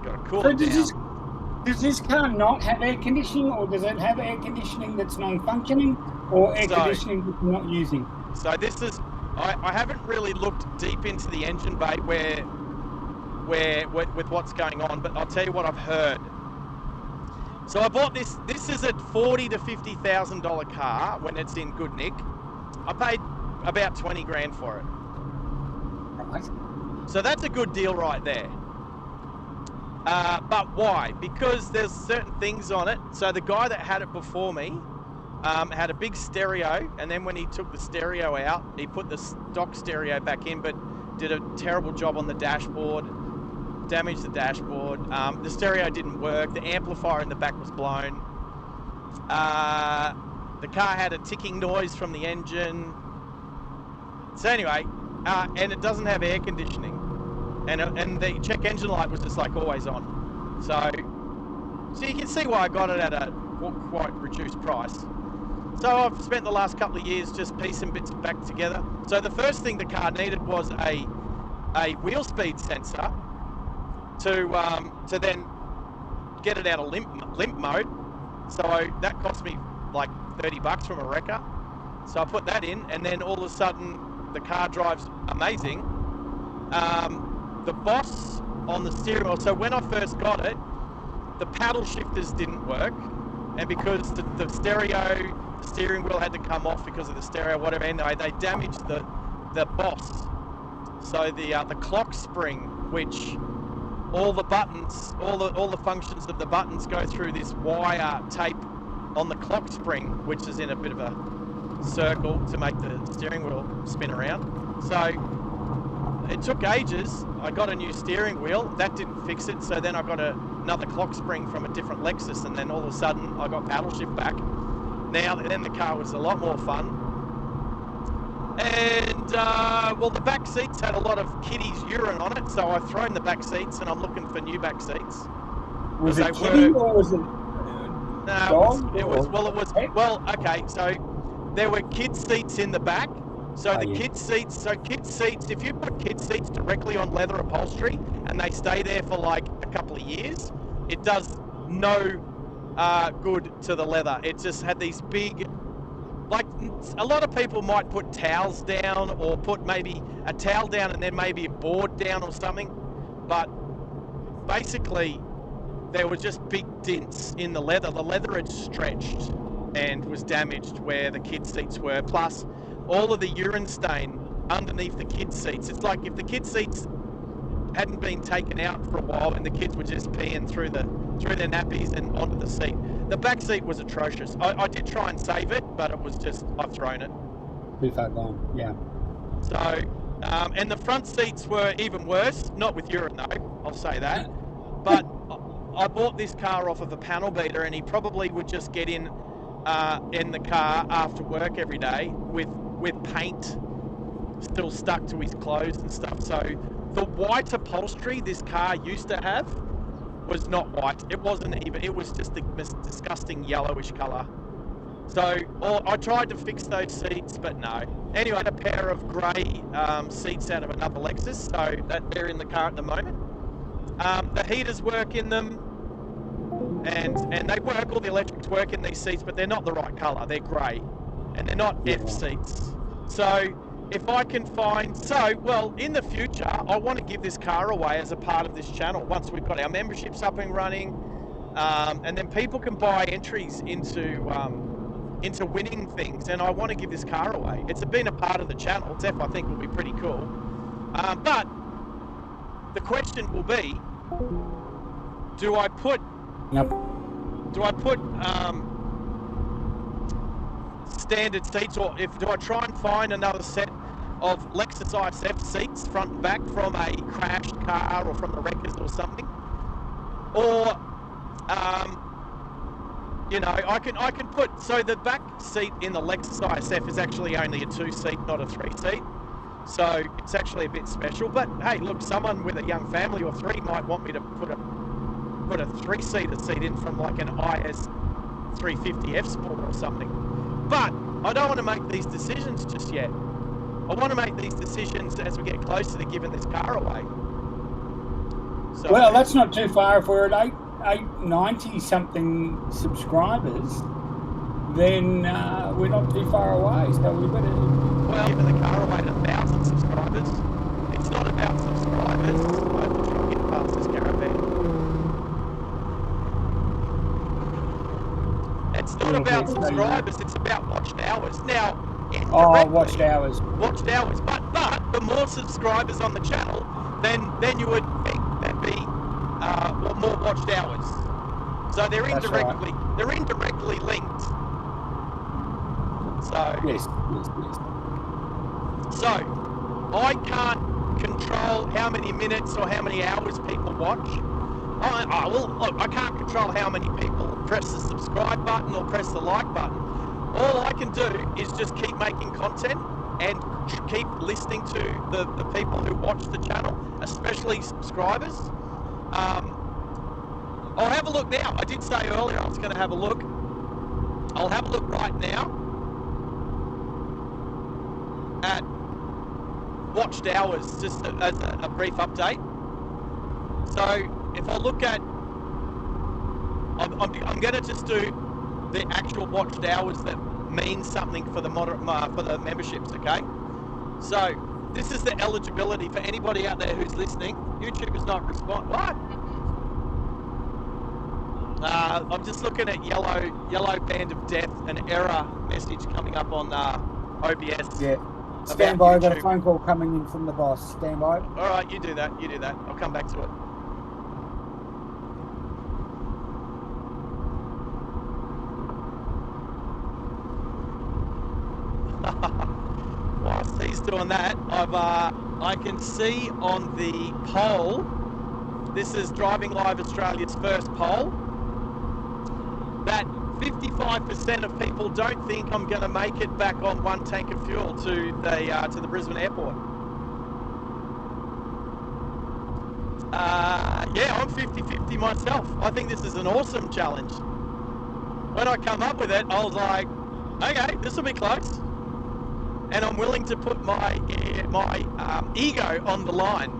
Got to cool it down. Does this car not have air conditioning, or does it have air conditioning that's non-functioning, or air conditioning that you're not using? So this is, I haven't really looked deep into the engine bay where with what's going on, but I'll tell you what I've heard. So I bought this. This is a $40,000 to $50,000 car when it's in good nick. I paid about 20 grand for it. Right. So that's a good deal right there. But why? Because there's certain things on it. So the guy that had it before me had a big stereo, and then when he took the stereo out, he put the stock stereo back in, but did a terrible job on the dashboard. Damaged the dashboard. The stereo didn't work. The amplifier in the back was blown. The car had a ticking noise from the engine. So anyway, and it doesn't have air conditioning, and the check engine light was just like always on. So you can see why I got it at a quite reduced price. So I've spent the last couple of years just piecing bits back together. So the first thing the car needed was a wheel speed sensor to then get it out of limp mode. So that cost me like $30 from a wrecker. So I put that in, and then all of a sudden the car drives amazing. The Boss on the steering wheel, so when I first got it, the paddle shifters didn't work. and because the steering wheel had to come off because of the stereo, whatever. Anyway, they damaged the boss. So the clock spring, which all the buttons, all the functions of the buttons go through this wire tape on the clock spring, which is in a bit of a circle to make the steering wheel spin around. So it took ages. I got a new steering wheel. That didn't fix it. So then I got another clock spring from a different Lexus, and then all of a sudden I got paddle shift back. Then the car was a lot more fun. And well, the back seats had a lot of kitties' urine on it, so I've thrown the back seats and I'm looking for new back seats. Was it kitty or was it dog? It was okay, so there were kids' seats in the back. So kids' seats, if you put kids' seats directly on leather upholstery and they stay there for like a couple of years, it does no good to the leather. It just had these big, like a lot of people might put towels down or put maybe a towel down and then maybe a board down or something, but basically there were just big dents in the leather. The leather had stretched and was damaged where the kids' seats were, plus all of the urine stain underneath the kids' seats. It's like if the kids' seats hadn't been taken out for a while and the kids were just peeing through their nappies and onto the seat. The back seat was atrocious. I did try and save it, but it was just, I've thrown it. Too far gone, yeah. So, and the front seats were even worse, not with urine though, I'll say that. But I bought this car off of a panel beater, and he probably would just get in the car after work every day with paint still stuck to his clothes and stuff. So the white upholstery this car used to have was not white. It wasn't even, it was just the disgusting yellowish colour. So I tried to fix those seats, but no. Anyway, I had a pair of grey seats out of another Lexus, so that they're in the car at the moment. The heaters work in them, and they work, all the electrics work in these seats, but they're not the right colour. They're grey, and they're not F seats. So if I can find, well, in the future, I want to give this car away as a part of this channel once we've got our memberships up and running, and then people can buy entries into winning things, and I want to give this car away. It's been a part of the channel. Zeph, I think, will be pretty cool. But the question will be, do I put standard seats, or do I try and find another set of Lexus ISF seats front and back from a crashed car or from the wreckers or something? Or I can put, so the back seat in the Lexus ISF is actually only a 2-seat, not a 3-seat. So it's actually a bit special. But hey, look, someone with a young family or 3 might want me to put a 3-seater seat in from like an IS 350 F Sport or something. But I don't want to make these decisions just yet. I want to make these decisions as we get closer to giving this car away. So, well, that's not too far. If we're at 890 something subscribers, then we're not too far away. So we better. Well, giving the car away to 1,000 subscribers. It's not about subscribers. I will try and get past this caravan. It's not about subscribers. It's about watched hours. Now, watched hours. Watched hours. But the more subscribers on the channel, then you would think there'd be more watched hours. So they're indirectly linked. So yes. So I can't control how many minutes or how many hours people watch. I can't control how many people press the subscribe button or press the like button. All I can do is just keep making content and keep listening to the people who watch the channel, especially subscribers. I'll have a look now. I did say earlier I was going to have a look. I'll have a look right now at watched hours, just as a brief update. So if I look at, I'm going to just do the actual watched hours that mean something for the memberships, okay? So this is the eligibility for anybody out there who's listening. YouTube is not responding. What? I'm just looking at yellow band of death, an error message coming up on OBS. Yeah. Stand by, I've got a phone call coming in from the boss. Stand by. All right, you do that. I'll come back to it. Whilst he's doing that, I can see on the poll, this is Driving Live Australia's first poll, that 55% of people don't think I'm going to make it back on one tank of fuel to the Brisbane airport. Yeah, I'm 50-50 myself. I think this is an awesome challenge. When I come up with it, I was like, okay, this will be close. And I'm willing to put my ego on the line.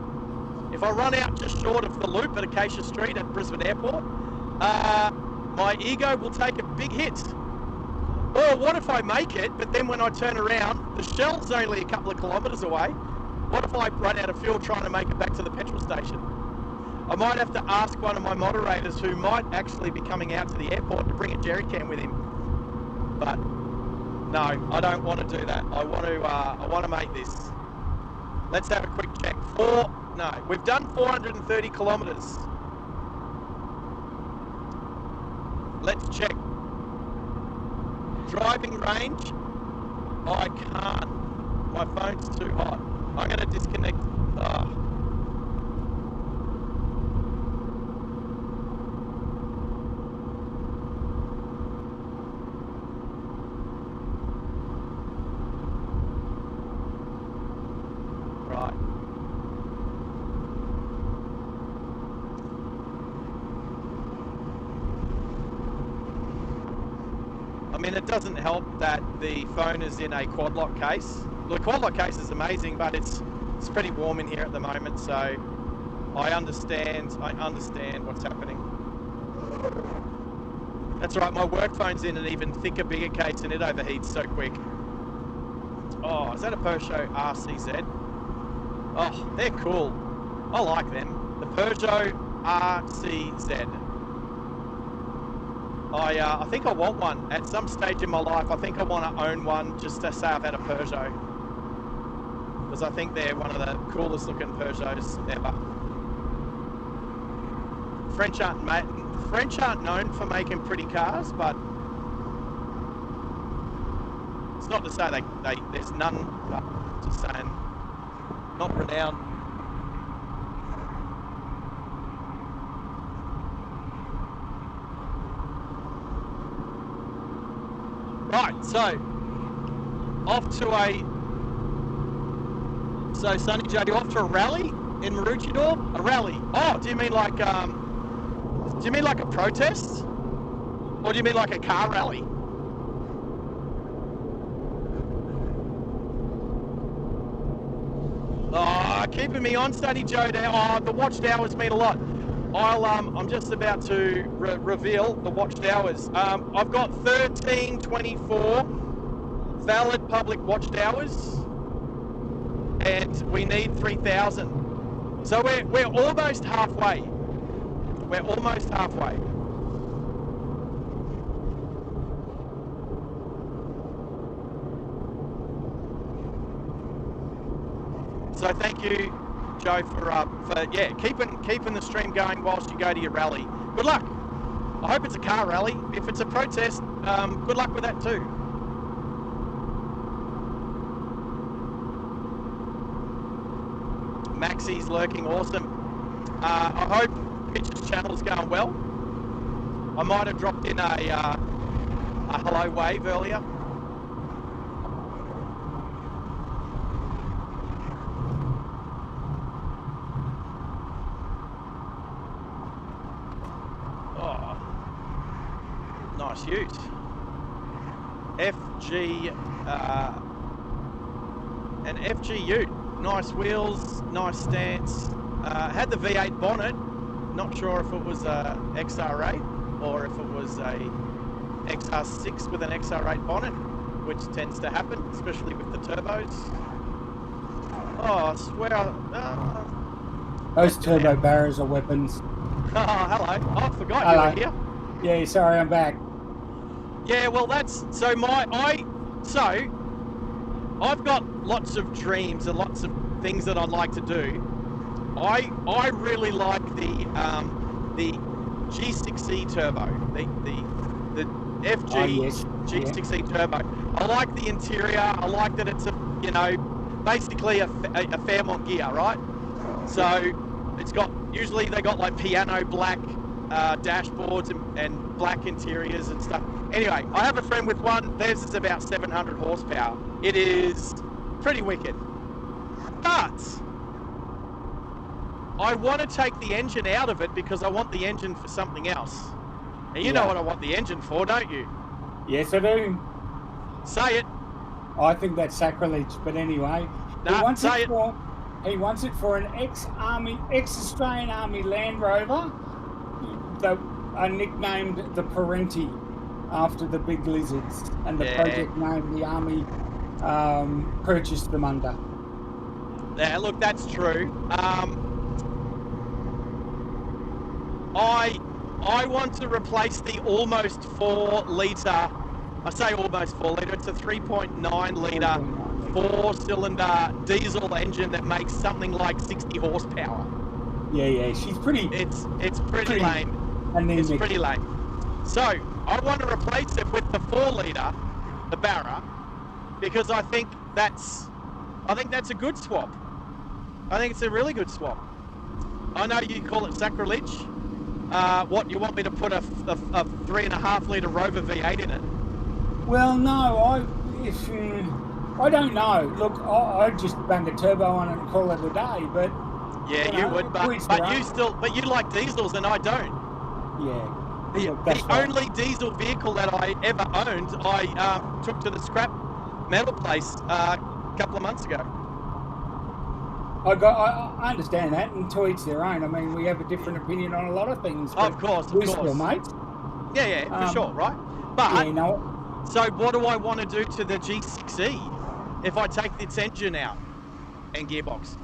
If I run out just short of the loop at Acacia Street at Brisbane Airport, my ego will take a big hit. Or what if I make it, but then when I turn around, the Shell's only a couple of kilometres away. What if I run out of fuel trying to make it back to the petrol station? I might have to ask one of my moderators who might actually be coming out to the airport to bring a jerry can with him. But no, I don't want to do that. I want to make this. Let's have a quick check. We've done 430 kilometres. Let's check. Driving range. I can't. My phone's too hot. I'm going to disconnect. Right. I mean, it doesn't help that the phone is in a quad lock case. The quad lock case is amazing, but it's pretty warm in here at the moment, so I understand what's happening. That's right, my work phone's in an even thicker, bigger case and it overheats so quick. Oh, is that a Peugeot RCZ? Oh, they're cool. I like them. The Peugeot RCZ. I think I want one. At some stage in my life, I think I want to own one just to say I've had a Peugeot. Because I think they're one of the coolest looking Peugeots ever. French aren't known for making pretty cars, but it's not to say there's none, but just saying, not renowned. Right, so Sonny Joe, you off to a rally in Maroochydore? A rally? Oh, do you mean like a protest? Or do you mean like a car rally? Oh, keeping me on, Sonny Joe there. Oh, the watched hours mean a lot. I'm just about to reveal the watched hours. I've got 1324 valid public watched hours, and we need 3,000. So we're almost halfway. We're almost halfway. So thank you, Joe, for keeping the stream going whilst you go to your rally. Good luck. I hope it's a car rally. If it's a protest, good luck with that too. Maxie's lurking, awesome. I hope Mitch's channel's going well. I might have dropped in a hello wave earlier. Nice ute. An FG ute. Nice wheels, nice stance. Had the V8 bonnet. Not sure if it was a XR8 or if it was a XR6 with an XR8 bonnet, which tends to happen, especially with the turbos. Oh, I swear. Those turbo barriers are weapons. Oh, hello. Oh, I forgot you were here. Yeah, sorry, I'm back. Yeah, well, that's so I've got lots of dreams and lots of things that I'd like to do. I really like the G6E turbo, the FG G6E turbo. I like the interior. I like that it's basically a Fairmont gear, right? So it's got, usually they got like piano black dashboards and black interiors and stuff. Anyway, I have a friend with one. Theirs is about 700 horsepower. It is pretty wicked. But I want to take the engine out of it because I want the engine for something else. And you know what I want the engine for, don't you? Yes, I do. Say it. I think that's sacrilege, but anyway. Nah, he wants say it for an ex-Australian Army Land Rover, nicknamed the Parenti after the big lizards, and the project name the Army purchased them under. Yeah, look, that's true. I want to replace the almost 4 litre. I say almost 4 litre. It's a 3.9 litre 4-cylinder diesel engine that makes something like 60 horsepower. Yeah. She's pretty. It's pretty lame. Anemic. It's pretty lame. So I want to replace it with the 4 litre, the Barra, because I think that's a good swap. I think it's a really good swap. I know you call it sacrilege. What, you want me to put a 3.5 litre Rover V8 in it? Well, no, I don't know. Look, I'd just bang a turbo on it and call it a day, but... Yeah, you would, but you like diesels and I don't. Yeah. The only diesel vehicle that I ever owned, I took to the scrap metal place a couple of months ago. I understand that, and to each their own. I mean, we have a different opinion on a lot of things. Of course. We're still mates. Yeah, for sure, right? But, yeah, you know, so what do I want to do to the G6E if I take its engine out and gearbox?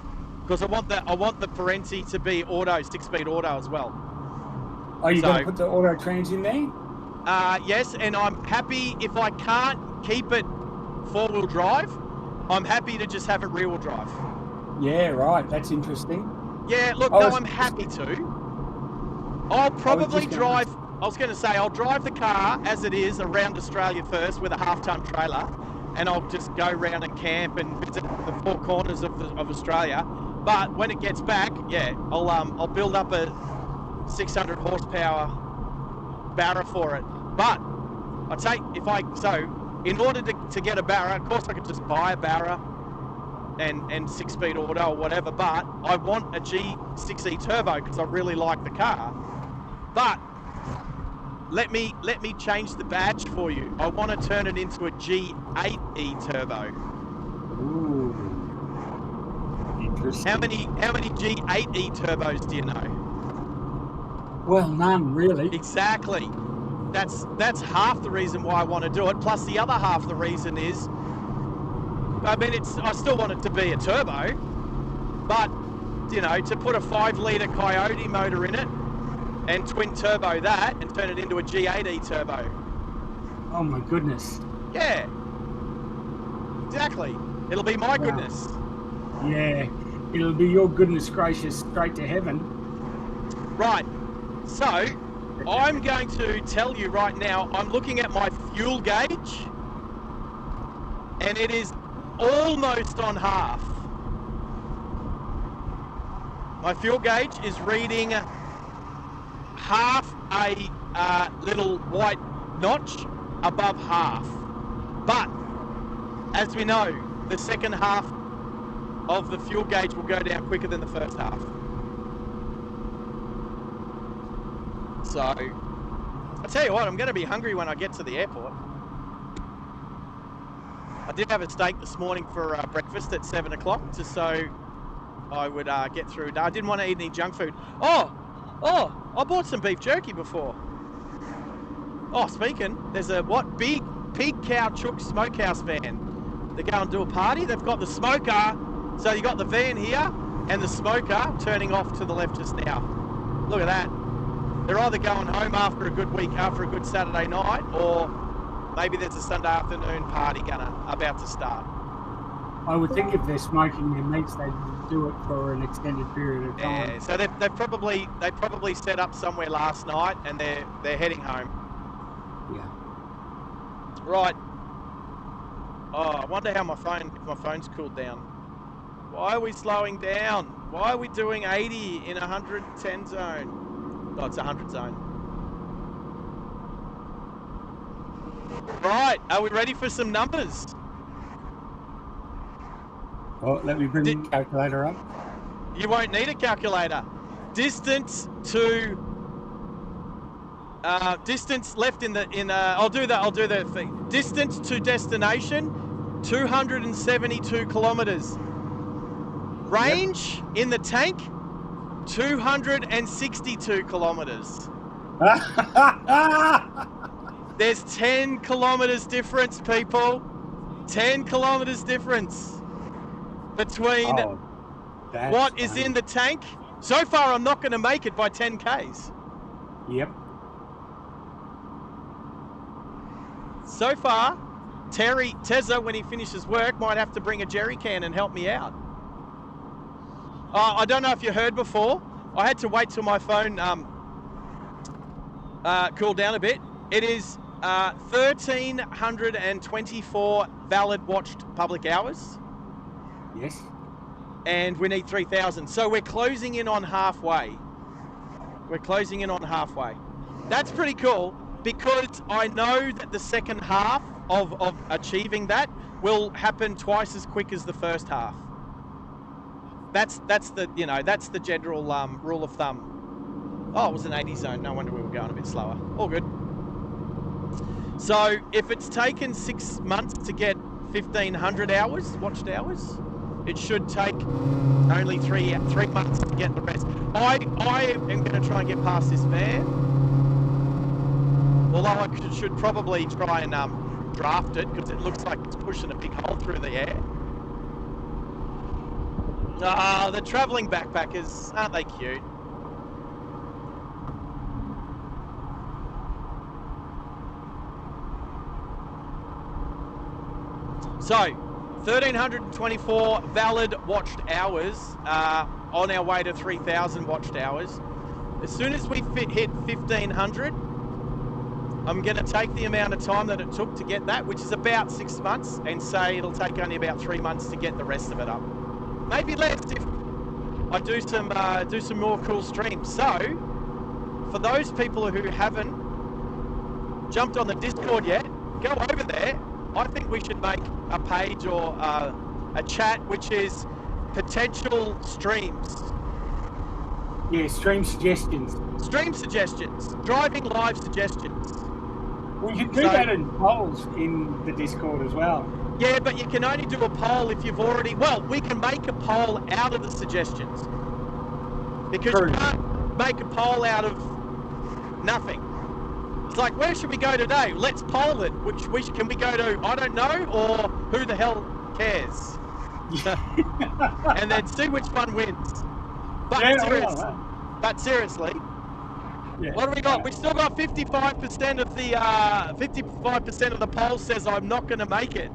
Because I want the Parenti to be auto, 6-speed auto as well. Are you going to put the auto trans in there? Yes, and I'm happy if I can't keep it 4-wheel drive, I'm happy to just have it rear-wheel drive. Yeah, right. That's interesting. Yeah, look, I'm happy to. I'll probably drive... I was going to say, I'll drive the car as it is around Australia first with a half-ton trailer, and I'll just go around and camp and visit the 4 corners of Australia. But when it gets back, yeah, I'll build up a 600 horsepower Barra for it. But in order to get a Barra, of course I could just buy a Barra and 6-speed auto or whatever, but I want a G6E turbo because I really like the car. But let me change the badge for you. I want to turn it into a G8E turbo. Ooh. Interesting. How many G8E turbos do you know? Well, none really. Exactly. That's half the reason why I want to do it. Plus the other half the reason is, I still want it to be a turbo, but to put a 5 litre Coyote motor in it and twin turbo that and turn it into a G8E turbo. Oh my goodness. Yeah. Exactly. It'll be my goodness. Yeah. It'll be your goodness gracious straight to heaven. Right. So, I'm going to tell you right now, I'm looking at my fuel gauge and it is almost on half. My fuel gauge is reading half a little white notch above half. But, as we know, the second half of the fuel gauge will go down quicker than the first half. So, I'll tell you what, I'm going to be hungry when I get to the airport. I did have a steak this morning for breakfast at 7 o'clock, just so I would get through. I didn't want to eat any junk food. Oh, I bought some beef jerky before. Oh, speaking, there's a big Pig Cow Chook Smokehouse van. They go and do a party. They've got the smoker, so you got the van here and the smoker turning off to the left just now. Look at that. they're either going home after a good week, after a good Saturday night, or maybe there's a Sunday afternoon party about to start. I would think if they're smoking their meats, they'd do it for an extended period of time. Yeah, so they probably set up somewhere last night and they're heading home. Yeah. Right. Oh, I wonder how if my phone's cooled down. Why are we slowing down? Why are we doing 80 in 110 zone? Oh, it's 100 zone. Right, are we ready for some numbers? Well, let me bring the calculator up. You won't need a calculator. Distance to distance left I'll do the thing. Distance to destination, 272 kilometers. Range in the tank, 262 kilometers. There's 10 kilometers difference, people. 10 kilometers difference between what is in the tank. So far, I'm not going to make it by 10 Ks. Yep. So far, Tezza, when he finishes work, might have to bring a jerry can and help me out. I don't know if you heard before. I had to wait till my phone cooled down a bit. It is 1,324 valid watched public hours. Yes. And we need 3,000. So we're closing in on halfway. That's pretty cool, because I know that the second half of achieving that will happen twice as quick as the first half. That's the general rule of thumb. Oh, it was an 80 zone. No wonder we were going a bit slower. All good. So if it's taken 6 months to get 1,500 hours, watched hours, it should take only three months to get the rest. I am going to try and get past this van. Although I should probably try and draft it, because it looks like it's pushing a big hole through the air. Ah, the travelling backpackers, aren't they cute? So, 1,324 valid watched hours, on our way to 3,000 watched hours. As soon as we hit 1,500, I'm going to take the amount of time that it took to get that, which is about 6 months, and say it'll take only about 3 months to get the rest of it up. Maybe less if I do some more cool streams. So, for those people who haven't jumped on the Discord yet, go over there. I think we should make a page or a chat which is potential streams. Yeah, stream suggestions. Stream suggestions. Driving live suggestions. Well, you can do that in polls in the Discord as well. Yeah, but you can only do a poll if you've already... Well, we can make a poll out of the suggestions. Because you can't make a poll out of nothing. It's like, where should we go today? Let's poll it. Which can we go to, I don't know, or who the hell cares? And then see which one wins. But seriously, what do we got? We've still got 55% of the 55% of the poll says I'm not going to make it.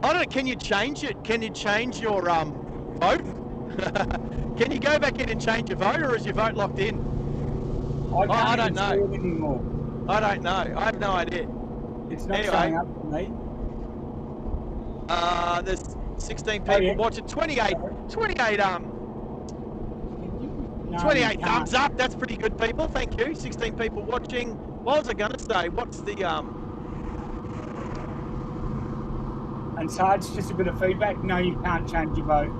I don't know. Can you change it? Can you change your vote? Can you go back in and change your vote, or is your vote locked in? I don't know. Anymore. I don't know. I have no idea. It's not showing up for me. There's 16 people watching. 28 thumbs up. That's pretty good, people. Thank you. 16 people watching. What was I going to say? What's the And Sarge, just a bit of feedback. No, you can't change your vote.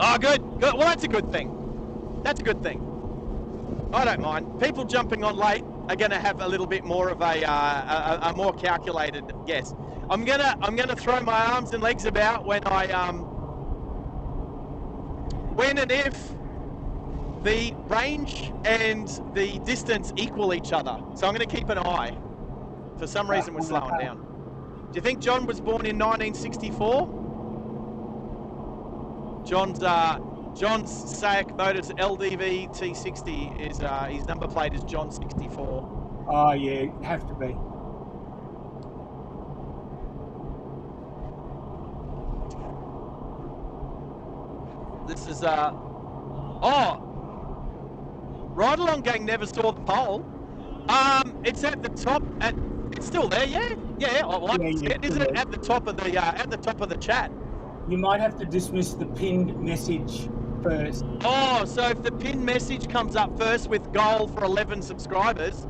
Oh, good. Well, that's a good thing. That's a good thing. I don't mind. People jumping on late are going to have a little bit more of a more calculated guess. I'm gonna throw my arms and legs about when when and if the range and the distance equal each other. So I'm going to keep an eye. For some reason, we're slowing down. Do you think John was born in 1964? John's John Sayak Motors LDV T60 is his number plate is John 64. Oh yeah, have to be. This is Ride Along Gang never saw the poll. It's at the top. It's still there, yeah. Isn't it at the top of the chat? You might have to dismiss the pinned message first. Oh, so if the pinned message comes up first with goal for 11 subscribers,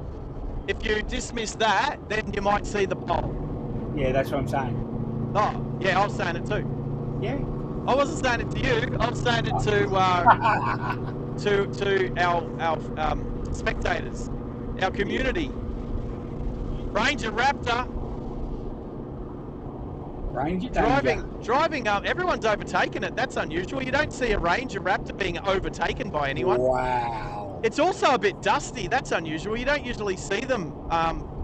if you dismiss that, then you might see the poll. Yeah, that's what I'm saying. Oh, yeah, I was saying it too. Yeah. I wasn't saying it to you. I was saying it to our spectators, our community. Ranger Raptor. Ranger driving up. Everyone's overtaken it. That's unusual. You don't see a Ranger Raptor being overtaken by anyone. Wow. It's also a bit dusty. That's unusual. You don't usually see them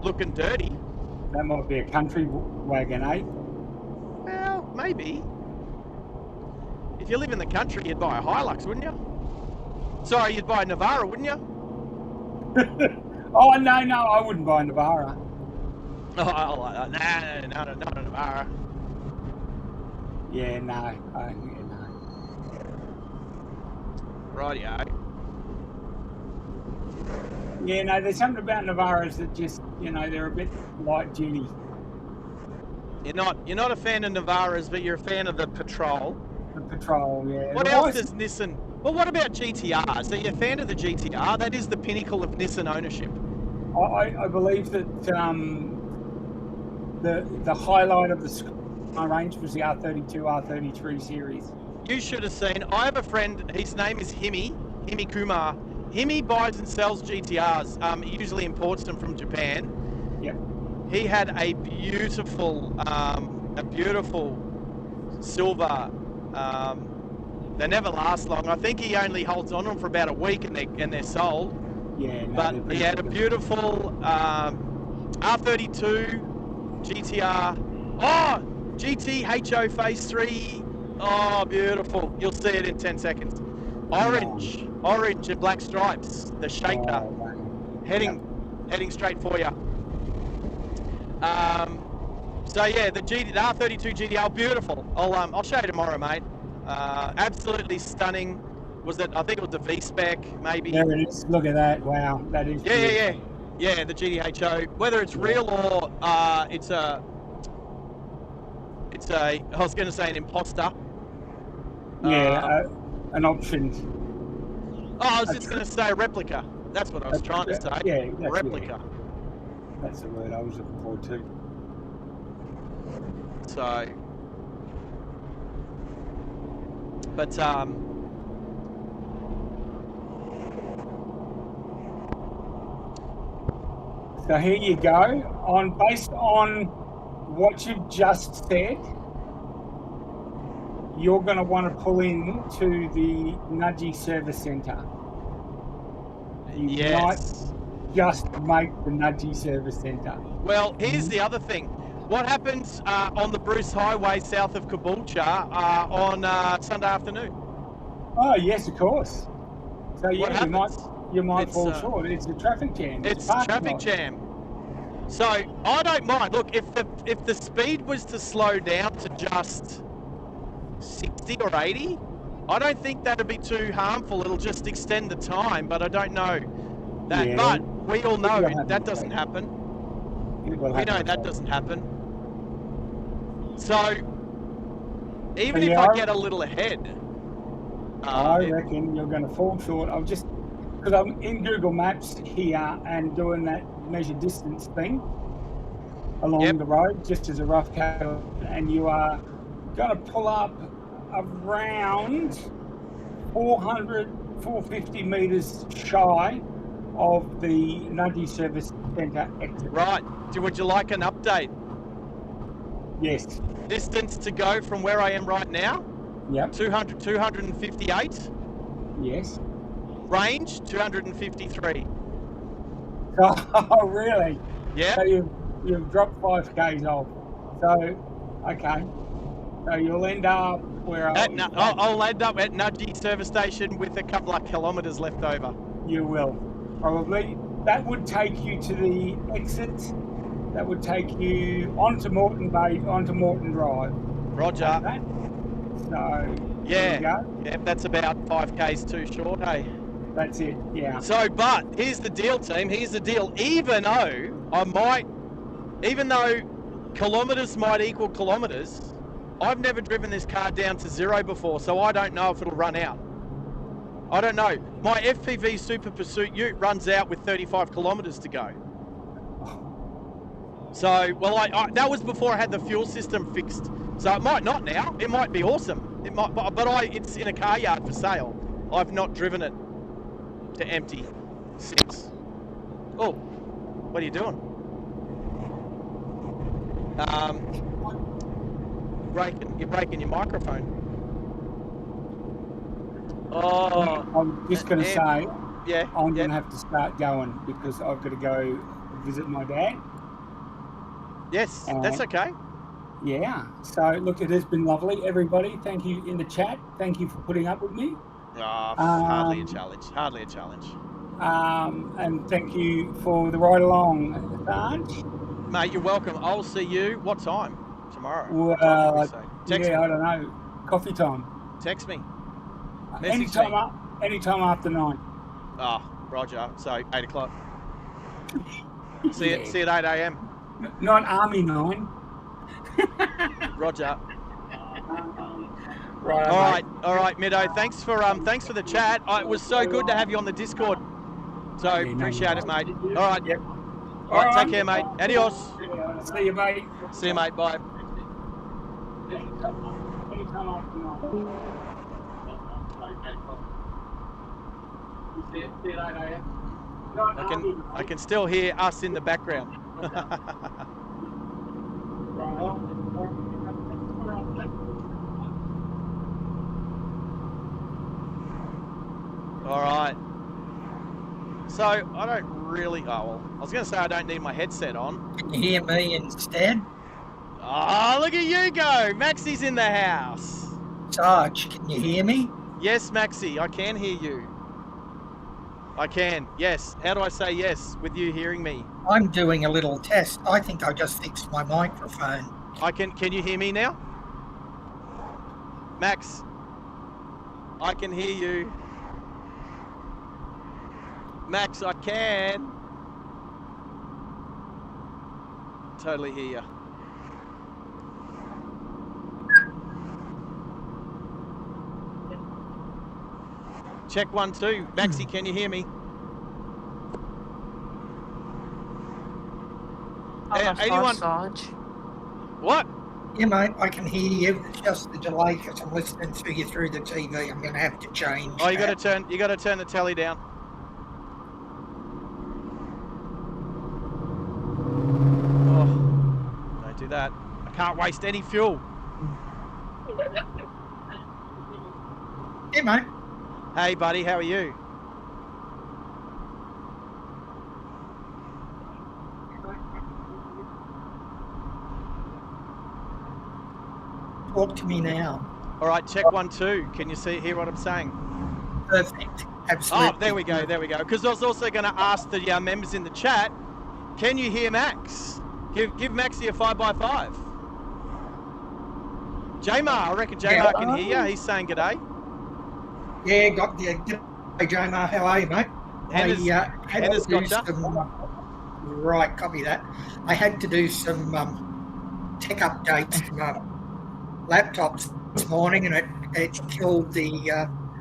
looking dirty. That might be a country wagon, eh? Well, maybe. If you live in the country, you'd buy a Hilux, wouldn't you? Sorry, you'd buy a Navara, wouldn't you? Oh, no, I wouldn't buy a Navara. No, not a Navara. Yeah, no. Rightio. Yeah, no, there's something about Navaras that just, they're a bit light duty. You're not a fan of Navaras, but you're a fan of the Patrol. The Patrol, yeah. What else does Nissan? Well, what about GTR? So you're a fan of the GTR? That is the pinnacle of Nissan ownership. I believe that the highlight of my range was the R32, R33 series. You should have seen. I have a friend. His name is Himi Kumar. Himi buys and sells GTRs. He usually imports them from Japan. Yep. He had a beautiful silver. They never last long. I think he only holds on them for about a week, and they're sold. Yeah. No, but he had a beautiful R32 GTR. Oh, GT HO Phase 3. Oh, beautiful. You'll see it in 10 seconds. Orange and black stripes. The shaker. Heading straight for you. So yeah, the R32 GTR, beautiful. I'll show you tomorrow, mate. Absolutely stunning. Was it? I think it was the V-Spec, maybe. There it is. Look at that. Wow, that is. Yeah. The GTHO. Whether it's real or it's a. I was going to say an imposter. Yeah, an option. Oh, I was just going to say a replica. That's what I was trying to say. Yeah, replica. That's the word I was looking forward to. So, but so here you go. Based on what you've just said, you're going to want to pull in to the Nudgy Service Centre. You might just make the Nudgy Service Centre. Well, here's the other thing. What happens on the Bruce Highway south of Caboolture on Sunday afternoon? Oh yes, of course. So yeah, you might fall short. It's a traffic jam. It's a traffic jam. So I don't mind. Look, if the speed was to slow down to just 60 or 80, I don't think that'd be too harmful. It'll just extend the time, but I don't know that. Yeah, but we all know that doesn't happen. We know that doesn't happen. So even if I get a little ahead, I reckon you're going to fall short. Because I'm in Google Maps here and doing that measure distance thing along the road, just as a rough cut, and you are going to pull up around 450 metres shy of the Nudgy Service Centre exit. Right. Would you like an update? Yes. Distance to go from where I am right now? Yep. 258. Yes. Range 253. Oh, really? Yeah. So you've dropped 5 k's off. So, okay. So you'll end up Where are you? I'll end up at Nudgee service station with a couple of kilometres left over. You will. Probably. That would take you to the exit. That would take you onto Moreton Bay, onto Moreton Drive. Roger. Okay? So, there you go. Yeah, that's about 5Ks too short, hey? That's it, yeah. So, but here's the deal, team. Here's the deal. Even though kilometres might equal kilometres, I've never driven this car down to 0 before, so I don't know if it'll run out. I don't know. My FPV Super Pursuit Ute runs out with 35 kilometres to go. So, well, that was before I had the fuel system fixed. So it might not now. It might be awesome. It might, but it's in a car yard for sale. I've not driven it to empty since. Oh, what are you doing? You're breaking your microphone. Oh, I'm just going to say, yeah, I'm going to have to start going because I've got to go visit my dad. Yes, that's okay. Yeah. So, look, it has been lovely. Everybody, thank you in the chat. Thank you for putting up with me. Hardly a challenge. Hardly a challenge. And thank you for the ride along, Sarge. Mate, you're welcome. I'll see you. What time? Tomorrow. Well, text me. I don't know. Coffee time. Text me. Anytime after 9. Oh, Roger. So 8 o'clock. See you at 8 a.m. Not Army 9. Roger. Right. All right, Middo. Thanks for the chat. It was so good to have you on the Discord. So appreciate it, mate. All right. Yep. All right. Take care, mate. Adios. See you, mate. See you, mate. Bye. Anytime after 9. I can still hear us in the background. All right. So I don't really. Oh well, I was going to say I don't need my headset on. Can you hear me instead? Oh, look at you go! Maxie's in the house. Sarge, can you hear me? Yes, Maxie, I can hear you. I can. Yes. How do I say yes with you hearing me? I'm doing a little test. I think I just fixed my microphone. Can you hear me now? Max, I can hear you. Max, I can. Totally hear you. Check 1 2. Maxie, can you hear me? Anyone? Sarge. What? Yeah, mate, I can hear you. It's just the delay because I'm listening to you through the TV. I'm going to have to change. Oh, you got to turn the telly down. Oh, don't do that. I can't waste any fuel. Yeah, mate. Hey, buddy, how are you? Talk to me now. All right, check 1 2. Can you hear what I'm saying? Perfect. Absolutely. Oh, there we go. Because I was also going to ask the members in the chat, can you hear Max? Give Maxie a 5x5. Jamar, I reckon Jamar can hear you. He's saying g'day. Yeah, got the. Hey, Jamar, how are you, mate? Hannah's got you. Right, copy that. I had to do some tech updates to my laptops this morning, and it killed the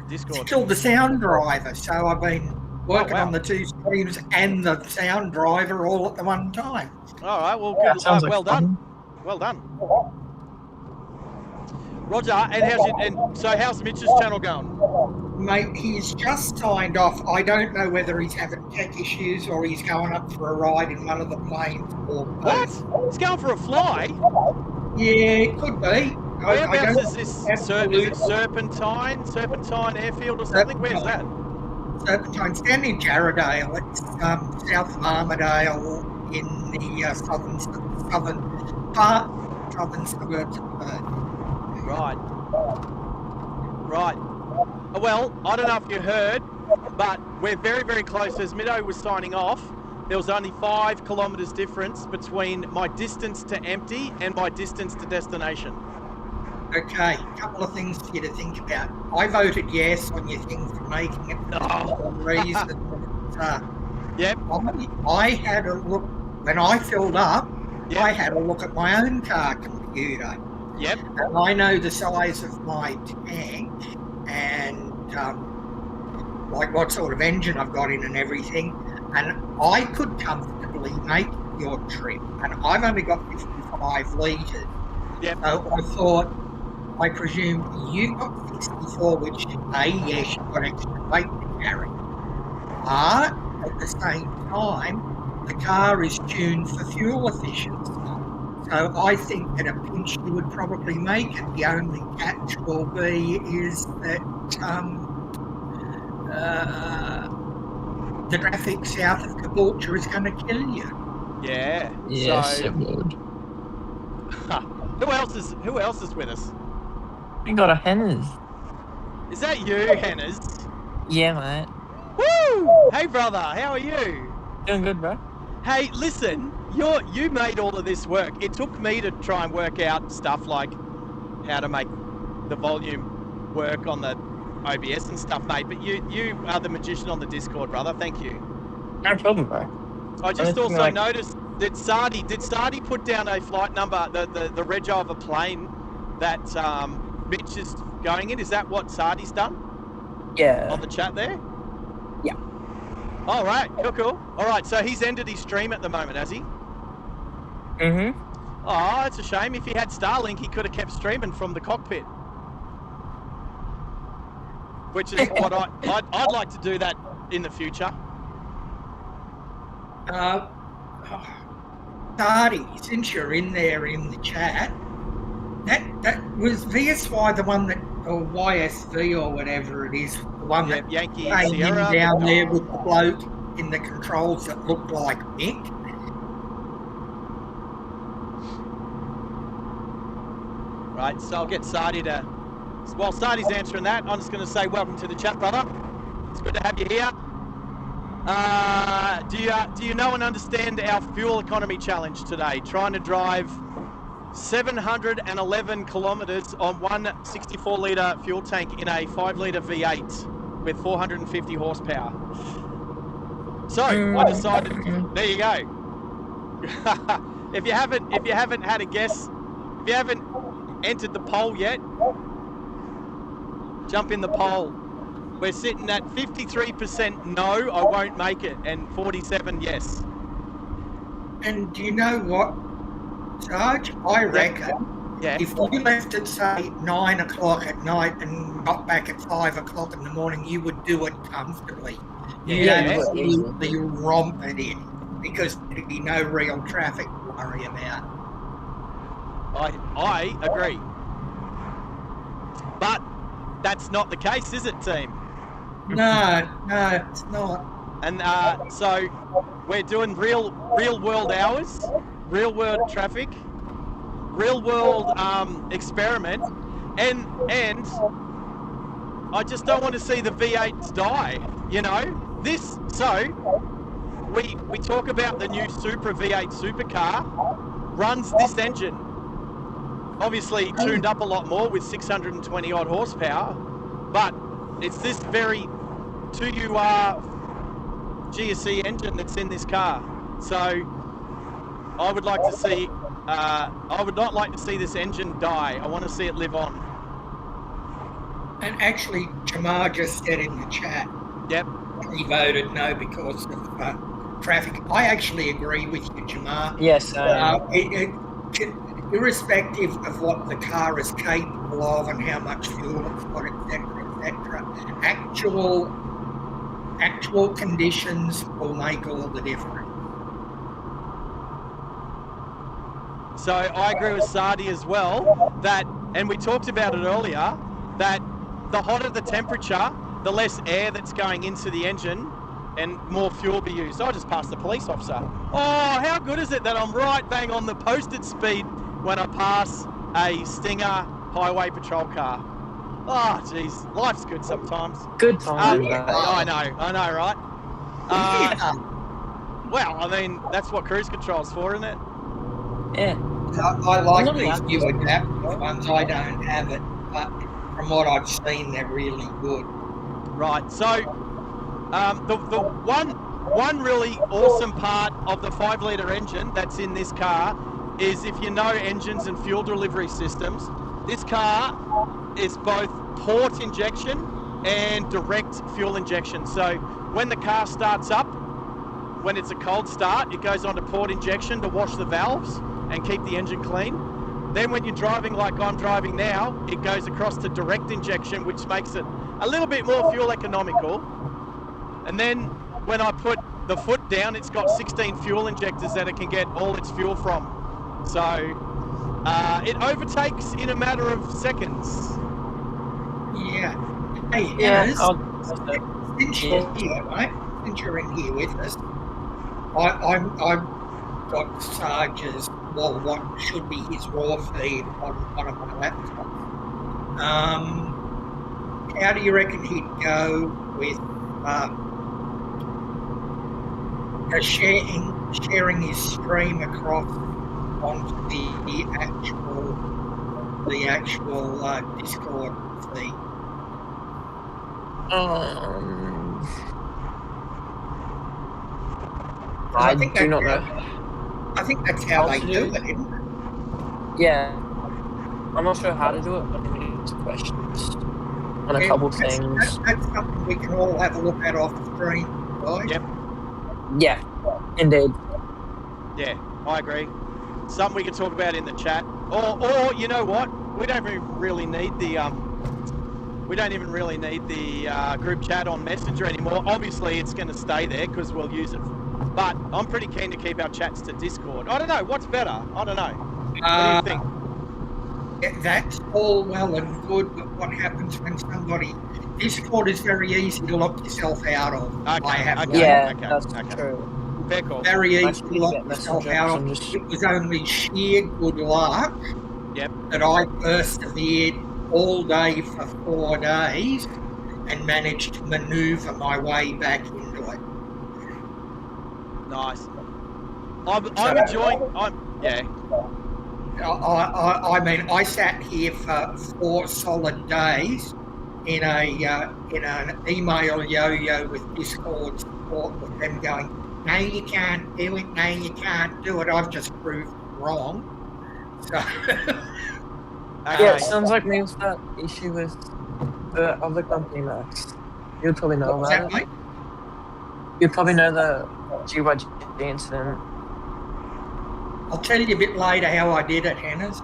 Discord. It killed the sound driver. So I've been working on the two streams and the sound driver all at the one time. All right, well, good. Well done. Well done. Roger, and how's Mitch's channel going? Mate, he's just signed off. I don't know whether he's having tech issues or he's going up for a ride in one of the planes or both. What? He's going for a fly? Yeah, it could be. Whereabouts is this? Is it Serpentine Airfield or something? Where's that? Serpentine, down in Jarradale. It's south of Armadale in the southern suburbs of Perth. Right. Right. Well, I don't know if you heard, but we're very, very close. As Middo was signing off, there was only 5 kilometres difference between my distance to empty and my distance to destination. Okay, a couple of things for you to think about. I voted yes on your thing for making it for the reason that Yep. I had a look, when I filled up, Yep. I had a look at my own car computer. Yep. And I know the size of my tank and like what sort of engine I've got in and everything. And I could comfortably make your trip. And I've only got 55 litres. Yep. So I thought, I presume you got 64, which yes, you've got extra weight to carry. But at the same time, the car is tuned for fuel efficiency. So I think at a pinch you would probably make it. The only catch will be is that the traffic south of Caboolture is going to kill you. Yeah. Yes, So, it would. who else is with us? We got a Henners. Is that you, Hannah's? Yeah, mate. Woo! Hey, brother, how are you? Doing good, bro. Hey, listen, you made all of this work. It took me to try and work out stuff like how to make the volume work on the OBS and stuff, mate. But you are the magician on the Discord, brother. Thank you. No problem, bro. I just Anything also like- noticed that Sardi put down a flight number, the reg of a plane that Mitch is going in. Is that what Sardi's done Yeah. on the chat there? Yeah. All right, cool. All right, so he's ended his stream at the moment, has he? Mm-hmm. Oh, it's a shame. If he had Starlink, he could have kept streaming from the cockpit. Which is what I'd like to do that in the future. Sardi, since you're in there in the chat, that was VSY the one that, or YSV or whatever it is, the one Yeah, that Yankee came in Sierra. down there with the bloke in the controls that looked like Mick. Right, so I'll get Sardi to... While Sardi's answering that, I'm just going to say welcome to the chat, brother. It's good to have you here. Do you know and understand our fuel economy challenge today? Trying to drive 711 kilometres on one 64-litre fuel tank in a 5-litre V8 with 450 horsepower. So I decided. There you go. If you haven't had a guess, if you haven't entered the poll yet, jump in the poll. We're sitting at 53% no, I won't make it, and 47 yes. And do you know what, Sarge? I reckon Yeah. if you left at, say, 9 o'clock at night and got back at 5 o'clock in the morning, you would do it comfortably. You'd Yeah. absolutely romp it in because there'd be no real traffic to worry about. I agree. But that's not the case, is it, team? No, it's not. And so we're doing real world hours, real world traffic, real world experiment, and I just don't want to see the V8s die. You know this. So we talk about the new Supra V8 supercar runs this engine, obviously tuned up a lot more with 620 odd horsepower, but it's this very 2UR GSE engine that's in this car. So I would like to see, I would not like to see this engine die. I want to see it live on. And actually, Jamar just said in the chat, Yep. he voted no because of traffic. I actually agree with you, Jamar. Yes, Irrespective of what the car is capable of and how much fuel it's got, etc., actual conditions will make all the difference. So I agree with Sardi as well that, and we talked about it earlier, that the hotter the temperature, the less air that's going into the engine and more fuel be used. I just passed the police officer. Oh, how good is it that I'm right bang on the posted speed when I pass a Stinger highway patrol car. Oh, jeez, life's good sometimes. Good time. I know, right? Yeah. Well, I mean, that's what cruise control's for, isn't it? Yeah. I like Not these allowed new to. adaptive ones. I don't have it, but from what I've seen, they're really good. Right. So, the one really awesome part of the 5-litre engine that's in this car is, if you know engines and fuel delivery systems, this car is both port injection and direct fuel injection. So when the car starts up, when it's a cold start, it goes on to port injection to wash the valves and keep the engine clean. Then when you're driving like I'm driving now, it goes across to direct injection, which makes it a little bit more fuel economical. And then when I put the foot down, it's got 16 fuel injectors that it can get all its fuel from. So it overtakes in a matter of seconds. Yeah. Hey, Yeah. Ennis, since you're here, mate, since you're in here with us, I've got Sarge's, well, what should be his raw feed on one of my laptops. How do you reckon he'd go with sharing his stream across onto the actual Discord feed? I do not know. I think that's how they do it, isn't it? Yeah. I'm not sure how to do it, but I'm going to answer questions on a couple things. That's something we can all have a look at off the screen, right? Yep. Yeah, indeed. Yeah, I agree. Something we can talk about in the chat, or you know what? We don't even really need the group chat on Messenger anymore. Obviously, it's going to stay there because we'll use it. But I'm pretty keen to keep our chats to Discord. I don't know what's better. I don't know. What do you think? That's all well and good, but what happens when somebody... Discord is very easy to lock yourself out of. That's true. Fair call. Very easy to lock yourself out of. It was only sheer good luck that I persevered all day for 4 days and managed to manoeuvre my way back into it. Nice. I'm enjoying. I mean, I sat here for 4 solid days in an email yo-yo with Discord support, with them going, "No, you can't do it. No, you can't do it." I've just proved wrong. So. Yeah, it sounds like me with that issue with the other company, Max. You'll probably know about it. Mate? You probably know the GYG incident. I'll tell you a bit later how I did it, Hannah's.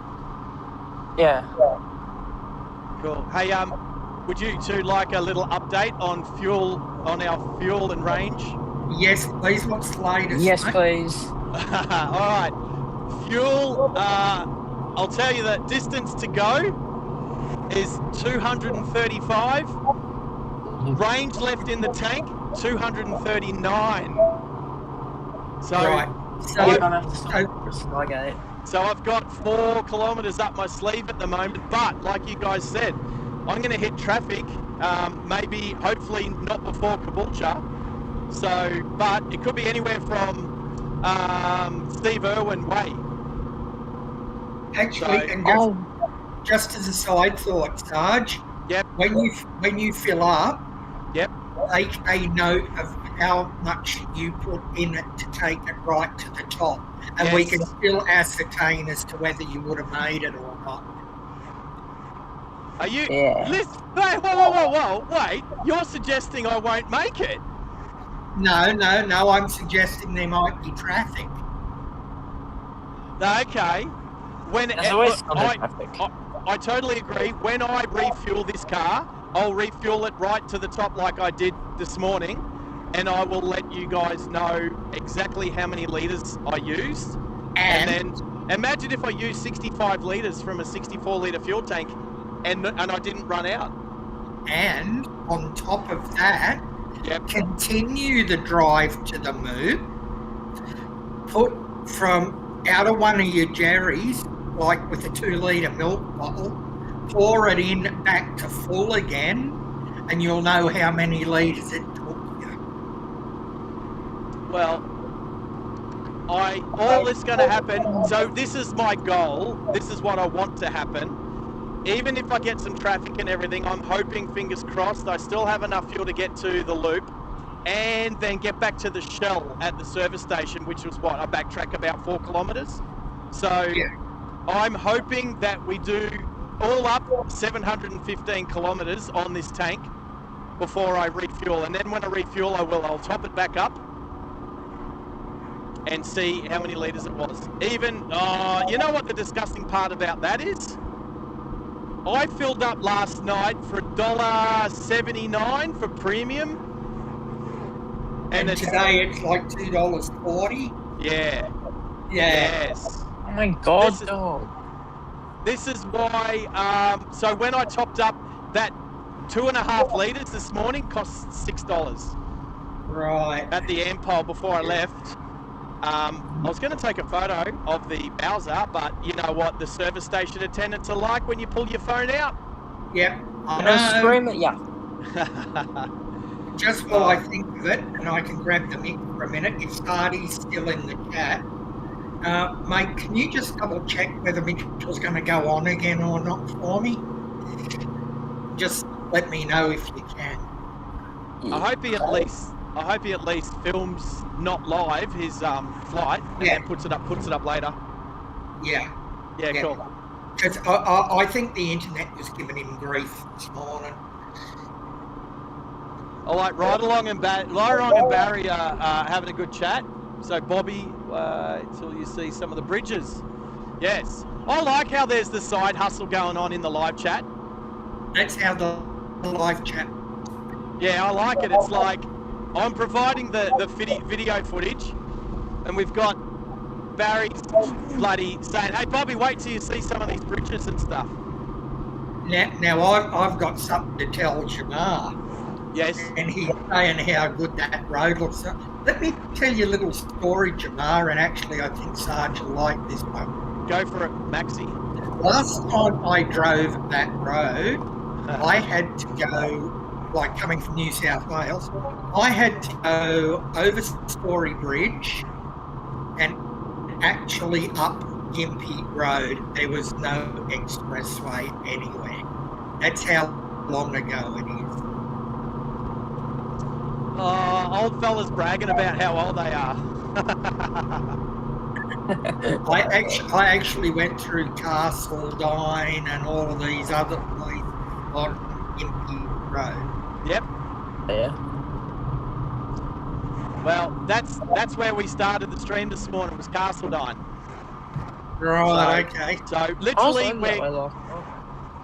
Yeah. Cool. Hey, would you two like a little update on our fuel and range? Yes, please. What's the latest? Yes, mate? please. All right. Fuel. I'll tell you that distance to go is 235. Range left in the tank 239. So. Right. So I've got 4 kilometres up my sleeve at the moment, but like you guys said, I'm going to hit traffic, maybe, hopefully not before Caboolture. So, but it could be anywhere from Steve Irwin way. Actually, and just as a side thought, Sarge. Yep. When you fill up. Yep. Take a note of how much you put in it to take it right to the top, and we can still ascertain as to whether you would have made it or not. Are you? Yeah. Listen, hey, whoa! Wait, you're suggesting I won't make it? No. I'm suggesting there might be traffic. Okay. I totally agree. When I refuel this car, I'll refuel it right to the top like I did this morning, and I will let you guys know exactly how many litres I used. And then imagine if I used 65 litres from a 64-litre fuel tank and I didn't run out. And on top of that, continue the drive to the moon, put from out of one of your Jerry's, like with a 2-litre milk bottle, pour it in back to full again, and you'll know how many litres it took you. Well, all is going to happen. So this is my goal. This is what I want to happen. Even if I get some traffic and everything, I'm hoping, fingers crossed, I still have enough fuel to get to the loop and then get back to the Shell at the service station, which was what, I backtrack about 4 kilometres. So Yeah. I'm hoping that we do all up 715 kilometres on this tank before I refuel. And then when I refuel, I'll top it back up and see how many litres it was. Even, you know what the disgusting part about that is? I filled up last night for $1.79 for premium. And today it's like $2.40. Yeah. Yes. Oh my God, dog. This is why, so when I topped up, that 2.5 litres this morning cost $6. Right. At the Ampol before I left. I was going to take a photo of the Bowser, but you know what the service station attendants are like when you pull your phone out. Yep. I'm gonna scream at ya. Just while I think of it, and I can grab the mic for a minute, if Sardi's still in the chat, mate, can you just double check whether Mitchell's going to go on again or not for me? Just let me know if you can. I hope he at least films not live his flight and then puts it up later. Yeah. Yeah, cool. Because I think the internet was giving him grief this morning. All right, Ride Along and Barry are having a good chat. So Bobby, until you see some of the bridges. Yes. I like how there's the side hustle going on in the live chat. That's how the live chat. Yeah, I like it. It's like I'm providing the video footage, and we've got Barry bloody saying, "Hey, Bobby, wait till you see some of these bridges and stuff." Now I've got something to tell Jamar. Yes. And he's saying how good that road looks. Let me tell you a little story, Jamar, and actually I think Sarge will like this one. Go for it, Maxie. Last time I drove that road, I had to go, like coming from New South Wales, I had to go over Story Bridge and actually up Gympie Road. There was no expressway anywhere. That's how long ago it is. Old fellas bragging about how old they are. I actually went through Castledine and all of these other places on Gympie Road. Yep. Yeah. Well, that's where we started the stream this morning, was Castledine. Right, okay. So literally,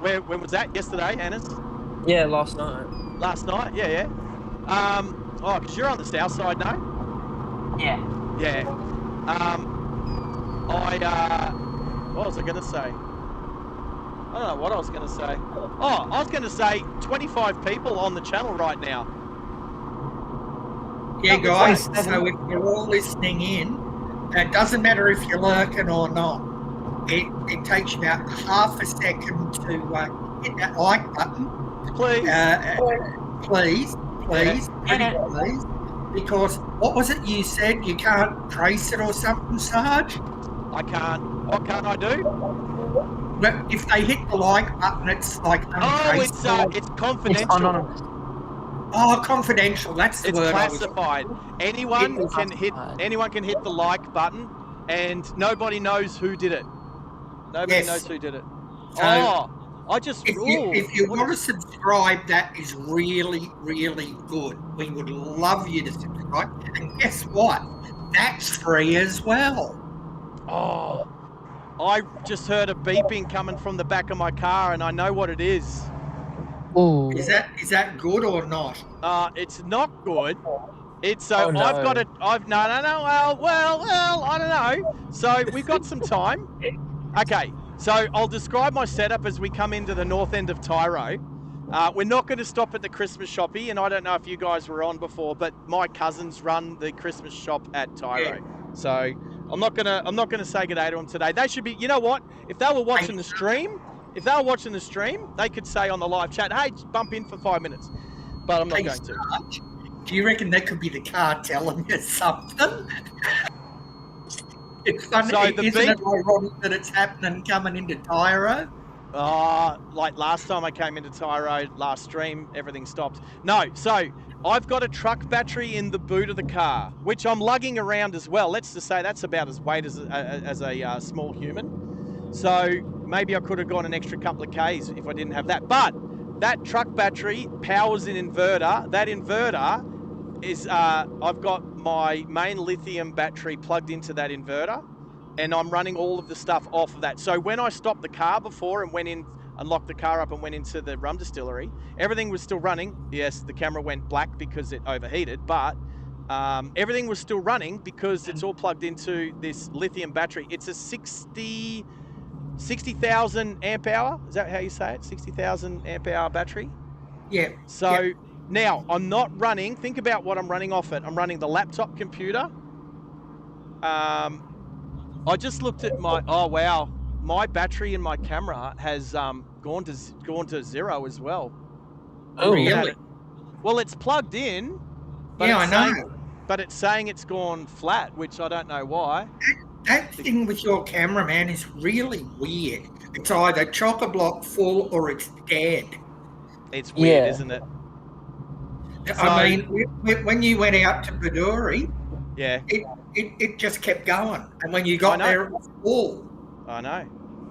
when was that? Yesterday, Annis? Yeah, last night. Last night? Yeah. Because you're on the south side, no? Yeah. Yeah. What was I going to say? I don't know what I was going to say. Oh, I was going to say 25 people on the channel right now. Yeah, guys, so if you're all listening in, it doesn't matter if you're lurking or not. It takes you about half a second to hit that like button. Please. Please, pretty please. Because, what was it you said? You can't trace it or something, Sarge? I can't. What can't I do? Well, if they hit the like button, it's like untraceable. It's confidential. It's anonymous. Oh, confidential. That's the word. It's classified. Anyone can hit the like button, and nobody knows who did it. Nobody knows who did it. So, I just if you want to subscribe, that is really, really good. We would love you to subscribe. And guess what? That's free as well. Oh, I just heard a beeping coming from the back of my car, and I know what it is. Ooh. Is that good or not? It's not good. It's Oh, no. I've got it. No. Well, I don't know. So we've got some time. Okay. So I'll describe my setup as we come into the north end of Tyro. We're not going to stop at the Christmas shoppy, and I don't know if you guys were on before, but my cousins run the Christmas shop at Tyro. Yeah. So I'm not gonna say good day to them today. They should be. You know what? If they were watching the stream, if they were watching the stream, they could say on the live chat, "Hey, just bump in for 5 minutes." But I'm not going to. Sarge, do you reckon that could be the car telling you something? It's funny, So isn't it ironic that it's happening coming into Tyro? Like last time I came into Tyro, last stream, everything stopped. No, so I've got a truck battery in the boot of the car, which I'm lugging around as well. Let's just say that's about as weight as a small human. So maybe I could have gone an extra couple of Ks if I didn't have that. But that truck battery powers an inverter. That inverter is, I've got my main lithium battery plugged into that inverter, and I'm running all of the stuff off of that. So when I stopped the car before and went in, unlocked the car up and went into the rum distillery, everything was still running. Yes, the camera went black because it overheated, but everything was still running because it's all plugged into this lithium battery. It's a 60,000 amp hour. Is that how you say it? 60,000 amp hour battery? Yeah. So now I'm not running, think about what I'm running off it. I'm running the laptop computer. I just looked at my, oh wow, my battery in my camera has gone to zero as well. Oh, really? Well, it's plugged in. But Yeah, I know. But it's saying it's gone flat, which I don't know why. That thing with your camera, man, is really weird. It's either chock-a-block full or it's dead. It's weird, Yeah. isn't it? I mean, when you went out to Bundaberg, Yeah, it just kept going. And when you got know. there, it was full. I know.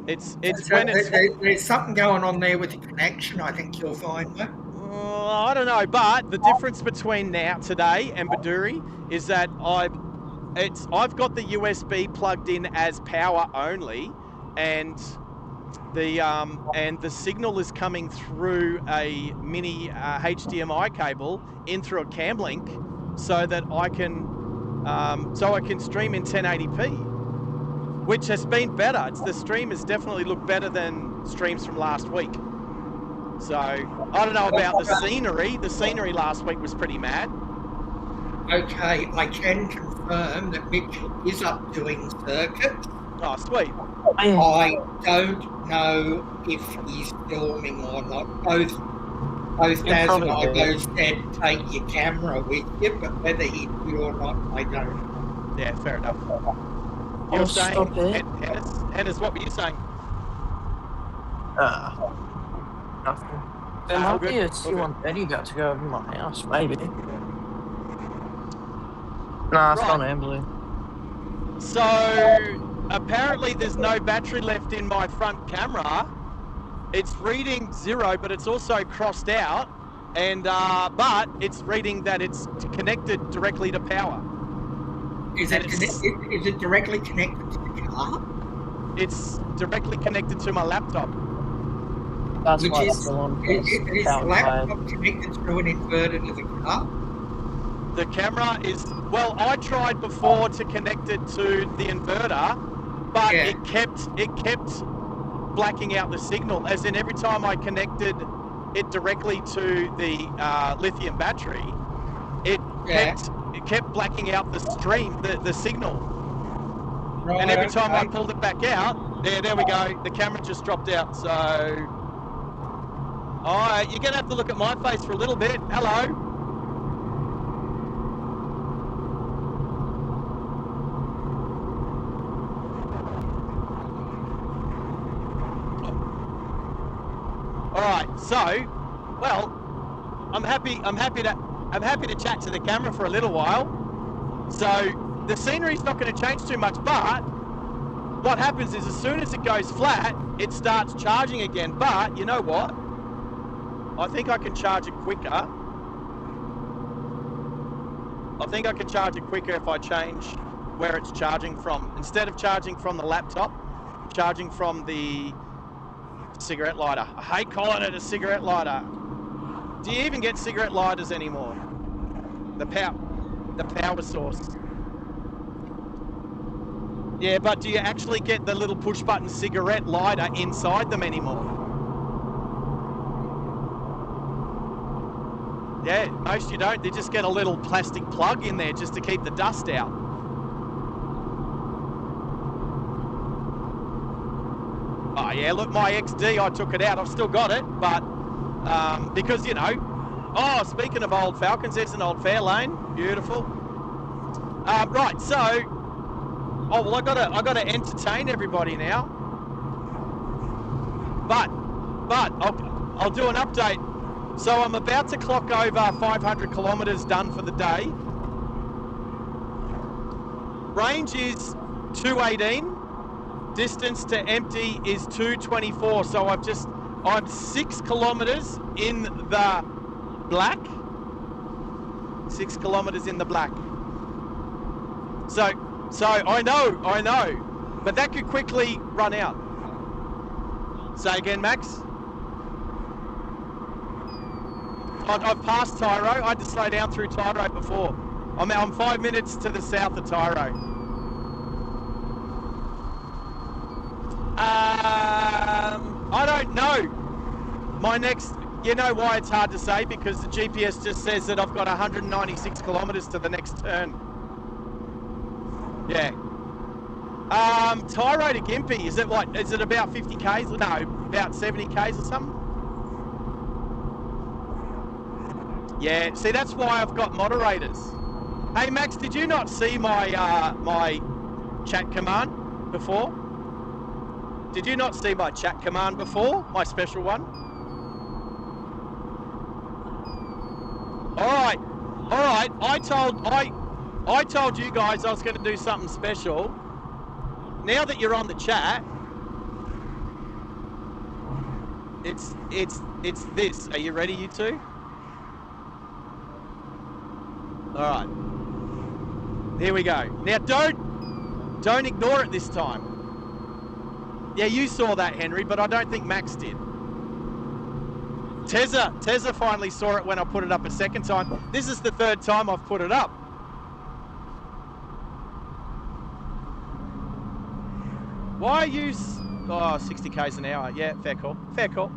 It's So when it's. there's something going on there with the connection, I think you'll find, mate. I don't know, but the difference between today and Bundaberg is that I've got the USB plugged in as power only, and the signal is coming through a mini HDMI cable in through a cam link, so that I can stream in 1080p, which has been better. The stream has definitely looked better than streams from last week. So I don't know about the scenery. The scenery last week was pretty mad. Okay, I can confirm that Mitch is up doing circuits. Oh, sweet. I don't know if he's filming or not. Both Daz and I both said take your camera with you, but whether he do or not, I don't know. Yeah, fair enough. I'll You're saying, stop it. Hennis, what were you saying? Nothing. There all might be good, a all C-130 about to go over my house, maybe. Nah, it's Right. not ambling. So apparently there's no battery left in my front camera. It's reading 0, but it's also crossed out, and but it's reading that it's connected directly to power. Is it directly connected to the car? It's directly connected to my laptop. That's Which why is, it's still on. is the laptop connected through an inverter to the car? The camera is, well, I tried before to connect it to the inverter, but Yeah. it kept blacking out the signal, as in every time I connected it directly to the lithium battery, it kept blacking out the stream, the signal. Right, And every time I okay. pulled it back out, there we go, the camera just dropped out. So, alright, you're gonna have to look at my face for a little bit. Hello. Alright, so, well, I'm happy to chat to the camera for a little while. So the scenery's not going to change too much, but what happens is as soon as it goes flat, it starts charging again. But you know what? I think I can charge it quicker. I think I can charge it quicker if I change where it's charging from. Instead of charging from the laptop, charging from the cigarette lighter. I hate calling it a cigarette lighter. Do you even get cigarette lighters anymore? The power source. Yeah, but do you actually get the little push button cigarette lighter inside them anymore? Yeah, most you don't. They just get a little plastic plug in there just to keep the dust out. Oh, yeah, look, my XD, I took it out. I've still got it, but because, you know, oh, speaking of old Falcons, there's an old Fairlane. Beautiful. Right, so, oh, well, I gotta entertain everybody now. But I'll do an update. So I'm about to clock over 500 kilometres done for the day. Range is 218. Distance to empty is 224. So I'm 6 kilometres in the black. 6 kilometres in the black. So I know, but that could quickly run out. Say again, Max. I've passed Tyro. I had to slow down through Tyro before. I'm 5 minutes to the south of Tyro. I don't know. My next, you know why it's hard to say? Because the GPS just says that I've got 196 kilometres to the next turn. Yeah. Tyro to Gympie, is it about 50 Ks? No, about 70 Ks or something? Yeah, see, that's why I've got moderators. Hey, Max, did you not see my my chat command before? Did you not see my chat command before? My special one? All right. I told you guys I was going to do something special. Now that you're on the chat, it's this. Are you ready, you two? All right. Here we go. Now don't ignore it this time. Yeah, you saw that, Henry, but I don't think Max did. Tezza finally saw it when I put it up a second time. This is the third time I've put it up. Why are you... Oh, 60 Ks an hour. Yeah, fair call. Fair call.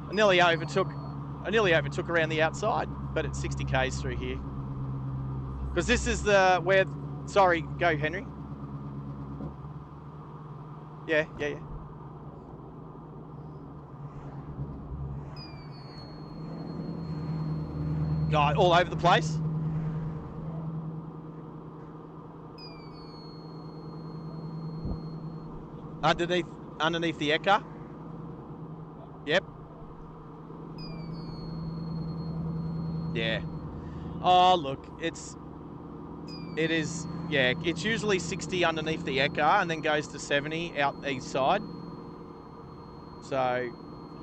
I nearly overtook around the outside, but it's 60 Ks through here. Because this is the... where... Sorry, go, Henry. Yeah. God, all over the place. Underneath the Eka. Yep. Yeah. Oh, look, it is, yeah, it's usually 60 underneath the Eka and then goes to 70 out the east side. So,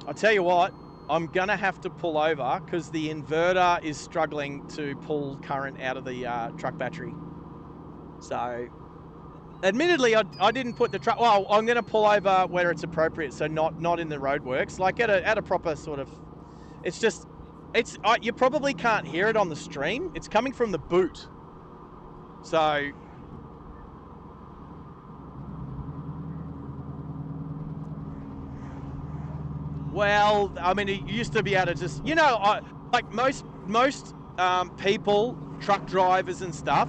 I'll tell you what, I'm going to have to pull over because the inverter is struggling to pull current out of the truck battery. So, admittedly, I didn't put the truck, well, I'm going to pull over where it's appropriate, so not in the roadworks, like at a proper sort of, it's just, you probably can't hear it on the stream. It's coming from the boot. So, well, I mean, it used to be able to just, you know, like most people, truck drivers and stuff,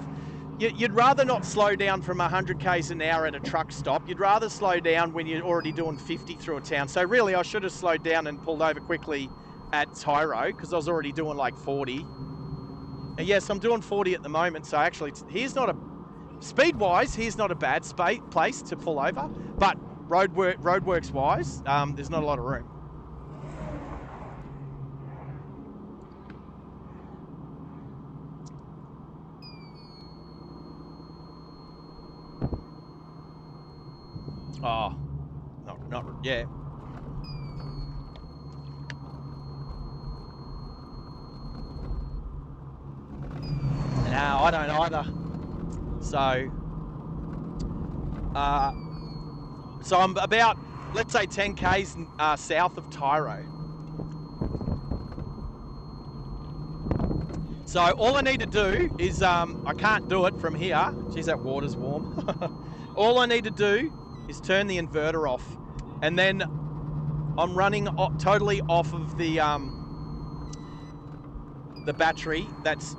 you'd rather not slow down from 100 Ks an hour at a truck stop. You'd rather slow down when you're already doing 50 through a town. So really, I should have slowed down and pulled over quickly at Tyro because I was already doing like 40. And yes, I'm doing 40 at the moment. So actually, here's not a, speed-wise, here's not a bad place to pull over. But roadworks-wise, there's not a lot of room. Oh, not yet. No, I don't either. So I'm about, let's say, 10 Ks south of Tyro. So all I need to do is, I can't do it from here. Geez, that water's warm. All I need to do is turn the inverter off, and then I'm running totally off of the battery that's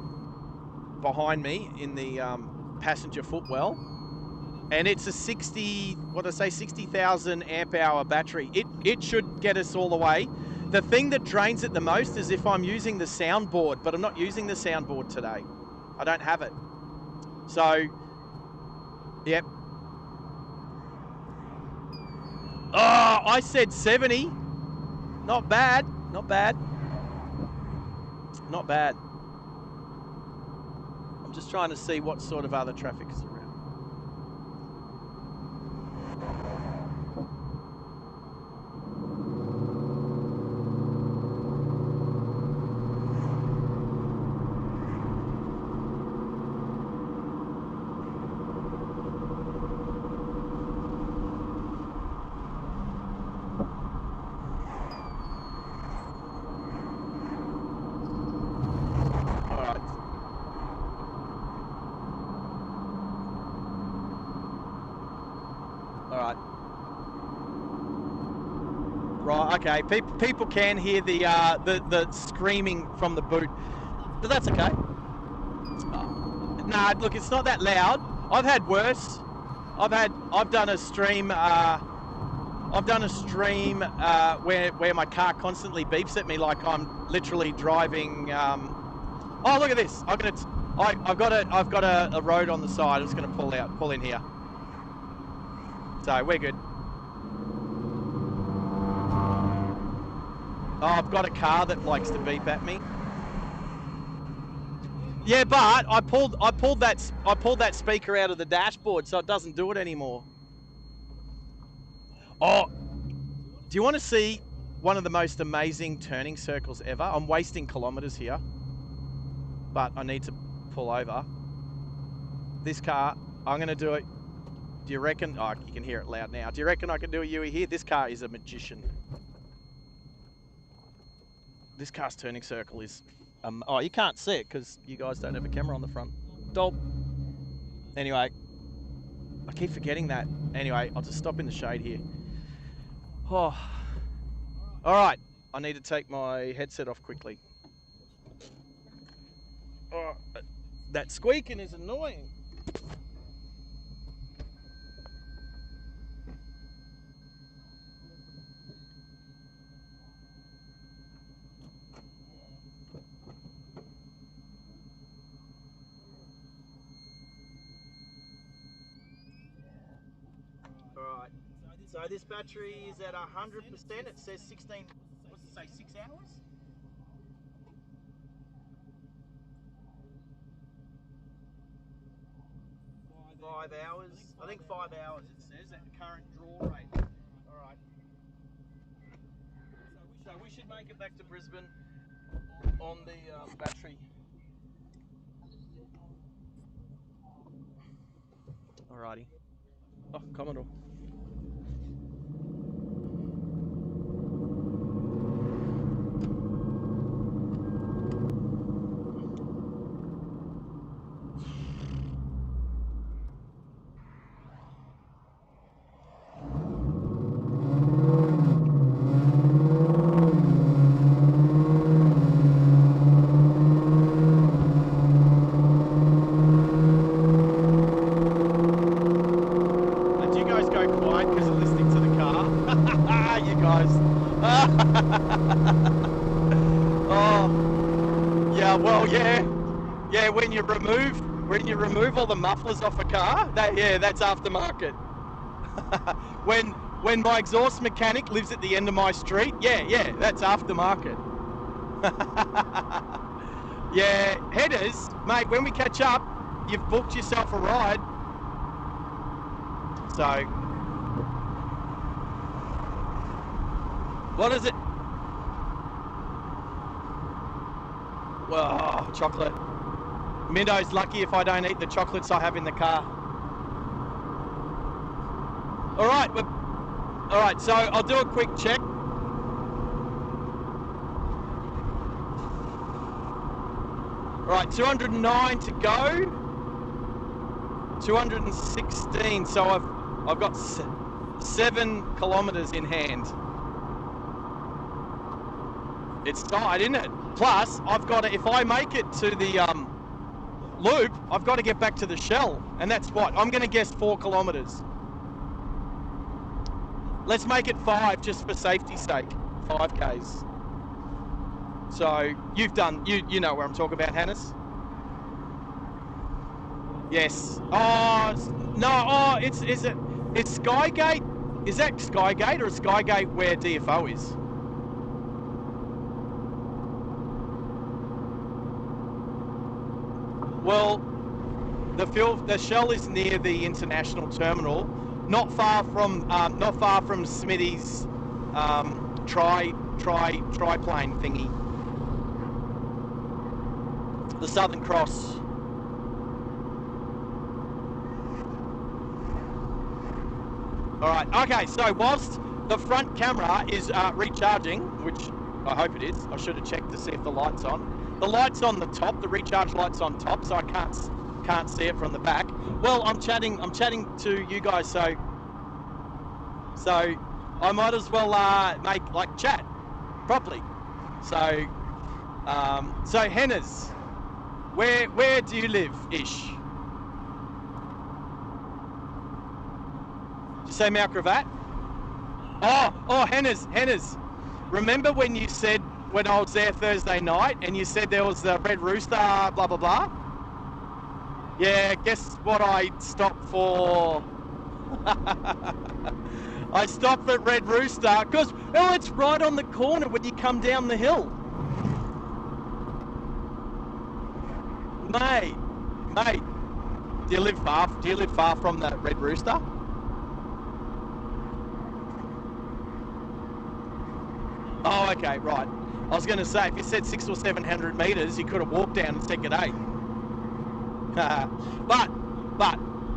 behind me in the passenger footwell, and it's a 60,000 amp hour battery. It should get us all the way. The thing that drains it the most is if I'm using the soundboard, but I'm not using the soundboard today. I don't have it. So, yep. Oh, I said 70. Not bad. Not bad. Not bad. I'm just trying to see what sort of other traffic is around. Right, okay. People can hear the screaming from the boot, but that's okay. Nah, look, it's not that loud. I've had worse. I've done a stream. Where my car constantly beeps at me like I'm literally driving. Oh, look at this! I've got a road on the side. I'm just going to pull in here. So we're good. Oh, I've got a car that likes to beep at me. Yeah, but I pulled that speaker out of the dashboard, so it doesn't do it anymore. Oh, do you want to see one of the most amazing turning circles ever? I'm wasting kilometers here, but I need to pull over. This car, I'm going to do it. Do you reckon? Oh, you can hear it loud now. Do you reckon I can do a Yui here? This car is a magician. This car's turning circle is... oh, you can't see it because you guys don't have a camera on the front. Dope. Anyway, I keep forgetting that. Anyway, I'll just stop in the shade here. Oh. All right. I need to take my headset off quickly. Oh, that squeaking is annoying. Alright, so this battery is at 100%, it says 16, what's it say, 6 hours? Five hours, I think 5 hours it says at the current draw rate. Alright. So we should make it back to Brisbane on the battery. Alrighty. Oh, Commodore. When you remove all the mufflers off a car, that's aftermarket. when my exhaust mechanic lives at the end of my street, that's aftermarket. Yeah, headers, mate, when we catch up, you've booked yourself a ride. So, what is it? Whoa, chocolate. Mindo's lucky if I don't eat the chocolates I have in the car. All right, so I'll do a quick check. All right, 209 to go. 216. So I've got 7 kilometers in hand. It's tight, isn't it? Plus, I've got to, if I make it to the loop, I've got to get back to the Shell, and that's what? I'm going to guess 4 kilometres. Let's make it 5 just for safety's sake. 5Ks. So you've done, you know where I'm talking about, Hannes? Yes. Oh no. Oh, it's Skygate. Is that Skygate or Skygate where DFO is? Well, the Shell is near the international terminal, not far from Smithy's triplane thingy, the Southern Cross. All right. Okay. So whilst the front camera is recharging, which I hope it is, I should have checked to see if the light's on. The light's on the top. The recharge light's on top, so I can't see it from the back. Well, I'm chatting to you guys, so I might as well make chat properly. So Hennes, where do you live, ish? Did you say Mount Gravatt? Oh, Hennes. Remember when you said, when I was there Thursday night, and you said there was the Red Rooster, blah, blah, blah? Yeah, guess what I stopped for? I stopped at Red Rooster, because, oh, it's right on the corner when you come down the hill. Mate, do you live far from the Red Rooster? Oh, okay, right. I was going to say, if you said 600 or 700 metres, you could have walked down and said good day. but,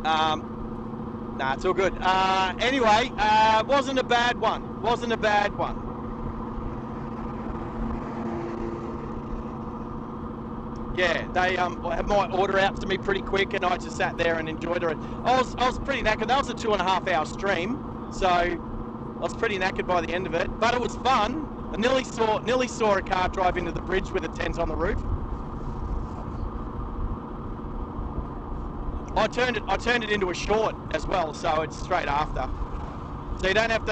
nah, it's all good. Anyway, wasn't a bad one. Yeah, they had my order out to me pretty quick, and I just sat there and enjoyed it. I was pretty knackered. That was a 2.5 hour stream, so I was pretty knackered by the end of it. But it was fun. I nearly saw a car drive into the bridge with a tent on the roof. I turned it into a short as well, so it's straight after. So you don't have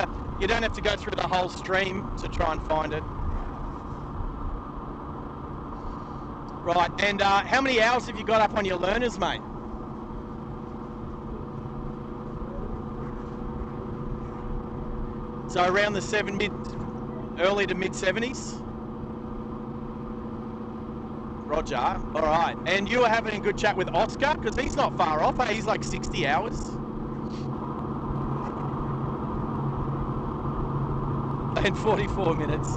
to go through the whole stream to try and find it. Right, and how many hours have you got up on your learners, mate? So around the early to mid 70s. Roger. All right. And you were having a good chat with Oscar, because he's not far off. He's like 60 hours. And 44 minutes.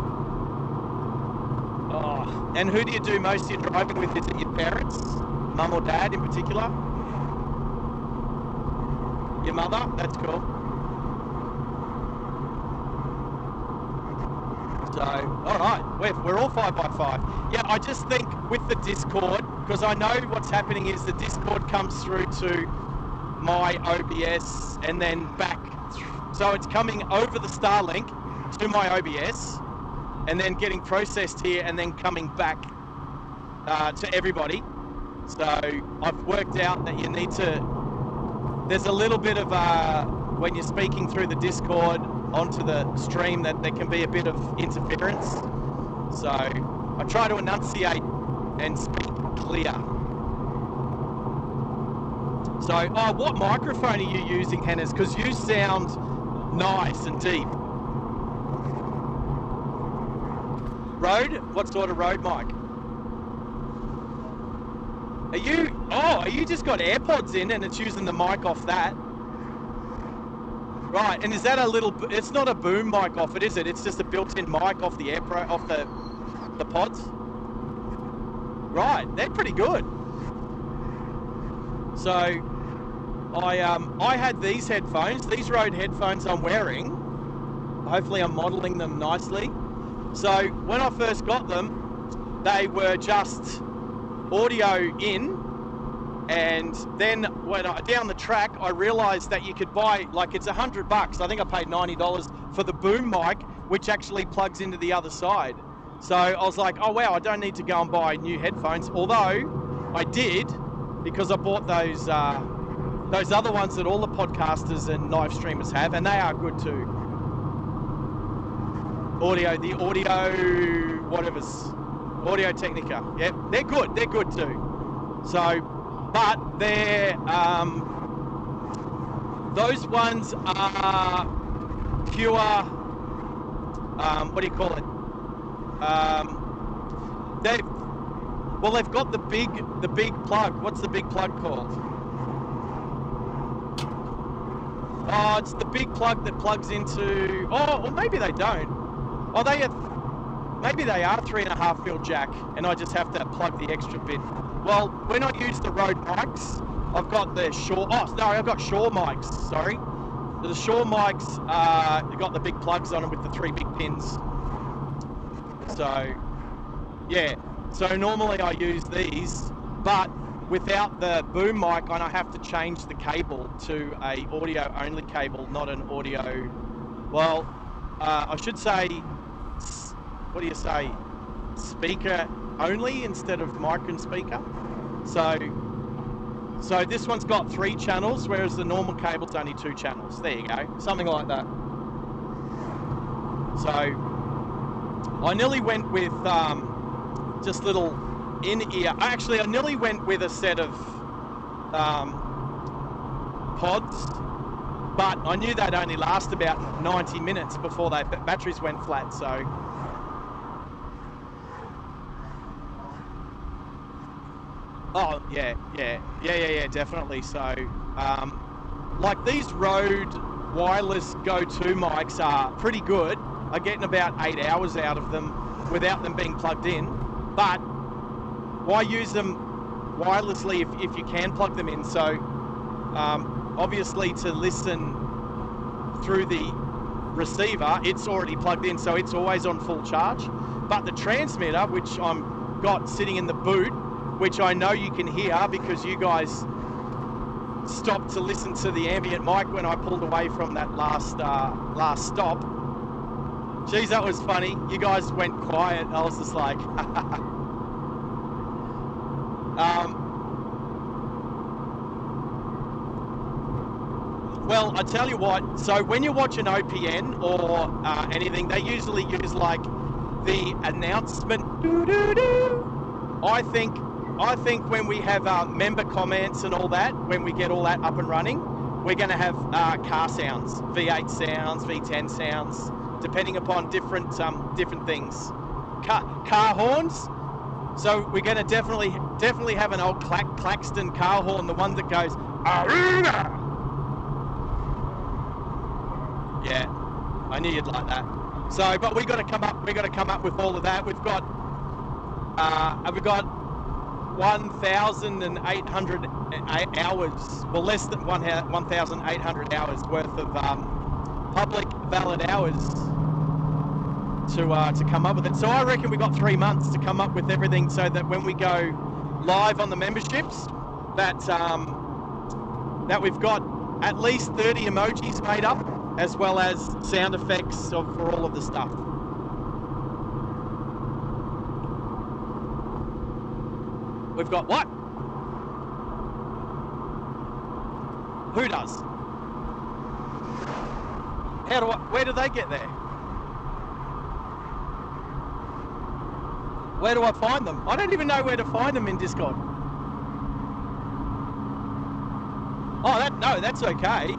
Oh. And who do you do most of your driving with? Is it your parents? Mum or dad in particular? Your mother? That's cool. So, all right, we're all 5x5. Yeah, I just think with the Discord, because I know what's happening is the Discord comes through to my OBS and then back. So it's coming over the Starlink to my OBS and then getting processed here and then coming back to everybody. So I've worked out that you need to, there's a little bit of, when you're speaking through the Discord onto the stream, that there can be a bit of interference. So I try to enunciate and speak clear. So, what microphone are you using, Hennes? Because you sound nice and deep. Rode? What sort of Rode mic? Are you just got AirPods in and it's using the mic off that? Right, and is that it's not a boom mic off it, is it? It's just a built-in mic off the off the pods? Right, they're pretty good. So, I had these headphones, these Rode headphones I'm wearing. Hopefully I'm modelling them nicely. So, when I first got them, they were just audio in. And then when down the track, I realised that you could buy, like, it's $100. I think I paid $90 for the boom mic, which actually plugs into the other side. So I was like, oh wow, I don't need to go and buy new headphones. Although I did, because I bought those other ones that all the podcasters and live streamers have, and they are good too. The audio, whatever's, Audio Technica. Yep, they're good too. So, but they're, those ones are pure, what do you call it? They've got the big plug. What's the big plug called? Oh, it's the big plug that plugs into, or maybe they don't. Oh, maybe they are 3.5 mil jack, and I just have to plug the extra bit. Well, when I use the Rode mics, I've got the Shure. Oh, no, I've got Shure mics. Sorry, the Shure mics. They've got the big plugs on them with the 3 big pins. So, yeah. So normally I use these, but without the boom mic, and I have to change the cable to a audio only cable, not an audio. Well, I should say. What do you say? Speaker only instead of mic and speaker. So this one's got 3 channels, whereas the normal cable's only 2 channels. There you go, something like that. So I nearly went with just little in-ear. Actually, I nearly went with a set of pods, but I knew they'd only last about 90 minutes before the batteries went flat. So. Oh, yeah, definitely. So, like these Rode wireless go-to mics are pretty good. I get about 8 hours out of them without them being plugged in. But why use them wirelessly if you can plug them in? So, obviously to listen through the receiver, it's already plugged in, so it's always on full charge. But the transmitter, which I'm got sitting in the boot, which I know you can hear because you guys stopped to listen to the ambient mic when I pulled away from that last stop. Geez, that was funny. You guys went quiet. I was just like, well, I tell you what. So when you watch an OPN or anything, they usually use like the announcement. I think when we have member comments and all that, when we get all that up and running, we're going to have car sounds, V8 sounds, V10 sounds, depending upon different things. Car horns. So we're going to definitely have an old Claxton car horn, the one that goes Aruna. Yeah, I knew you'd like that. So, but we got to come up with all of that. We've got 1,800 hours, well, less than 1,800 hours worth of public valid hours to come up with it. So I reckon we got 3 months to come up with everything, so that when we go live on the memberships, that we've got at least 30 emojis made up, as well as sound effects for all of the stuff. We've got what? Who does? Where do they get there? Where do I find them? I don't even know where to find them in Discord. Oh, no, that's okay.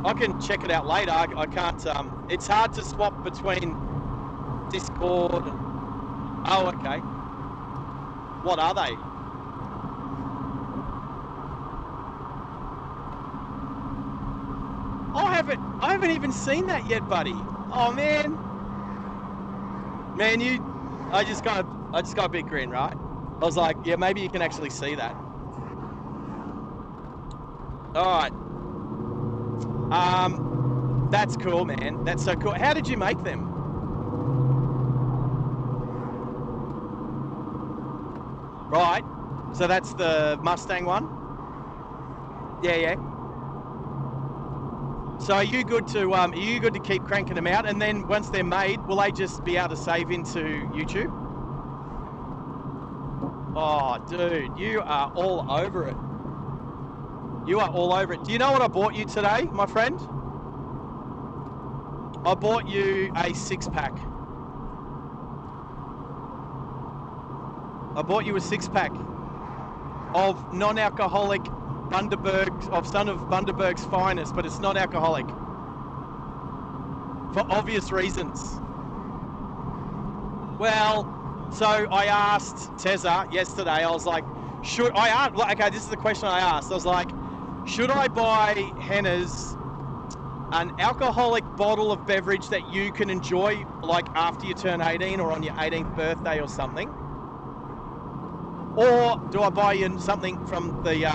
I can check it out later. I can't, it's hard to swap between Discord. Oh, okay. What are they? I haven't even seen that yet, buddy. Oh man, I just got a big grin, right? I was like, yeah, maybe you can actually see that. All right. That's cool, man. That's so cool. How did you make them? Right. So that's the Mustang one? Yeah. So are you good to keep cranking them out, and then once they're made, will they just be able to save into YouTube? Oh, dude, you are all over it. You are all over it. Do you know what I bought you today, my friend? I bought you a 6-pack. I bought you a 6-pack of non-alcoholic Bundaberg, of some of Bundaberg's finest, but it's not alcoholic. For obvious reasons. Well, so I asked Tezza yesterday, I was like, okay, this is the question I asked. I was like, should I buy Henna's an alcoholic bottle of beverage that you can enjoy like after you turn 18 or on your 18th birthday or something? Or do I buy you something from the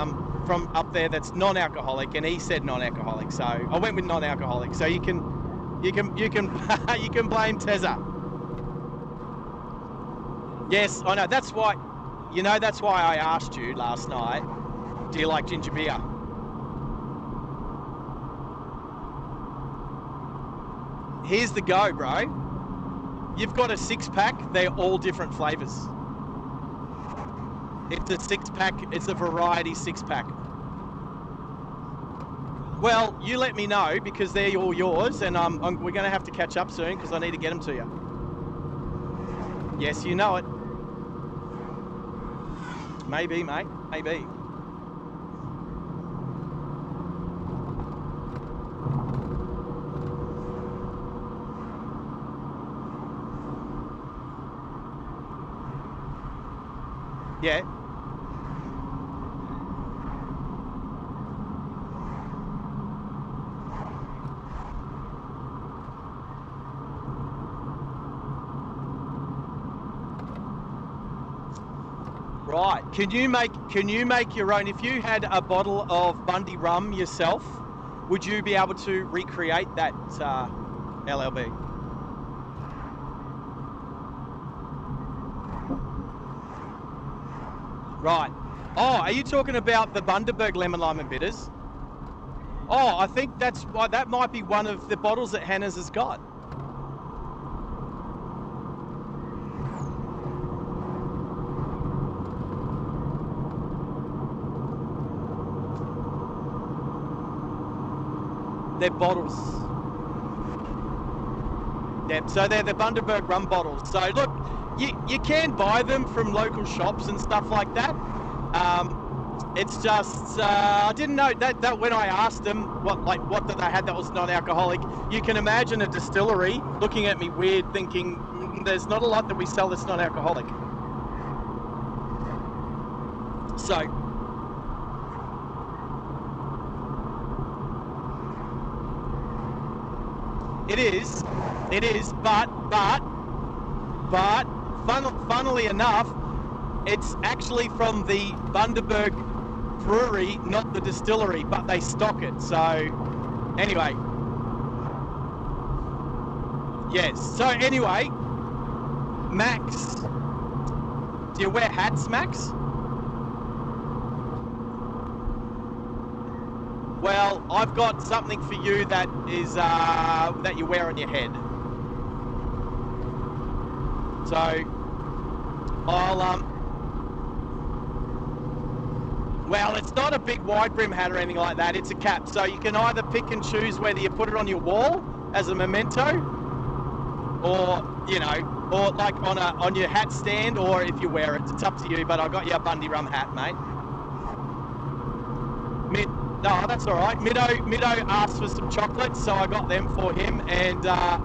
from up there that's non-alcoholic? And he said non-alcoholic, so I went with non-alcoholic. So you can you can blame Tezza. Yes, I know. That's why, you know, that's why I asked you last night, do you like ginger beer? Here's the go, bro. You've got a 6-pack. They're all different flavors. It's a 6-pack. It's a variety 6-pack. Well, you let me know because they're all yours, and we're going to have to catch up soon because I need to get them to you. Yes, you know it. Maybe, mate. Maybe. Yeah. Right. Can you make your own? If you had a bottle of Bundy rum yourself, would you be able to recreate that LLB? Right. Oh, are you talking about the Bundaberg lemon lime and bitters? Oh, I think that might be one of the bottles that Hannah's has got. They're bottles. Yep, so they're the Bundaberg rum bottles. So look, you can buy them from local shops and stuff like that. It's just I didn't know that when I asked them what that they had that was non-alcoholic. You can imagine a distillery looking at me weird, thinking there's not a lot that we sell that's not alcoholic. So it is, but funnily enough, it's actually from the Bundaberg brewery, not the distillery, but they stock it. So anyway, yes. So anyway, Max, do you wear hats, Max? Well, I've got something for you that is that you wear on your head. So I'll well, it's not a big wide brim hat or anything like that. It's a cap, so you can either pick and choose whether you put it on your wall as a memento, or or like on your hat stand, or if you wear it. It's up to you. But I got you a Bundy rum hat, mate. No, that's all right. Middo asked for some chocolates, so I got them for him. And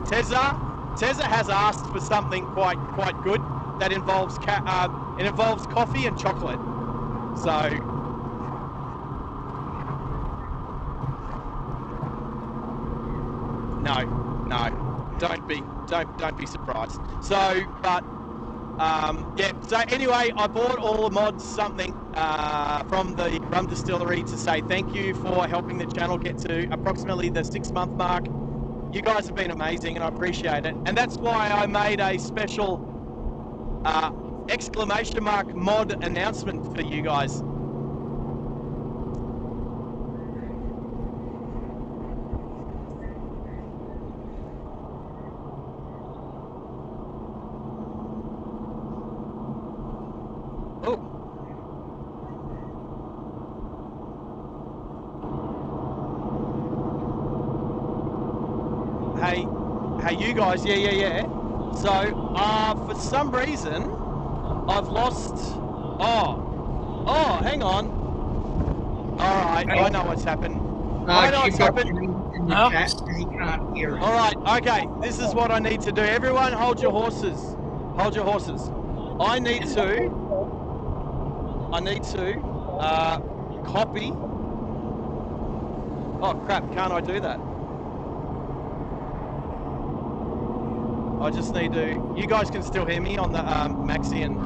Tezza has asked for something quite good that involves it involves coffee and chocolate. So no, don't be surprised. So, but yeah. So anyway, I bought all the mods something from the Rum Distillery to say thank you for helping the channel get to approximately the 6-month mark. You guys have been amazing, and I appreciate it. And that's why I made a special exclamation mark mod announcement for you guys. Oh. you guys, yeah. So, for some reason, I've lost. Oh, hang on. All right, I know what's happened. I know what's happened. In the chat, and he can't hear us. All right, okay. This is what I need to do. Everyone, hold your horses. Hold your horses. I need to copy. Oh crap! Can't I do that? I just need to. You guys can still hear me on the Maxi and.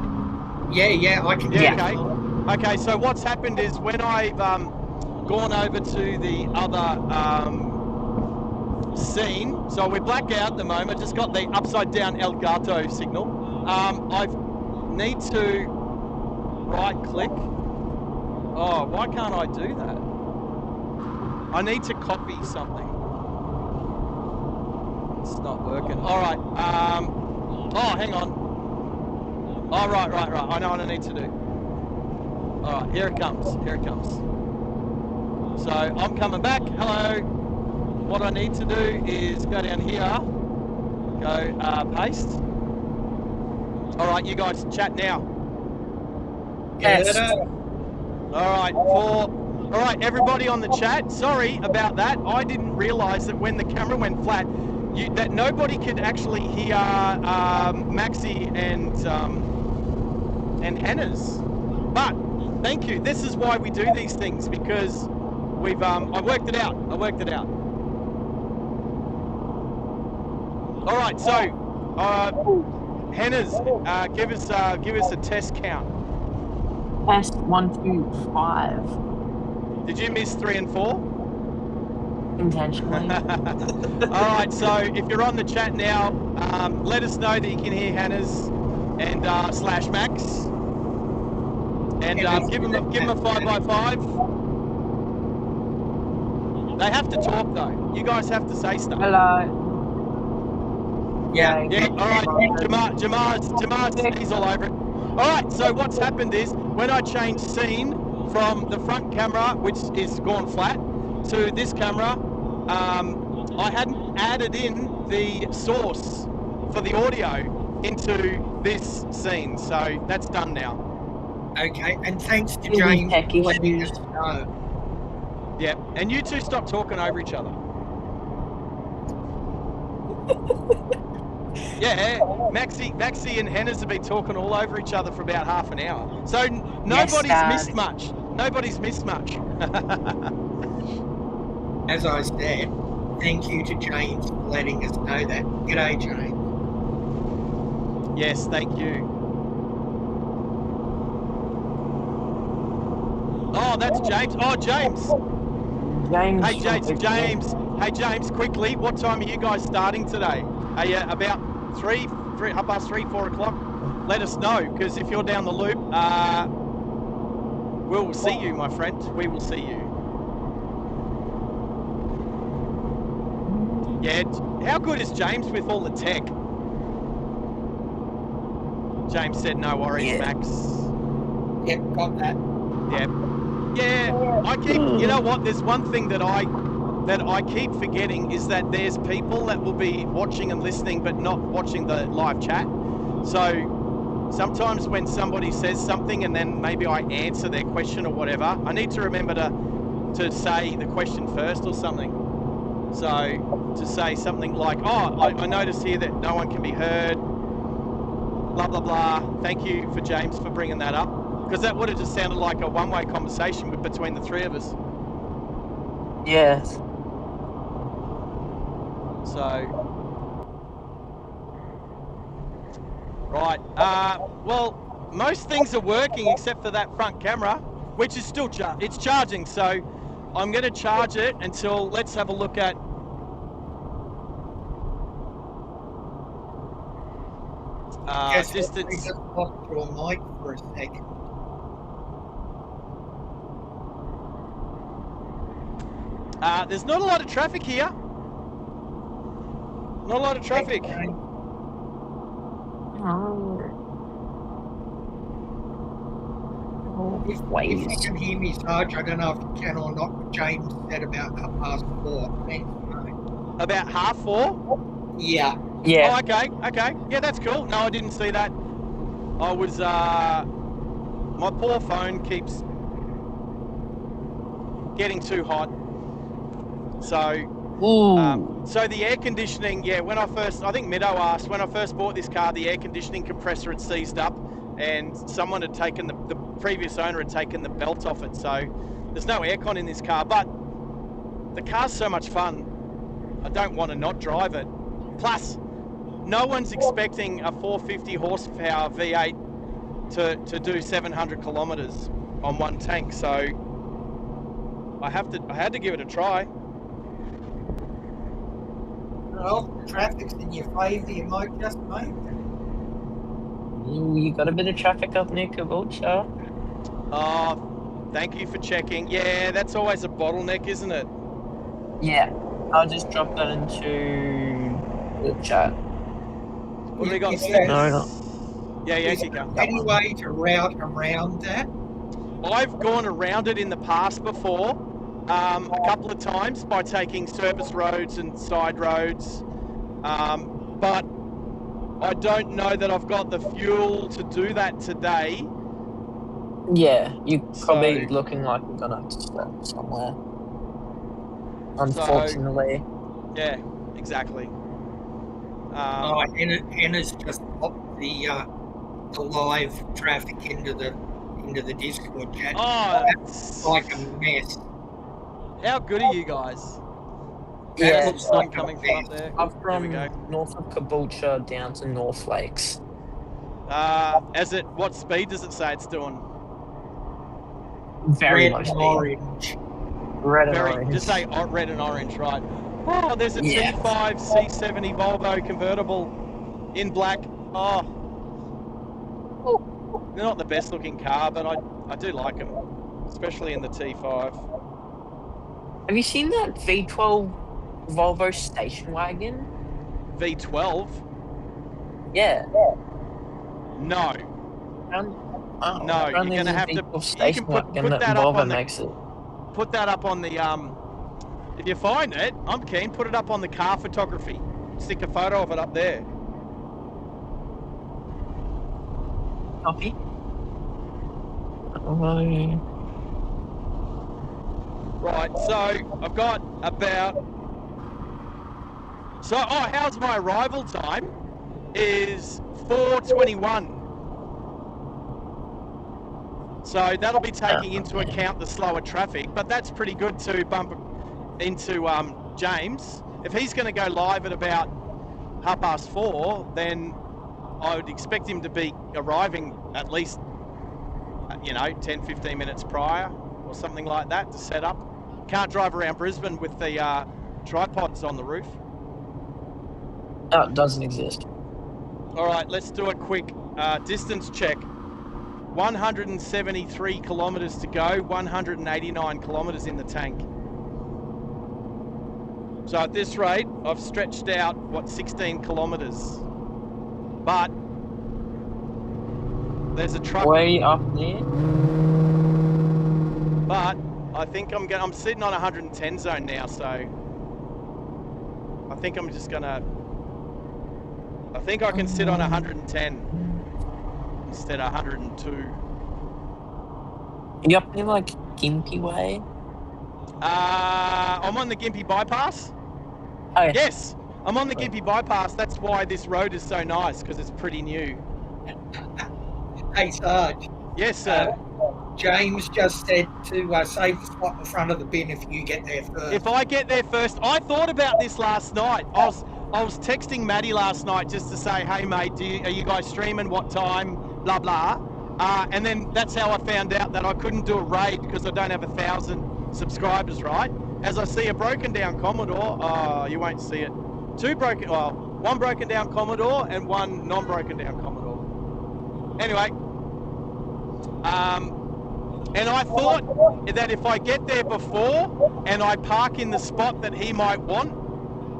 Yeah, I can Yeah. hear you. Okay. So what's happened is when I've gone over to the other scene, so we're blacked out at the moment. Just got the upside down El Gato signal. I need to right click. Oh, why can't I do that? I need to copy something. It's not working. All right. Oh, hang on. Oh, right. I know what I need to do. All right, here it comes. So I'm coming back. Hello. What I need to do is go down here. Go paste. All right, you guys chat now. Yes. All right, everybody on the chat. Sorry about that. I didn't realise that when the camera went flat, that nobody could actually hear Maxi and Hannah's. But thank you. This is why we do these things, because we've I worked it out. All right, so Hannah's, give us a test count. Test 1, 2, 5. Did you miss 3 and 4? Intentionally. All right, so if you're on the chat now, let us know that you can hear Hannah's and slash Max, and give them a 5x5. They have to talk though. You guys have to say stuff. Hello. Yeah. All right, Jamar's he's all over it. All right, so what's happened is when I changed scene from the front camera, which is gone flat, to this camera, I hadn't added in the source for the audio into this scene, so that's done now. Okay, and thanks to Really James tech for letting issues. us know. Yeah, and you two stop talking over each other. Yeah, Maxi and Hannah's have been talking all over each other for about half an hour. So nobody's missed much. As I said, thank you to James for letting us know that. G'day, James. Yes, thank you. Oh, that's James. Oh, James. Hey, James, quickly, what time are you guys starting today? Are you about 3, 4 o'clock? Let us know, because if you're down the loop, we'll see you, my friend. We will see you. Yeah, how good is James with all the tech? James said no worries, Max. Yep, got that. Yep. Yeah, I keep, you know what, there's one thing that I keep forgetting is that there's people that will be watching and listening but not watching the live chat. So sometimes when somebody says something and then maybe I answer their question or whatever, I need to remember to say the question first or something. So to say something like, oh, I noticed here that no one can be heard, blah, blah, blah. Thank you for James for bringing that up. Because that would have just sounded like a one-way conversation between the three of us. Yes. So, right. Well, most things are working except for that front camera, which is still it's charging. So, I'm going to charge it until. Let's have a look at. Distance. We just lost your mic for a second. There's not a lot of traffic here. Not a lot of traffic. Okay. If you can hear me, Sarge, I don't know if you can or not, but James said about 4:30. Thanks, mate. About 4:30? Yeah. Yeah. Oh, okay. Yeah, that's cool. No, I didn't see that. I was, my poor phone keeps getting too hot. So, so the air conditioning, yeah, when I think Meadow asked, when I first bought this car, the air conditioning compressor had seized up and someone had taken, the previous owner had taken the belt off it. So there's no aircon in this car, but the car's so much fun. I don't want to not drive it. Plus, no one's expecting a 450 horsepower V8 to do 700 kilometers on one tank. So I had to give it a try. Well, traffic's in your favour, you might just make it. You got a bit of traffic up near Caboolture. Oh, thank you for checking. Yeah, that's always a bottleneck, isn't it? Yeah. I'll just drop that into the chat. What do we got? Is there No. Yeah, you go. any way to route around that? I've gone around it in the past before, a couple of times by taking service roads and side roads, but I don't know that I've got the fuel to do that today. Yeah, you're probably looking like you're gonna have to stop somewhere. Unfortunately. Yeah, exactly. Hannah's just popped the live traffic into the Discord chat. Oh, It's like a mess. how good are you guys? Yeah, There's some sun coming from up there. Up There we from go. north of Caboolture down to North Lakes. What speed does it say it's doing? Very Red low and speed. orange. Red and orange. Just say red and orange, right? Oh, there's a Yeah. T5 C70 Volvo convertible in black. Oh, they're not the best looking car, but I do like them, especially in the T5. Have you seen that V12 Volvo station wagon? V12? Yeah. No. Oh, No, you're apparently gonna there's a have to- V12 you station can put wagon that up Volvo on the- makes it. Put that up on the if you find it, I'm keen. Put it up on the car photography. Stick a photo of it up there. Copy. Right, so I've got about. So, how's my arrival time? Is 4:21. So that'll be taking into account the slower traffic, but that's pretty good to bump into James. If he's going to go live at about 4:30, then I would expect him to be arriving at least, 10-15 minutes prior or something like that to set up. Can't drive around Brisbane with the tripods on the roof. No, it doesn't exist. All right, let's do a quick distance check. 173 kilometres to go, 189 kilometres in the tank. So at this rate, I've stretched out, 16 kilometres. But there's a truck. Way up there. But I think I'm sitting on 110 zone now, so I think I'm just gonna. I think I can sit on 110 instead of 102. You up there like Gympie Way? I'm on the Gympie bypass. Oh, yeah. Yes, I'm on the Gympie bypass. That's why this road is so nice, because it's pretty new. Hey, Sarge. Yes, sir. James just said to save the spot in front of the bin if you get there first. If I get there first, I thought about this last night. I was texting Maddie last night just to say, hey mate, are you guys streaming? What time? Blah blah. And then that's how I found out that I couldn't do a raid because I don't have 1,000 subscribers, right? As I see a broken down Commodore, you won't see it. One broken down Commodore and one non-broken down Commodore. Anyway, and I thought that if I get there before and I park in the spot that he might want,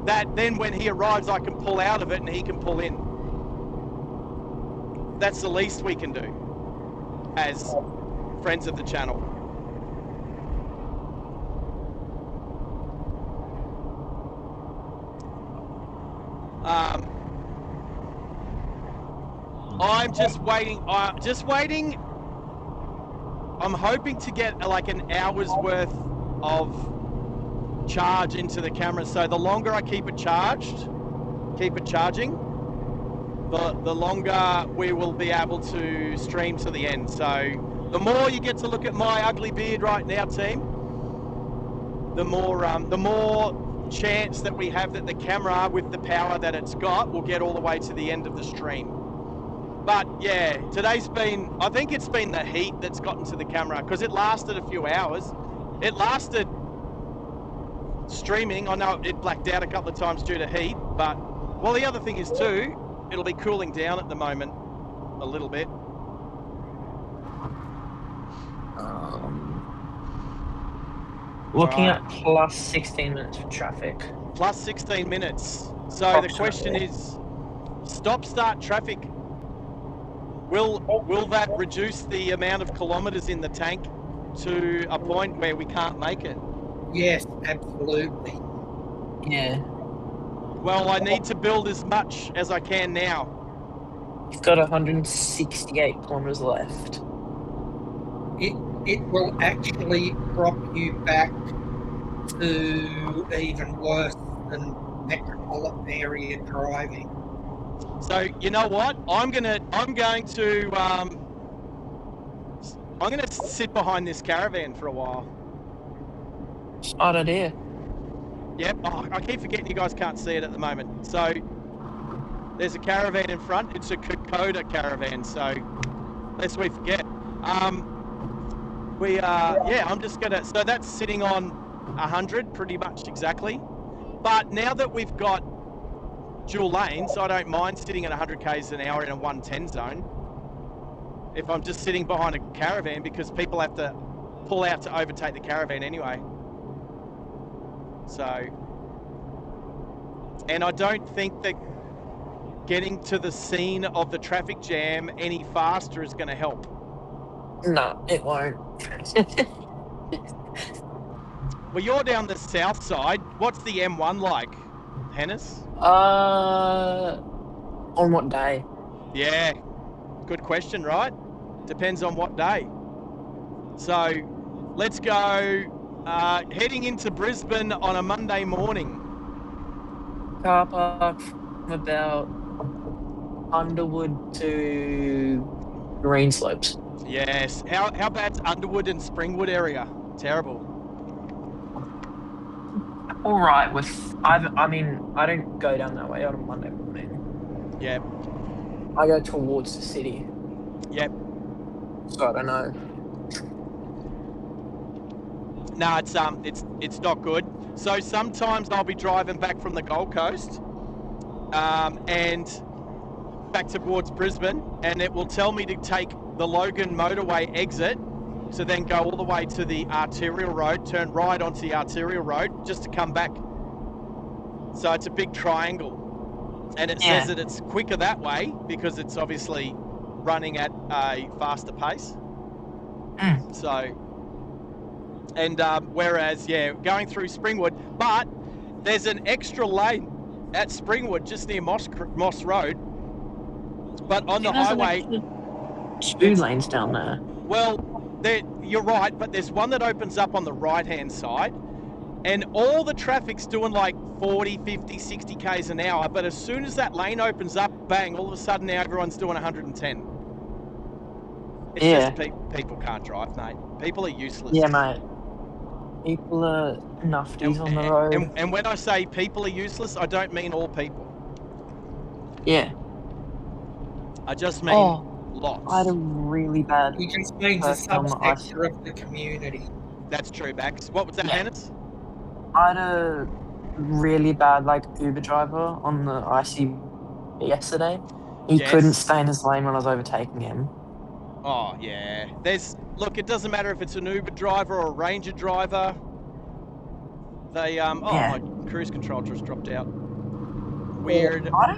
that then when he arrives I can pull out of it and he can pull in. That's the least we can do as friends of the channel. I'm just waiting. I'm hoping to get like an hour's worth of charge into the camera. So the longer I keep it charging, the longer we will be able to stream to the end. So the more you get to look at my ugly beard right now, team, the more chance that we have that the camera, with the power that it's got, will get all the way to the end of the stream. But yeah, I think it's been the heat that's gotten to the camera, because it lasted a few hours. It lasted streaming. I know it blacked out a couple of times due to heat, but well, the other thing is too, it'll be cooling down at the moment a little bit. Looking at plus 16 minutes for traffic. Plus 16 minutes. So the question is, stop-start traffic. Will that reduce the amount of kilometres in the tank to a point where we can't make it? Yes, absolutely. Yeah. Well, I need to build as much as I can now. You've got 168 kilometres left. It will actually drop you back to even worse than metropolitan area driving. So you know what? I'm going to sit behind this caravan for a while. Smart idea. Yep. Oh, I keep forgetting you guys can't see it at the moment. So there's a caravan in front. It's a Kokoda caravan. So lest we forget. I'm just gonna. So that's sitting on 100, pretty much exactly. But now that we've got dual lanes, I don't mind sitting at 100 k's an hour in a 110 zone. If I'm just sitting behind a caravan, because people have to pull out to overtake the caravan anyway. So, and I don't think that getting to the scene of the traffic jam any faster is going to help. No, it won't. Well, you're down the south side. What's the M1 like, Hennis? On what day? Yeah, good question, right? Depends on what day. So, let's go heading into Brisbane on a Monday morning. Car park from about Underwood to Greenslopes. Yes. How bad's Underwood and Springwood area? Terrible. All right. I don't go down that way on a Monday morning. Yep. I go towards the city. Yep. So I don't know. No, it's not good. So sometimes I'll be driving back from the Gold Coast, and back towards Brisbane, and it will tell me to take the Logan motorway exit, to then go all the way to the arterial road, turn right onto the arterial road, just to come back. So it's a big triangle, and it says that it's quicker that way because it's obviously running at a faster pace. So, and whereas, going through Springwood, but there's an extra lane at Springwood just near Moss Road, but on the highway, 2 lanes down there. well, you're right, but there's one that opens up on the right-hand side, and all the traffic's doing like 40, 50, 60 k's an hour, but as soon as that lane opens up, bang, all of a sudden now everyone's doing 110. It's just people can't drive, mate. People are useless. Yeah, mate. People are nufties on the road. And when I say people are useless, I don't mean all people. Yeah. I just mean lots. I had a really bad... He just means a subsector of the community. That's true, Max. What was that, Hannes? I had a really bad Uber driver on the IC yesterday. He couldn't stay in his lane when I was overtaking him. Oh, yeah. Look, it doesn't matter if it's an Uber driver or a Ranger driver. They, my cruise control just dropped out. Weird. Or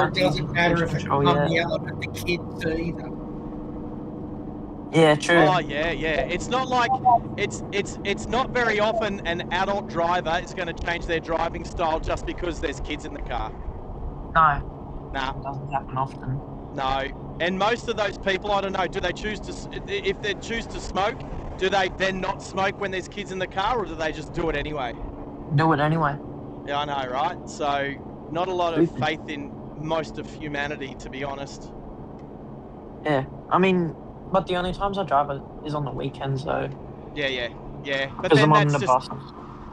it doesn't matter if it's coming out at the kids either. Yeah, true. Oh yeah. It's not like it's not very often an adult driver is going to change their driving style just because there's kids in the car. No, Nah, it doesn't happen often. no. And most of those people, I don't know, do they choose to, if they choose to smoke, do they then not smoke when there's kids in the car, or do they just do it anyway? Do it anyway. Yeah, I know, right? So not a lot of Stupid. faith in most of humanity, to be honest. Yeah, I mean, but the only times I drive is on the weekends though. Yeah. But Because then I'm on that's the just bus.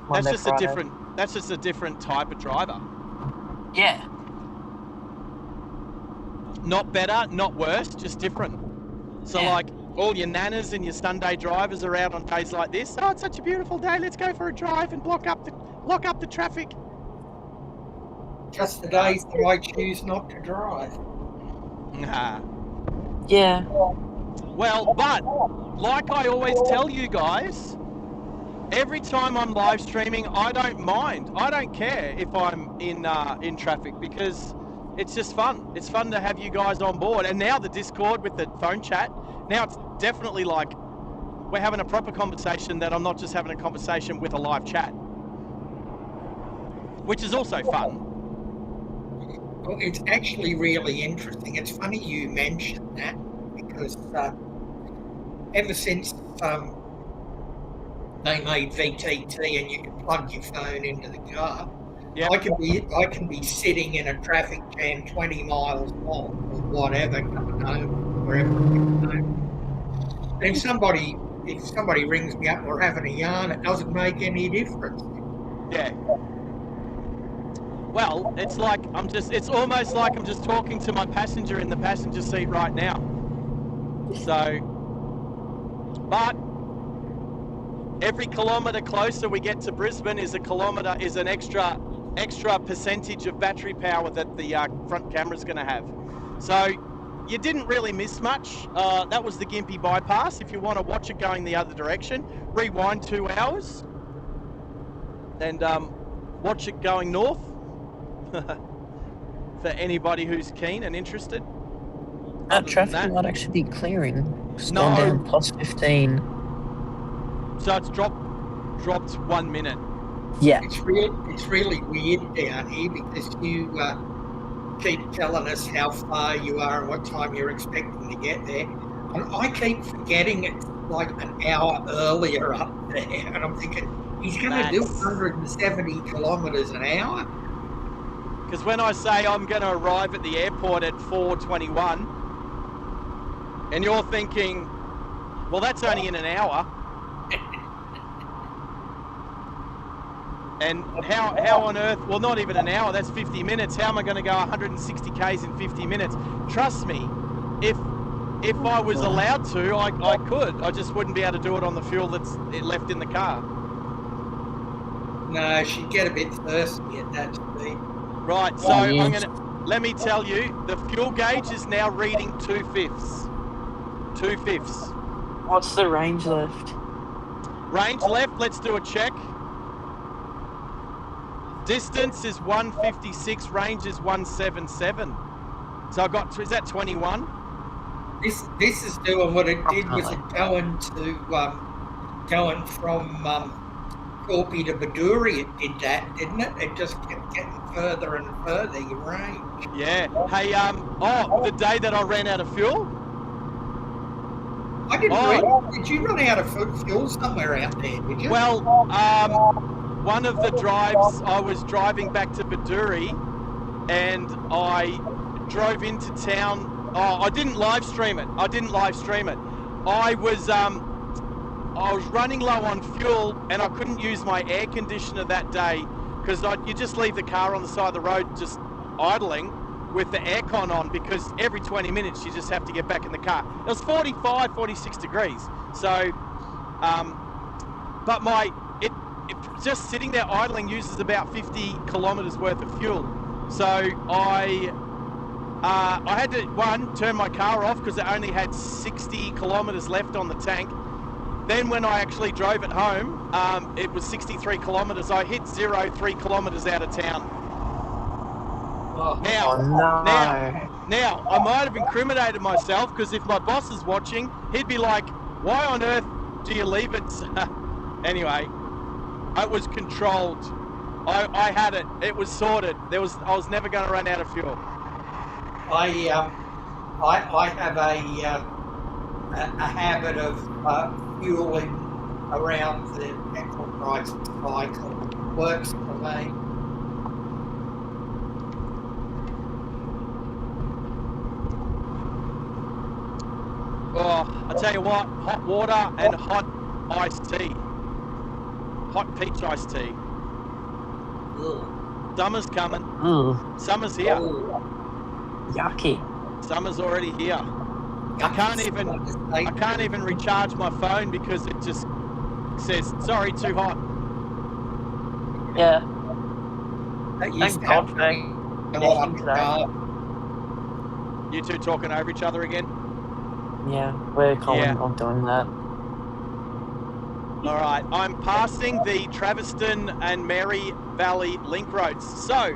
Monday, Friday. that's just a different type of driver. Yeah. Not better, not worse, just different. So Yeah. like all your nanas and your Sunday drivers are out on days like this. Oh, it's such a beautiful day. Let's go for a drive and block up the traffic. Just the days that I choose not to drive. Nah. Yeah. Well, but like I always tell you guys, every time I'm live streaming, I don't mind. I don't care if I'm in traffic, because it's just fun. It's fun to have you guys on board. And now the Discord with the phone chat, now it's definitely like we're having a proper conversation, that I'm not just having a conversation with a live chat, which is also fun. Well, it's actually really interesting. It's funny you mentioned that, because ever since they made VTT and you can plug your phone into the car, Yep. I can be sitting in a traffic jam 20 miles long or whatever, coming home, wherever I'm coming home. And if somebody rings me up and we're having a yarn, it doesn't make any difference. Yeah. Well, it's almost like I'm just talking to my passenger in the passenger seat right now. So, but every kilometre closer we get to Brisbane is an extra percentage of battery power that the front camera's going to have. So you didn't really miss much. That was the Gympie bypass. If you want to watch it going the other direction, rewind 2 hours and watch it going north for anybody who's keen and interested. That traffic might actually be clearing. It's gone down plus 15. So it's dropped 1 minute. Yeah. It's really weird down here, because you keep telling us how far you are and what time you're expecting to get there. And I keep forgetting it's like an hour earlier up there. And I'm thinking, he's going to do 170 kilometres an hour? Because when I say I'm going to arrive at the airport at 4:21, and you're thinking, well, that's only in an hour. And how on earth, well, not even an hour, that's 50 minutes. How am I going to go 160 Ks in 50 minutes? Trust me, if I was allowed to, I could. I just wouldn't be able to do it on the fuel that's left in the car. No, she'd get a bit thirsty at that speed. Right, so let me tell you, the fuel gauge is now reading 2/5. 2/5. What's the range left? Range left, let's do a check. Distance is 156, range is 177. So I got, is that 21? This is doing what it did with it going from Corpy to Baduri. It did that, didn't it? It just kept getting further and further, your range. Yeah. Hey, the day that I ran out of fuel? I didn't did you run out of fuel somewhere out there, did you? Well, one of the drives, I was driving back to Baduri, and I drove into town. Oh, I didn't live stream it. I was running low on fuel, and I couldn't use my air conditioner that day, because you just leave the car on the side of the road just idling with the aircon on, because every 20 minutes you just have to get back in the car. It was 45, 46 degrees. So, but it just sitting there idling uses about 50 kilometers worth of fuel. So I had to, turn my car off because it only had 60 kilometers left on the tank. Then when I actually drove it home, it was 63 kilometers. I hit 3 kilometers out of town. Oh, Now, no. now, I might have incriminated myself because if my boss is watching, he'd be like, "Why on earth do you leave it?" Anyway, it was controlled. I had it. It was sorted. I was never going to run out of fuel. I have a habit of fueling around the petrol price cycle. Works for me. Oh, I tell you what, hot water and hot iced tea. Hot peach iced tea. Ugh. Summer's coming. Ugh, Summer's here. Oh, yucky. Summer's already here. I can't even recharge my phone because it just says, "Sorry, too hot." Yeah. That used Thank to God happen for a lot up today. You two talking over each other again? Yeah, we're calling Yeah. on doing that. All right, I'm passing the Traviston and Mary Valley link roads. So,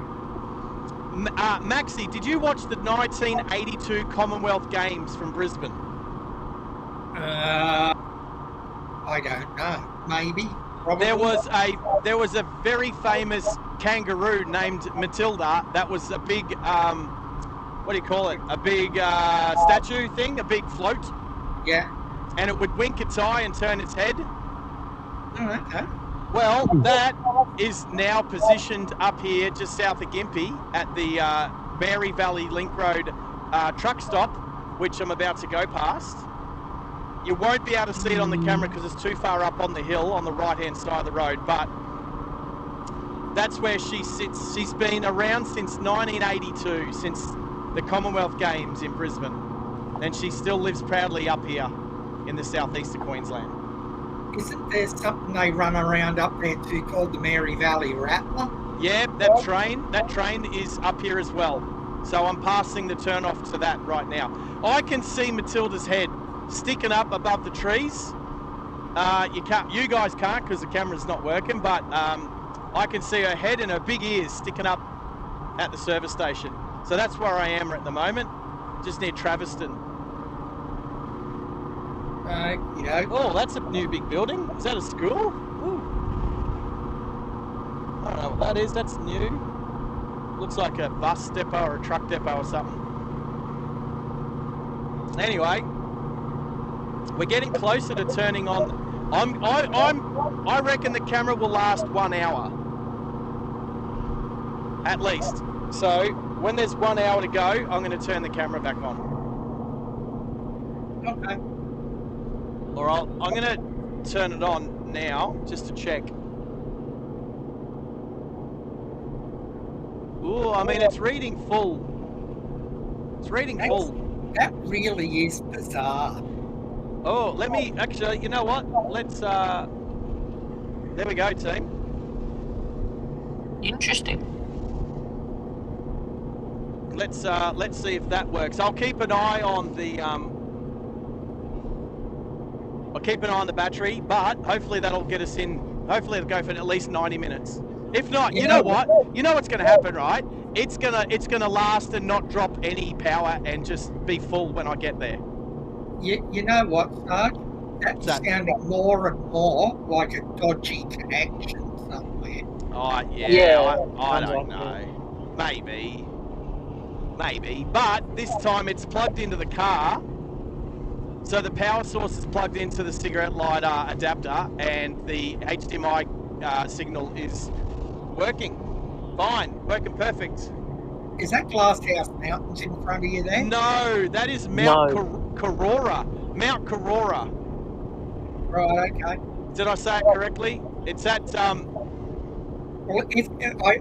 Maxie, did you watch the 1982 Commonwealth Games from Brisbane? I don't know. Maybe. Probably. There was a very famous kangaroo named Matilda. That was a big, what do you call it? A big statue thing, a big float. Yeah. And it would wink its eye and turn its head. Oh, okay. Well, that is now positioned up here just south of Gympie at the Mary Valley Link Road truck stop, which I'm about to go past. You won't be able to see it on the camera because it's too far up on the hill on the right-hand side of the road, but that's where she sits. She's been around since 1982, since the Commonwealth Games in Brisbane, and she still lives proudly up here in the southeast of Queensland. Isn't there something they run around up there too called the Mary Valley Rattler? Yeah, that train is up here as well. So I'm passing the turn-off to that right now. I can see Matilda's head sticking up above the trees. You guys can't because the camera's not working, but I can see her head and her big ears sticking up at the service station. So that's where I am at the moment, just near Traviston. Oh, that's a new big building. Is that a school? Ooh. I don't know what that is. That's new. Looks like a bus depot or a truck depot or something. Anyway, we're getting closer to turning on. I reckon the camera will last 1 hour, at least. So when there's 1 hour to go, I'm going to turn the camera back on. Okay. All right, I'm going to turn it on now just to check. Ooh, I mean, it's reading full. It's reading full. That really is bizarre. Oh, let me, actually, you know what? Let's, there we go, team. Interesting. Let's see if that works. I'll keep an eye on the, battery, but hopefully that'll get us in, hopefully it'll go for at least 90 minutes. If not, you know what? You know what's going to happen, right? It's gonna last and not drop any power and just be full when I get there. You know what, Sarge? That's sounding more and more like a dodgy connection somewhere. Oh, Yeah, I don't know. Maybe. But this time it's plugged into the car. So the power source is plugged into the cigarette lighter adapter and the HDMI signal is working fine, working perfect. Is that Glasshouse Mountains in front of you there? No, that is Mount Karora. Mount Karora. Right, okay. Did I say it correctly? It's at Well, if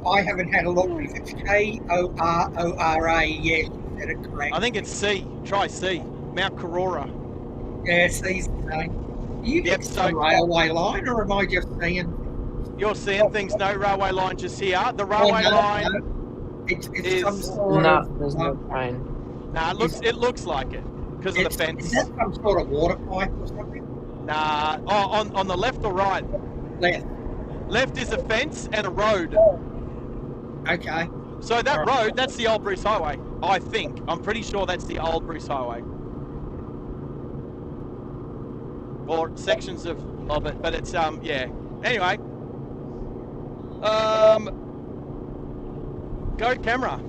I haven't had a look. If it's Korora, yes, you said it correct. I think it's C. Try C. Mount Karora. Yeah, C's the same. You get the railway line, or am I just seeing? You're seeing things. No railway line just here. The railway line. No. It's is some sort No, of. there's no train. Nah, it looks like it because of the fence. Is that some sort of water pipe or something? Nah. Oh, on the left or right? Left. Left is a fence and a road. Okay. So that road, that's the old Bruce Highway. I think. I'm pretty sure that's the old Bruce Highway. Or sections of it, but it's, yeah. Anyway. Go camera.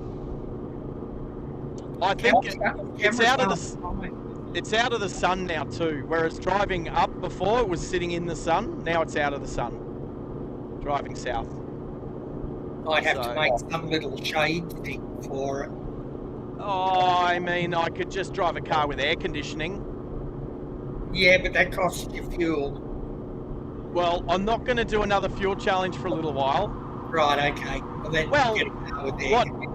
I think it's out of the sun now too. Whereas driving up before it was sitting in the sun. Now it's out of the sun. Driving south. I'd have to make some little shade thing for it. Oh, I mean, I could just drive a car with air conditioning. Yeah, but that costs you fuel. Well, I'm not going to do another fuel challenge for a little while. Right, okay. Well, then you get a car with air conditioning.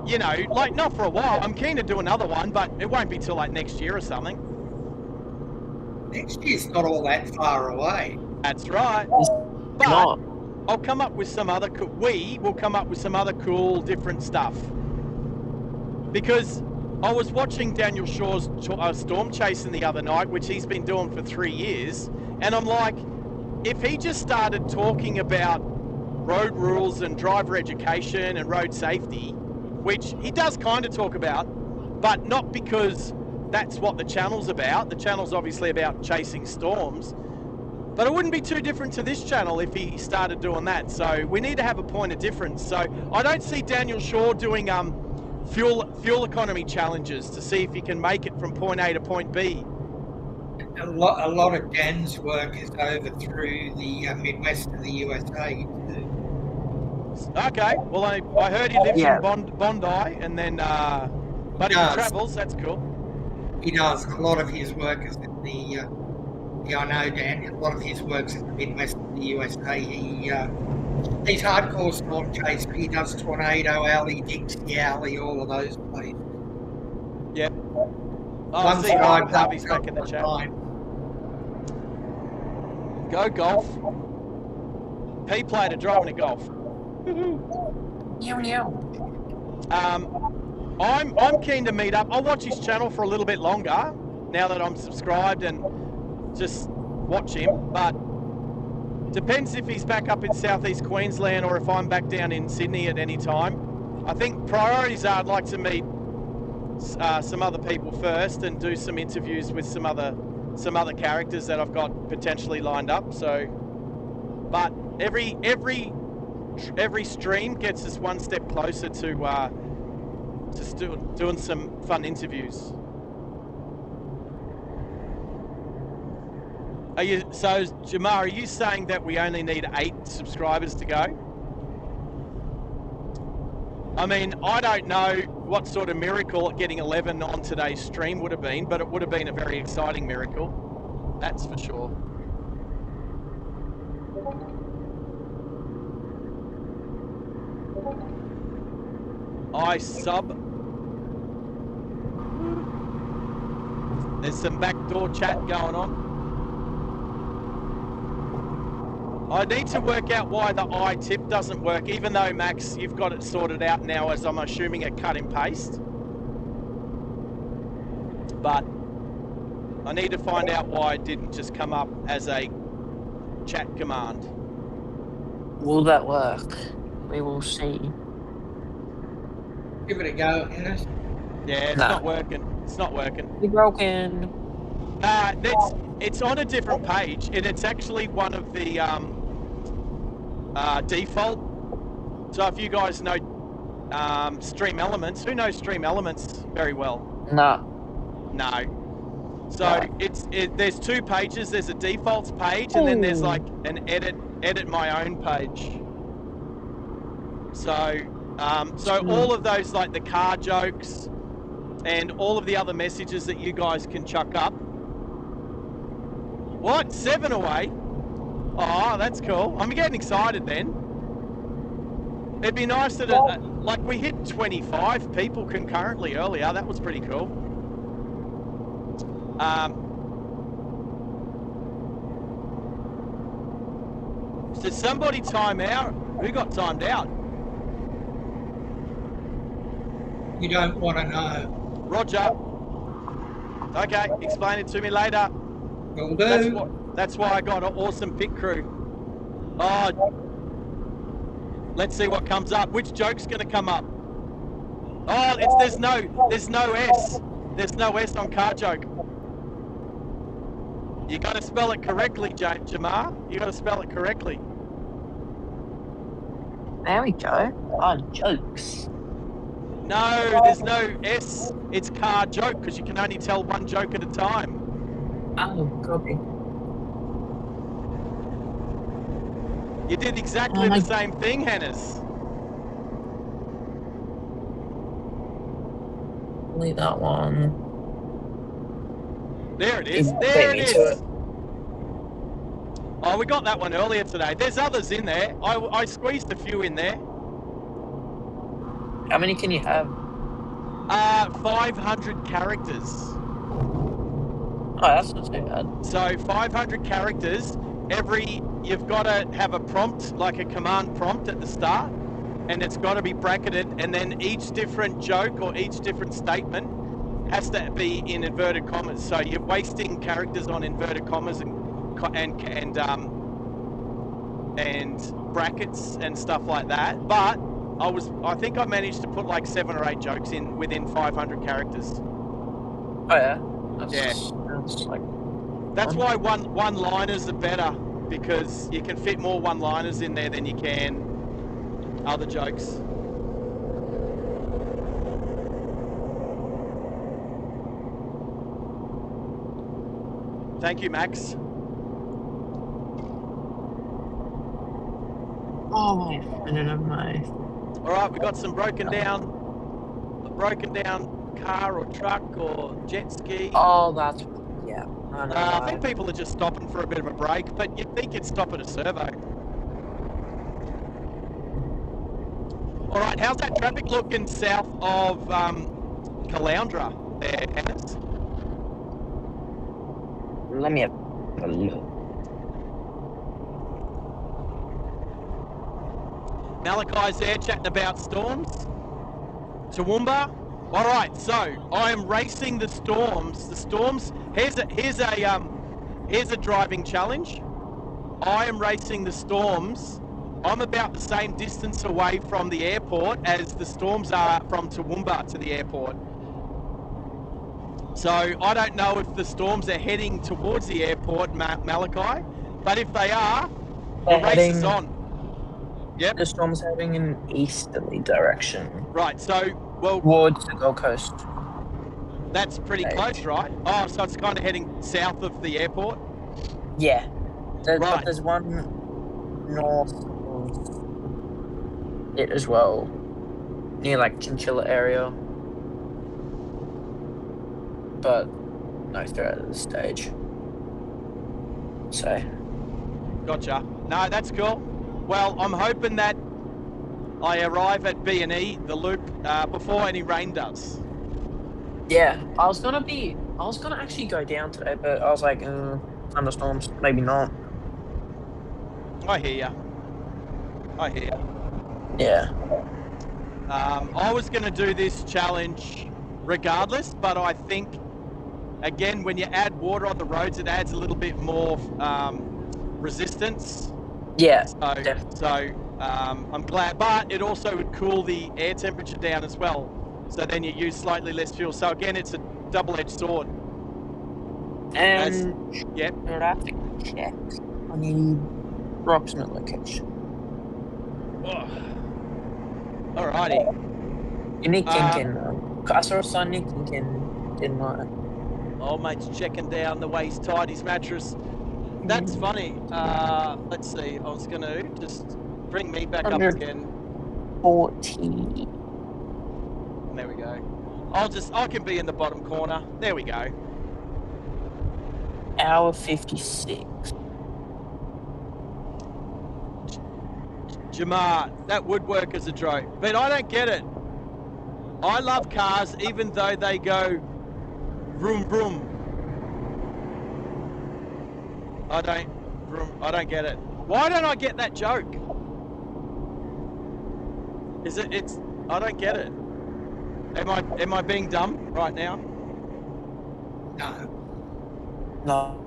You know, like not for a while. I'm keen to do another one, but it won't be till like next year or something. Next year's not all that far away. That's right. But I'll come up with some other we will come up with some other cool, different stuff. Because I was watching Daniel Shaw's storm chasing the other night, which he's been doing for 3 years, and I'm like, if he just started talking about road rules and driver education and road safety, which he does kind of talk about, but not because that's what the channel's about. The channel's obviously about chasing storms. But it wouldn't be too different to this channel if he started doing that. So we need to have a point of difference. So I don't see Daniel Shaw doing fuel economy challenges to see if he can make it from point A to point B. A lot of Dan's work is over through the Midwest of the USA too. Okay, well I heard he lives in Bondi, and then but he travels. That's cool. He does. A lot of his work is in the. I know Dan. A lot of his work's in the Midwest of the USA. He's hardcore storm chaser. He does Tornado Alley, Dixie Alley, all of those places. Yep. One side, Harvey's back in the chat. Go golf. P played a driving a golf. I'm keen to meet up. I'll watch his channel for a little bit longer now that I'm subscribed and just watch him. But depends if he's back up in southeast Queensland or if I'm back down in Sydney at any time. I think priorities are I'd like to meet some other people first and do some interviews with some other characters that I've got potentially lined up. So, but every stream gets us one step closer to just doing some fun interviews. So Jamar, are you saying that we only need 8 subscribers to go? I mean, I don't know what sort of miracle getting 11 on today's stream would have been, but it would have been a very exciting miracle. That's for sure. There's some backdoor chat going on. I need to work out why the I-tip doesn't work, even though, Max, you've got it sorted out now as I'm assuming a cut and paste. But I need to find out why it didn't just come up as a chat command. Will that work? We will see. Give it a go, Ennis. Yeah, it's not working. It's not working. You're broken. It's on a different page, and it's actually one of the default. So if you guys know Stream Elements, who knows Stream Elements very well? No. So there's 2 pages. There's a defaults page, and then there's like an edit my own page. So all of those, like the car jokes and all of the other messages that you guys can chuck up. What? 7 away? Oh, that's cool. I'm getting excited then. It'd be nice that like we hit 25 people concurrently earlier. That was pretty cool. Did somebody time out? Who got timed out? You don't want to know. Roger. Okay, explain it to me later. Will do. That's why I got an awesome pit crew. Oh, let's see what comes up. Which joke's going to come up? Oh, there's no S. There's no S on car joke. You got to spell it correctly, Jamar. You got to spell it correctly. There we go. Oh, jokes. No, there's no S. It's car joke because you can only tell one joke at a time. Oh, copy. You did exactly the same thing, Hannes. Only that one. There it is. There it is. Oh, we got that one earlier today. There's others in there. I squeezed a few in there. How many can you have? 500 characters. Oh, that's not too bad. So 500 characters. You've got to have a prompt, like a command prompt at the start, and it's got to be bracketed, and then each different joke or each different statement has to be in inverted commas. So you're wasting characters on inverted commas and brackets and stuff like that. But I think I managed to put like 7 or 8 jokes in within 500 characters. Oh yeah. That's why one-liners are better, because you can fit more one-liners in there than you can other jokes. Thank you, Max. Oh, I don't know my. All right, we got some broken down car or truck or jet ski. Oh, that's yeah. I think people are just stopping for a bit of a break, but you'd think you'd stop at a servo. All right, how's that traffic looking south of Caloundra there, Hannes? Let me have a look. Malachi's there chatting about storms. Toowoomba. All right, so I am racing the storms. The storms. Here's a driving challenge. I am racing the storms. I'm about the same distance away from the airport as the storms are from Toowoomba to the airport. So I don't know if the storms are heading towards the airport, Malachi, but if they are, the race is on. Yep. The storm's heading in easterly direction. Right, so, well... towards the Gold Coast. That's pretty close, right? Oh, so it's kind of heading south of the airport? Yeah. Right. There's one north of it as well, near like Chinchilla area. But no threat at this stage. So. Gotcha. No, that's cool. Well, I'm hoping that I arrive at B&E, the loop, before any rain does. Yeah, I was gonna actually go down today, but I was like, thunderstorms, maybe not. I hear ya. Yeah. I was going to do this challenge regardless, but I think, again, when you add water on the roads, it adds a little bit more resistance. Yeah. So I'm glad, but it also would cool the air temperature down as well. So then you use slightly less fuel. So again, it's a double-edged sword. And yep. Traffic check on the approximate location. Oh. Alrighty. Unique Kinkin. I saw a sign Nick Kinkin, didn't I? Old mate's checking down the way he's tied his mattress. That's funny. Let's see. I was going to just bring me back up again. 40. There we go. I can be in the bottom corner. There we go. Hour 56. Jamar, that would work as a joke, but I don't get it. I love cars even though they go vroom vroom. I don't get it. Why don't I get that joke? I don't get it. Am I being dumb right now? No.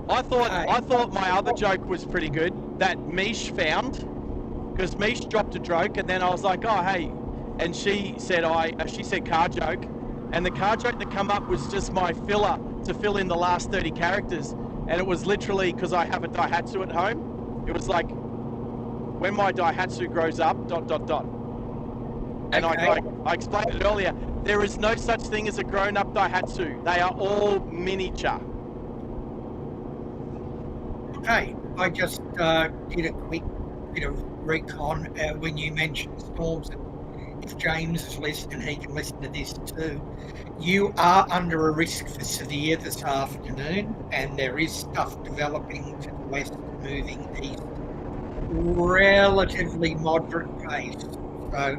I thought my other joke was pretty good that Mish found, because Mish dropped a joke and then I was like, oh hey, and she said car joke, and the car joke that come up was just my filler to fill in the last 30 characters, and it was literally because I have a Daihatsu at home. It was like, when my Daihatsu grows up, ... And Okay. I explained it earlier. There is no such thing as a grown-up Daihatsu. They are all miniature. Okay, I just did a quick bit of recon when you mentioned storms. And if James is listening, he can listen to this too. You are under a risk for severe this afternoon, and there is stuff developing to the west, moving east, relatively moderate pace. So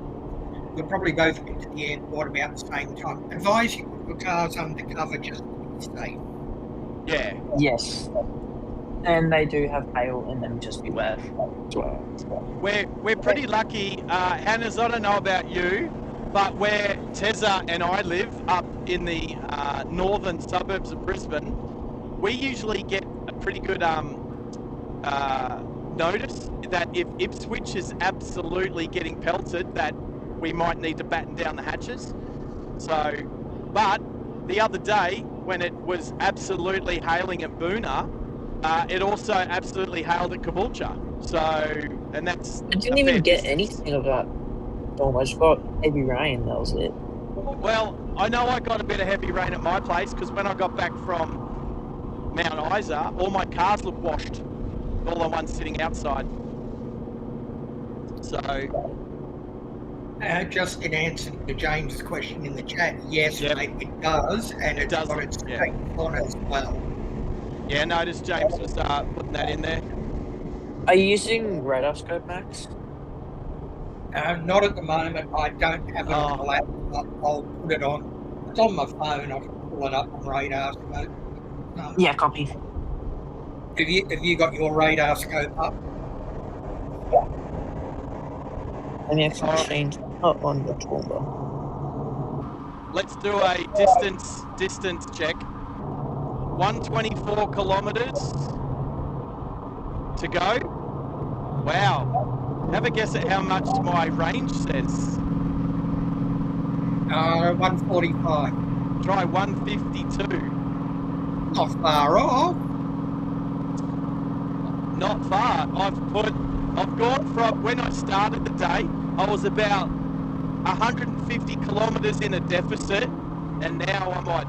you'll probably both get to the airport about the same time. Advise you put your cars under cover just to be safe. Yeah. Yes. And they do have hail in them, just beware. We're pretty lucky. Hannah's, I don't know about you, but where Tezza and I live, up in the northern suburbs of Brisbane, we usually get a pretty good notice that if Ipswich is absolutely getting pelted, that we might need to batten down the hatches. So, but the other day, when it was absolutely hailing at Boona, it also absolutely hailed at Caboolture. So, and that's... I didn't even get anything of that. I just got heavy rain, that was it. Well, I know I got a bit of heavy rain at my place, because when I got back from Mount Isa, all my cars looked washed. All the ones sitting outside. So... Just in answer to James' question in the chat, yes, Yep. mate, it does, and it's does, got its yeah. take on as well. Yeah, notice James was putting that in there. Are you using radar scope, Max? Not at the moment. I don't have it on the laptop. I'll put it on. It's on my phone. I can pull it up on radar scope. Yeah, copy. Have you got your radar scope up? And the actual machine's not on the toolbar. Let's do a distance check. 124 kilometers to go. Wow. Have a guess at how much my range says. 145. Try 152. Not far off. Not far. I've gone from, when I started the day, I was about 150 kilometers in a deficit, and now I'm on.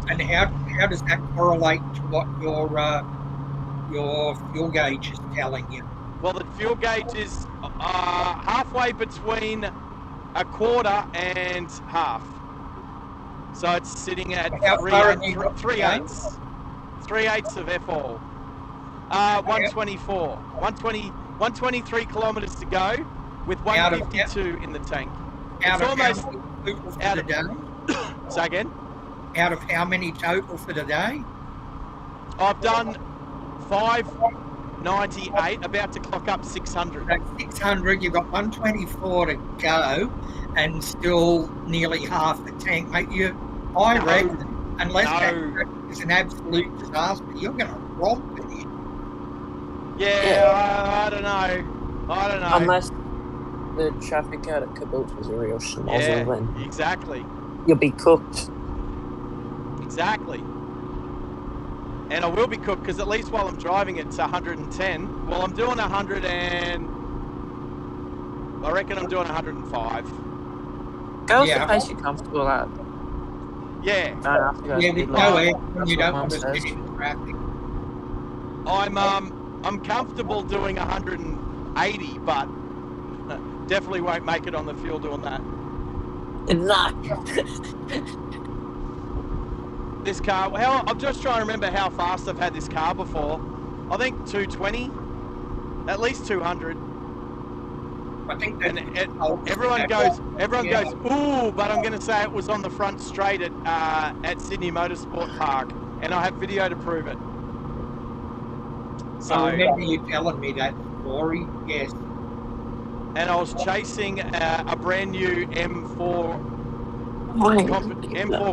And how does that correlate to what your fuel gauge is telling you? Well, the fuel gauge is halfway between a quarter and half. So it's sitting at 3/8. 3/8 of F-all. 124. 123 kilometres to go with 152 in the tank. Out It's of almost how many total for out the of- day? Say again? Out of how many total for the day? I've done 598, about to clock up 600. That's 600. You've got 124 to go, and still nearly half the tank, mate. I reckon, unless that is an absolute disaster, you're going to romp it in. Yeah, I don't know. Unless the traffic out at Caboolture is a real schnozzle, then exactly. you'll be cooked. Exactly. And I will be cooked because at least while I'm driving it's 110. Well, I'm doing 100 and... I reckon I'm doing 105. Go the pace you're comfortable at. Yeah. Don't have to go Yeah, speed with limit. no air, That's you what don't Mum want to says. sit in traffic. I'm comfortable doing 180, but definitely won't make it on the fuel doing that. Nah. This car, I'm just trying to remember how fast I've had this car before. I think 220, at least 200. I think And everyone goes, ooh, but I'm going to say it was on the front straight at Sydney Motorsport Park, and I have video to prove it. So, I remember you telling me that story, yes. and I was chasing a brand new M4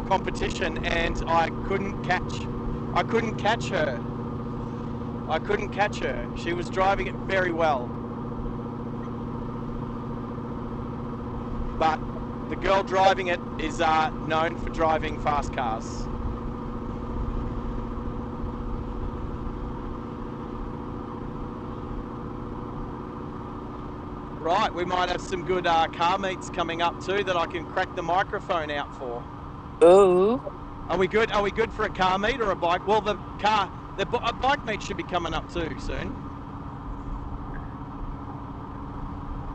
competition, and I couldn't catch her. She was driving it very well. but the girl driving it is known for driving fast cars. Right, we might have some good car meets coming up too that I can crack the microphone out for. Oh. Are we good? Are we good for a car meet or a bike? Well, a bike meet should be coming up too soon.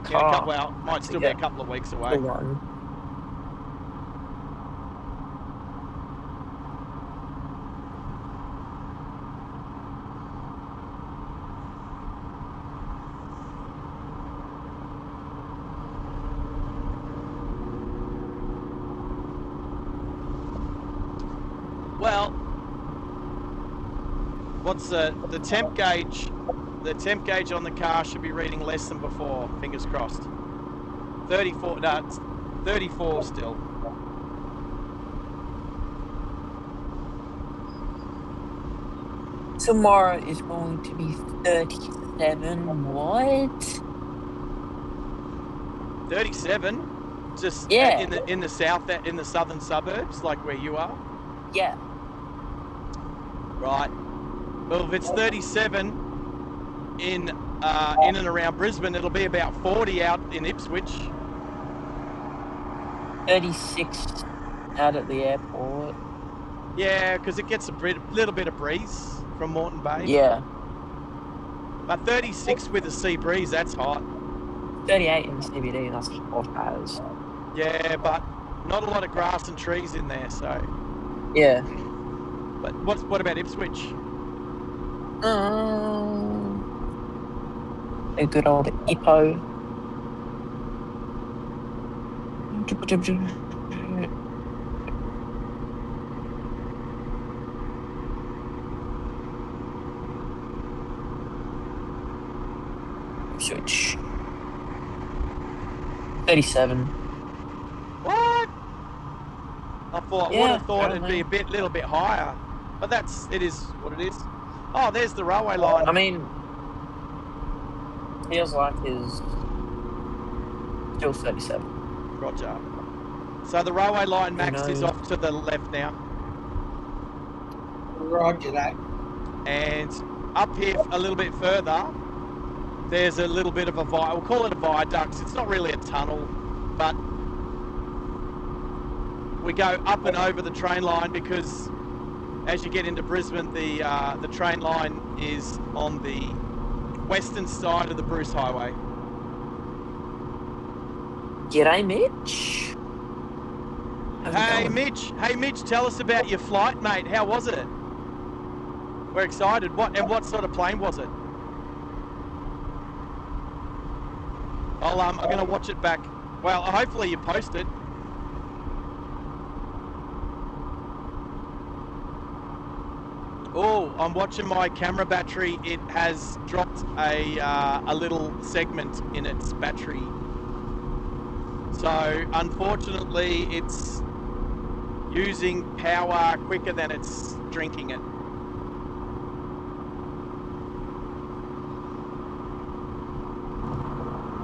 In a couple out, might still be a couple of weeks away. Well, what's the temp gauge? The temp gauge on the car should be reading less than before. Fingers crossed. 34. No, it's 34 still. Tomorrow is going to be 37. What? 37. Just Yeah. in the south, in the southern suburbs, like where you are. Yeah. Right. Well, if it's 37 in and around Brisbane, it'll be about 40 out in Ipswich. 36 out at the airport. Yeah, because it gets a little bit of breeze from Moreton Bay. Yeah. But 36 with a sea breeze, that's hot. 38 in the CBD, that's hot as. Yeah, but not a lot of grass and trees in there, so. Yeah. But what about Ipswich? A good old Ippo. Ipswich. 37. What? I would have thought it'd be apparently. a little bit higher, but it is what it is. Oh, there's the railway line. I mean, feels like is still 37. Roger. So the railway line, Max, is off to the left now. Roger that. And up here a little bit further, there's a little bit of we'll call it a viaduct. It's not really a tunnel, but we go up and over the train line because as you get into Brisbane, the train line is on the western side of the Bruce Highway. G'day, Mitch. How's it Hey, going? Mitch. Hey, Mitch, tell us about your flight, mate. How was it? We're excited. What sort of plane was it? I'm going to watch it back. Well, hopefully you post it. Oh, I'm watching my camera battery. It has dropped a little segment in its battery. So, unfortunately, it's using power quicker than it's drinking it.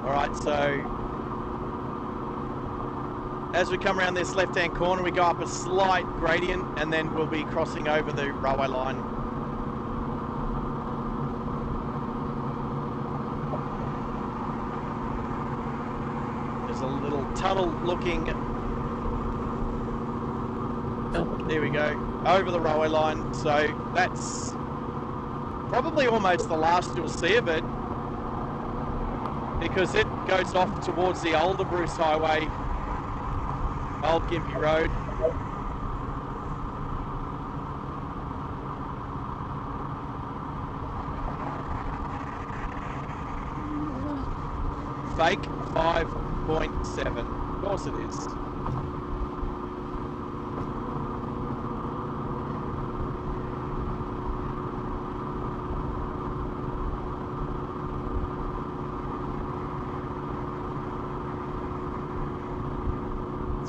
Alright, so as we come around this left-hand corner, we go up a slight gradient and then we'll be crossing over the railway line. There's a little tunnel-looking... There we go, over the railway line. So that's probably almost the last you'll see of it, because it goes off towards the older Bruce Highway, Old Gympie Road. Fake 5.7. Of course it is.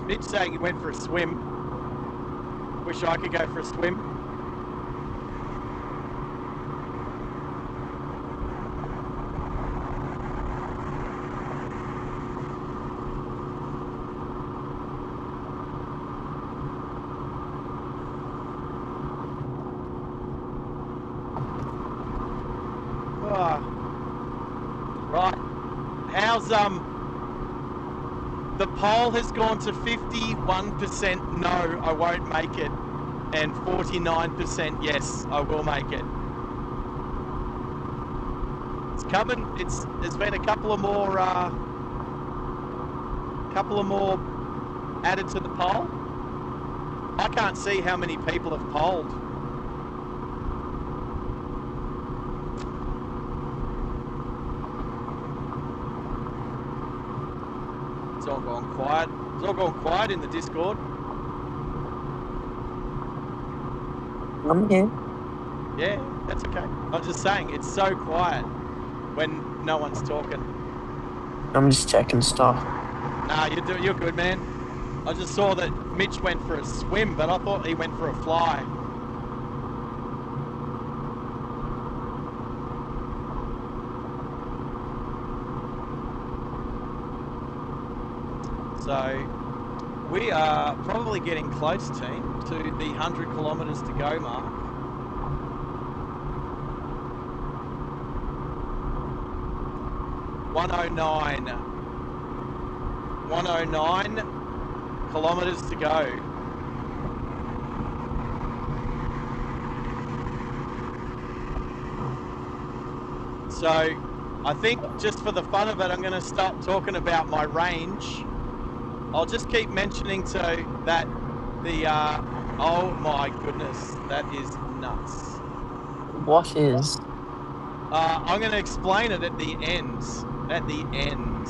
Mitch saying he went for a swim. Wish I could go for a swim. how's the poll has gone to 51% no, I won't make it, and 49% yes, I will make it. It's coming. There's been a couple of more added to the poll. I can't see how many people have polled. It's all gone quiet. It's all gone quiet in the Discord. I'm here. Yeah, that's okay. I'm just saying, it's so quiet when no one's talking. I'm just checking stuff. Nah, you're good, man. I just saw that Mitch went for a swim, but I thought he went for a fly. So, we are probably getting close, team, to the 100 kilometres to go mark. $109 kilometres to go. So I think just for the fun of it, I'm going to start talking about my range. I'll just keep mentioning to that the oh my goodness, that is nuts. What is? I'm going to explain it at the end. At the end.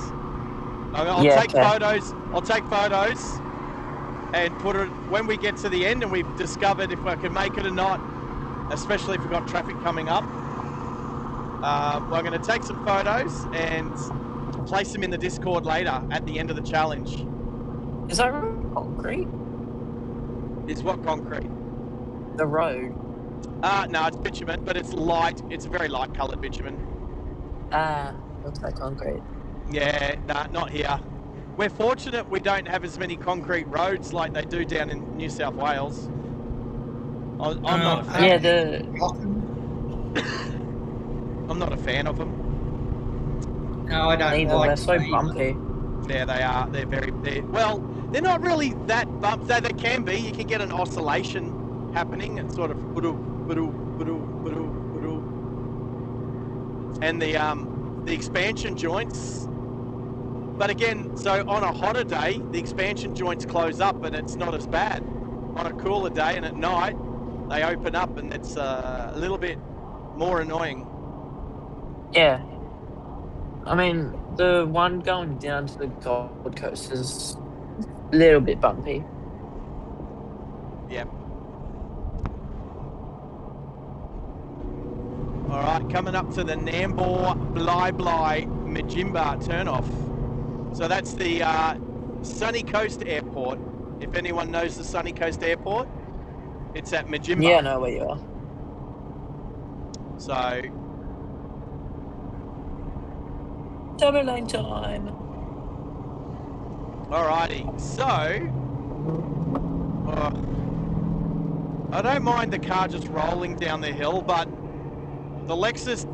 I'll Yeah, take okay. photos. I'll take photos and put it when we get to the end and we've discovered if I can make it or not, especially if we've got traffic coming up. We're going to take some photos and place them in the Discord later at the end of the challenge. Is that concrete? Is what concrete? The road. No, it's bitumen, but it's light. It's a very light coloured bitumen. Looks like concrete. Yeah, nah, not here. We're fortunate we don't have as many concrete roads like they do down in New South Wales. I'm not a fan. Yeah, I'm not a fan of them. No, I don't neither. like They're so them. bumpy. Yeah, they are. They're not really that bumped. They can be. You can get an oscillation happening and sort of and the expansion joints. But again, so on a hotter day, the expansion joints close up and it's not as bad. On a cooler day and at night, they open up and it's a little bit more annoying. Yeah. I mean, the one going down to the Gold Coast is a little bit bumpy. Yep. All right, coming up to the Nambour Bly Majimba turnoff. So that's the Sunny Coast Airport. If anyone knows the Sunny Coast Airport, it's at Majimba. Yeah, I know where you are. So, Double lane time. alrighty. So, I don't mind the car just rolling down the hill, but the Lexus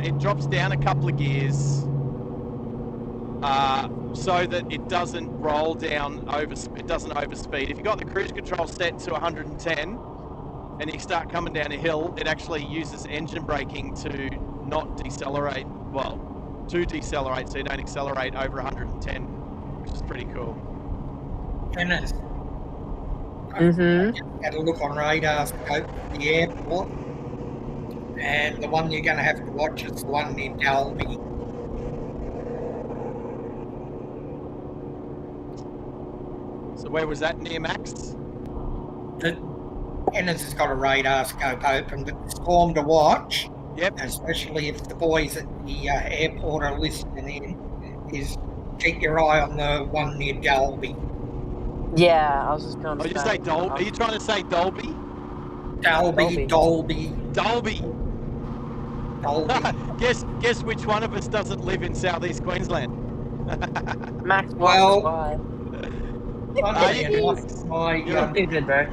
it drops down a couple of gears so that it doesn't roll down it doesn't overspeed. If you got the cruise control set to 110 and you start coming down a hill, it actually uses engine braking to not decelerate. Well, to decelerate so you don't accelerate over 110, which is pretty cool. Dennis, Mm-hmm. had a look on radar scope at the airport, and the one you're going to have to watch is the one near Dalby. So where was that, near Max? Dennis has got a radar scope open, but the storm to watch, Yep. especially if the boys at the airport are listening in, is keep your eye on the one near Dalby. Yeah, I was just going to Are you say Dolby? Are you trying to say Dolby? Dolby. Dolby. Dolby. Guess which one of us doesn't live in southeast Queensland? Max, Well, why? My, You're good, bro.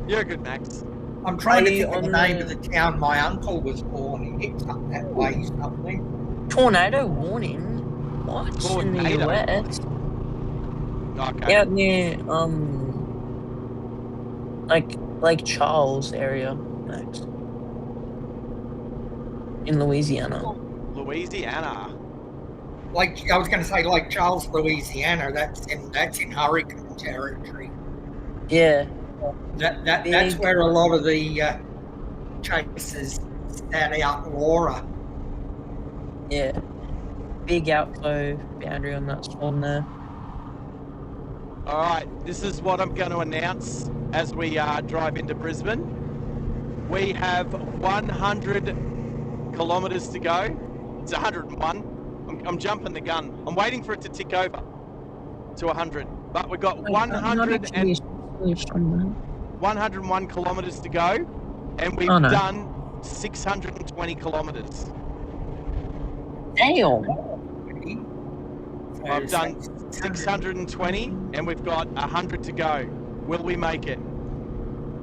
You're good, Max. I'm trying Are to you think of the on name the- of the town my uncle was born in. It's up that way somewhere. tornado warning. What? In the Tornado US? Okay. Out near like Lake Charles area, Max. In Louisiana. Louisiana. Like I was going to say, like Charles, Louisiana. That's in hurricane territory. Yeah. That's where a lot of the chasers stand out in Laura. Yeah. Big outflow boundary on that storm there. All right, this is what I'm going to announce as we drive into Brisbane. We have 100 kilometres to go. It's 101. I'm jumping the gun. I'm waiting for it to tick over to 100. But we've got 101 kilometres to go, and we've done 620 kilometres. Damn. I've done 620, and we've got 100 to go. Will we make it?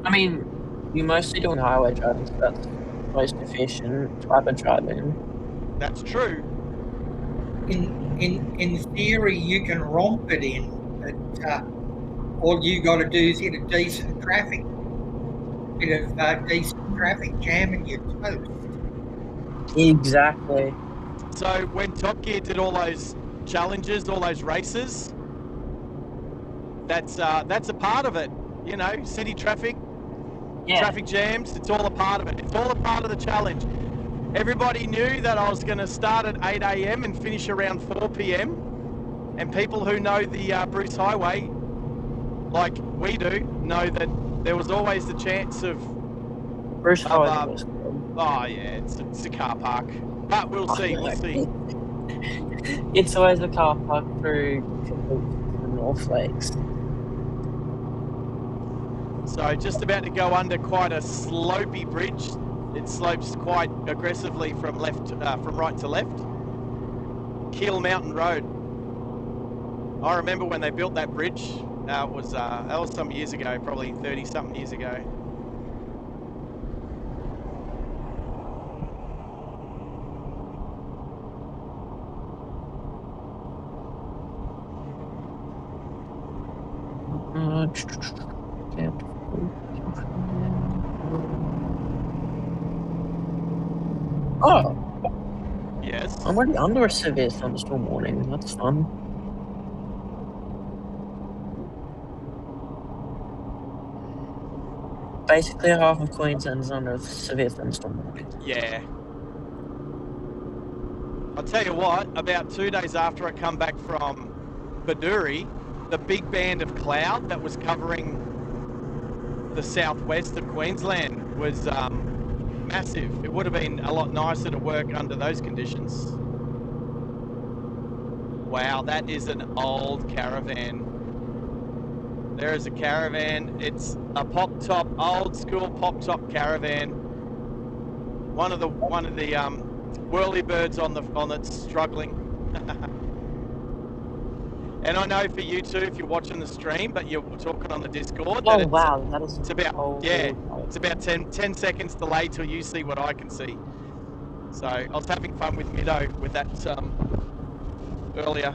I mean, you're mostly doing highway driving, so that's the most efficient type of driving. That's true. In theory, you can romp it in, but all you got to do is hit a decent traffic jam and you're toast. Exactly. So when Top Gear did all those challenges, all those races, that's a part of it. You know, city traffic, traffic jams, it's all a part of it. It's all a part of the challenge. Everybody knew that I was going to start at 8 a.m. and finish around 4 p.m. And people who know the Bruce Highway, like we do, know that there was always the chance of... Bruce Highway. Oh, yeah, it's a car park. But we'll see. It's always a car park through the North Lakes. So just about to go under quite a slopey bridge. It slopes quite aggressively from right to left. Keel Mountain Road. I remember when they built that bridge. That was some years ago, probably 30-something years ago. Oh. Yes. I'm already under a severe thunderstorm warning. That's fun. Basically, half of Queensland is under a severe thunderstorm warning. Yeah. I'll tell you what, about 2 days after I come back from Bundy, the big band of cloud that was covering the southwest of Queensland was massive. It would have been a lot nicer to work under those conditions. Wow, that is an old caravan. There is a caravan. It's a pop-top, old school pop-top caravan. One of the whirlybirds on it's struggling. And I know for you too, if you're watching the stream, but you're talking on the Discord. Oh wow, that is. It's about it's about 10 seconds delay till you see what I can see. So I was having fun with Middo with that earlier.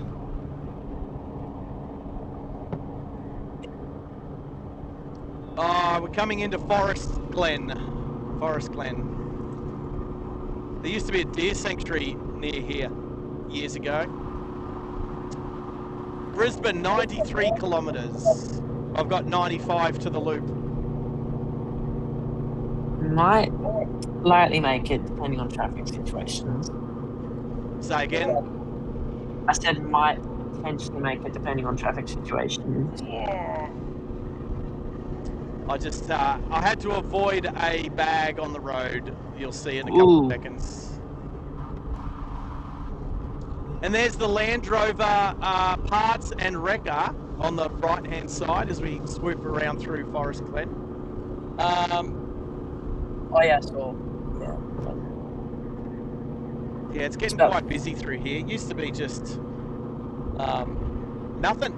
Oh, we're coming into Forest Glen. There used to be a deer sanctuary near here years ago. Brisbane, 93 kilometres. I've got 95 to the loop. Might lightly make it depending on traffic situations. Say again? I said might potentially make it depending on traffic situations. I just, I had to avoid a bag on the road. You'll see in a couple of seconds. And there's the Land Rover parts and wrecker on the right-hand side as we swoop around through Forest Glen. Oh yeah, so yeah, it's getting quite busy through here. It used to be just nothing,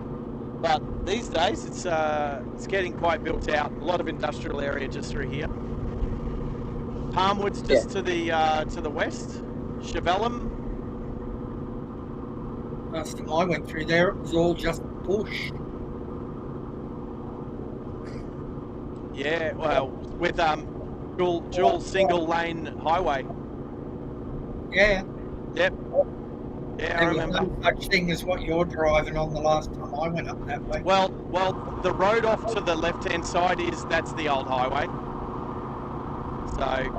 but these days it's getting quite built out. A lot of industrial area just through here. Palmwood's just to the west. Chevelham Last time I went through there, it was all just bush. Yeah, well, with dual single lane highway. Yeah. Yep. Yeah, I There was remember. no such thing as what you're driving on the last time I went up that way. Well, the road off to the left-hand side that's the old highway. So,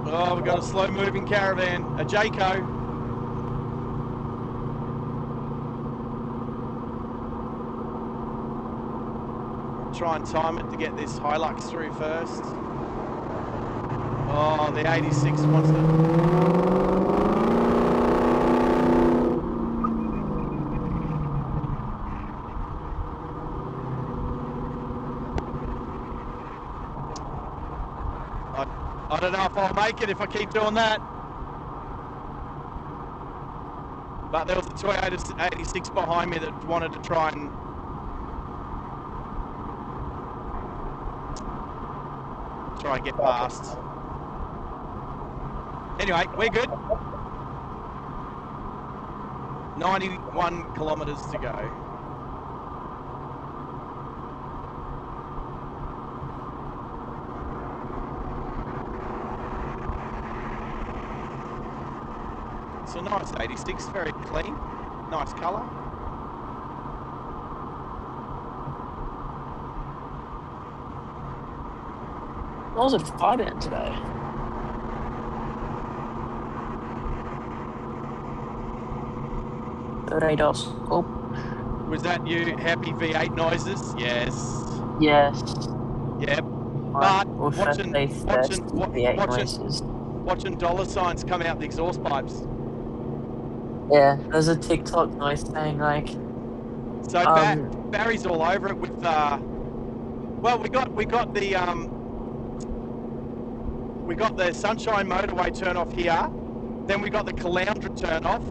oh, we've got a slow-moving caravan, a Jayco. Try and time it to get this Hilux through first. Oh, the 86 wants to... I don't know if I'll make it if I keep doing that. But there was a Toyota 86 behind me that wanted to try and get past. Anyway, we're good. 91 kilometres to go. It's a nice 86, very clean, nice colour. I was at fire band today. Radars. Oh. Was that you happy V8 noises? Yes. Yes. Yep. But watching dollar signs come out the exhaust pipes. Yeah, there's a TikTok noise saying like. So Barry's all over it with. Well, we got the Sunshine Motorway turn off here. Then we got the Caloundra turn off.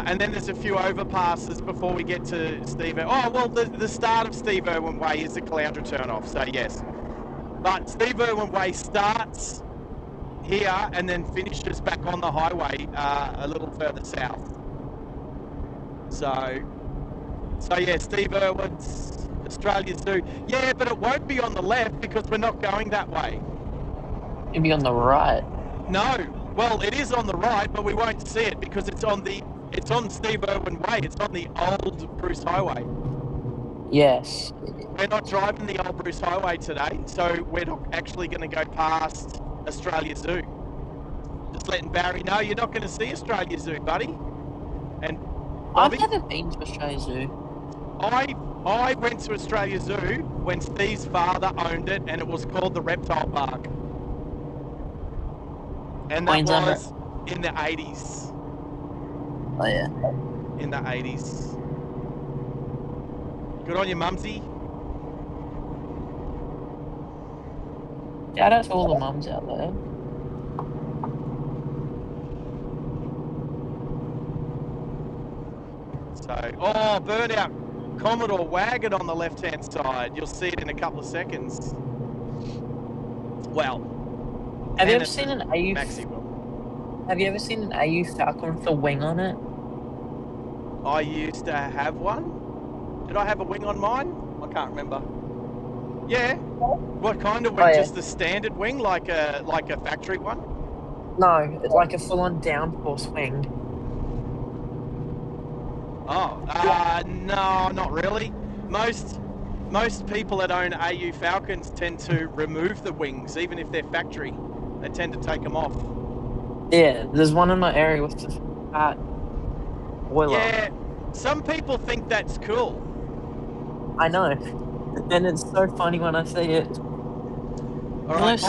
And then there's a few overpasses before we get to Steve. Oh, well, the start of Steve Irwin Way is the Caloundra turn off, so yes. But Steve Irwin Way starts here and then finishes back on the highway a little further south. So yeah, Steve Irwin's Australia Zoo. Yeah, but it won't be on the left because we're not going that way. It'll be on the right. No. Well, it is on the right, but we won't see it because it's on Steve Irwin Way. It's on the old Bruce Highway. Yes. We're not driving the old Bruce Highway today, so we're not actually going to go past Australia Zoo. Just letting Barry know you're not going to see Australia Zoo, buddy. And Bobby, I've never been to Australia Zoo. I went to Australia Zoo when Steve's father owned it, and it was called the Reptile Park. And that was in the 80s. Oh, yeah. In the 80s. Good on you, Mumsy. Shout out to all the mums out there. So, burnout Commodore wagon on the left-hand side. You'll see it in a couple of seconds. Well, have you ever seen an AU? Maxi will. Have you ever seen an AU Falcon with a wing on it? I used to have one. Did I have a wing on mine? I can't remember. Yeah. What kind of wing? Oh, yeah. Just the standard wing, like a factory one? No, it's like a full-on downforce wing. Oh, no, not really. Most people that own AU Falcons tend to remove the wings, even if they're factory. They tend to take them off. Yeah, there's one in my area with the fat boiler. Yeah, some people think that's cool. I know. And it's so funny when I see it. All right,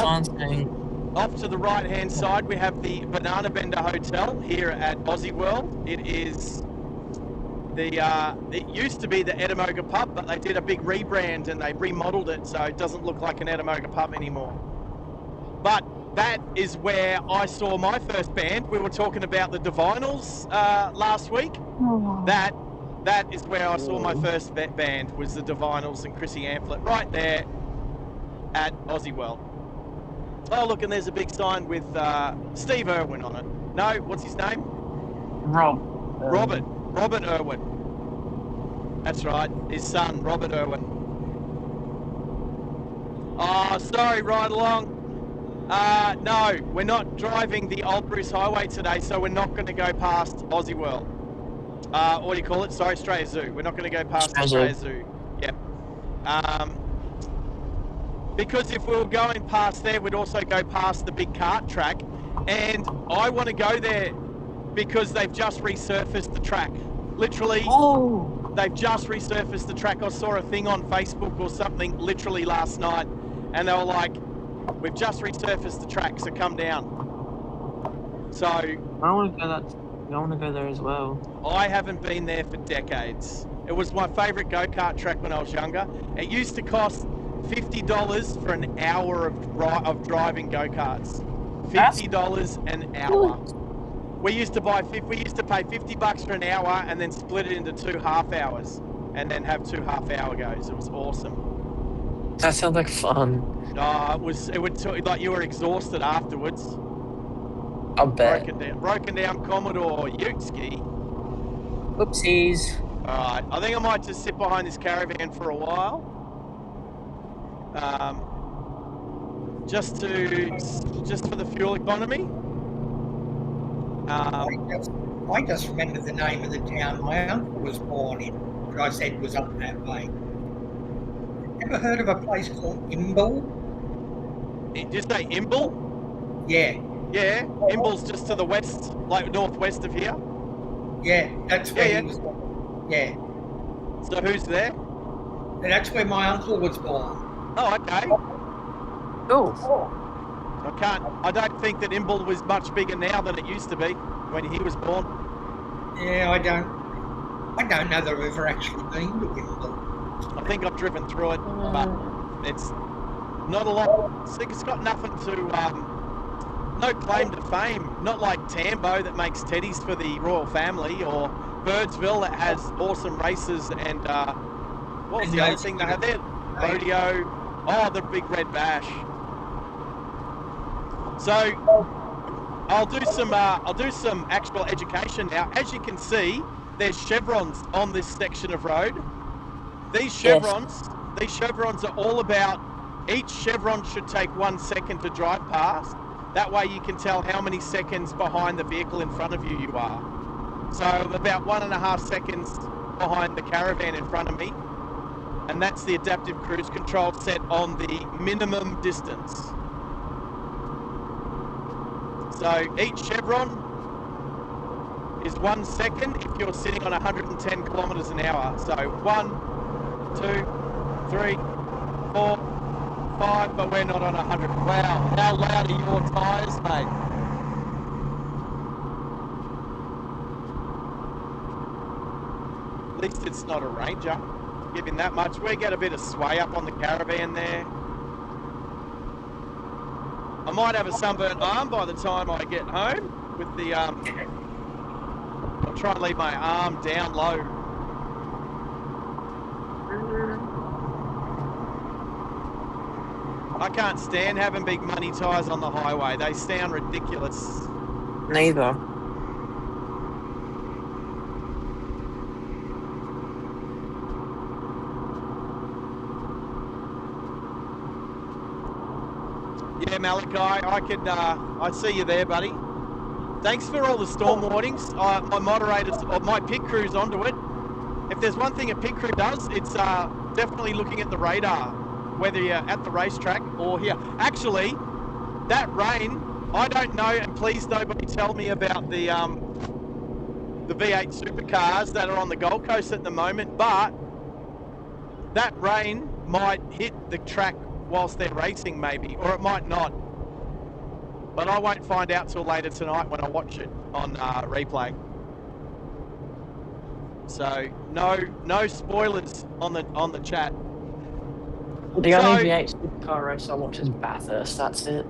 off to the right-hand side, we have the Banana Bender Hotel here at Aussie World. It is it used to be the Edamoga Pub, but they did a big rebrand and they remodeled it so it doesn't look like an Edamoga Pub anymore. But that is where I saw my first band. We were talking about the Divinals last week. Oh. That is where I saw my first band, was the Divinals and Chrissy Amplet, right there at Aussie World. Oh, look, and there's a big sign with Steve Irwin on it. No, what's his name? Rob. Robert Irwin. That's right, his son, Robert Irwin. Oh, sorry, ride along. No, we're not driving the Old Bruce Highway today, so we're not going to go past Aussie World. What do you call it? Sorry, Australia Zoo. We're not going to go past Australia Zoo. Yep. Because if we were going past there, we'd also go past the big kart track. And I want to go there because they've just resurfaced the track. Literally, they've just resurfaced the track. I saw a thing on Facebook or something literally last night, and they were like, we've just resurfaced the track, so come down. So I want to go there as well. I haven't been there for decades. It was my favourite go-kart track when I was younger. It used to cost $50 for an hour of driving go-karts. $50 an hour. We used to pay $50 for an hour and then split it into 2 half hours and then have 2 half-hour goes. It was awesome. That sounds like fun. It would like you were exhausted afterwards. I bet. Broken down Commodore Ute-ski. Oopsies. Alright, I think I might just sit behind this caravan for a while. Just for the fuel economy. I just remember the name of the town my uncle was born in, that I said was up that way. Ever heard of a place called Imbil? Did you say Imbil? Yeah. Yeah, Imble's just to the west, like northwest of here. Yeah, that's where he was born. Yeah. So who's there? And that's where my uncle was born. Oh, okay. Oh. I don't think that Imbil was much bigger now than it used to be when he was born. Yeah, I don't know that I've ever actually been to Imbil. I think I've driven through it, but it's not a lot. It's got nothing to, no claim to fame. Not like Tambo that makes teddies for the royal family, or Birdsville that has awesome races, and what was the other thing they had there? Rodeo. Oh, the Big Red Bash. So I'll do some actual education now. As you can see, there's chevrons on this section of road. These chevrons are all about, each chevron should take 1 second to drive past. That way you can tell how many seconds behind the vehicle in front of you are. So about 1.5 seconds behind the caravan in front of me. And that's the adaptive cruise control set on the minimum distance. So each chevron is 1 second if you're sitting on 110 kilometers an hour. So 1, 2, 3, 4, 5, but we're not on 100. Wow, how loud are your tyres, mate? At least it's not a Ranger. Giving that much. We get a bit of sway up on the caravan there. I might have a sunburnt arm by the time I get home with the I'll try and leave my arm down low. I can't stand having big money tyres on the highway. They sound ridiculous. Neither. Yeah, Malachi, I see you there, buddy. Thanks for all the storm warnings. My moderators, or my pit crew's onto it. If there's one thing a pit crew does, it's definitely looking at the radar, whether you're at the racetrack or here. Actually, that rain, I don't know, and please nobody tell me about the V8 supercars that are on the Gold Coast at the moment, but that rain might hit the track whilst they're racing maybe, or it might not. But I won't find out till later tonight when I watch it on replay. So no spoilers on the chat. The only V8 supercar race I watch is Bathurst, that's it.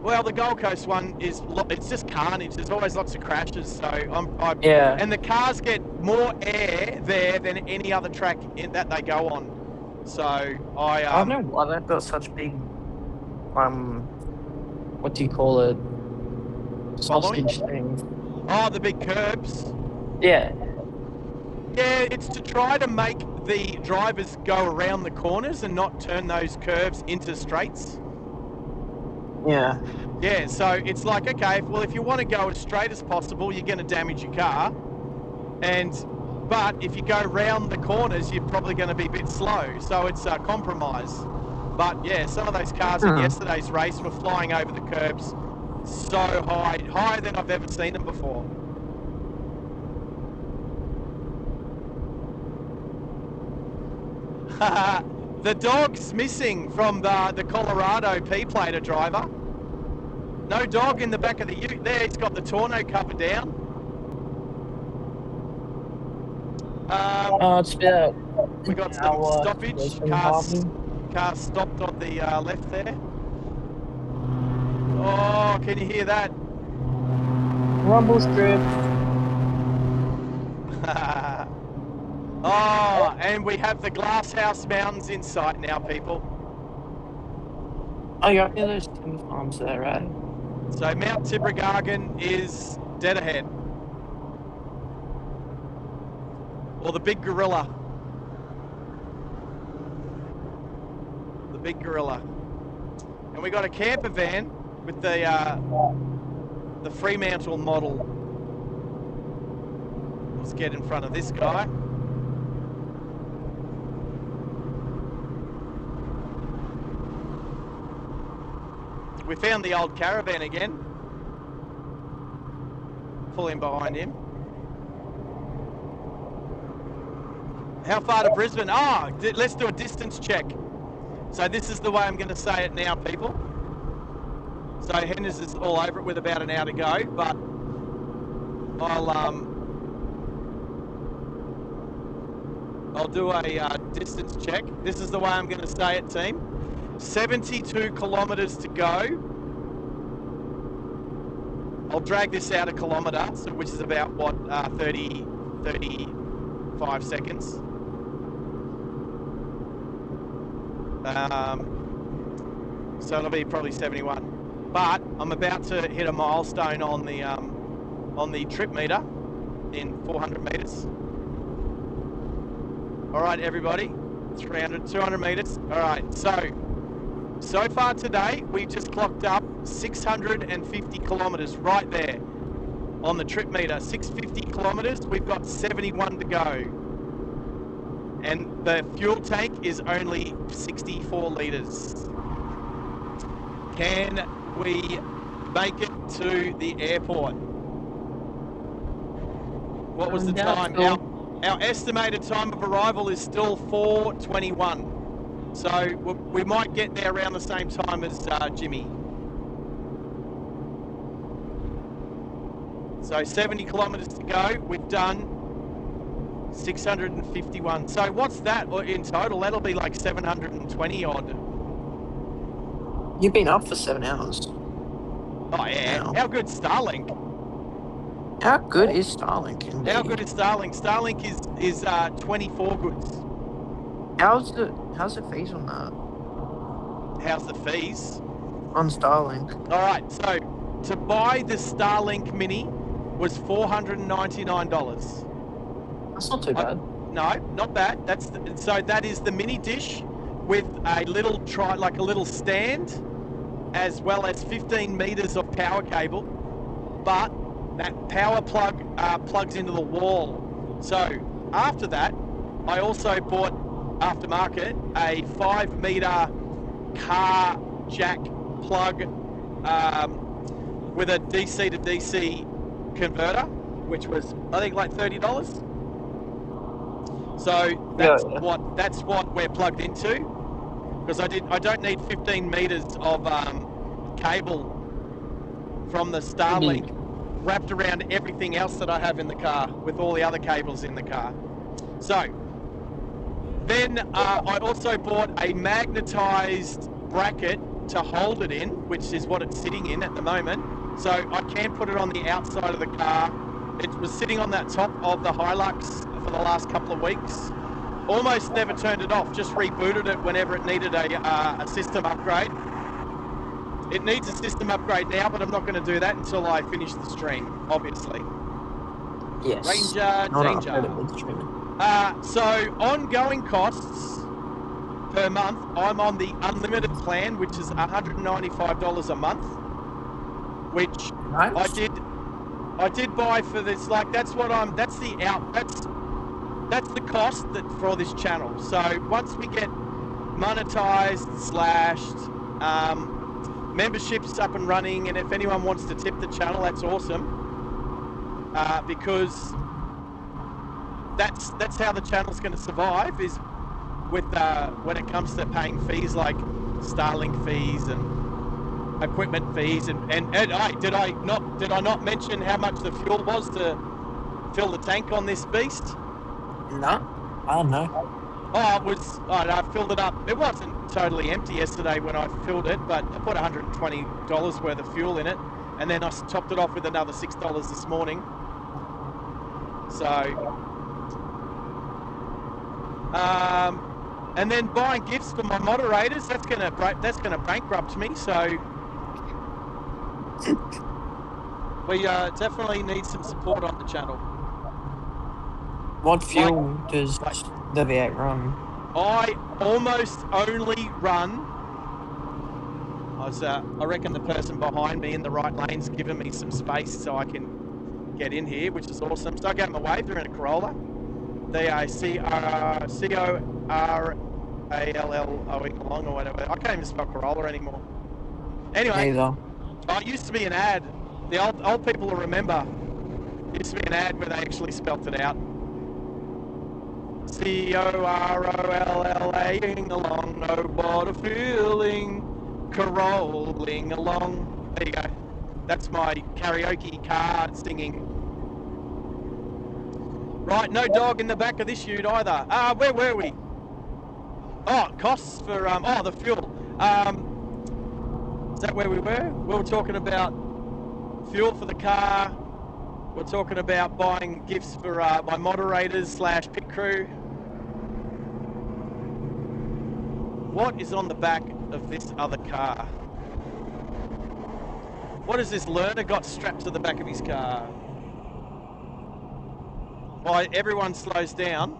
Well, the Gold Coast one it's just carnage. There's always lots of crashes, so yeah. And the cars get more air there than any other track that they go on. So I don't know why they've got such big what do you call it? Sausage thing. Oh, the big curbs. Yeah. Yeah, it's to try to make the drivers go around the corners and not turn those curves into straights. Yeah. Yeah, so it's like, okay, well, if you want to go as straight as possible, you're going to damage your car. But if you go round the corners, you're probably going to be a bit slow. So it's a compromise. But yeah, some of those cars in yesterday's race were flying over the curbs so high, higher than I've ever seen them before. The dog's missing from the Colorado P-plater driver. No dog in the back of the ute there. He's got the tonneau cover down. It's about We got some stoppage. Car stopped on the left there. Oh, can you hear that? Rumble strip. Oh, and we have the Glasshouse Mountains in sight now, people. Oh, yeah, there's timber farms there, right? So Mount Tibrogargan is dead ahead. Or the Big Gorilla. The Big Gorilla. And we got a camper van with the Fremantle model. Let's get in front of this guy. We found the old caravan again. Pull in behind him. How far to Brisbane? Oh, let's do a distance check. So this is the way I'm going to say it now, people. So Hennes is all over it with about an hour to go, but I'll do a distance check. This is the way I'm going to say it, team. 72 kilometres to go. I'll drag this out a kilometre, so which is about what, 35 seconds. So it'll be probably 71. But I'm about to hit a milestone on the trip meter in 400 metres. All right, everybody, 300, 200 metres. All right, so far today, we've just clocked up 650 kilometres right there on the trip meter. 650 kilometres, we've got 71 to go. And the fuel tank is only 64 litres. Can we make it to the airport? What was the time? Our estimated time of arrival is still 4:21. So we might get there around the same time as Jimmy. So 70 kilometres to go. We've done 651. So what's that in total? That'll be like 720 odd. You've been up for 7 hours. Oh yeah. Wow. How good's Starlink? How good is Starlink? Indeed? How good is Starlink? Starlink is 24 goods. How's the fees on that? How's the fees? On Starlink. All right, so to buy the Starlink Mini was $499. That's not too bad. No, not bad. So that is the mini dish with a little like a little stand, as well as 15 meters of power cable. But that power plug plugs into the wall. So after that, I also bought aftermarket a 5 meter car jack plug with a DC to DC converter, which was I think like $30. So that's what we're plugged into, because I don't need 15 meters of cable from the Starlink wrapped around everything else that I have in the car with all the other cables in the car. So then I also bought a magnetized bracket to hold it in, which is what it's sitting in at the moment. So I can put it on the outside of the car. It was sitting on that top of the Hilux for the last couple of weeks. Almost never turned it off, just rebooted it whenever it needed a system upgrade. It needs a system upgrade now, but I'm not going to do that until I finish the stream, obviously. Yes. Ranger Not Danger. upgraded with streaming. So ongoing costs per month, I'm on the unlimited plan, which is $195 a month, which Nice. I did buy for this. Like that's the cost for this channel. So once we get monetized, slashed, memberships up and running, and if anyone wants to tip the channel, that's awesome. Because that's how the channel's going to survive, is with when it comes to paying fees like Starlink fees and equipment fees, and did I not mention how much the fuel was to fill the tank on this beast? No, I don't know. Oh, I filled it up. It wasn't totally empty yesterday when I filled it, but I put $120 worth of fuel in it, and then I topped it off with another $6 this morning. So, and then buying gifts for my moderators, that's gonna bankrupt me. So, we definitely need some support on the channel. What fuel does the V8 run? I almost only run. I reckon the person behind me in the right lane's giving me some space so I can get in here, which is awesome. So I gave them a wave. They're in a Corolla. They are C-O-R-A-L-L-O-ing along or whatever. I can't even spell Corolla anymore. Anyway, Neither. it used to be an ad. The old people will remember. It used to be an ad where they actually spelt it out. C-O-R-O-L-L-A-ing along, no border feeling, carolling along. There you go. That's my karaoke card singing. Right, no dog in the back of this ute either. Where were we? Oh, costs for, the fuel. Is that where we were? We were talking about fuel for the car. We're talking about buying gifts for my moderators / pit crew. What is on the back of this other car? What has this learner got strapped to the back of his car? Whilst everyone slows down,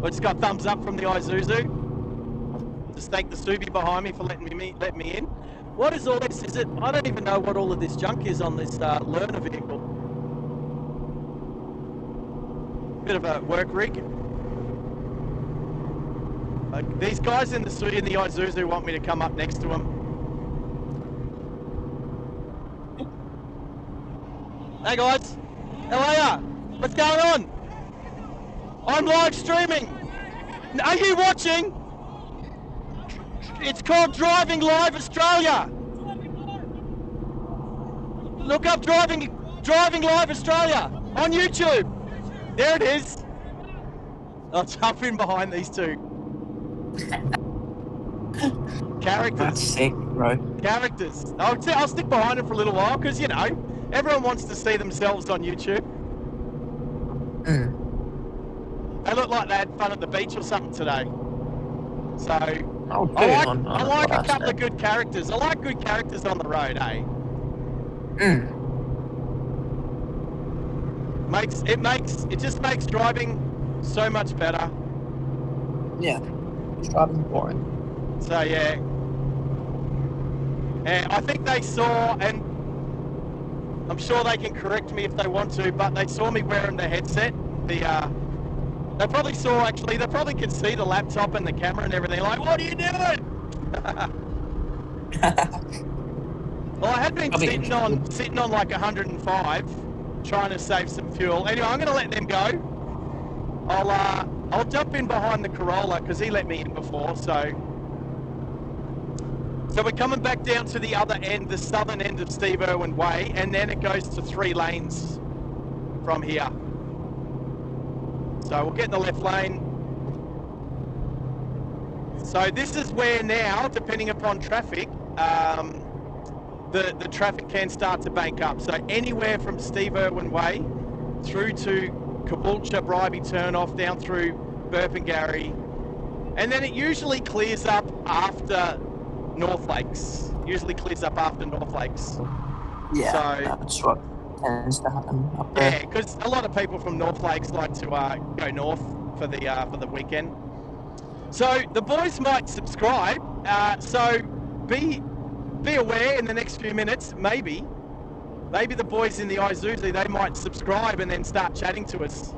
I just got thumbs up from the Isuzu. Just thank the Subi behind me for letting me in. What is all this? Is it? I don't even know what all of this junk is on this learner vehicle. Bit of a work rig. Like, these guys in the Isuzu want me to come up next to them. Hey guys, how are ya? What's going on? I'm live streaming. Are you watching? It's called Driving Live Australia. Look up Driving Live Australia on YouTube. There it is. I'll jump in behind these two. Characters. That's sick, bro. Characters. I'll stick behind them for a little while because, you know, everyone wants to see themselves on YouTube. They look like they had fun at the beach or something today. So, I like a couple of good characters. I like good characters on the road, eh? It just makes driving so much better. Yeah. Driving boring. So yeah. And I think they saw, and I'm sure they can correct me if they want to, but they saw me wearing the headset. They probably saw, actually, they probably could see the laptop and the camera and everything. Like, what are you doing? Well, I had been sitting on like 105, trying to save some fuel. Anyway, I'm going to let them go. I'll jump in behind the Corolla because he let me in before. So we're coming back down to the other end, the southern end of Steve Irwin Way, and then it goes to 3 lanes from here. So we'll get in the left lane. So this is where now, depending upon traffic, the traffic can start to bank up. So anywhere from Steve Irwin Way through to Caboolture, Bribey turnoff, down through Burpengary, and then it usually clears up after North Lakes. Yeah, So that's what tends to happen up there. yeah, because a lot of people from North Lakes like to go north for the weekend. So the boys might subscribe. So be aware in the next few minutes. Maybe the boys in the Isuzu, they might subscribe and then start chatting to us.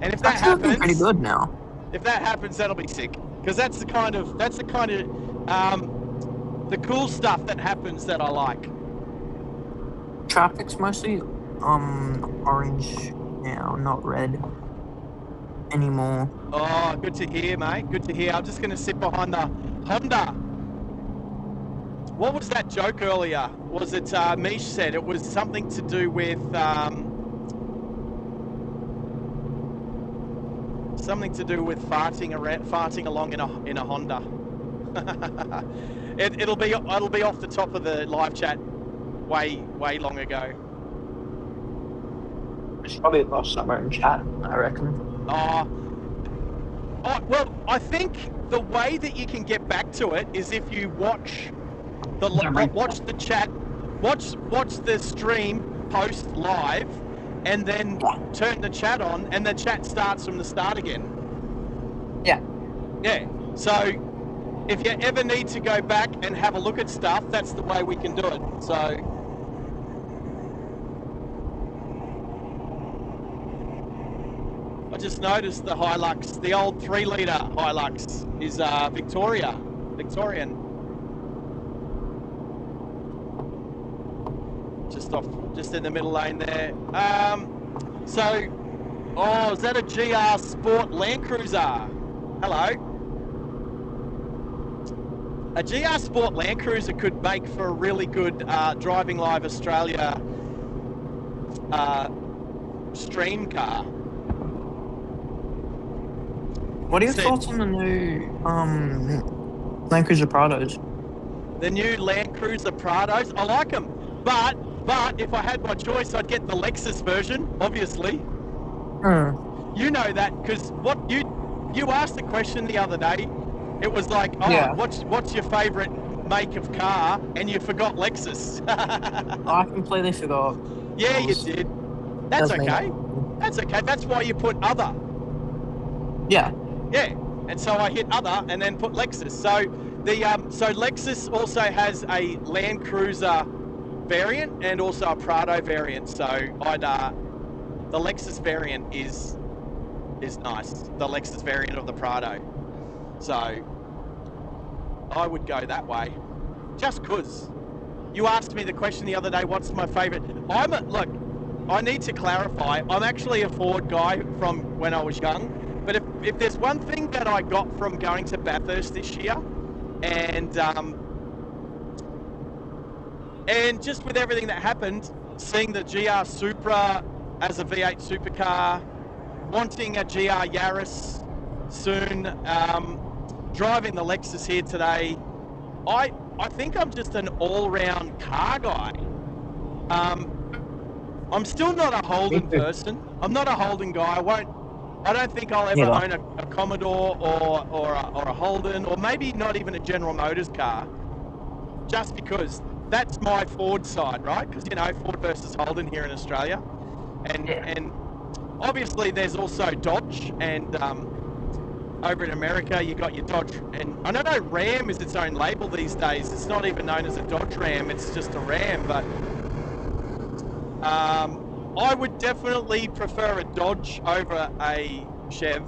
And if that happens, pretty good now. If that happens, that'll be sick. Because that's the kind of the cool stuff that happens that I like. Traffic's mostly orange now, not red anymore. Oh, good to hear, mate. Good to hear. I'm just going to sit behind the Honda. What was that joke earlier? Was it Mish said it was something to do with farting along in a Honda. It'll be off the top of the live chat way long ago. It's probably lost somewhere in chat, I reckon. Oh, well, I think the way that you can get back to it is if you watch the chat, watch the stream post live, and then turn the chat on, and the chat starts from the start again. Yeah. Yeah. So if you ever need to go back and have a look at stuff, that's the way we can do it. So. I just noticed the Hilux, the old 3-litre Hilux, is Victorian. Just in the middle lane there. Is that a GR Sport Land Cruiser? Hello. A GR Sport Land Cruiser could make for a really good Driving Live Australia stream car. What are your thoughts on the new Land Cruiser Prados? The new Land Cruiser Prados, I like them, but if I had my choice, I'd get the Lexus version, obviously. You know that, because what you asked the question the other day, it was like, what's your favourite make of car, and you forgot Lexus. I completely forgot. Yeah, you did. That's okay. That's okay. That's why you put other. Yeah. Yeah, and so I hit other and then put Lexus. So so Lexus also has a Land Cruiser variant and also a Prado variant. So the Lexus variant is nice. The Lexus variant of the Prado. So I would go that way, just cause. You asked me the question the other day. What's my favourite? Look. I need to clarify. I'm actually a Ford guy from when I was young. But if there's one thing that I got from going to Bathurst this year, and just with everything that happened, seeing the GR Supra as a V8 supercar, wanting a GR Yaris soon, driving the Lexus here today, I think I'm just an all-round car guy. I'm still not a Holden person. I'm not a Holden guy. I don't think I'll ever own a Commodore or a Holden, or maybe not even a General Motors car, just because that's my Ford side, right? Because, Ford versus Holden here in Australia. And obviously there's also Dodge, and over in America you got your Dodge, and I don't know, Ram is its own label these days. It's not even known as a Dodge Ram, it's just a Ram, but I would definitely prefer a Dodge over a Chev.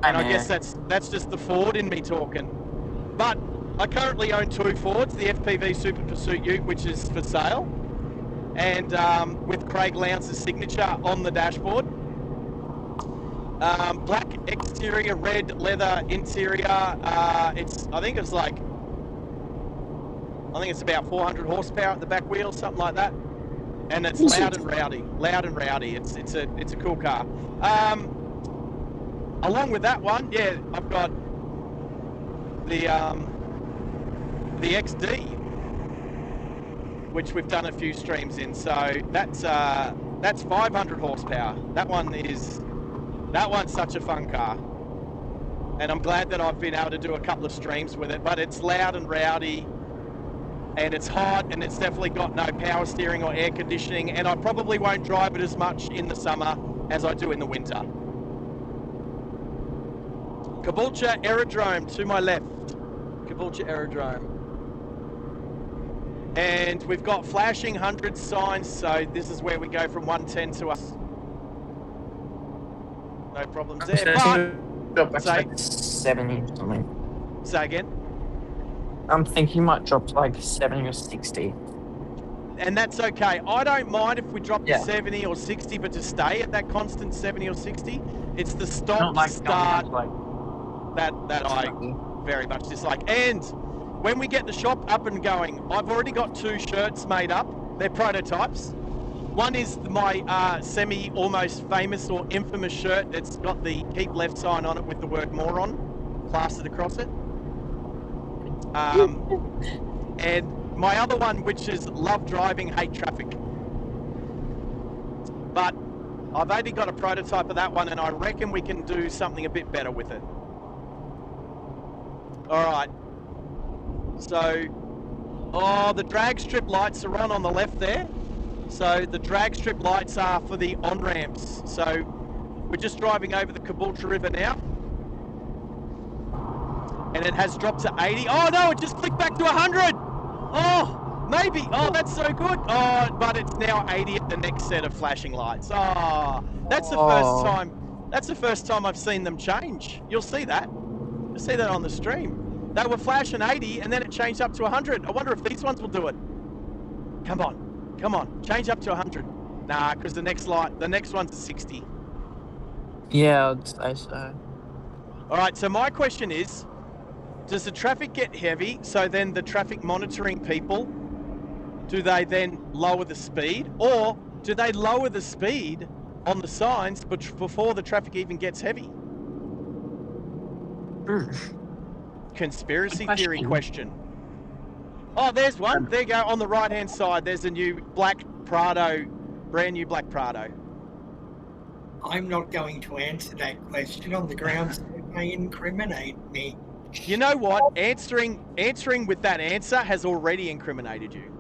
And I guess that's just the Ford in me talking. But I currently own two Fords, the FPV Super Pursuit Ute, which is for sale, and with Craig Lowndes' signature on the dashboard. Black exterior, red leather interior. I think it's about 400 horsepower at the back wheel, something like that. And it's loud and rowdy. It's a cool car. Along with that one, yeah, I've got the XD, which we've done a few streams in. So that's 500 horsepower. That one's such a fun car, and I'm glad that I've been able to do a couple of streams with it. But it's loud and rowdy. and it's hot, and it's definitely got no power steering or air conditioning, and I probably won't drive it as much in the summer as I do in the winter. Caboolture Aerodrome to my left. Caboolture Aerodrome. And we've got flashing 100 signs, so this is where we go from 110 to us. No problems there. Drop back to Say- like 70 or something. Say again. I'm thinking you might drop to like 70 or 60. And that's okay. I don't mind if we drop Yeah. to 70 or 60, but to stay at that constant 70 or 60, it's the Not stop like start like that I very much dislike. And when we get the shop up and going, I've already got 2 shirts made up. They're prototypes. One is my almost famous or infamous shirt. It's got the keep left sign on it with the word moron plastered across it. And my other one, which is love driving, hate traffic. But I've only got a prototype of that one, and I reckon we can do something a bit better with it. All right. So, the drag strip lights are on the left there. So the drag strip lights are for the on-ramps. So we're just driving over the Caboolture River now. And it has dropped to 80. Oh no, it just clicked back to 100. Oh, maybe. Oh, that's so good. Oh, but it's now 80 at the next set of flashing lights. Oh, that's the first time. That's the first time I've seen them change. You'll see that. You'll see that on the stream. They were flashing 80 and then it changed up to 100. I wonder if these ones will do it. Come on. Come on, change up to 100. Nah, because the next one's a 60. Yeah, I'd say so. All right, so my question is, does the traffic get heavy? So then the traffic monitoring people, do they then lower the speed? Or do they lower the speed on the signs but before the traffic even gets heavy? Conspiracy theory question. Oh, there's one. There you go. On the right-hand side, there's a new black Prado, brand new black Prado. I'm not going to answer that question on the grounds that it may incriminate me. You know what? Answering with that answer has already incriminated you.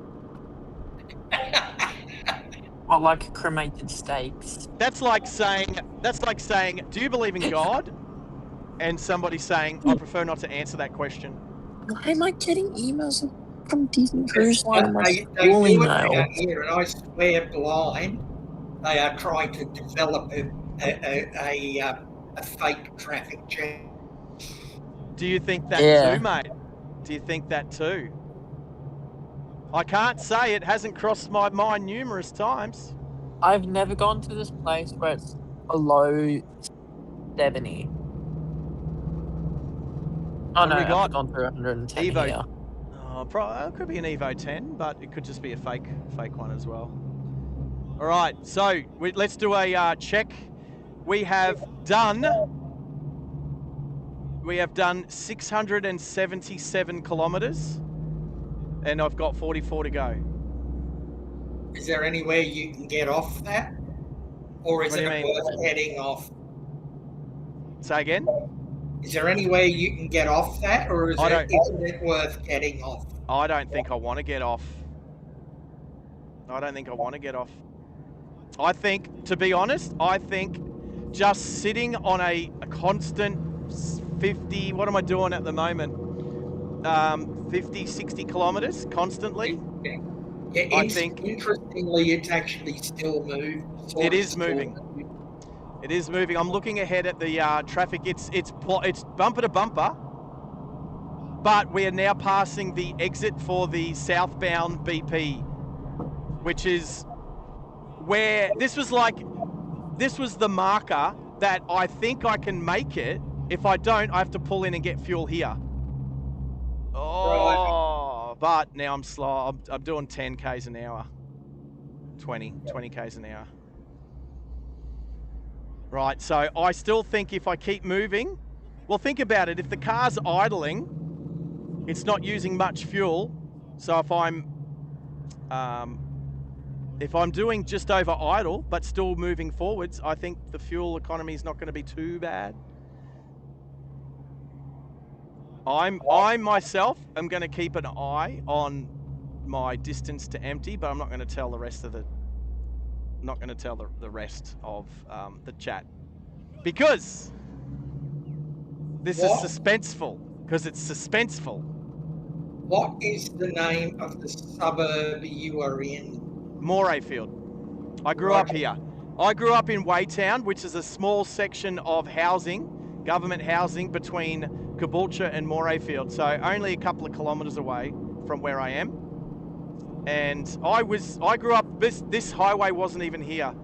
Well, like cremated steaks. That's like saying, do you believe in God? And somebody saying, I prefer not to answer that question. Why am I getting emails from Disney Cruise Line on my They school do it email? out here, and I swear blind, they are trying to develop a fake traffic jam. Do you think that Yeah. too, mate? Do you think that too? I can't say it hasn't crossed my mind numerous times. I've never gone to this place where it's below 70. Oh What no, have we got? I've gone through 110 Evo. here. Oh, it could be an Evo 10, but it could just be a fake one as well. All right, so let's do a check. We have done 677 kilometers, and I've got 44 to go. Is there anywhere you can get off that? Or is What do it you mean? worth getting off? Say again? Is there any way you can get off that, or isn't it worth getting off? I don't think I want to get off. I think, to be honest, just sitting on a constant 50, what am I doing at the moment? 50, 60 kilometers constantly. Yeah, I think interestingly, it's actually still moved. It is moving. It is moving. I'm looking ahead at the traffic. It's bumper to bumper, but we are now passing the exit for the southbound BP, which is where this was the marker that I think I can make it. If I don't, I have to pull in and get fuel here. Oh, but now I'm slow. I'm doing 10 k's an hour, 20 k's an hour. Right, so I still think if I keep moving, well, think about it. If the car's idling, it's not using much fuel. So if I'm doing just over idle, but still moving forwards, I think the fuel economy is not going to be too bad. I myself am going to keep an eye on my distance to empty, but I'm not going to tell the rest of the rest of the chat because this is suspenseful. Because it's suspenseful. What is the name of the suburb you are in? Morayfield. I grew up here. I grew up in Waytown, which is a small section of housing, government housing between Caboolture and Morayfield. So only a couple of kilometres away from where I am. And I grew up, this highway wasn't even here.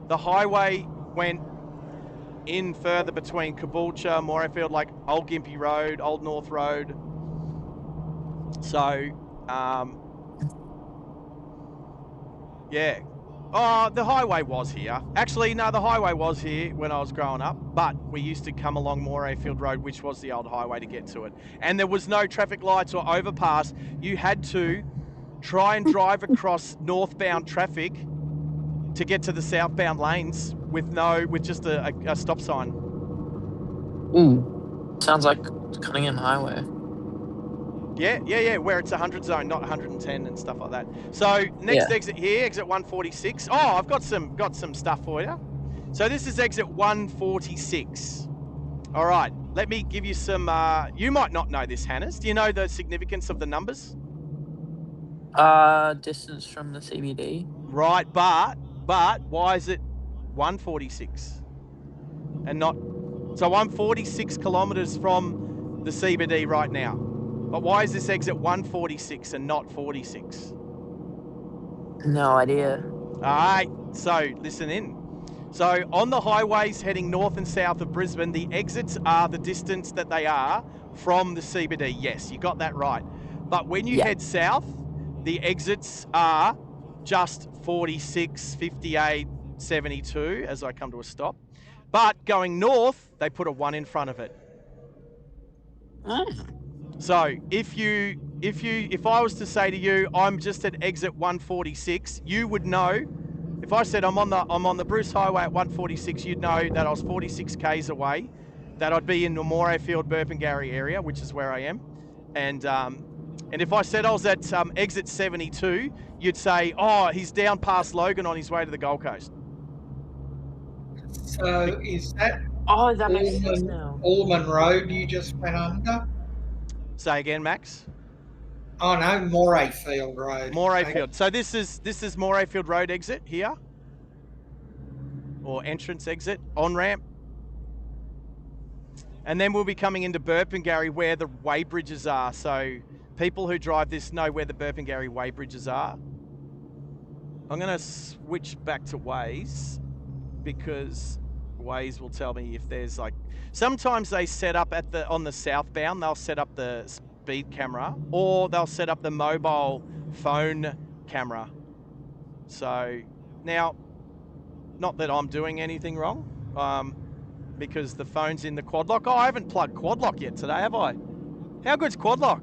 The highway went in further between Caboolture, Morayfield, like Old Gympie Road, Old North Road. So, yeah. Oh, the highway was here. Actually, no, the highway was here when I was growing up, but we used to come along Morayfield Road, which was the old highway, to get to it. And there was no traffic lights or overpass. You had to try and drive across northbound traffic to get to the southbound lanes with just a stop sign. Ooh, sounds like Cunningham Highway. Yeah, where it's 100 zone, not 110 and stuff like that. So next exit here, exit 146. Oh, I've got some stuff for you. So this is exit 146. All right, let me give you some, you might not know this, Hannes. Do you know the significance of the numbers? Distance from the CBD. Right, but why is it 146 and not, so I'm 46 kilometres from the CBD right now. But why is this exit 146 and not 46? No idea. All right, so listen in. So on the highways heading north and south of Brisbane, the exits are the distance that they are from the CBD. Yes, you got that right. But when you head south, the exits are just 46, 58, 72 as I come to a stop. But going north, they put a 1 in front of it. So if I was to say to you, I'm just at exit 146, you would know. If I said I'm on the Bruce Highway at 146, you'd know that I was 46 k's away, that I'd be in the Morayfield Burpengary area, which is where I am, and if I said I was at exit 72, you'd say, oh, he's down past Logan on his way to the Gold Coast. So is that that makes sense now. Allman Road you just went under? Say again, Max. Oh no, Morayfield Road. Morayfield. Okay. So this is Morayfield Road exit here, or entrance exit, on ramp, and then we'll be coming into Burpengary where the weigh bridges are. So people who drive this know where the Burpengary weigh bridges are. I'm going to switch back to Waze because Waze will tell me if there's like, sometimes they set up on the southbound, they'll set up the speed camera, or they'll set up the mobile phone camera. So now, not that I'm doing anything wrong, because the phone's in the quad lock. Oh, I haven't plugged quad lock yet today, have I? How good's quad lock?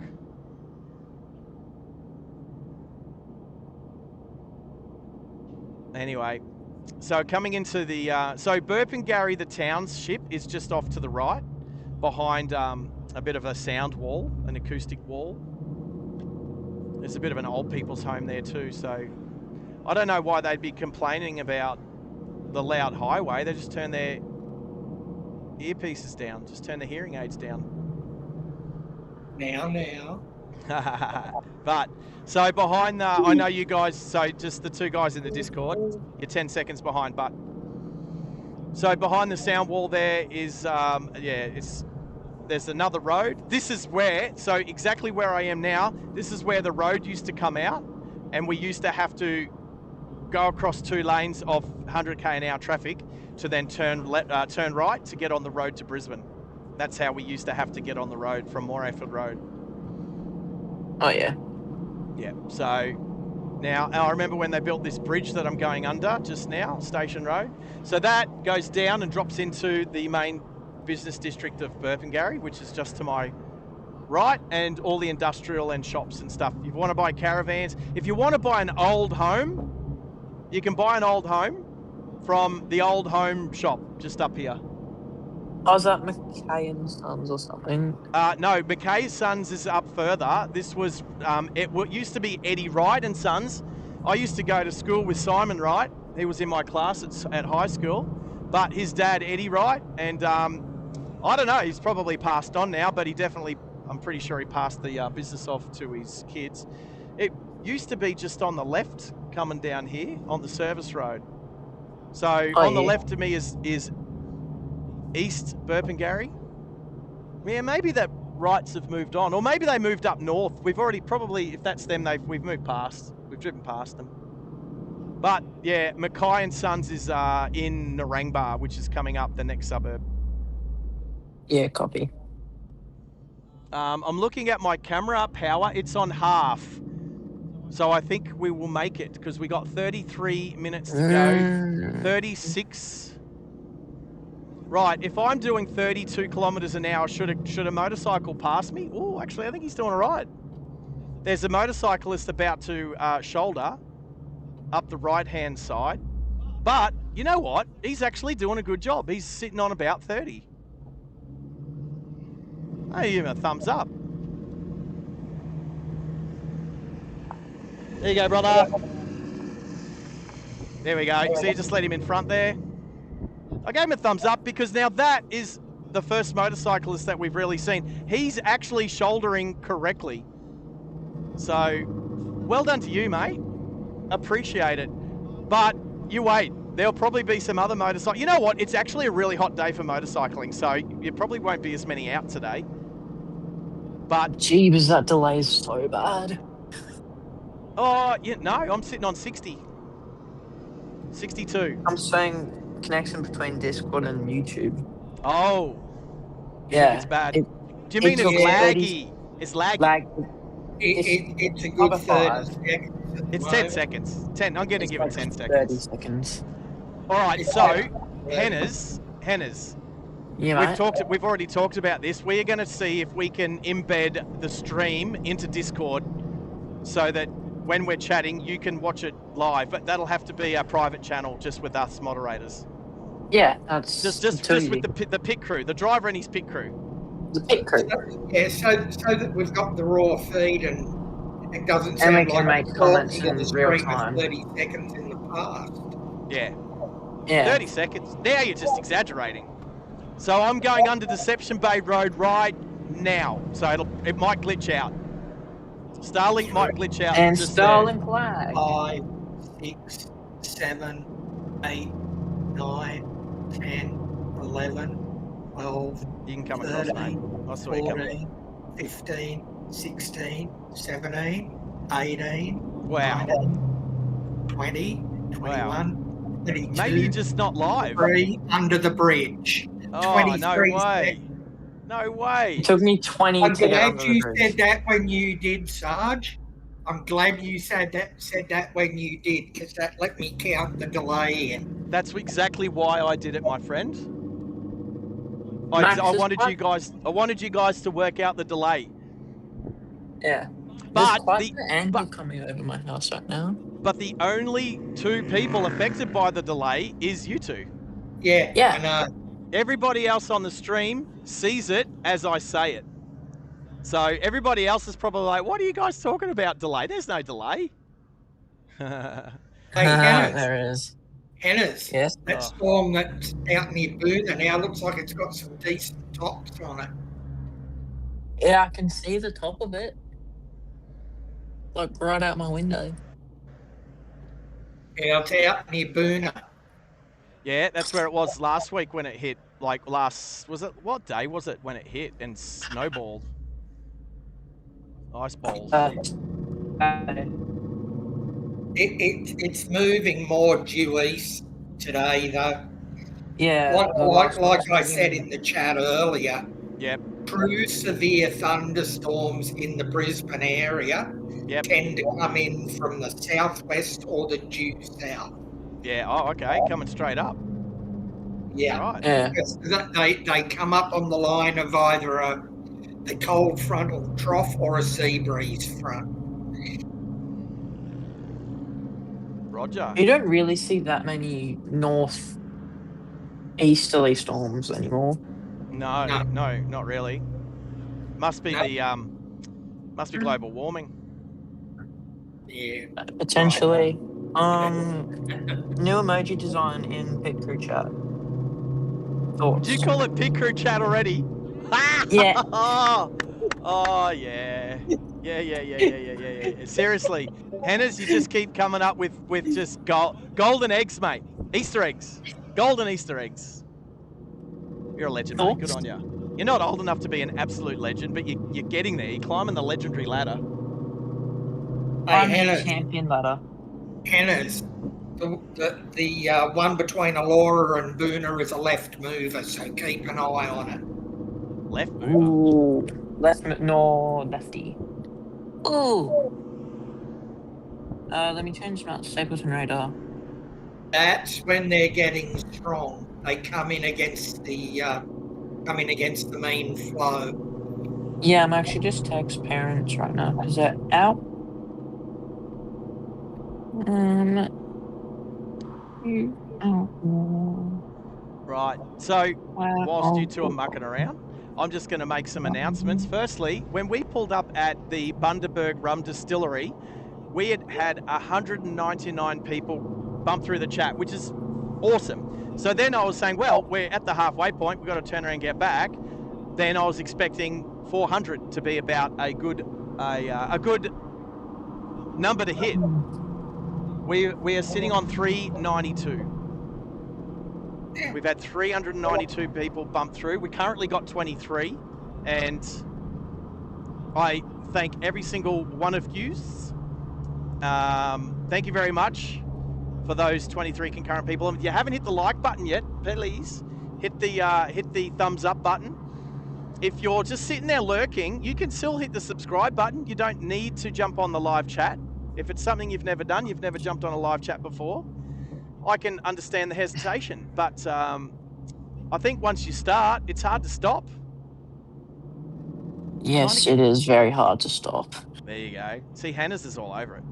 Anyway, so coming into the, so Burpengary, the township, is just off to the right, behind a bit of a sound wall, an acoustic wall. There's a bit of an old people's home there too, so I don't know why they'd be complaining about the loud highway. They just turn their earpieces down, just turn the hearing aids down. Now. But, so behind the, I know you guys, so just the two guys in the Discord, you're 10 seconds behind, but. So behind the sound wall there is, there's another road. This is where, so exactly where I am now, this is where the road used to come out, and we used to have to go across 2 lanes of 100k an hour traffic to then turn right to get on the road to Brisbane. That's how we used to have to get on the road from Morayfield Road. Oh yeah. Yeah, so now I remember when they built this bridge that I'm going under just now, Station Road. So that goes down and drops into the main business district of Burpengary, which is just to my right, and all the industrial and shops and stuff. If you want to buy caravans, if you want to buy an old home, you can buy an old home from the old home shop just up here. Oh, is that McKay and Sons or something? No, McKay's Sons is up further. This was, used to be Eddie Wright and Sons. I used to go to school with Simon Wright. He was in my class at high school. But his dad, Eddie Wright, and I don't know, he's probably passed on now, but he definitely, I'm pretty sure he passed the business off to his kids. It used to be just on the left coming down here on the service road. So on the left of me is East Burpengary. Yeah, maybe that rights have moved on, or maybe they moved up north. We've already probably, if that's them, we've moved past. We've driven past them. But yeah, Mackay and Sons is in Narangba, which is coming up the next suburb. Yeah, copy. I'm looking at my camera power. It's on half. So I think we will make it because we got 33 minutes to go. 36. Right, if I'm doing 32 kilometers an hour, should a motorcycle pass me? Oh, actually, I think he's doing all right. There's a motorcyclist about to shoulder up the right-hand side. But you know what? He's actually doing a good job. He's sitting on about 30. I give him a thumbs up. There you go, brother. There we go. So you just let him in front there. I gave him a thumbs up because now that is the first motorcyclist that we've really seen. He's actually shouldering correctly. So, well done to you, mate. Appreciate it. But you wait. There'll probably be some other motorcycles. You know what? It's actually a really hot day for motorcycling, so you probably won't be as many out today. But Jeebus, that delay is so bad. Oh, yeah, no, I'm sitting on 60. 62. I'm saying connection between Discord and YouTube. Oh. Yeah. It's bad. Do you mean it's laggy? It's laggy. It's a good 30 seconds. It's 10 seconds. 10. I'm going to give it 10 seconds. 30 seconds. All right, so, Henners. Yeah, We've already talked about this. We are going to see if we can embed the stream into Discord so that when we're chatting, you can watch it live. But that'll have to be a private channel just with us moderators. Yeah, that's just with the pit crew, the driver and his pit crew. The pit crew. Yeah, so that we've got the raw feed and it doesn't And we sound can like make comments in the real stream of time. 30 seconds in the past. Yeah. Yeah. 30 seconds. Now you're just exaggerating. So I'm going under Deception Bay Road right now. So it might glitch out. Starlink might glitch out. And just Starlink flag. 5, 6, 7, 8, 9, 10, 11, 12, You can come across, mate. 13, I saw you coming. 14, 15, 16, 17, 18, Wow. 19, 20, 21, 22, Maybe you're just not live. 3 under the bridge. Oh, 23 no way. seconds. No way. It took me 20 I'm to get glad under you the bridge. said that when you did, Sarge. I'm glad you said that when you did, because that let me count the delay in. That's exactly why I did it, my friend. Max I is wanted you guys to work out the delay. Yeah. But There's quite an angle coming over my house right now. But the only two people affected by the delay is you two. Yeah. Yeah. I know. Everybody else on the stream sees it as I say it. So everybody else is probably like, what are you guys talking about delay? There's no delay. Hey, Hannah's. There it is. Hannah's. Yes. That storm that's out near Bootham now looks like it's got some decent tops on it. Yeah, I can see the top of it. Like right out my window. Yeah, it's out near Bootham. Yeah, that's where it was last week when it hit. Like what day was it when it hit and snowballed? Ice balls. It's moving more due east today, though. Yeah. Like I said in the chat earlier. Yep. True severe thunderstorms in the Brisbane area tend to come in from the southwest or the due south. Yeah. Oh, okay. Coming straight up. Yeah. Right. Yeah. They come up on the line of either the cold frontal trough or a sea breeze front. Roger. You don't really see that many north easterly storms anymore. No, not really. Must be must be global warming. Yeah. Potentially. New emoji design in Pit Crew chat. Thoughts? Do you call it Pit Crew chat already? Yeah. Oh yeah. Yeah. Seriously, Hannah's, you just keep coming up with just golden eggs, mate. Easter eggs. Golden Easter eggs. You're a legend, mate. Good on you. You're not old enough to be an absolute legend, but you're getting there. You're climbing the legendary ladder. I'm the champion ladder. Hannah's. The one between Alora and Boona is a left mover, so keep an eye on it. Left mover? Ooh. Lefty. Ooh. Let me change my Stapleton radar. That's when they're getting strong. They come in against the main flow. Yeah, I'm actually just text parents right now because they're out. Right. So, whilst you two are mucking around, I'm just going to make some announcements. Firstly, when we pulled up at the Bundaberg Rum Distillery, we had 199 people bump through the chat, which is awesome. So then I was saying, well, we're at the halfway point. We've got to turn around and get back. Then I was expecting 400 to be about a good number to hit. We are sitting on 392. We've had 392 people bump through. We currently got 23, and I thank every single one of you. Thank you very much for those 23 concurrent people. And if you haven't hit the like button yet, please hit the thumbs up button. If you're just sitting there lurking, you can still hit the subscribe button. You don't need to jump on the live chat. If it's something you've never done, you've never jumped on a live chat before, I can understand the hesitation. But I think once you start, it's hard to stop. Yes, it is very hard to stop. There you go. See, Hannah's is all over it.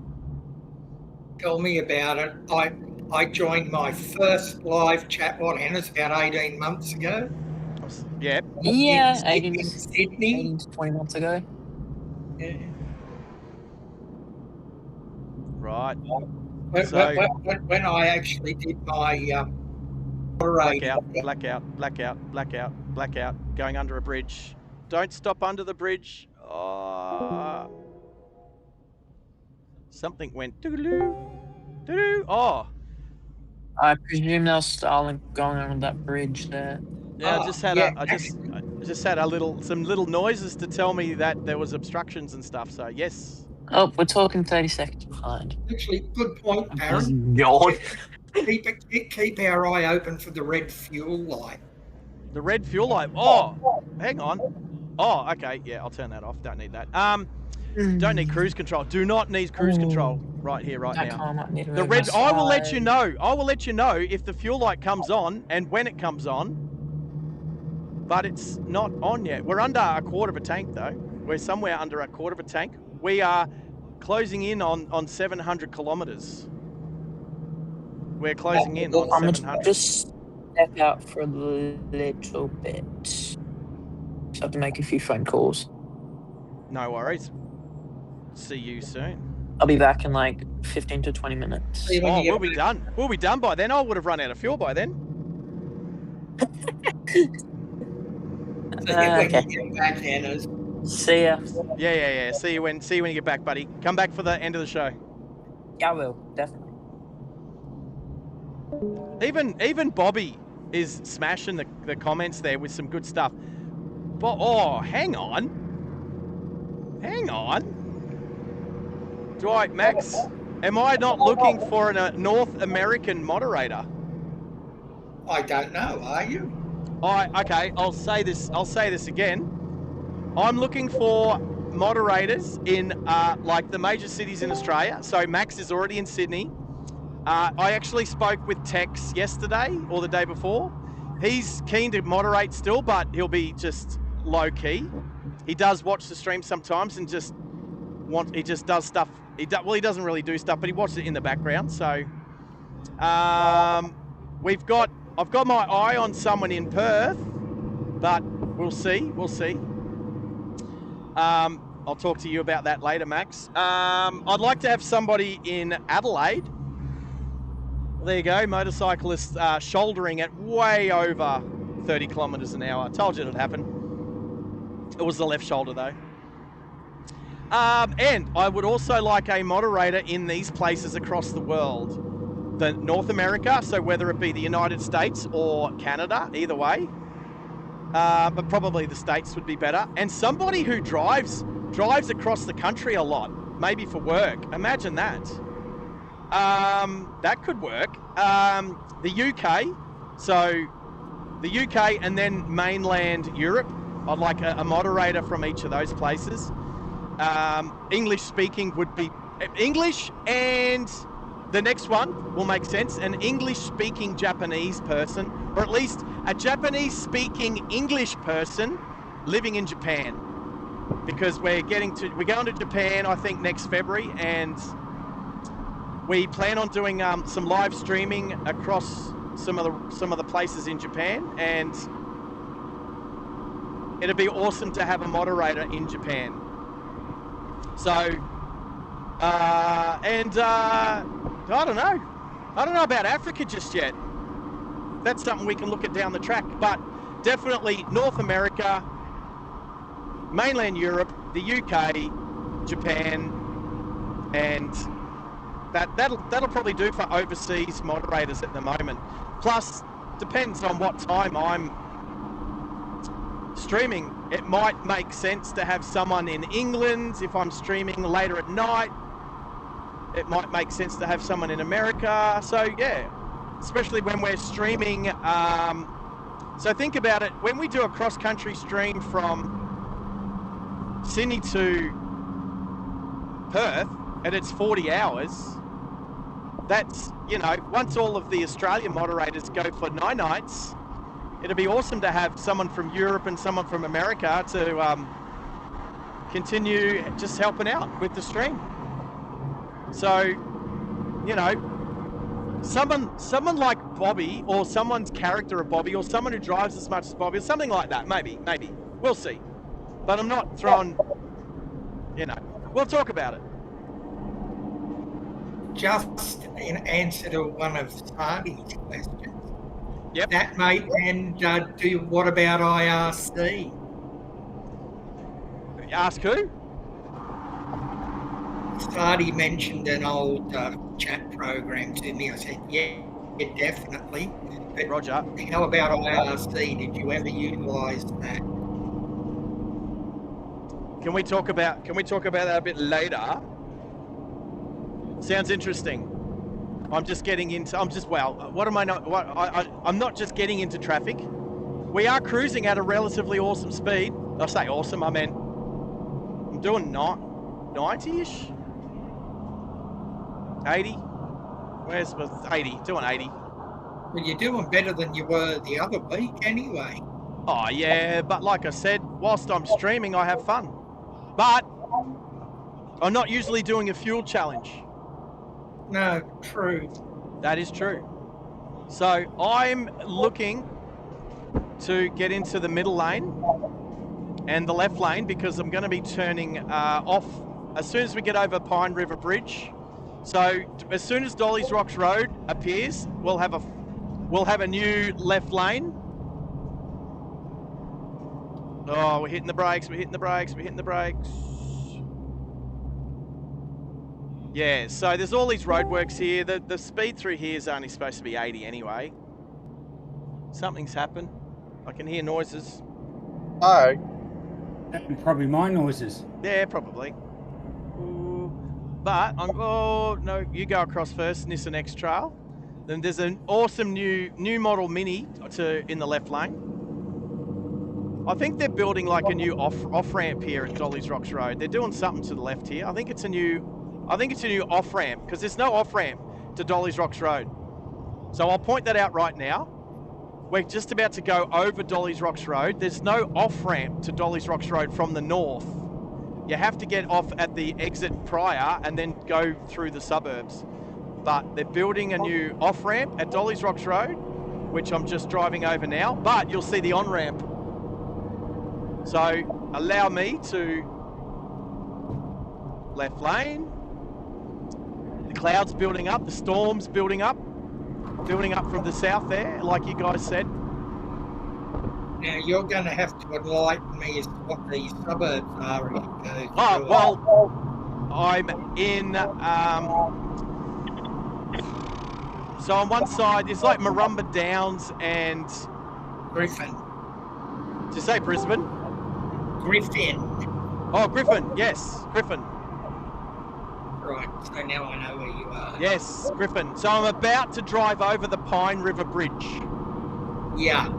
Tell me about it. I joined my first live chat, Hannah's about 18 months ago. Yeah. Yeah, in Sydney. 18 to 20 months ago. Yeah. Right. When I actually did my moderating. Blackout. Going under a bridge. Don't stop under the bridge. Something went doo-doo. Oh. I presume they're still going under that bridge there. Yeah, I just had some little noises to tell me that there was obstructions and stuff. So yes. Oh, we're talking 30 seconds behind. Actually, good point, Aaron. God. Keep our eye open for the red fuel light. The red fuel light. Oh, hang on. Oh, okay. Yeah, I'll turn that off. Don't need that. Don't need cruise control. Do not need cruise control right here, right now. The red. I will let you know. I will let you know if the fuel light comes on and when it comes on. But it's not on yet. We're under a quarter of a tank though. We're somewhere under a quarter of a tank. We are closing in on 700 kilometers. We're closing in on 700. I'm just step out for a little bit. Just have to make a few phone calls. No worries. See you soon. I'll be back in like 15 to 20 minutes. Oh, we'll be done. We'll be done by then. I would have run out of fuel by then. Okay. Get back, Hannah's. See ya. Yeah. See you when you get back, buddy. Come back for the end of the show. Yeah, I will, definitely. Even Bobby is smashing the comments there with some good stuff. But hang on. Dwight, Max, am I not looking for a North American moderator? I don't know. Are you? Okay. I'll say this again. I'm looking for moderators in like the major cities in Australia. So Max is already in Sydney. I actually spoke with Tex yesterday or the day before. He's keen to moderate still, but he'll be just low key. He does watch the stream sometimes and he just does stuff. He doesn't really do stuff, but he watches it in the background. So I've got my eye on someone in Perth. but we'll see. We'll see. I'll talk to you about that later, Max. I'd like to have somebody in Adelaide. Well, there you go, motorcyclists shouldering at way over 30 kilometres an hour. I told you it'd happen. It was the left shoulder though. And I would also like a moderator in these places across the world. The North America, so whether it be the United States or Canada, either way. But probably the States would be better. And somebody who drives across the country a lot, maybe for work. Imagine that. That could work. The UK, so the UK and then mainland Europe. I'd like a moderator from each of those places. English speaking would be English, and the next one will make sense. An English speaking Japanese person, or at least a Japanese speaking English person living in Japan. Because we're going to Japan, I think, next February, and we plan on doing some live streaming across some of the places in Japan, and it'd be awesome to have a moderator in Japan. So, I don't know about Africa just yet. That's something we can look at down the track, but definitely North America, mainland Europe, the UK, Japan, and that'll probably do for overseas moderators at the moment. Plus, depends on what time I'm streaming. It might make sense to have someone in England if I'm streaming later at night. It might make sense to have someone in America. So yeah, especially when we're streaming. So think about it. When we do a cross-country stream from Sydney to Perth, and it's 40 hours, that's, you know, once all of the Australian moderators go for 9 nights, it'd be awesome to have someone from Europe and someone from America to continue just helping out with the stream. So, you know, someone like Bobby, or someone's character of Bobby, or someone who drives as much as Bobby, or something like that, maybe. We'll see. But I'm not throwing, you know, we'll talk about it. Just in answer to one of Sarge's questions. Yep. That, mate, and what about IRC? Ask who? Sarge mentioned an old chat program to me. I said, yeah, definitely. But Roger. How about IRC? Did you ever utilise that? Can we talk about that a bit later? Sounds interesting. I'm not just getting into traffic. We are cruising at a relatively awesome speed. I say awesome, I mean, I'm doing 90-ish? 80? Where's 80? Doing 80. Well, you're doing better than you were the other week anyway. Oh, yeah, but like I said, whilst I'm streaming, I have fun. But I'm not usually doing a fuel challenge. No, true. That is true. So I'm looking to get into the middle lane and the left lane, because I'm going to be turning off as soon as we get over Pine River Bridge. So as soon as Dolly's Rocks Road appears, we'll have a new left lane. Oh, we're hitting the brakes. Yeah, so there's all these roadworks here. The speed through here is only supposed to be 80 anyway. Something's happened. I can hear noises. Oh. Probably my noises. Yeah, probably. Ooh. But no, you go across first, Nissan X Trail. Then there's an awesome new model Mini in the left lane. I think they're building like a new off ramp here at Dolly's Rocks Road. They're doing something to the left here. I think it's a new off ramp, because there's no off ramp to Dolly's Rocks Road. So I'll point that out right now. We're just about to go over Dolly's Rocks Road. There's no off ramp to Dolly's Rocks Road from the north. You have to get off at the exit prior and then go through the suburbs. But they're building a new off ramp at Dolly's Rocks Road, which I'm just driving over now. But you'll see the on ramp So allow me to left lane. The clouds building up, the storm's building up from the south there, like you guys said. Now you're going to have to enlighten me as to what these suburbs are. Oh, well, I'm in, so on one side, it's like Marumba Downs and... Griffin. Did you say Brisbane? Griffin. Oh, Griffin, yes, Griffin. Right, so now I know where you are. Yes, Griffin. So I'm about to drive over the Pine River Bridge. Yeah.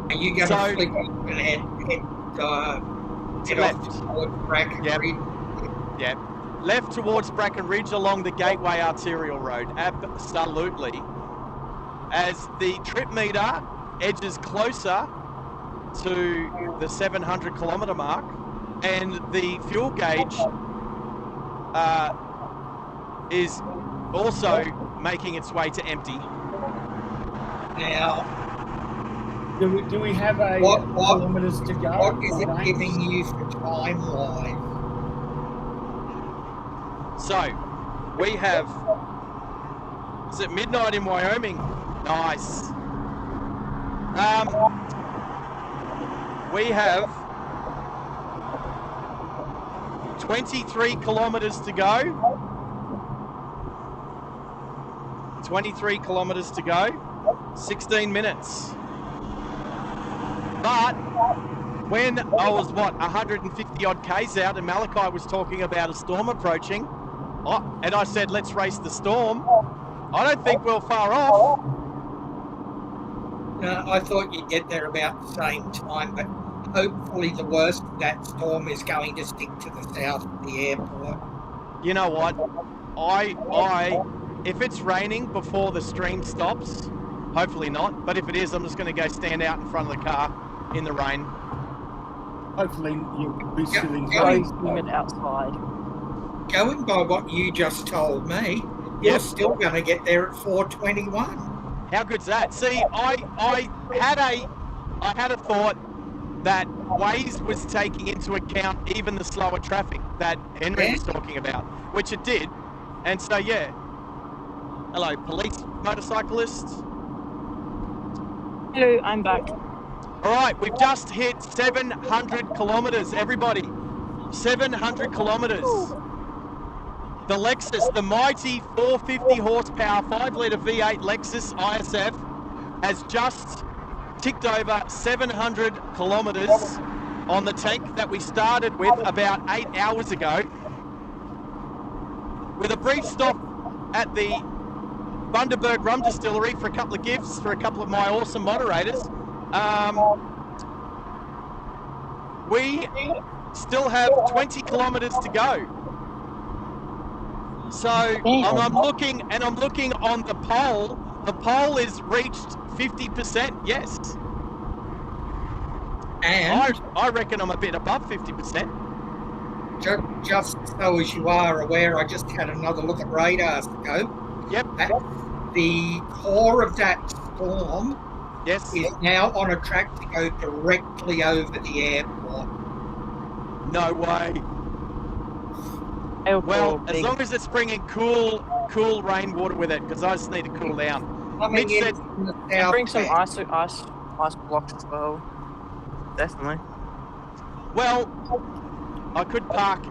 Are you going to flip and head left towards Bracken Ridge? Yep. Left towards Bracken Ridge along the Gateway Arterial Road. Absolutely. As the trip meter edges closer to the 700 kilometre mark and the fuel gauge is also making its way to empty. Now, do we have a kilometres to go? What is it giving you for time-wise? So, we have... Is it midnight in Wyoming? Nice. We have 23 kilometres to go. 23 kilometres to go. 16 minutes. But when I was, 150 odd Ks out and Malachi was talking about a storm approaching, and I said, let's race the storm, I don't think we're far off. No, I thought you'd get there about the same time, but hopefully the worst of that storm is going to stick to the south of the airport. You know what? If it's raining before the stream stops, hopefully not, but if it is, I'm just going to go stand out in front of the car in the rain. Hopefully you'll be sitting outside. Going by what you just told me, you're still going to get there at 4:21. How good's that? See, I had a thought that Waze was taking into account even the slower traffic that Henry was talking about, which it did. And so, yeah. Hello, police motorcyclists. Hello, I'm back. All right, we've just hit 700 kilometres, everybody. 700 kilometres. The Lexus, the mighty 450 horsepower, 5-litre V8 Lexus ISF has just ticked over 700 kilometres on the tank that we started with about 8 hours ago. With a brief stop at the Bundaberg Rum Distillery for a couple of gifts for a couple of my awesome moderators. We still have 20 kilometres to go. So I'm looking on the poll. The poll is reached 50%. Yes. And I reckon I'm a bit above 50%. Just so as you are aware, I just had another look at radars ago. Yep. The core of that storm is now on a track to go directly over the airport. No way. Well, as long as it's bringing cool rainwater with it, because I just need to cool down. Mitch said, bring some ice blocks as well. Definitely. Well, I could park.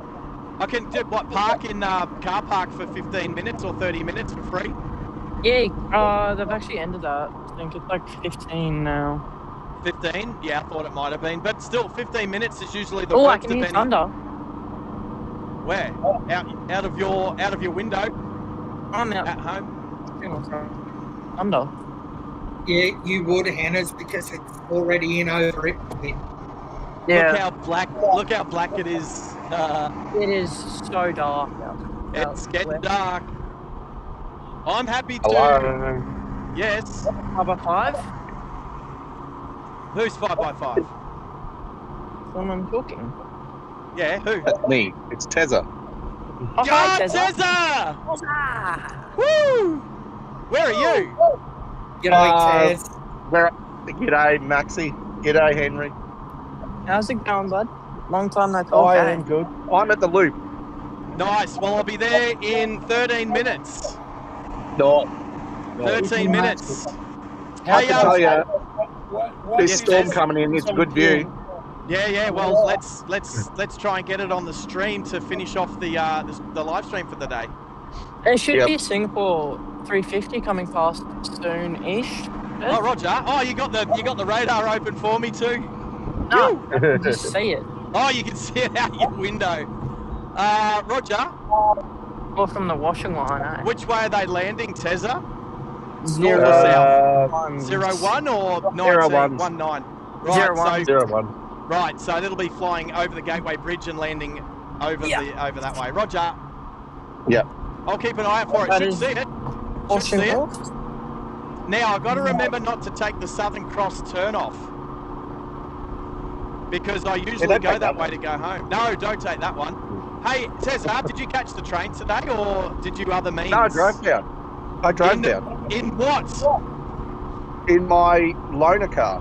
I can park in car park for 15 minutes or 30 minutes for free. Yeah, they've actually ended that. I think it's like 15 now. 15? Yeah, I thought it might have been, but still, 15 minutes is usually the. Oh, I can hear thunder. Where? Out of your window? I'm out at home. Thunder. Yeah, you would, Hannah's, because it's already in over it. Yeah. Look how black it is. It is so dark. It's getting dark. I'm happy to. Hello. Yes. 5x5? Who's 5x5? Someone talking. Yeah, who? That's me. It's Tezza. Oh, hi, Tezza! Tezza! Woo! Where are you? G'day, Tez. G'day, Maxie. G'day, Henry. How's it going, bud? Long time no talk. I eh? am good. I'm at the loop. Nice. Well, I'll be there in 13 minutes. No. 13 minutes. I can tell you, What this Yes, storm yes. coming in, it's a good view. Yeah. Well, let's try and get it on the stream to finish off the live stream for the day. There should Yep. be a Singapore 350 coming past soon-ish. Oh, Roger. Oh, you got the radar open for me too. No, I can just see it. Oh, you can see it out your window. Roger, Or from the washing line, eh? which way are they landing, Tezza? Zero, North or south? one. 01 or 19? 01. 19. Zero, Right, one. so 0-1. right, so it'll be flying over the Gateway Bridge and landing over over that way. Roger. Yep. I'll keep an eye out for it. That Should is see it. Should Washing see it. north? Now I've got to remember not to take the Southern Cross turn off because I usually don't go take that that way to go home. No, don't take that one. Hey, Tezza, did you catch the train today or did you other means? No, I drove down. I drove down. In what? In my loaner car.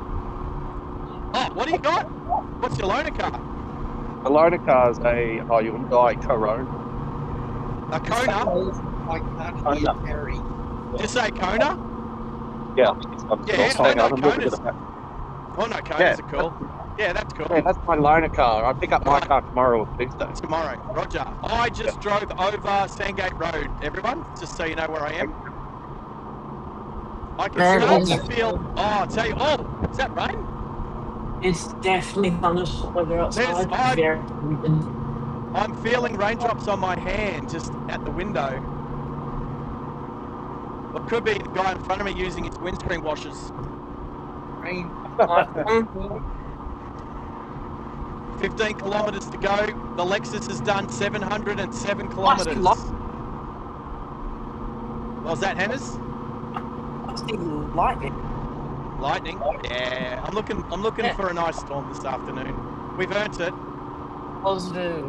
Oh, what do you got? What's your loaner car? The loaner car's a Hyundai Corona. A Kona? I can't hear Harry. Did you say Kona? Yeah. Yeah, Sorry, no, I'm looking Konas. at that. Oh no, Konas Yeah. are cool. Yeah, that's cool. Yeah, that's my loaner car. I pick up my car tomorrow or Tuesday. Tomorrow. Roger. I just drove over Sandgate Road, everyone, just so you know where I am. I can start to feel. Oh, I'll tell you. Oh, is that rain? It's definitely thunderstorm weather outside. There's- Very I'm feeling raindrops on my hand just at the window. It could be the guy in front of me using his windscreen washers. Rain. 15 kilometres to go. The Lexus has done 707 Must kilometres. be lock- Was that Hannah's? Must be lightning. Lightning? Yeah. I'm looking Yeah. for a nice storm this afternoon. We've earned it. Positive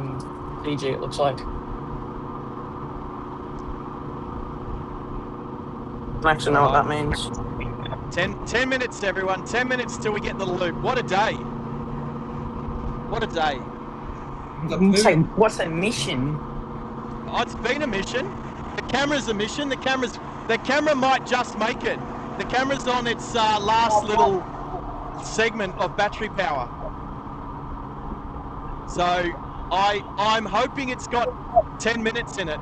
PG, it looks like. I don't actually know what that means. 10 minutes, everyone. 10 minutes till we get the loop. What a day. What a day. What's a mission? Oh, it's been a mission. The camera's a mission. The camera might just make it. The camera's on its last little segment of battery power. So I'm hoping it's got 10 minutes in it.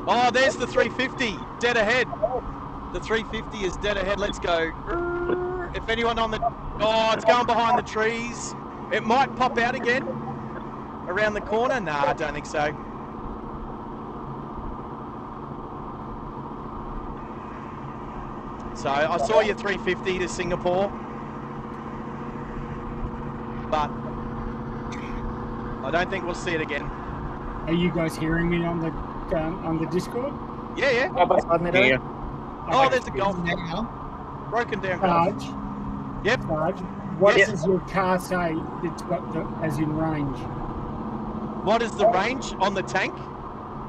Oh, there's the 350, dead ahead. The 350 is dead ahead. Let's go. If anyone on the... Oh, it's going behind the trees. It might pop out again around the corner. Nah, I don't think so. So I saw your 350 to Singapore, but I don't think we'll see it again. Are you guys hearing me on the Discord? Yeah. About 5 minutes. Yeah. Oh, there's a golf. Now, Broken down golf. Sarge, Yep. Sarge, what Yes. does your car say it's got as in range? What is the range on the tank?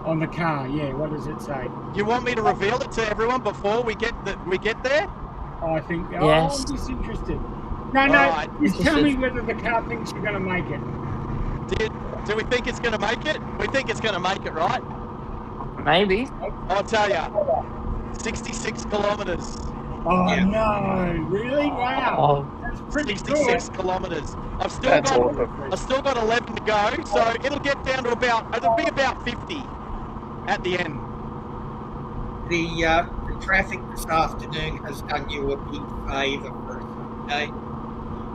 On the car, yeah, what does it say? You want me to reveal it to everyone before we get there? I think, Yes. I'm just interested. No, Alright. just tell me whether the car thinks you're going to make it. Do we think it's going to make it? We think it's going to make it, right? Maybe. I'll tell you. 66 kilometres. Oh, Yeah. no, really? Wow. Oh, That's pretty 66 good. kilometres. I've That's still awesome. got 11 to go, so it'll get down to it'll be about 50 at the end. the traffic this afternoon has done you a big favour for a Sunday.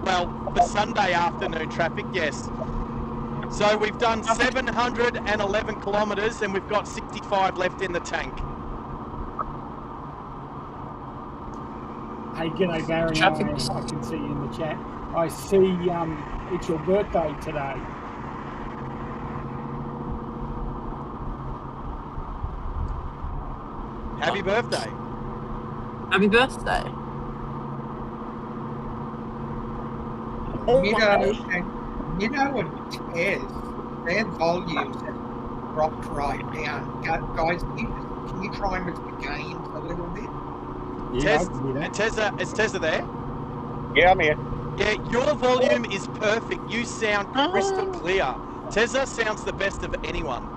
Well, for Sunday afternoon traffic, yes. So we've done 711 kilometres and we've got 65 left in the tank. Hey, g'day, Barry. Traffic. I can see you in the chat. I see it's your birthday today. Happy birthday. happy birthday. Oh Nitto and Tez, their volumes have dropped right down. Guys, can you try and move the gains a little bit? Yeah, I can hear that. Tezza, is Tezza there? Yeah, I'm here. Yeah, your volume is perfect. You sound crystal clear. Tezza sounds the best of anyone.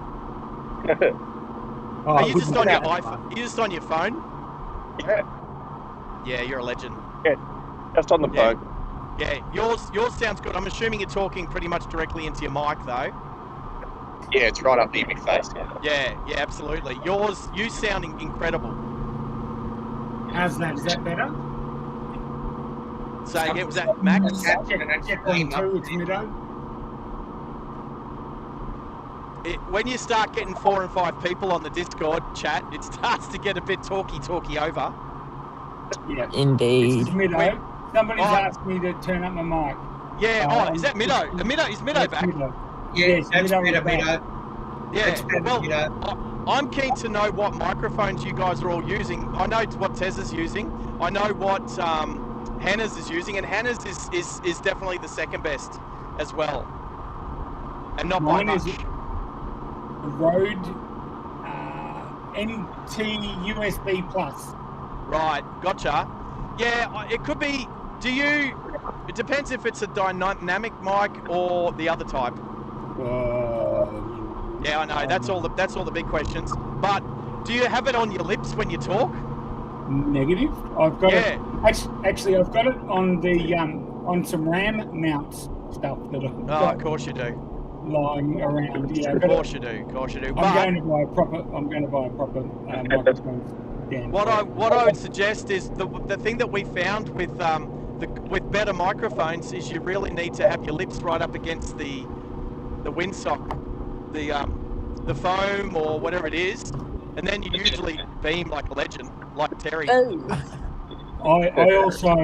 Oh, Are you good just on your work. iPhone? Are you just on your phone? Yeah, Yeah, you're a legend. just on the Yeah. phone. Yeah, yours sounds good. I'm assuming you're talking pretty much directly into your mic, though. Yeah, it's right up near my face. Yeah, absolutely. You sounding incredible. How's that? Is that better? So again, was that Max? Check 1, 2, it's Middo. When you start getting 4 and 5 people on the Discord chat, it starts to get a bit talky over. Yeah. Indeed. This is Middo. Somebody's asked me to turn up my mic. Yeah. Is that Middo? Is Middo back? Middo. Yes, that's Middo better, is back. Middo. Yeah. That's better, Well, Middo. I'm keen to know what microphones you guys are all using. I know what Tezza's using. I know what Hannah's is using, and Hannah's is definitely the second best as well, and not by Mine much. is Rode MT USB Plus. Right, gotcha. Yeah, it could be. It depends if it's a dynamic mic or the other type. Yeah, I know. That's all the big questions. But do you have it on your lips when you talk? Negative. I've got Yeah. it. Actually, I've got it on the on some RAM mounts stuff that I've Oh, got of course you do. lying around. Yeah, Of course you do. Of course you do. I'm But going to buy a proper microphone. stand what for I it. would suggest is the thing that we found with better microphones is you really need to have your lips right up against the windsock, the foam or whatever it is, and then you usually beam like a legend, like Terry. I also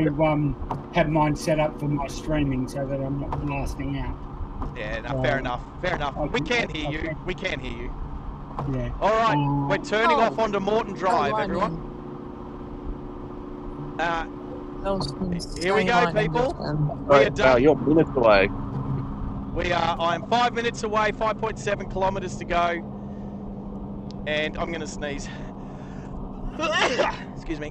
have mine set up for my streaming so that I'm not blasting out. Yeah, no, fair enough. We can hear you. Yeah. All right, we're turning off onto Morton Drive, everyone. Here we go, people. We are done. You're minutes away. I'm 5 minutes away, 5.7 kilometres to go, and I'm going to sneeze. Excuse me.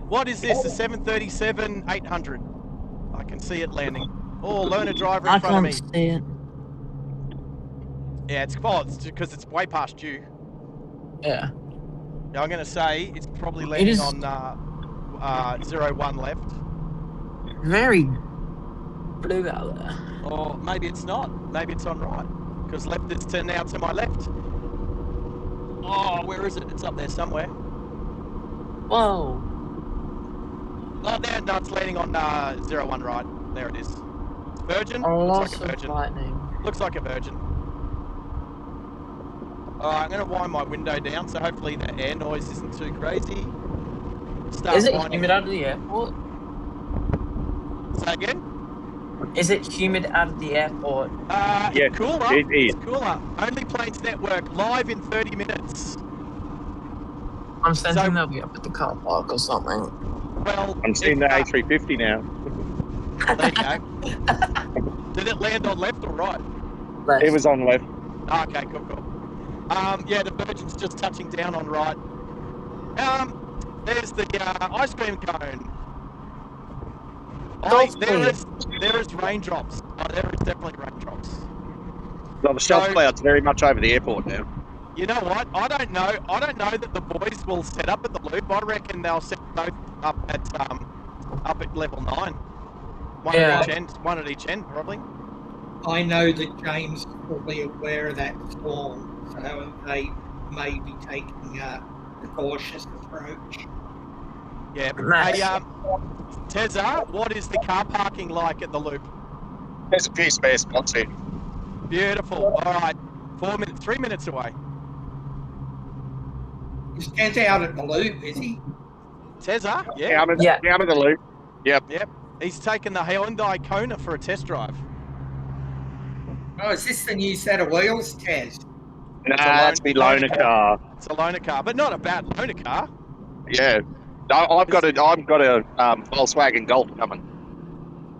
What is this? The 737-800. I can see it landing. Oh, learner driver in I front of me. can't see it. Yeah, it's because it's way past due. Yeah. Yeah, I'm going to say it's probably landing is- on 01 left. Very blue out there. Or maybe it's not. Maybe it's on right. Because left is now to my left. Oh, where is it? It's up there somewhere. Whoa. Oh, there, no, it's landing on 01 right. There it is. It's Virgin. A Looks lot like a of Virgin. lightning. Looks like a Virgin. Alright, I'm going to wind my window down so hopefully the air noise isn't too crazy. Start Is it winding. humid out of the airport? Say again? Is it humid out of the airport? It's cooler. it is. It's cooler. Only Planes Network live in 30 minutes. I'm sensing So- they'll be up at the car park or something. Well, I'm seeing the A350 now. There you go. Did it land on left or right? Left. It was on left. Okay, cool. Yeah, the Virgin's just touching down on right. There's the ice cream cone. Golf There is raindrops. Oh, there is definitely raindrops. Well, the shelf So- cloud's very much over the airport now. You know what? I don't know that the boys will set up at the loop. I reckon they'll set both up at level 9. One at each end, probably. I know that James is probably aware of that storm, so they may be taking a cautious approach. Yeah. Max. Hey, Tezza, what is the car parking like at the loop? There's a few spare spots here. Beautiful. All right. 3 minutes away. He's Ken's out at the loop, is he? Tezza, yeah. Down in the loop. Yep. He's taken the Hyundai Kona for a test drive. Oh, is this the new set of wheels, Tez? Nah, that's me loaner car. It's a loaner car, but not a bad loaner car. Yeah. No, I've got a Volkswagen Golf coming.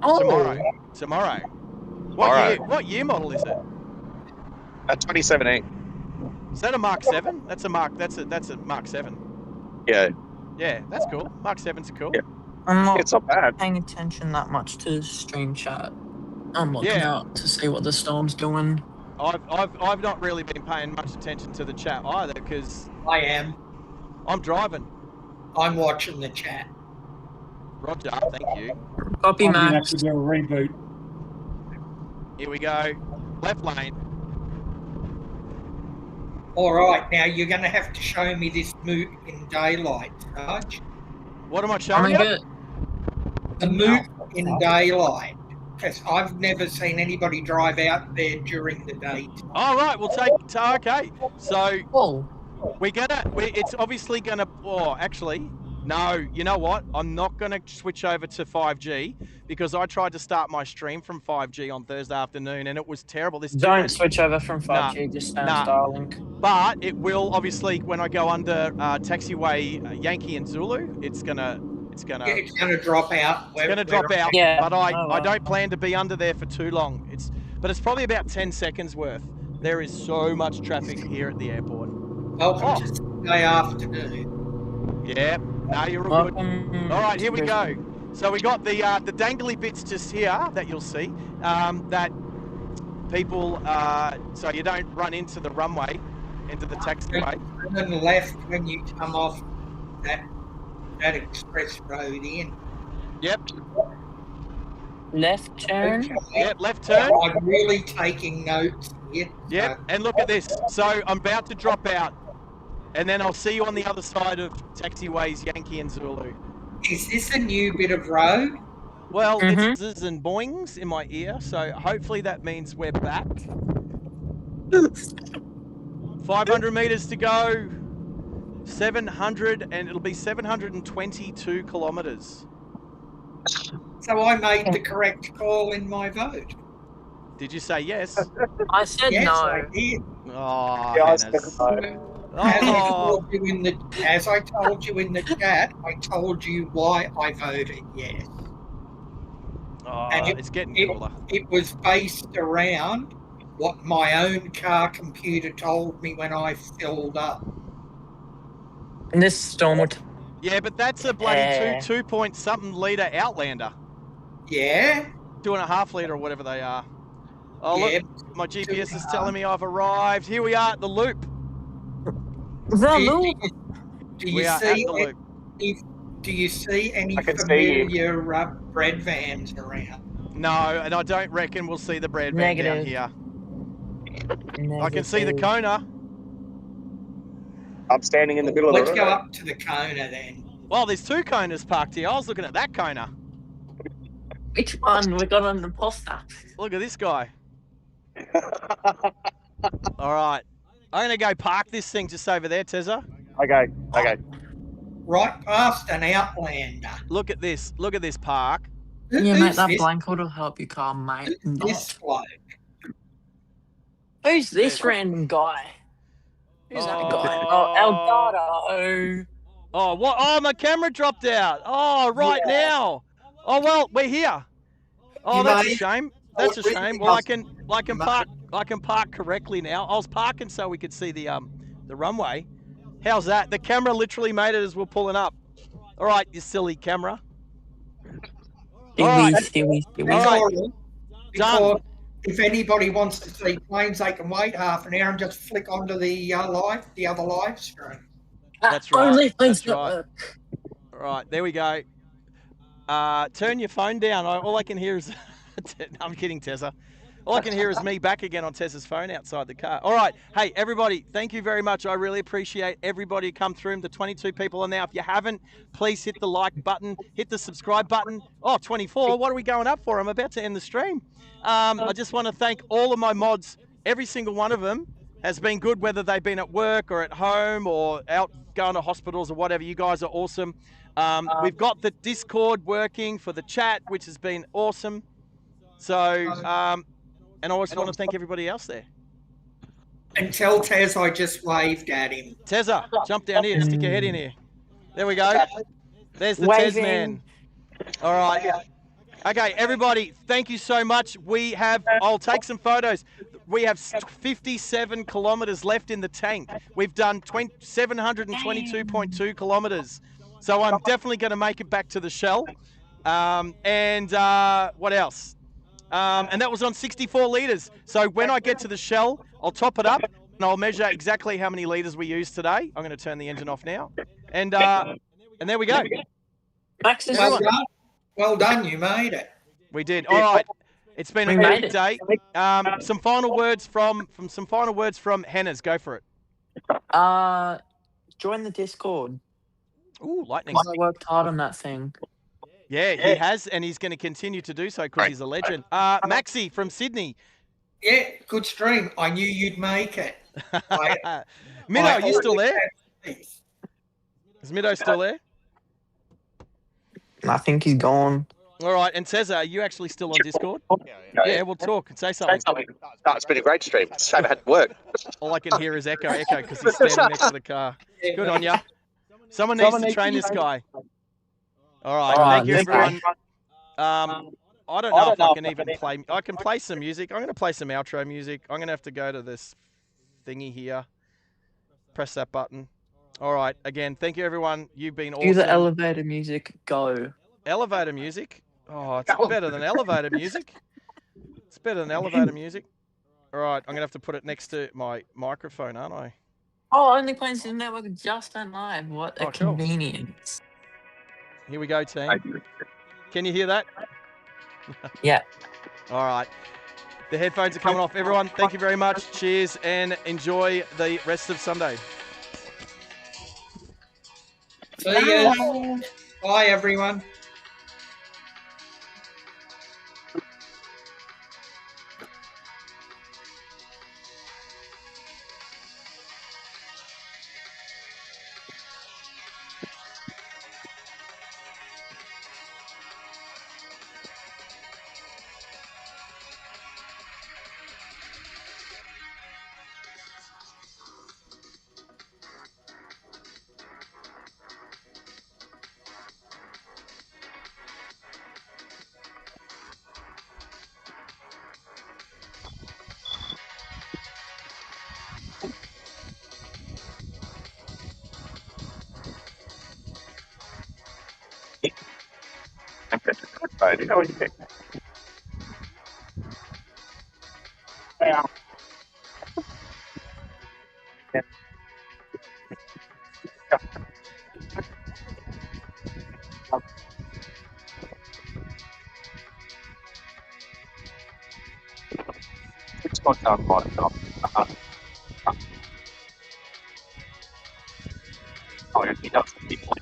Tomorrow. Alright. What year model is it? 2017. Is that a Mark 7? That's a Mark 7. Yeah. Yeah, that's cool. Mark 7s are cool. Yeah. I'm not It's not bad. paying attention that much to stream chat. I'm looking Yeah. out to see what the storm's doing. I've not really been paying much attention to the chat either because I am. I'm driving. I'm watching the chat. Roger, thank you. Copy, I'm going to have Max. to do a reboot. Here we go. Left lane. All right, now you're going to have to show me this moot in daylight, Sarge. What am I I'm showing gonna you? get The moot in daylight, because I've never seen anybody drive out there during the day. All right, we'll take. Okay, so whoa. it's obviously gonna. Oh, actually, no. You know what? I'm not gonna switch over to 5G because I tried to start my stream from 5G on Thursday afternoon and it was terrible. This Don't switch over from 5G, just stay on Starlink. But it will obviously when I go under taxiway Yankee and Zulu, it's gonna Yeah, it's going to drop out. it's gonna drop out. Yeah. But I Oh, wow. don't plan to be under there for too long. But it's probably about 10 seconds worth. There is so much traffic here at the airport. Welcome to Sunday afternoon. Yeah, no, you're all good. Welcome All right, here we to go. So we got the dangly bits just here that you'll see that people so you don't run into the runway, into the taxiway. Turn left when you come off that express road in. Yep, Left turn. Okay. yep, left turn. I'm really taking notes here. Yep, and look at this. So I'm about to drop out, and then I'll see you on the other side of taxiways Yankee and Zulu. Is this a new bit of road? Well, it's zzz and boings in my ear, so hopefully that means we're back. 500 meters to go. 700, and it'll be 722 kilometers. So I made the correct call in my vote. Did you say yes? I said Yes, no. I did. Oh, Yeah, I Hannah's- said no. Oh, As I told you in the chat, I told you why I voted yes. oh, And it's getting it- cooler. It was based around what my own car computer told me when I filled up. And this storm will Yeah, but that's a bloody Yeah. 2-point-something litre Outlander. Yeah? 2.5 litre or whatever they are. Oh, Yeah. look, my GPS is telling me I've arrived. Here we are at the loop. The loop. Do We you are at see the loop. do you see any I can see you. familiar bread vans around? No, and I don't reckon we'll see the bread van down Negative. here. I can see the Kona. I'm standing in the middle of Let's the go road. up to the Kona then. Well, there's 2 Konas parked here. I was looking at that Kona. Which one? We got an imposter. Look at this guy. All right. I'm going to go park this thing just over there, Tezza. Okay. Right past an Outlander. Look at this. Look at this park. Yeah, Who's mate, that this- blanket will help you calm, mate. who's this bloke? Who's this random guy? Who's that Oh. guy? Oh, Elgato. Oh, what? Oh, my camera dropped out. Oh, right now. Oh, well, we're here. Oh, You that's a made- shame. That's a Oh, shame. Well, I can You park. I can park correctly now. I was parking so we could see the runway. How's that? The camera literally made it as we're pulling up. All right, you silly camera. Stewie, right. Stewie, Stewie. All right. Because if anybody wants to see planes, they can wait half an hour and just flick onto the other live stream. That's right. Only That's things right. All right, there we go. Turn your phone down. All I can hear is... No, I'm kidding, Tessa. All I can hear is me back again on Tessa's phone outside the car. All right. Hey, everybody, thank you very much. I really appreciate everybody who come through. The 22 people are now. If you haven't, please hit the like button, hit the subscribe button. Oh, 24. What are we going up for? I'm about to end the stream. I just want to thank all of my mods. Every single one of them has been good, whether they've been at work or at home or out going to hospitals or whatever. You guys are awesome. We've got the Discord working for the chat, which has been awesome. So, and I also want to thank everybody else there. And tell Tez I just waved at him. Tezza, jump down here, stick your head in here. There we go. There's the Tez Waving. man. All right. Okay, everybody, thank you so much. I'll take some photos. We have 57 kilometers left in the tank. We've done 722.2 kilometers. So I'm definitely going to make it back to the Shell. And what else? And that was on 64 litres. So when I get to the Shell, I'll top it up and I'll measure exactly how many litres we used today. I'm going to turn the engine off now. And there we go. Max is Well done, you made it. We did. All right. It's been a epic day. Some final words from Henna's. Go for it. Join the Discord. Ooh, lightning. I worked hard on that thing. Yeah, he has, and he's going to continue to do so because he's a legend. Maxi from Sydney. Yeah, good stream. I knew you'd make it. Middo, are you still there? Is Middo still there? I think he's gone. All right, and Cesar, are you actually still on Discord? Yeah, we'll talk and say something. No, it's been a great stream. It's a shame I had to work. All I can hear is echo, because he's standing next to the car. Good on ya. Someone needs to train this guy. All right, thank you, everyone. I don't know if I can even play. I can play some music. I'm going to play some outro music. I'm going to have to go to this thingy here. Press that button. All right, again, thank you, everyone. You've been awesome. Do the elevator music. Go. Elevator music? Oh, it's better than elevator music. It's better than elevator music. All right, I'm going to have to put it next to my microphone, aren't I? Oh, only plays in network just on live. What a convenience. Here we go, team. Can you hear that? Yeah. All right. The headphones are coming off. Everyone, thank you very much. Cheers and enjoy the rest of Sunday. See you. Bye, everyone. It's not done right enough. Oh, he does the big one.